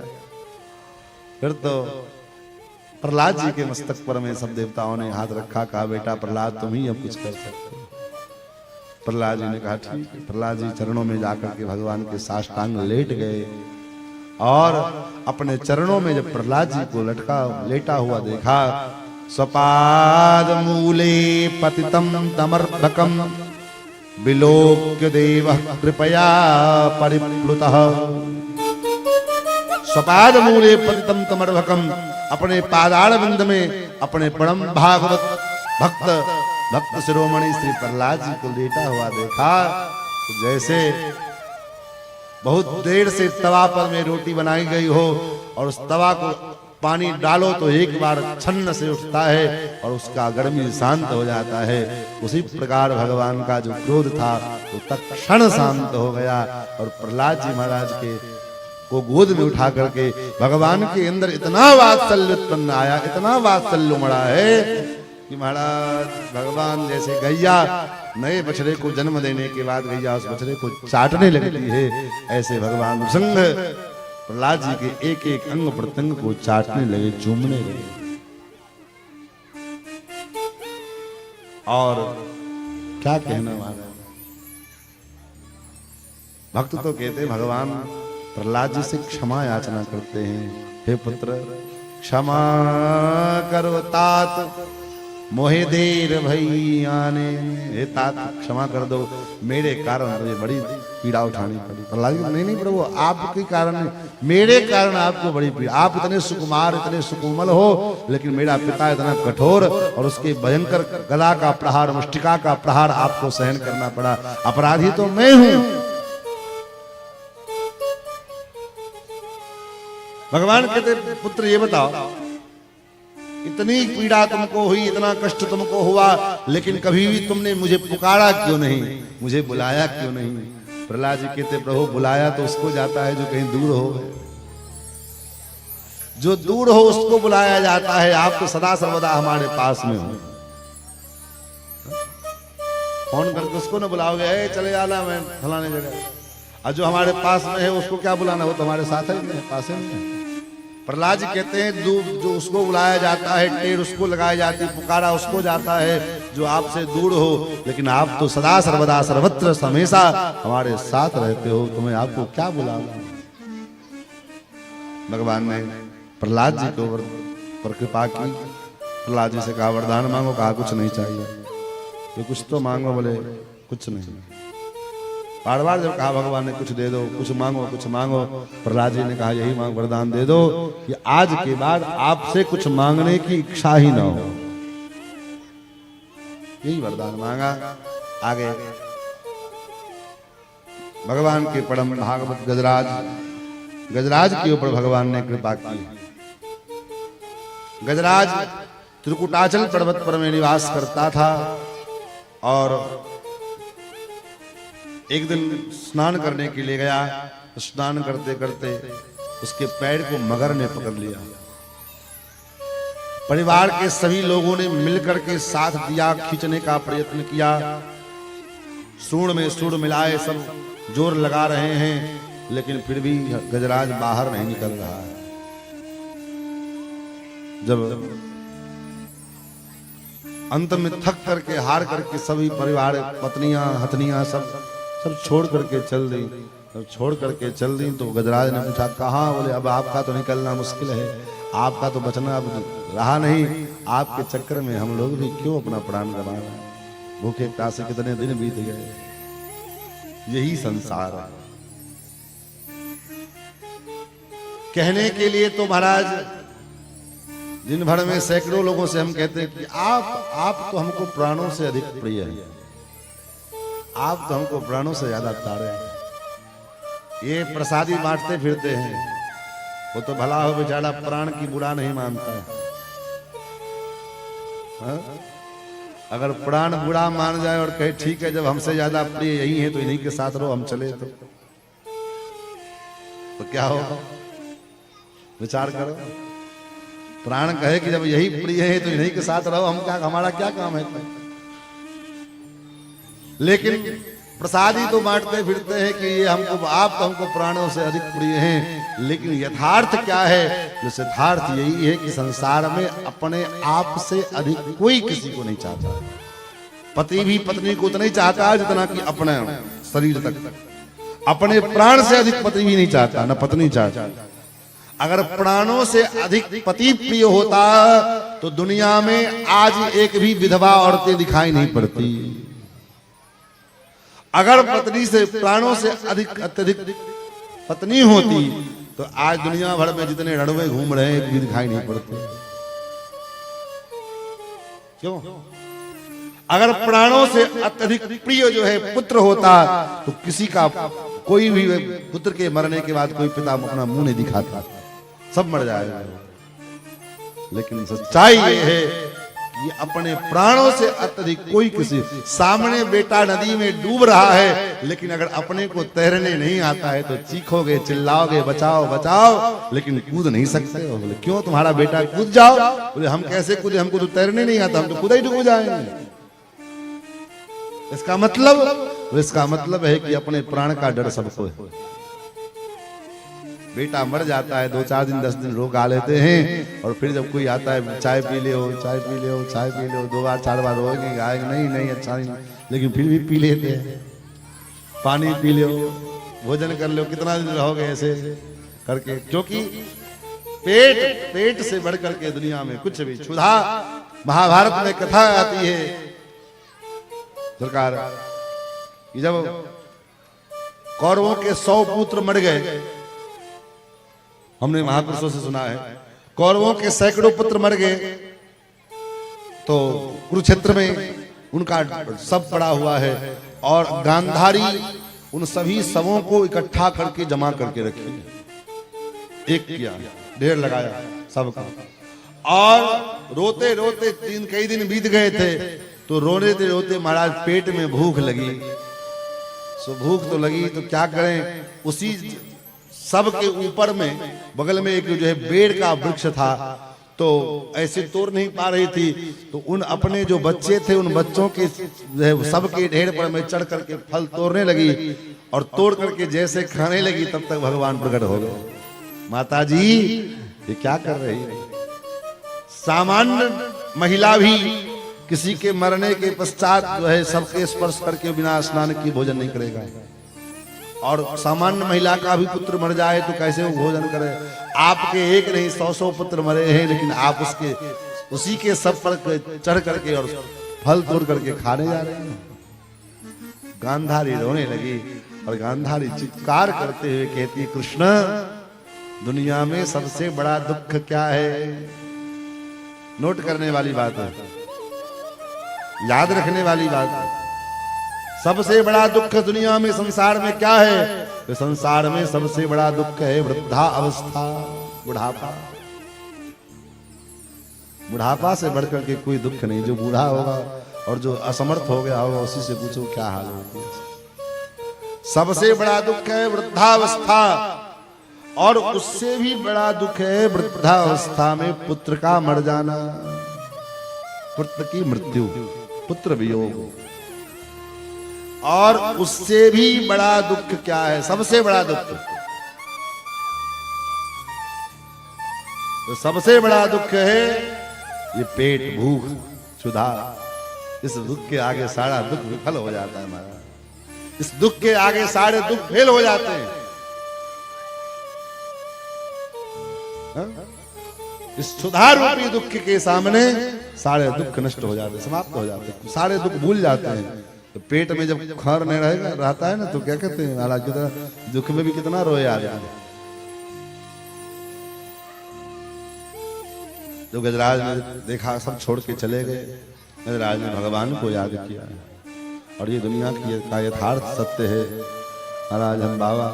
फिर तो प्रहलाद जी के मस्तक पर में सब देवताओं ने हाथ रखा, कहा बेटा प्रहलाद तुम ही अब कुछ कर सकते हो। प्रहलाद जी ने कहा ठीक है। प्रहलाद जी चरणों में जाकर के भगवान के साष्टांग लेट गए और अपने चरणों में जब प्रहलाद जी को लेटा हुआ देखा, स्वपाद मूले पतितम तमर्भकम विलोक्य देव कृपया परिप्लुतः। स्वपाद मूले पतितम तमर्भकम, अपने पादार बिंद में अपने परम भागवत भक्त शिरोमणि श्री प्रहलाद जी को लेटा हुआ देखा तो जैसे बहुत देर से तवा पर में रोटी बनाई गई हो और उस तवा को पानी डालो तो एक बार छन्न से उठता है और उसका गर्मी शांत हो जाता है। उसी प्रकार भगवान का जो क्रोध था वो तत्क्षण शांत हो गया और प्रहलाद जी महाराज के को गोद में उठा करके भगवान के अंदर इतना वात्सल्य उत्पन्न आया, इतना वात्सल्य उमड़ा है कि महाराज भगवान जैसे गैया नए बछड़े को जन्म देने के बाद गैया उस बछड़े को चाटने लगती है, ऐसे भगवान नृसिंह प्रहलाद जी के एक एक अंग प्रत्यंग को चाटने लगे, चूमने लगे। और क्या कहना महाराज, भक्त तो कहते भगवान प्रहलाद जी से क्षमा याचना करते हैं, हे पुत्र क्षमा करो तात मोहे देर भई आने। हे तात क्षमा कर दो, मेरे कारण मुझे बड़ी पीड़ा उठानी पड़ी। प्रहलाद जी नहीं प्रभु आपके कारण नहीं, मेरे कारण आपको बड़ी पीड़ा। आप इतने सुकुमार इतने सुकोमल हो लेकिन मेरा पिता इतना कठोर और उसके भयंकर गदा का प्रहार मुष्टिका का प्रहार आपको सहन करना पड़ा। अपराधी तो मैं हूं। भगवान कहते पुत्र ये बताओ इतनी पीड़ा तुमको हुई, इतना कष्ट तुमको हुआ, लेकिन कभी भी तुमने मुझे पुकारा क्यों नहीं, मुझे बुलाया क्यों नहीं। प्रहलाद जी कहते प्रभु बुलाया तो उसको जाता है जो कहीं दूर हो, जो दूर हो उसको बुलाया जाता है। आप तो सदा सर्वदा हमारे पास में हो फोन करके उसको ना बुलाओगे, ए चले आना मैं फलाने जगह, और जो हमारे पास में है उसको क्या बुलाना, वो तो हमारे साथ है पास में। प्रहलाद जी कहते हैं जो उसको बुलाया जाता है, टेर उसको लगाई जाती, पुकारा उसको जाता है जो आपसे दूर हो, लेकिन आप तो सदा सर्वदा सर्वत्र हमेशा हमारे साथ रहते हो, तुम्हें आपको क्या बुलाना। भगवान ने प्रहलाद जी को पर कृपा की। प्रहलाद जी से कहा वरदान मांगो, कहा कुछ नहीं चाहिए। तो कुछ तो मांगो, बोले कुछ नहीं। बार बार जब कहा भगवान ने कुछ दे दो, कुछ मांगो कुछ मांगो, प्रहलाद जी ने कहा यही मांग, वरदान दे दो कि आज के बाद आपसे कुछ मांगने की इच्छा ही ना हो। यही वरदान मांगा। आगे भगवान के परम भागवत गजराज के ऊपर भगवान ने कृपा की। गजराज त्रिकुटाचल पर्वत पर में निवास करता था और एक दिन स्नान करने के लिए गया। स्नान करते करते उसके पैर को मगर ने पकड़ लिया। परिवार के सभी लोगों ने मिलकर के साथ दिया, खींचने का प्रयत्न किया। सूंड में सूंड मिलाए सब जोर लगा रहे हैं, लेकिन फिर भी गजराज बाहर नहीं निकल रहा है। जब अंत में थक करके हार करके सभी परिवार, पत्नियां हथनियां सब छोड़ करके चल दी। जब छोड़ करके चल दी तो गजराज ने पूछा कहाँ? बोले अब आपका तो निकलना मुश्किल है, आपका तो बचना अब रहा नहीं। आपके चक्कर में हम लोग भी क्यों अपना प्राण गंवा रहे हैं? भूखे प्यासे कितने दिन बीत गए। यही संसार है। कहने के लिए तो महाराज दिन भर में सैकड़ों लोगों से हम कहते हैं कि आप तो हमको प्राणों से अधिक प्रिय हैं, आप तो हमको प्राणों से ज्यादा प्यारे हैं। ये प्रसादी बांटते फिरते हैं, वो तो भला हो बेचारा प्राण की बुरा नहीं मानता है। हाँ? अगर प्राण बुरा मान जाए और कहे ठीक है जब हमसे ज्यादा प्रिय यही है तो इन्हीं के साथ रहो, हम चले तो क्या होगा? विचार करो। प्राण कहे कि जब यही प्रिय है तो इन्हीं के साथ रहो, हम क्या, हमारा क्या काम है? लेकिन प्रसादी तो बांटते फिरते हैं कि ये हमको, आप तो हमको प्राणों से अधिक प्रिय हैं, लेकिन यथार्थ क्या है? जो यथार्थ यही है कि संसार में अपने आप से अधिक कोई किसी को नहीं चाहता। पति भी पत्नी को उतना ही चाहता है जितना कि अपने शरीर तक। अपने प्राण से अधिक पति भी नहीं चाहता, न पत्नी चाहता। अगर प्राणों से अधिक पति प्रिय होता तो दुनिया में आज एक भी विधवा औरतें दिखाई नहीं पड़ती। अगर पत्नी से, प्राणों से अधिक अत्यधिक पत्नी होती तो आज दुनिया भर में जितने रणवे घूम रहे हैं एक भी दिखाई नहीं पड़ते। क्यों? अगर प्राणों से अत्यधिक प्रिय जो है पुत्र होता तो किसी का, कोई भी पुत्र के मरने के बाद कोई पिता अपना मुंह नहीं दिखाता, सब मर जाएगा। लेकिन सच्चाई ये है कि अपने प्राणों से अत्यधिक कोई किसी, सामने बेटा नदी में डूब रहा है लेकिन अगर अपने को तैरने नहीं आता है तो चीखोगे, चिल्लाओगे, बचाओ बचाओ, लेकिन कूद नहीं सकते हो। बोले क्यों? तुम्हारा बेटा कूद जाओ। बोले हम कैसे कूदे, हमको तो तैरने नहीं आता, हम तो खुद ही डूब जाएंगे। इसका मतलब है कि अपने प्राण का डर सबको है। बेटा मर जाता है, 2-4 दिन 10 दिन रोग आ लेते हैं, और फिर जब कोई आता है चाय पी ले, चाय पी ले, चाय पी ले, 2 बार 4 बार रोएंगे, आएंगे नहीं अच्छा नहीं, लेकिन फिर भी पी लेते हैं। पानी पी लो, भोजन कर लो, कितना दिन रहोगे ऐसे करके? क्योंकि पेट से बढ़ करके दुनिया में कुछ भी। क्षुधा, महाभारत में कथा आती है सरकार कि जब कौरवों के 100 पुत्र मर गए, हमने महापुरुषों से सुना है, कौरवों के सैकड़ों पुत्र मर गए, तो कुरुक्षेत्र में उनका सब पड़ा हुआ है और गांधारी उन सभी शवों को इकट्ठा करके जमा करके रखी। एक किया, ढेर लगाया सबका, और रोते रोते कई दिन बीत गए थे, तो रोते रोते महाराज पेट में भूख लगी। सो भूख तो लगी तो क्या करें, उसी सब के ऊपर में बगल में एक जो है बेर का वृक्ष था, तो ऐसे तोड़ नहीं पा रही थी, तो उन अपने जो बच्चे थे उन बच्चों के सबके ढेर पर मैं चढ़ करके फल तोड़ने लगी और तोड़ करके जैसे खाने लगी तब तक भगवान प्रकट हो गए। माता जी ये क्या कर रही है? सामान्य महिला भी किसी के मरने के पश्चात जो है सबके स्पर्श करके बिना स्नान किए भोजन नहीं करेगा, और सामान्य महिला का भी पुत्र मर जाए तो कैसे वो भोजन करे? आपके एक नहीं 100 पुत्र मरे हैं, लेकिन आप उसी के सब पर चढ़ करके और फल तोड़ करके खाने जा रहे हैं। गांधारी रोने लगी और गांधारी चित्कार करते हुए कहती है, कृष्ण दुनिया में सबसे बड़ा दुख क्या है? नोट करने वाली बात है, याद रखने वाली बात है। सबसे बड़ा दुख दुनिया में संसार में क्या है? तो संसार में सबसे बड़ा दुख है वृद्धा अवस्था, बुढ़ापा। बुढ़ापा से बढ़कर के कोई दुख नहीं। जो बूढ़ा होगा और जो असमर्थ हो गया होगा उसी से पूछो क्या हाल होगा। सबसे बड़ा दुख है वृद्धावस्था, और उससे भी बड़ा दुख है वृद्धावस्था में पुत्र का मर जाना, पुत्र की मृत्यु, पुत्र वियोग। और उससे भी बड़ा दुख क्या है? सबसे बड़ा दुख, तो सबसे बड़ा दुख है ये पेट, भूख, क्षुधा। इस दुख के आगे सारा दुख विफल हो जाता है महाराज। इस दुख के आगे सारे दुख फेल हो जाते हैं। इस क्षुधा रूपी दुख के सामने सारे दुख नष्ट हो जाते, समाप्त हो जाते, सारे दुख भूल जाते हैं। तो पेट में जब खार नहीं रहता है ना, तो क्या कहते हैं महाराज, कितना दुख में भी कितना रोए आ जाए। जो गजराज ने देखा सब छोड़ के चले गए, गजराज ने भगवान को याद किया, और ये दुनिया का यथार्थ सत्य है महाराज। हम बाबा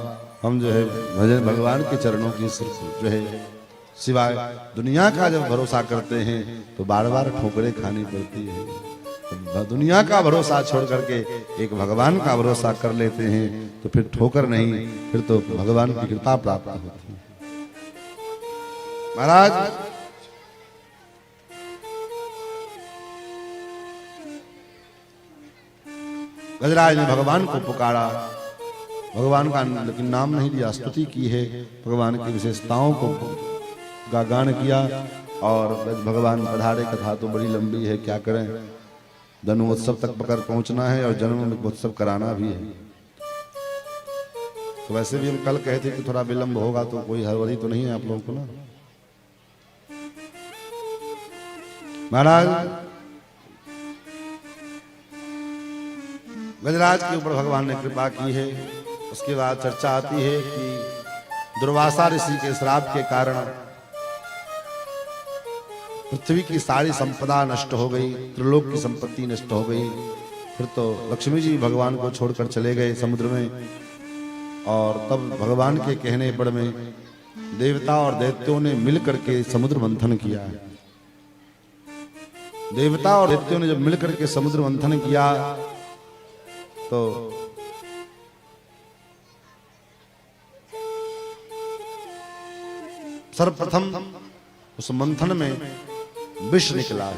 हम जो है भजन भगवान के चरणों की जो है सिवाय दुनिया का जब भरोसा करते हैं तो बार बार ठोकरें खानी पड़ती है। दुनिया का भरोसा छोड़ करके एक भगवान का भरोसा कर लेते हैं तो फिर ठोकर नहीं, फिर तो भगवान की कृपा प्राप्त होती है। महाराज गजराज ने भगवान को पुकारा, भगवान का लेकिन नाम नहीं लिया, स्तुति की है, भगवान की विशेषताओं को गान किया। और भगवान पधारे, कथा तो बड़ी लंबी है, क्या करें, जन्मोत्सव तक पकड़ पहुंचना है और जन्म महोत्सव कराना भी है। तो वैसे भी हम कल कहे थे कि थोड़ा विलंब होगा, तो कोई हड़बड़ी तो नहीं है आप लोगों को ना। महाराज गजराज के ऊपर भगवान ने कृपा की है। उसके बाद चर्चा आती है कि दुर्वासा ऋषि के श्राप के कारण पृथ्वी की सारी संपदा नष्ट हो गई, त्रिलोक की संपत्ति नष्ट हो गई। फिर तो लक्ष्मी जी भगवान को छोड़कर चले गए समुद्र में, और तब भगवान के कहने पर में देवता और दैत्यों ने मिलकर के समुद्र मंथन किया। देवता और दैत्यों ने जब मिलकर के समुद्र मंथन किया तो सर्वप्रथम उस मंथन में विष निकला।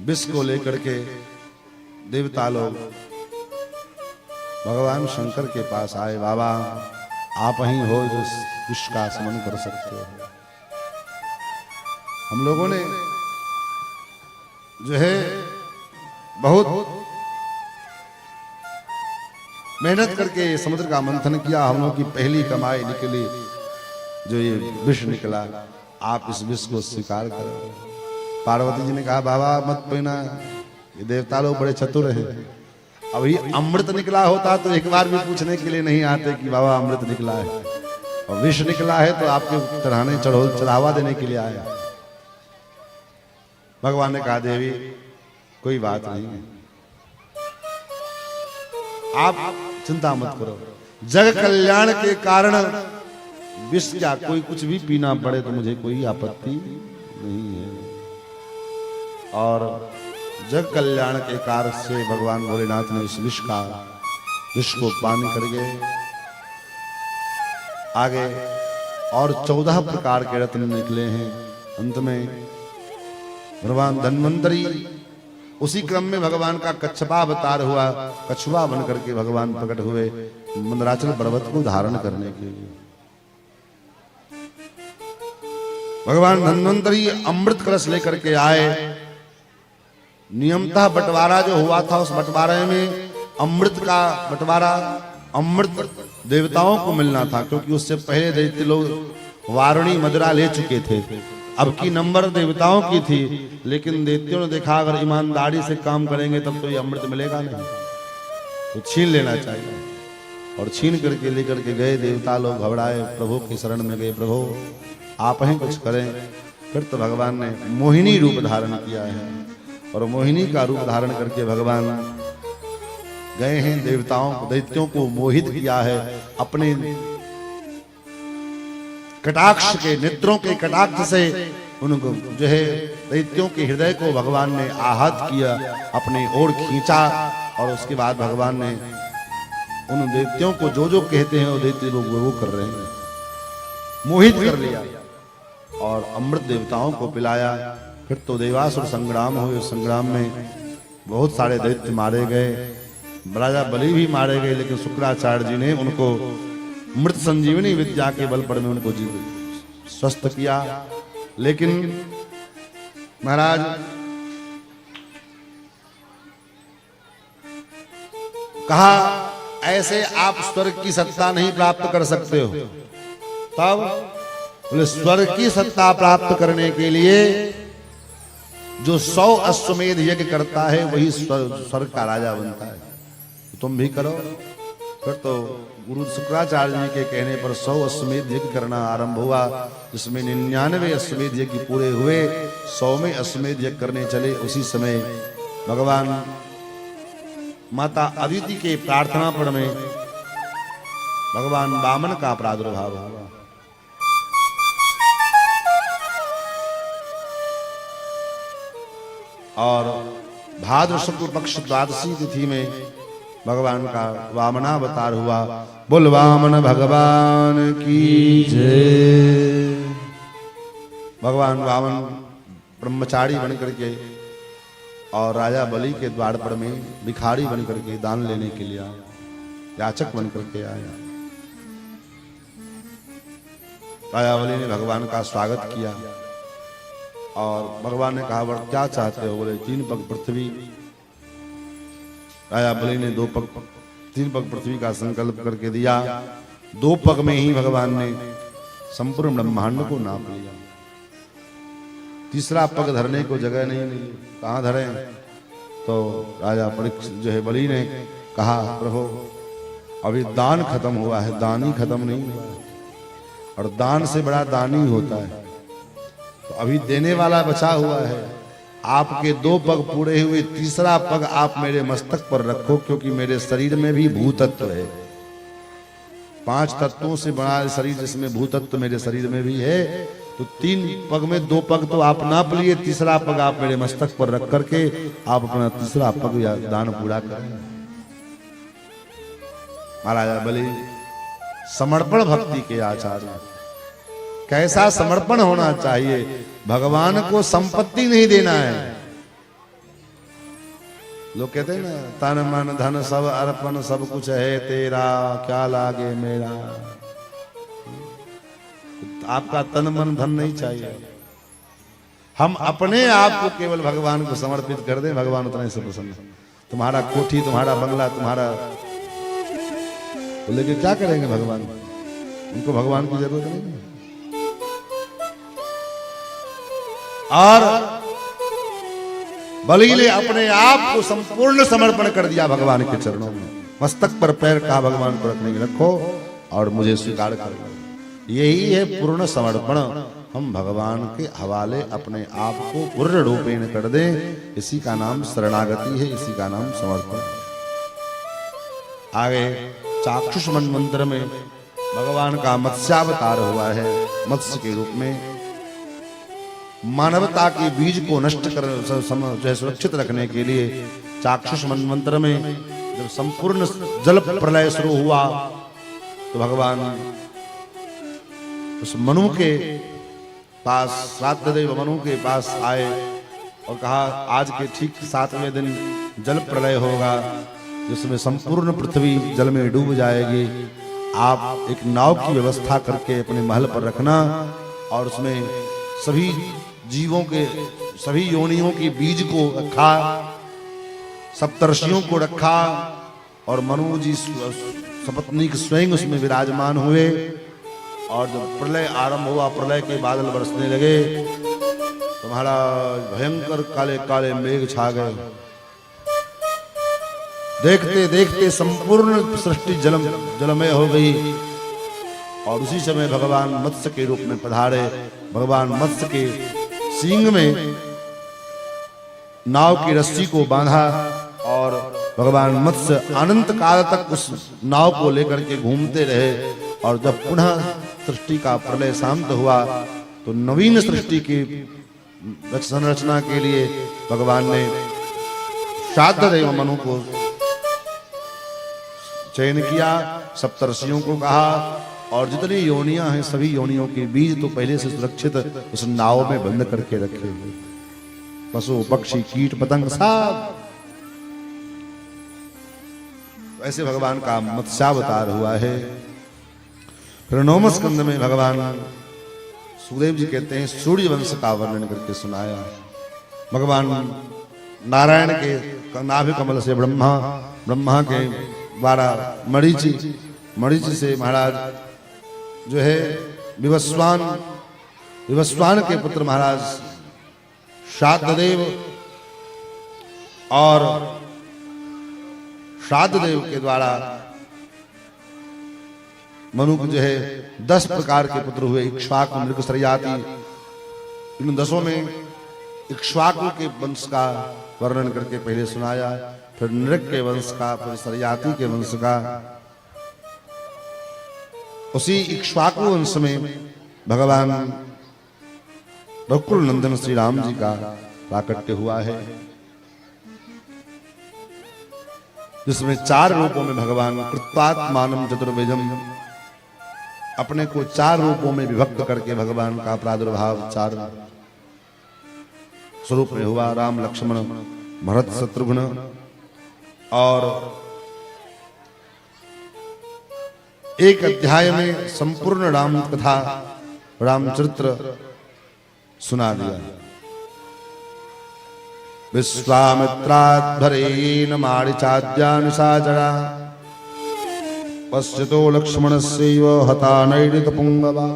विष को लेकर के देवता लोग भगवान शंकर के पास आए, बाबा आप ही हो जो विष का शमन कर सकते हो। हम लोगों ने जो है बहुत मेहनत करके समुद्र का मंथन किया, हम लोगों की पहली कमाई निकली जो ये विष निकला, आप इस विष को स्वीकार करो। पार्वती जी ने कहा बाबा मत पीना, ये देवता लोग बड़े चतुर हैं। अभी अमृत निकला होता तो एक बार भी पूछने के लिए नहीं आते कि बाबा अमृत निकला है, और विष निकला है तो आपके चढ़ाने चढ़ावा देने के लिए आया। भगवान ने कहा देवी कोई बात नहीं है, आप चिंता मत करो, जग कल्याण के कारण विष क्या कोई कुछ भी पीना पड़े तो मुझे कोई आपत्ति नहीं है। और जग कल्याण के कार्य से भगवान भोलेनाथ ने इस विष को पान कर गए। आगे और 14 प्रकार के रत्न निकले हैं, अंत में भगवान धन्वंतरी, उसी क्रम में भगवान का कच्छपा अवतार हुआ, कछुआ बन करके भगवान प्रकट हुए मंदराचल पर्वत को धारण करने के लिए। भगवान धन्वंतरी अमृत कलश लेकर के आए। नियमतः बंटवारा जो हुआ था, उस बंटवारे में अमृत का बंटवारा, अमृत देवताओं को मिलना था, क्योंकि उससे पहले दैत्य लोग वारुणी मदिरा ले चुके थे। अब की नंबर देवताओं की थी, लेकिन दैत्यों ने देखा अगर ईमानदारी से काम करेंगे तब तो ये अमृत मिलेगा नहीं, तो छीन लेना चाहिए। और छीन करके लेकर के गए देवता लोग, घबराए, प्रभु की शरण में गए, प्रभु आप ही कुछ करें। फिर तो भगवान ने मोहिनी रूप धारण किया है, और मोहिनी का रूप धारण करके भगवान गए हैं, देवताओं दैत्यों को मोहित किया है। अपने कटाक्ष के, नेत्रों के कटाक्ष से उनको जो है दैत्यों के हृदय को भगवान ने आहत किया, अपनी ओर खींचा। और उसके बाद भगवान ने उन दैत्यों को जो जो कहते हैं वो दैत्य लोग वो कर रहे हैं, मोहित कर लिया और अमृत देवताओं को पिलाया। फिर तो देवासुर संग्राम हुए। उस संग्राम में बहुत सारे दैत्य मारे गए, राजा बलि भी मारे गए, लेकिन शुक्राचार्य जी ने उनको मृत संजीवनी विद्या के बल पर में उनको स्वस्थ किया। लेकिन महाराज कहा ऐसे आप स्वर्ग की सत्ता नहीं प्राप्त कर सकते हो। तब बोले स्वर्ग की सत्ता प्राप्त करने के लिए जो 100 अश्वमेध यज्ञ करता है वही स्वर्ग का राजा बनता है, तो तुम भी करो। फिर तो गुरु शुक्राचार्य जी के कहने पर 100 अश्वमेध यज्ञ करना आरंभ हुआ, जिसमें 99 अश्वमेध यज्ञ पूरे हुए, 100वें अश्वमेध यज्ञ करने चले। उसी समय भगवान माता अदिति के प्रार्थना पर में भगवान वामन का प्रादुर्भाव हुआ। और भाद्र शुक्ल पक्ष द्वादशी तिथि में भगवान का वामनावतार हुआ। बोल वामन भगवान की जय। भगवान वामन ब्रह्मचारी बन करके और राजा बलि के द्वार पर में भिखारी बन करके दान लेने के लिए आया, याचक बन करके आया। राजा बलि ने भगवान का स्वागत किया और भगवान ने कहा वर क्या चाहते हो? बोले 3 पग पृथ्वी। राजा बलि ने 3 पग पृथ्वी का संकल्प करके दिया। 2 पग में ही भगवान ने संपूर्ण ब्रह्मांड को नाप लिया। तीसरा पग धरने को जगह नहीं मिली, कहाँ धरे? तो राजा परीक्षित जो है बलि ने कहा प्रभु अभी दान खत्म हुआ है, दानी खत्म नहीं हुआ है, और दान से बड़ा दानी होता है। तो अभी देने वाला बचा हुआ है। आपके 2 पग पूरे हुए, तीसरा पग आप मेरे मस्तक पर रखो, क्योंकि मेरे शरीर में भी भूतत्व है। 5 तत्वों से बना शरीर, जिसमें भूतत्व मेरे शरीर में भी है। तो 3 पग में 2 पग तो आप नाप लिए, तीसरा पग आप मेरे मस्तक पर रख करके आप अपना तीसरा पग या दान पूरा करें। महाराजा बलि समर्पण भक्ति के आचार्य। कैसा समर्पण होना चाहिए? भगवान को संपत्ति नहीं देना है। लोग कहते हैं ना तन मन धन सब अर्पण, सब कुछ है तेरा, क्या लागे मेरा। आपका तन मन धन नहीं चाहिए। हम अपने आप को केवल भगवान को समर्पित कर दें, भगवान उतना ही से प्रसन्न है। तुम्हारा कोठी, तुम्हारा बंगला, तुम्हारा लेकिन क्या करेंगे भगवान? उनको भगवान की जरूरत नहीं है। और बलि ने अपने आप को संपूर्ण समर्पण कर दिया भगवान के चरणों में। मस्तक पर पैर कहा भगवान को रखने के रखो और मुझे स्वीकार करो। यही है पूर्ण समर्पण। हम भगवान के हवाले अपने आप को पूर्ण रूपेण कर दें, इसी का नाम शरणागति है, इसी का नाम समर्पण। आगे चाक्षुष मंत्र में भगवान का मत्स्यावतार हुआ है। मत्स्य के रूप में मानवता के बीज को नष्ट कर सुरक्षित रखने के लिए चाक्षुष मंत्र में जब संपूर्ण जल प्रलय शुरू हुआ तो भगवान उस मनु के पास श्राद्धदेव मनु के पास आए और कहा आज के ठीक 7वें दिन जल प्रलय होगा, जिसमें संपूर्ण पृथ्वी जल में डूब जाएगी। आप एक नाव की व्यवस्था करके अपने महल पर रखना और उसमें सभी जीवों के, सभी योनियों के बीज को रखा, सप्तर्षियों को रखा और मनु जी सपत्नीक स्वयं उसमें विराजमान हुए। और जब प्रलय आरंभ हुआ, प्रलय के बादल बरसने लगे तो महाराज भयंकर काले काले मेघ छा गए। देखते देखते संपूर्ण सृष्टि जलमय हो गई और उसी समय भगवान मत्स्य के रूप में पधारे। भगवान मत्स्य के सींग में नाव की रस्सी को बांधा और भगवान मत्स्य अनंत काल तक उस नाव को लेकर के घूमते रहे। और जब पुनः सृष्टि का प्रलय शांत हुआ तो नवीन सृष्टि की संरचना के लिए भगवान ने श्राद्धदेव मनु को चयन किया, सप्तर्षियों को कहा और जितनी योनियां हैं सभी योनियों के बीज तो पहले से सुरक्षित उस नाव में बंद करके रखे। पशु पक्षी कीट पतंग सब। ऐसे भगवान का मत्स्यावतार हुआ है। फिर 9वें स्कंद में भगवान सुखदेव जी कहते हैं सूर्य वंश का वर्णन करके सुनाया। भगवान नारायण के नाभि कमल से ब्रह्मा के द्वारा मरीचि से महाराज जो है विवस्वान के पुत्र महाराज श्राद्धदेव और श्राद्धदेव के द्वारा मनु को जो है 10 प्रकार के पुत्र हुए। इक्ष्वाकु मृग सरयाति, इन 10 में इक्ष्वाकु के वंश का वर्णन करके पहले सुनाया, फिर नृग के वंश का, फिर सरयाति के वंश का। उसी इक्ष्वाकु वंश में भगवान रघुकुल नंदन श्री राम जी का प्राकट्य हुआ है, जिसमें 4 रूपों में भगवान कृत्वात्मानं चतुर्भुजं, अपने को 4 रूपों में विभक्त करके भगवान का प्रादुर्भाव 4 स्वरूप में हुआ। राम लक्ष्मण भरत शत्रुघ्न। और एक अध्याय में संपूर्ण राम कथा, रामचरित्र सुना दिया। विश्वामित्राध्वरेण मारीचाद्यानुसाजरा पश्यतो लक्ष्मणस्यैव हता नैरितपुंगवा।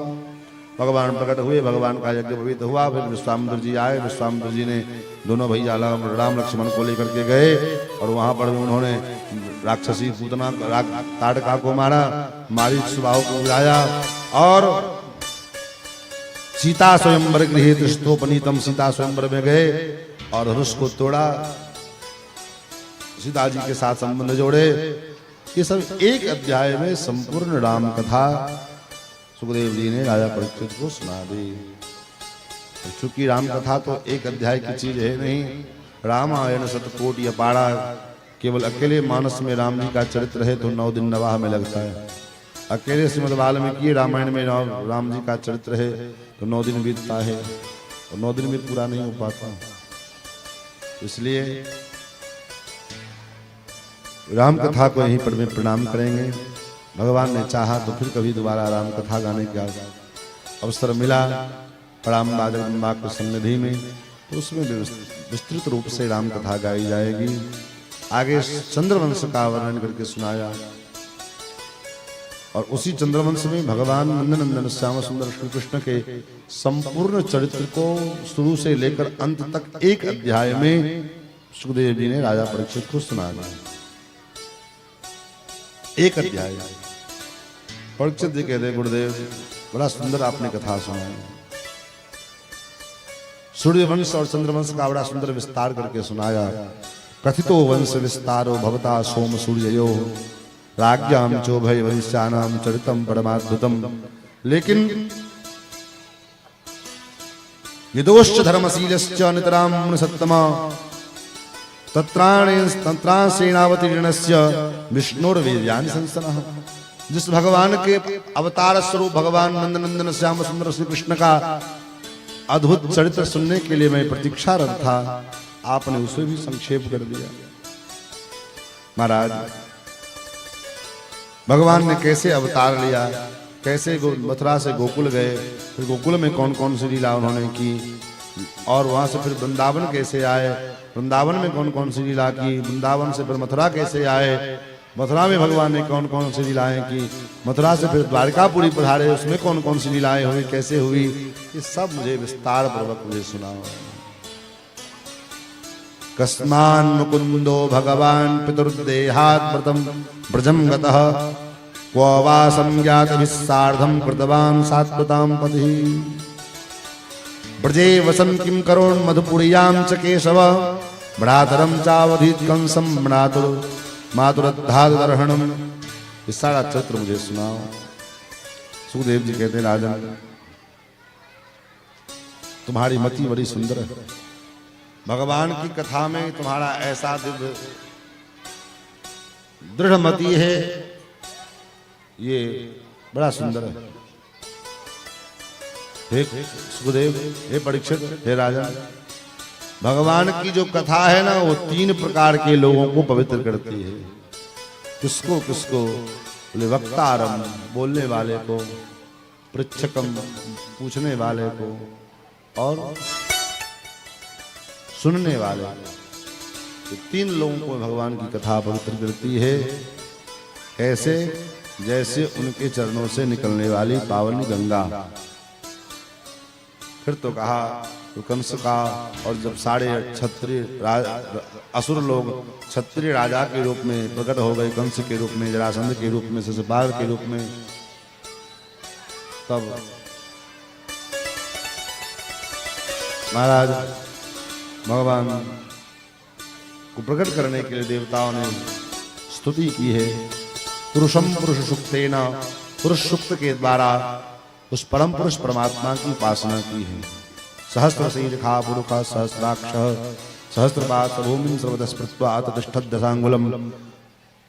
भगवान प्रकट हुए, भगवान का यज्ञ पवित्र हुआ। फिर विश्वामित्र जी आए, विश्वामित्र जी ने दोनों भैया राम लक्ष्मण को लेकर के गए और वहां पर उन्होंने राक्षसी पूतना ताड़का को मारा, मारीच सुबाहु को गिराया और सीता स्वयंवर गृहे तृष्टोपनीतम, सीता स्वयंवर में गए और धनुष को तोड़ा, सीता जी के साथ संबंध जोड़े। ये सब एक अध्याय में संपूर्ण राम कथा सुखदेव जी ने राजा परीक्षित को सुना दी। चूंकि राम कथा तो एक अध्याय की चीज है नहीं, रामायण शतकोटि अपारा। केवल अकेले मानस में राम जी का चरित्र है तो 9 दिन नवाह में लगता है। अकेले श्रीमद् वाल्मीकि रामायण में राम जी का चरित्र है तो 9 दिन बीतता है और 9 दिन में पूरा नहीं हो पाता। इसलिए राम कथा को यहीं पर में प्रणाम करेंगे। भगवान ने चाहा तो फिर कभी दोबारा राम कथा गाने का अवसर मिला प्रणाम बाजरंबा की सन्निधि में, तो उसमें विस्तृत रूप से राम कथा गाई जाएगी। आगे चंद्रवंश का वर्णन करके सुनाया और उसी चंद्रवंश में भगवान नंदनंदन श्याम सुंदर श्री कृष्ण के संपूर्ण चरित्र को शुरू से लेकर अंत तक एक अध्याय में सुखदेव जी ने राजा परीक्षित को सुना दिया। एक अध्याय परीक्षित जी कहते गुरुदेव बड़ा सुंदर आपने कथा सुनाई। सूर्यवंश और चंद्रवंश का बड़ा सुंदर विस्तार करके सुनाया। कथितो वंश विस्तारो भवता सोम सूर्ययो राज्ञाम चोभय वंश्यानाम चरितम परमाद्भुतम। लेकिन यदोश्च धर्मशीलश्च नितराम सत्तमा तत्रासेनावतीर्णस्य विष्णुर्वीर्यानि संसनः। जिस भगवान के अवतार स्वरूप भगवान नंदनंदन श्याम सुंदर श्री कृष्ण का अद्भुत चरित्र सुनने के लिए मैं प्रतीक्षारत था, आपने उसे भी संक्षेप कर दिया। महाराज, भगवान ने कैसे अवतार लिया, कैसे मथुरा से गोकुल गए, फिर गोकुल में कौन कौन सी लीला उन्होंने की, और वहां से फिर वृंदावन कैसे आए, वृंदावन में कौन कौन सी लीला की, वृंदावन से फिर मथुरा कैसे आए, मथुरा में भगवान ने कौन कौन सी लीलाएं की, मथुरा से फिर द्वारकापुरी पधारे, उसमें कौन कौन सी लीलाएं हुई, कैसे हुई, ये सब मुझे विस्तार पूर्वक मुझे सुनाओ। कस्मान मुकुंदो भगवान पितुर्देहात् व्रतम ब्रजम गतः क्व वा संज्ञातभिः सार्धं कृतवान् सात्वतां पतिः ब्रजे वसन् किं करोन् मधुपुर्यां च केशव भ्रातरं चावधीत् कंसं मातुरद्धादर्हणम्। ये सारा चरित्र मुझे सुनाओ। सुखदेव जी कहते हैं, राजन तुम्हारी मति बड़ी सुंदर है, भगवान की कथा में तुम्हारा ऐसा दिव्य दृढ़ मति है, ये बड़ा सुंदर है। हे सुखदेव, हे परीक्षित, हे राजा, भगवान की जो कथा है ना, वो 3 प्रकार के लोगों को पवित्र करती है। किसको किसको? बोले वक्तारम, बोलने वाले को, पृच्छकम, पूछने वाले को, और सुनने वाले। तो 3 लोगों को भगवान की कथा पवित्र करती है। कैसे? जैसे उनके चरणों से निकलने वाली पावनी गंगा। फिर तो कहा तो कंस का, और जब सारे क्षत्रिय असुर लोग क्षत्रिय राजा के रूप में प्रकट हो गए, कंस के रूप में, जरासंध के रूप में, शिशुपाल के रूप में, तब महाराज भगवान को प्रकट करने के लिए देवताओं ने स्तुति की है। पुरुषम पुरुष सुक्तेन, पुरुष सुक्त के द्वारा उस परम पुरुष परमात्मा की उपासना की है। सहस्र शीर्षा पुरुष सहस्राक्ष सहस्रपाद भूमिं सर्वतः स्मृत्वा अततिष्ठद्दशांगुलम्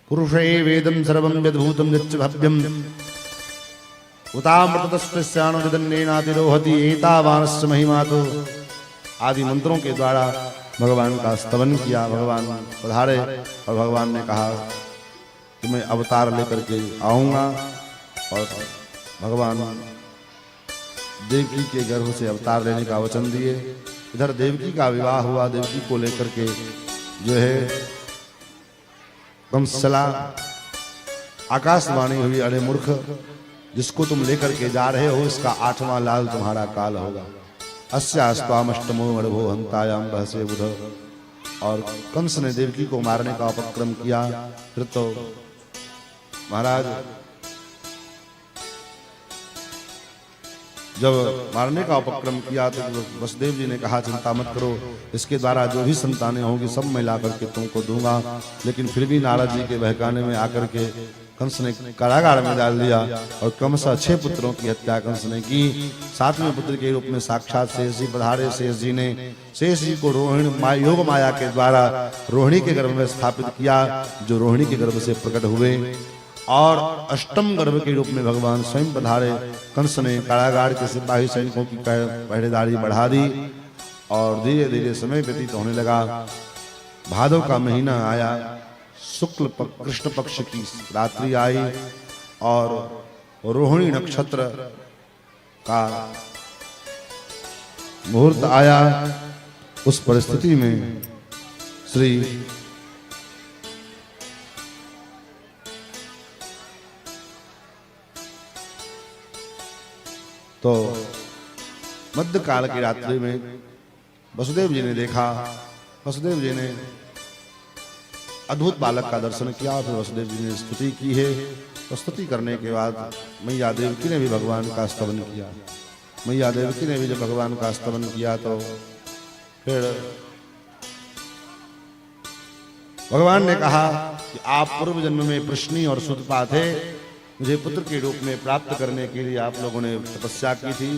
पुरुषे वेदं सर्वं यद्भूतं यच्च भव्यम् उतामृतस्पृश्याणो यदन्नेनातिरोहति एतावानस्य महिमा। तो आदि मंत्रों के द्वारा भगवान का स्तवन किया। भगवान पधारे और भगवान ने कहा कि मैं अवतार लेकर के आऊँगा, और भगवान देवकी के गर्भ से अवतार लेने का वचन दिए। इधर देवकी का विवाह हुआ, देवकी को लेकर के जो है कंस चला। आकाशवाणी हुई, अरे मूर्ख, जिसको तुम लेकर के जा रहे हो इसका 8वां लाल तुम्हारा काल होगा। अस्यास्त्वामष्टमो मर्भो हंतायाम बहसे बुध। और कंस ने देवकी को मारने का उपक्रम किया। फिर तो महाराज जब मारने का उपक्रम किया तो वसुदेव जी ने कहा, चिंता मत करो, इसके द्वारा जो भी संतानें होंगी सब मैं ला करके तुमको दूंगा। लेकिन फिर भी नारद जी के बहकाने में आकर के कंस ने कारागार में डाल दिया, और क्रमशः 6 पुत्रों की हत्या कंस ने की। 7वें पुत्र के रूप में साक्षात शेष जी पधारे। शेष जी ने शेष जी को रोहिणी योग माया के द्वारा रोहिणी के गर्भ में स्थापित किया, जो रोहिणी के गर्भ से प्रकट हुए। और अष्टम गर्भ के रूप में भगवान स्वयं पधारे। कंस ने कारागार के सिपाही सैनिकों की पहरेदारी बढ़ा दी, और धीरे धीरे समय व्यतीत होने लगा। भादव का महीना आया, शुक्ल कृष्ण पक्ष की रात्रि आई, और रोहिणी नक्षत्र का मुहूर्त आया। उस परिस्थिति में श्री तो मध्यकाल की रात्रि में वसुदेव जी ने देखा, वसुदेव जी ने अद्भुत बालक का दर्शन किया। फिर वसुदेव जी ने स्तुति की है। तो स्तुति करने के बाद मैया देवकी ने भी भगवान का स्तवन किया। मैया देवकी ने भी जब भगवान का स्तवन किया तो फिर भगवान ने कहा कि आप पूर्व जन्म में प्रश्नी और सुतपा थे, मुझे पुत्र के रूप में प्राप्त करने के लिए आप लोगों ने तपस्या की थी।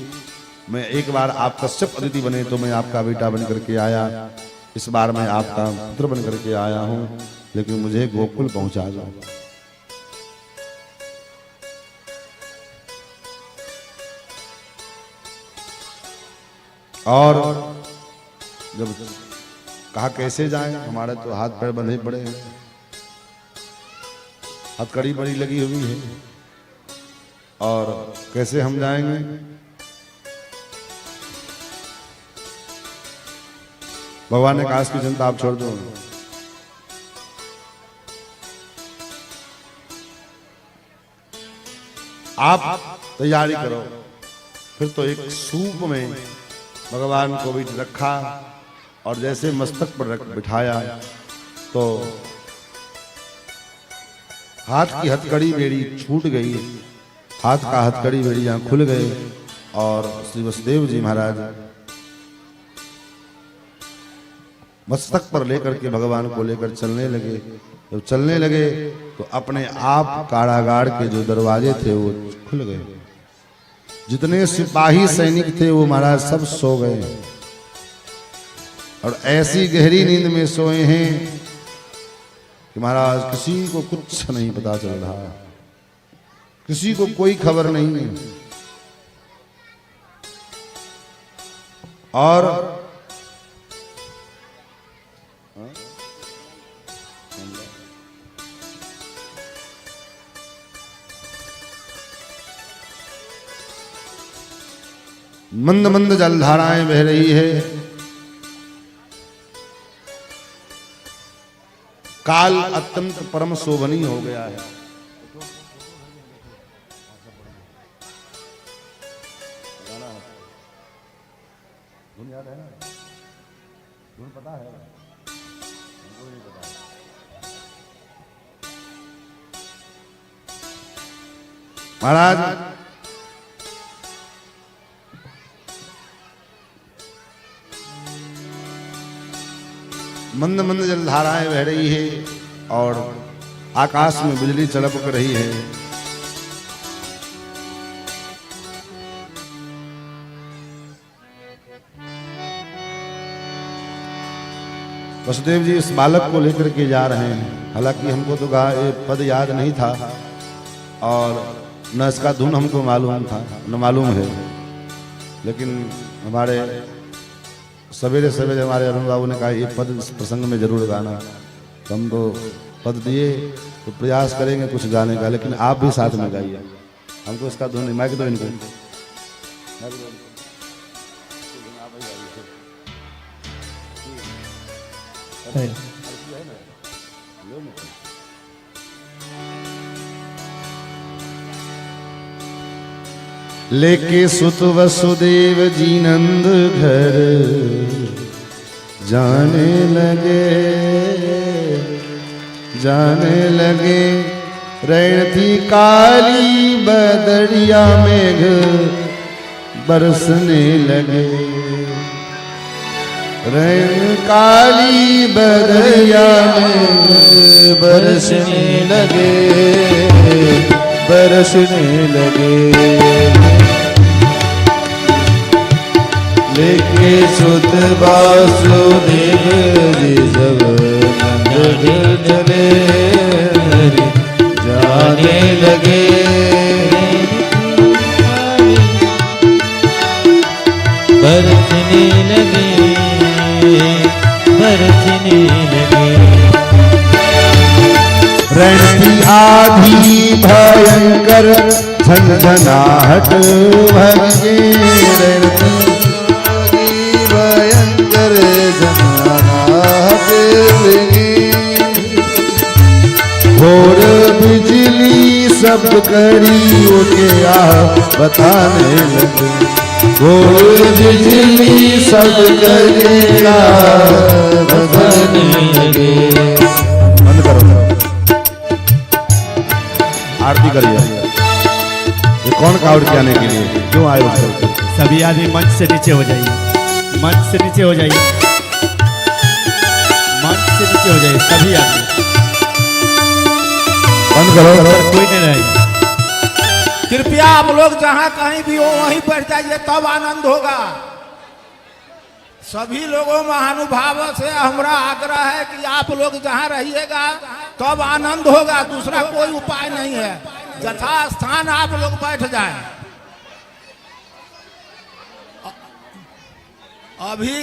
मैं एक बार आप कश्यप अदिति बने तो मैं आपका बेटा बन करके आया, इस बार मैं आपका पुत्र बन करके आया हूँ, लेकिन मुझे गोकुल पहुंचा जाओ। और जब कहा कैसे जाएं, हमारे तो हाथ पैर बंधे पड़े हैं, हथकड़ी बड़ी लगी हुई है, और कैसे हम जाएंगे। भगवान ने कहा इसकी चिंता आप छोड़ दो, आप तैयारी करो। फिर तो एक सूप में भगवान को भी रखा और जैसे मस्तक पर रख बिठाया तो हाथ की हथकड़ी बेड़ी छूट गई, हाथ का हथकड़ी बेड़ी यहाँ खुल गए और श्री वसुदेव जी महाराज मस्तक पर लेकर के भगवान को लेकर चलने लगे। जब चलने लगे तो अपने आप कारागार के जो दरवाजे थे वो खुल गए। जितने सिपाही सैनिक थे वो महाराज सब सो गए और ऐसी गहरी नींद में सोए हैं कि महाराज किसी को कुछ नहीं पता चल रहा, किसी को कोई खबर नहीं है। और मंद मंद जलधाराएं बह रही है। काल अत्यंत परम शोभनीय हो गया है। महाराज मंद मंद जलधाराएं बह रही है और आकाश में बिजली चमक रही है। वसुदेव जी इस बालक को लेकर के जा रहे हैं। हालांकि हमको तो ये पद याद नहीं था और न इसका धुन हमको मालूम था, न मालूम है, लेकिन हमारे सवेरे सवेरे हमारे अरुण बाबू ने कहा ये पद इस प्रसंग में जरूर गाना। तो हम तो पद दिए तो प्रयास करेंगे कुछ गाने का, लेकिन आप भी साथ में गाइए। हमको इसका धुन नहीं, माइक दो इनको। लेके सुत वसुदेव जी नंद घर जाने लगे। रैणती काली बदरिया मेघ बरसने लगे। रैण काली बदरिया मेघ बरसने लगे। लेके सुत वासुदेव जी सब नंद चले जाने लगे। बरसने लगे। रणती आधी भयंकर झंझनाहट भगे। भयंकर झंझनाहट घोर बिजली शब्द करी उठे बताने लगे। घोर बिजली शब्द करी बताने लगे। बंद करो, आरती करिए। ये कौन कावड़ के आने के लिए क्यों आए हो? सभी आदमी मंच से नीचे हो जाइए, मंच से नीचे हो जाइए, मंच से नीचे हो जाइए सभी आदमी। बंद करो, कोई नहीं रहेगा। कृपया आप लोग जहां कहीं भी हो वहीं बैठ जाइए, तब आनंद होगा। सभी लोगों महानुभाव से हमारा आग्रह है कि आप लोग जहां रहिएगा तब आनंद होगा, दूसरा कोई उपाय नहीं है। यथा स्थान आप लोग बैठ जाएं। अभी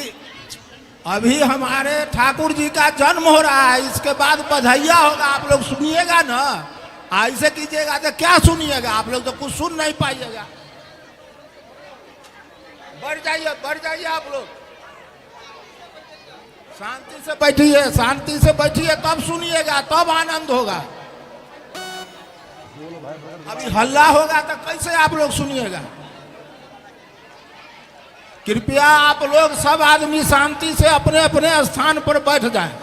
अभी हमारे ठाकुर जी का जन्म हो रहा है, इसके बाद बधाइया होगा, आप लोग सुनिएगा ना। ऐसे कीजिएगा तो क्या सुनिएगा, आप लोग तो कुछ सुन नहीं पाइएगा। बढ़ जाइए आप लोग, शांति से बैठिए, शांति से बैठिए, तब सुनिएगा, तब आनंद होगा। अभी हल्ला होगा तो कैसे आप लोग सुनिएगा। कृपया आप लोग सब आदमी शांति से अपने अपने स्थान पर बैठ जाएं।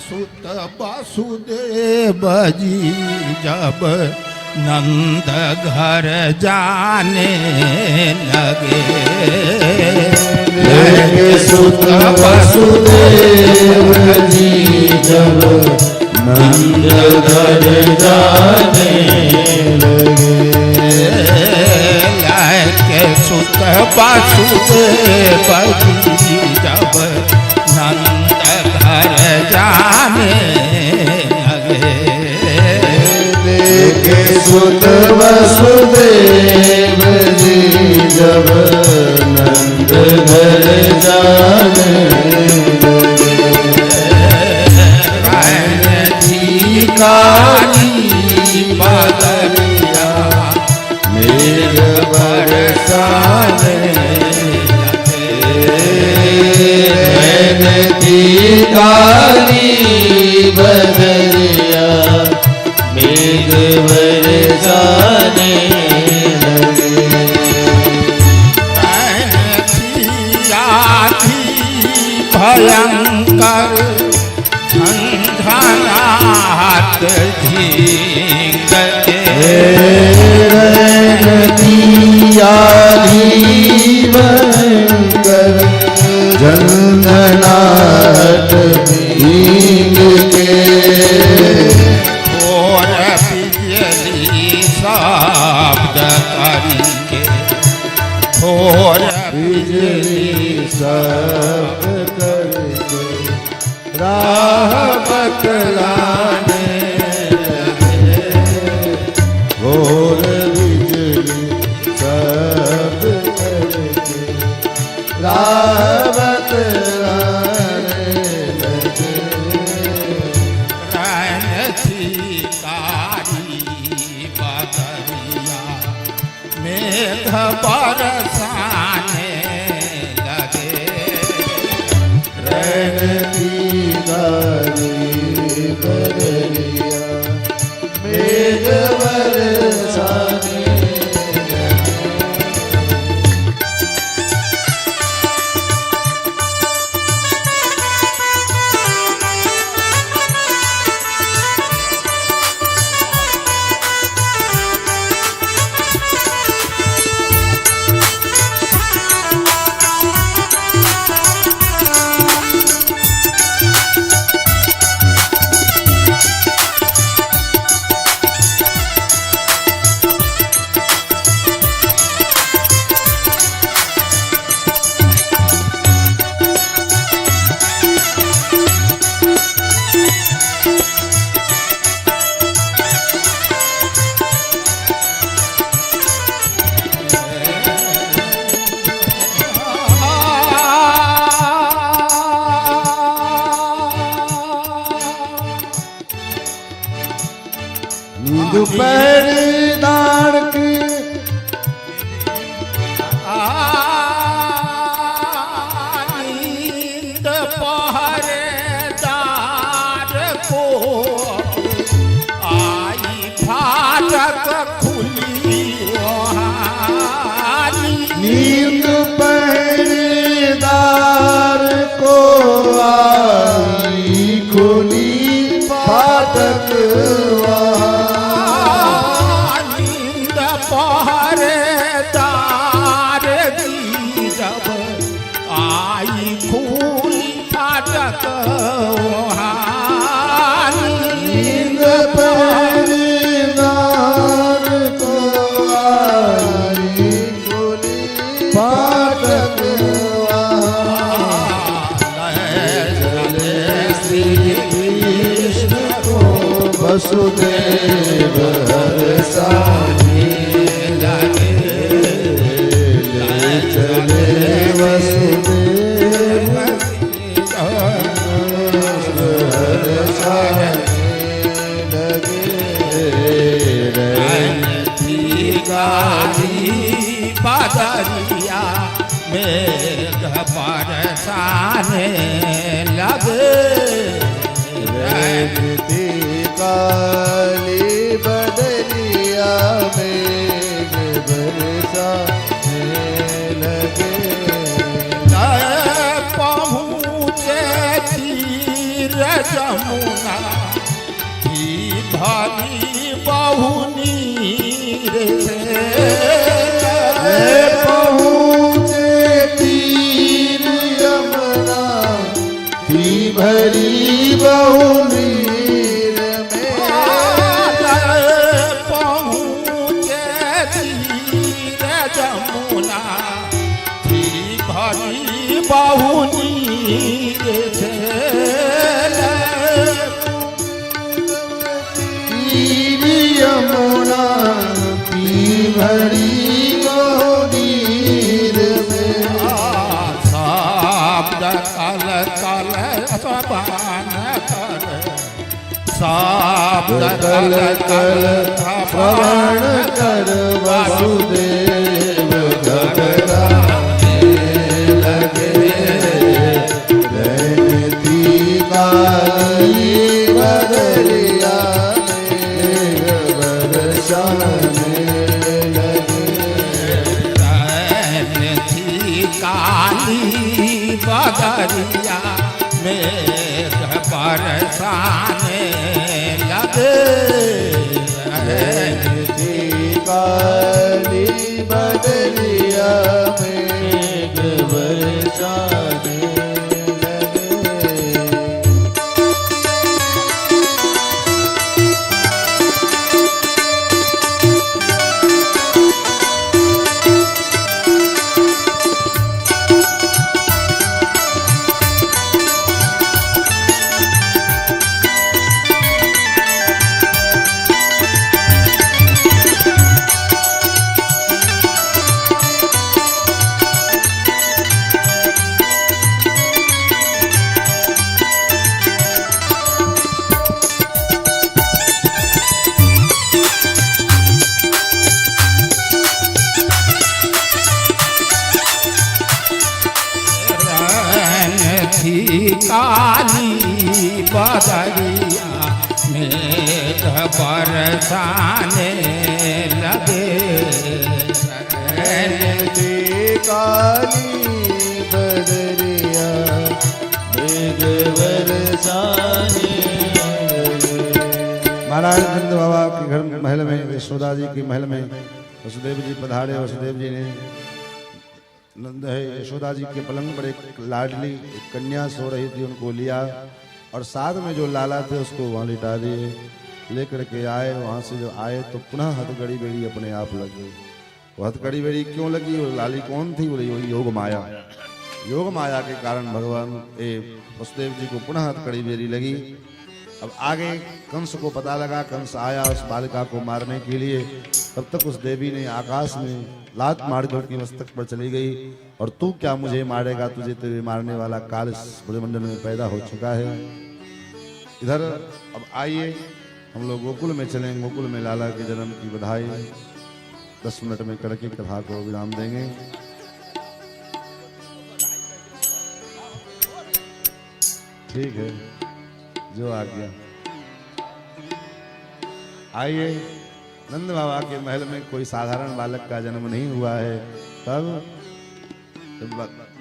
सुत वासुदेव जी जब नंद घर जाने लगे, सुत वासुदेव जी जब नंद घर जाने लगे, सुत वासुदेव जी जब नंद घर जाने लगे, सुत वसुदेव जी जब नंद घर जाने लगे, काली बदरिया मेघ बरसाने लगे, काली बदरिया मेघ बरसाने लगे, भयंकर झंझनाहट झींगते, भयंकर झंझनाहट झींग के, और बिजली शब्द करके, और बिजली शब्द करके राह बतलाने लगे, और बिजली शब्द करके राह बतलाने लगे, मेघ बरसाने लगे, रहती गाली बदरिया मेघ बरसाने दोपहर दाड़ के नींद पहरेदार को आई फाटक खुली नींद पहरेदार को आई खुली फाटक नींद पहरेदार की जब आई खुली फाटक नींद पहरेदार को आई खुली फाटक श्री कृष्ण वसुदेव हर्षाने लगे, ले चले वसुदेव हर्षाने गाली बादरिया मेघ बरसाने लगे, रहती काली बदलिया मेघ बरसाने लगे, पहुँचे तीर जमुना की भरी बहुनी पहुँचे तीर यमुना की भरी बहुनीर में, पहुँचे तीर जमुना की भरी बहुनीर तीर यमुना की भरी बहुनीर में, शब्द कल कल सबान कर, शब्द कल कल श्रवण कर वसुदेव घबराने लगे, रहती काली बदलिया मेघ बरसाने लगे, थी काली बदरिया मेघ बरसाने लगे, रहती काली बदलिया मेघ बरसाने लगे। थी काली बदरिया मेघ बरसाने लगे, रहती काली बदरिया मेघ बरसाने लगे। महाराज नंद बाबा के घर महल में, यशोदा जी के महल में वसुदेव जी पधारे। वसुदेव जी ने नंद है यशोदा जी के पलंग पर एक लाडली एक कन्या सो रही थी, उनको लिया और साथ में जो लाला थे उसको वहाँ लिटा दिए। लेकर के आए, वहाँ से जो आए तो पुनः हथकड़ी बेड़ी अपने आप लग गई। वो हथकड़ी बेड़ी क्यों लगी? वो लाली कौन थी? बोले वही योग माया। योग माया के कारण भगवान वसुदेव जी को पुनः हथकड़ी बेड़ी लगी। अब आगे कंस को पता लगा, कंस आया उस बालिका को मारने के लिए। तब तक उस देवी ने आकाश में लात मार कर उसके मस्तक पर चली गई और तू क्या मुझे मारेगा, तुझे तो मारने वाला काल इस ब्रह्मंडल में पैदा हो चुका है। इधर अब आइए हम लोग गोकुल में चलेंगे। गोकुल में लाला के जन्म की बधाई 10 मिनट में करके कथा को विराम देंगे। ठीक है, जो आ गया। आइए, नंद बाबा के महल में कोई साधारण बालक का जन्म नहीं हुआ है। तब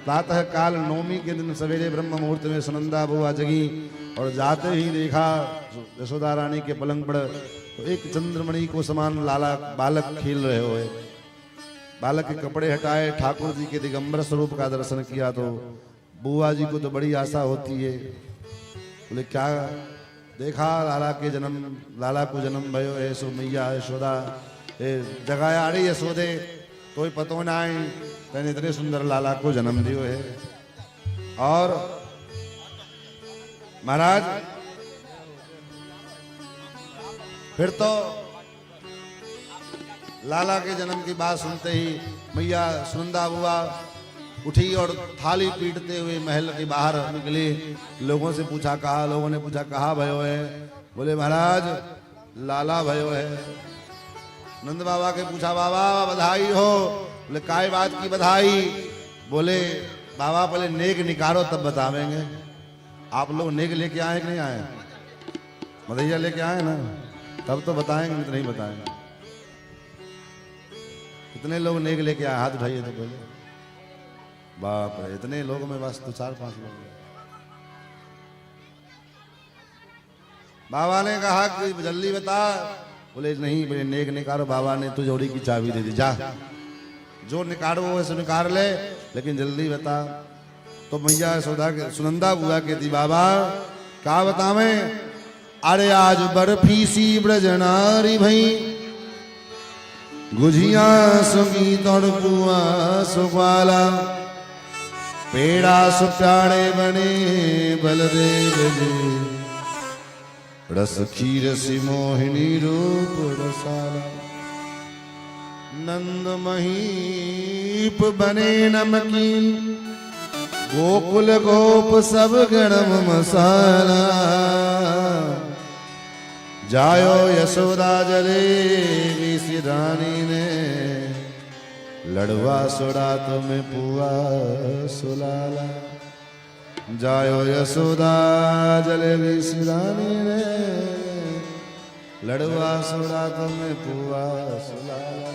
प्रातः काल नौमी के दिन सवेरे ब्रह्म मुहूर्त में सुनंदा बुआ जगी और जाते ही देखा यशोदा रानी के पलंग पर तो एक चंद्रमणि को समान लाला बालक खेल रहे हुए। बालक के कपड़े हटाए, ठाकुर जी के दिगंबर स्वरूप का दर्शन किया तो बुआ जी को तो बड़ी आशा होती है। बोले क्या देखा? लाला को जन्म भयो है सो मैया यशोदा जगाया अरे यशोदे कोई पतो ना आई तेने इतने सुंदर लाला को जन्म दियो है। और महाराज फिर तो लाला के जन्म की बात सुनते ही मैया सुनंदा बुआ उठी और थाली पीटते हुए महल के बाहर निकली। लोगों से पूछा कहा, लोगों ने पूछा कहाँ भयो है? बोले महाराज लाला भयो है। नंद बाबा के पूछा बाबा बधाई हो? बोले काय बात की बधाई? बोले बाबा पहले नेक निकारो तब बतावेंगे। आप लोग नेक लेके आए कि नहीं आए? मधैया लेके आए ना, तब तो बताएंगे, नहीं तो नहीं बताएंगे। कितने लोग नेक लेके आए? हाथ उठाइए तो पहले। बाप रे, इतने लोगों में बस तो 4-5 लोग। बाबा ने कहा कि जल्दी बता। बोले नहीं, बोले नेक निकारो। बाबा ने तो जोड़ी की चाबी दे दी, जा जो निकारो वैसे निकाल ले, लेकिन जल्दी बता। तो मैया यशोदा के सुनंदा बुआ कहती बाबा क्या बतावे? अरे आज बर्फी सी ब्रजनारी भई, गुझिया सुगीत और पुआ सुग्वाला, पेड़ा सुप्याड़े बने बलदेव जी, रस खीर सी मोहिनी रूप रसाला, नंद महीप बने नमकीन, गोकुल गोप सब गरम मसाला, जायो यशोदा जलेबी सी रानी ने, लड़वा सुड़ा तुम्हें पुआ सुलाला। जायो यशोदा जलेबी सी रानी ने, लड़वा सुड़ा तुम्हें पुआ सुलाला।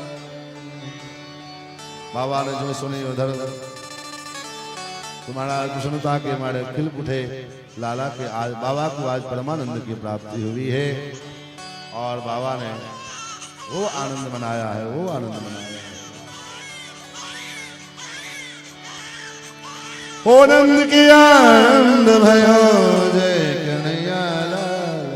बाबा ने जो सुनी उधर तुम्हारा कृष्णता के हमारे खिल उठे। लाला के आज बाबा को आज परमानंद की प्राप्ति हुई है और बाबा ने वो आनंद मनाया है, वो आनंद मनाया है। ओ नंद के आनंद भयो जय कन्हैया लाल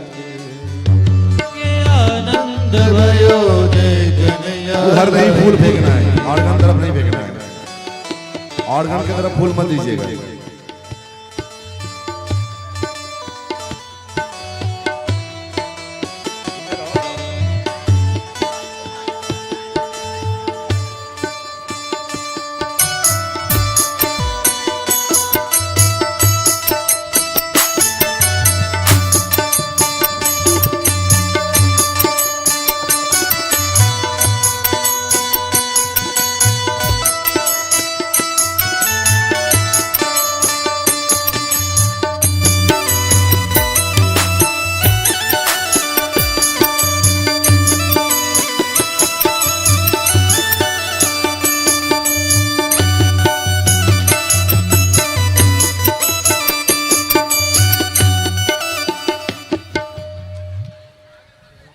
के आनंद भयो जय कन्हैया। उधर नहीं फूल फेंकना है, ऑर्गन तरफ नहीं फेंकना है, ऑर्गन की तरफ फूल मत दीजिएगा।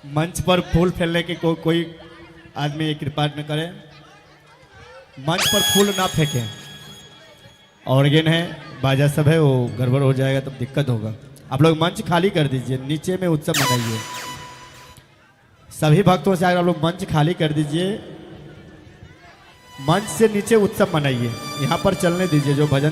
मंच पर फूल फैलने की कोई आदमी ये कृपा न करे। मंच पर फूल ना फेंकें। ऑर्गन है, बाजा सब है, वो गड़बड़ हो जाएगा तब दिक्कत होगा। आप लोग मंच खाली कर दीजिए, नीचे में उत्सव मनाइए। सभी भक्तों से अगर आप लोग मंच खाली कर दीजिए, मंच से नीचे उत्सव मनाइए। यहाँ पर चलने दीजिए जो भजन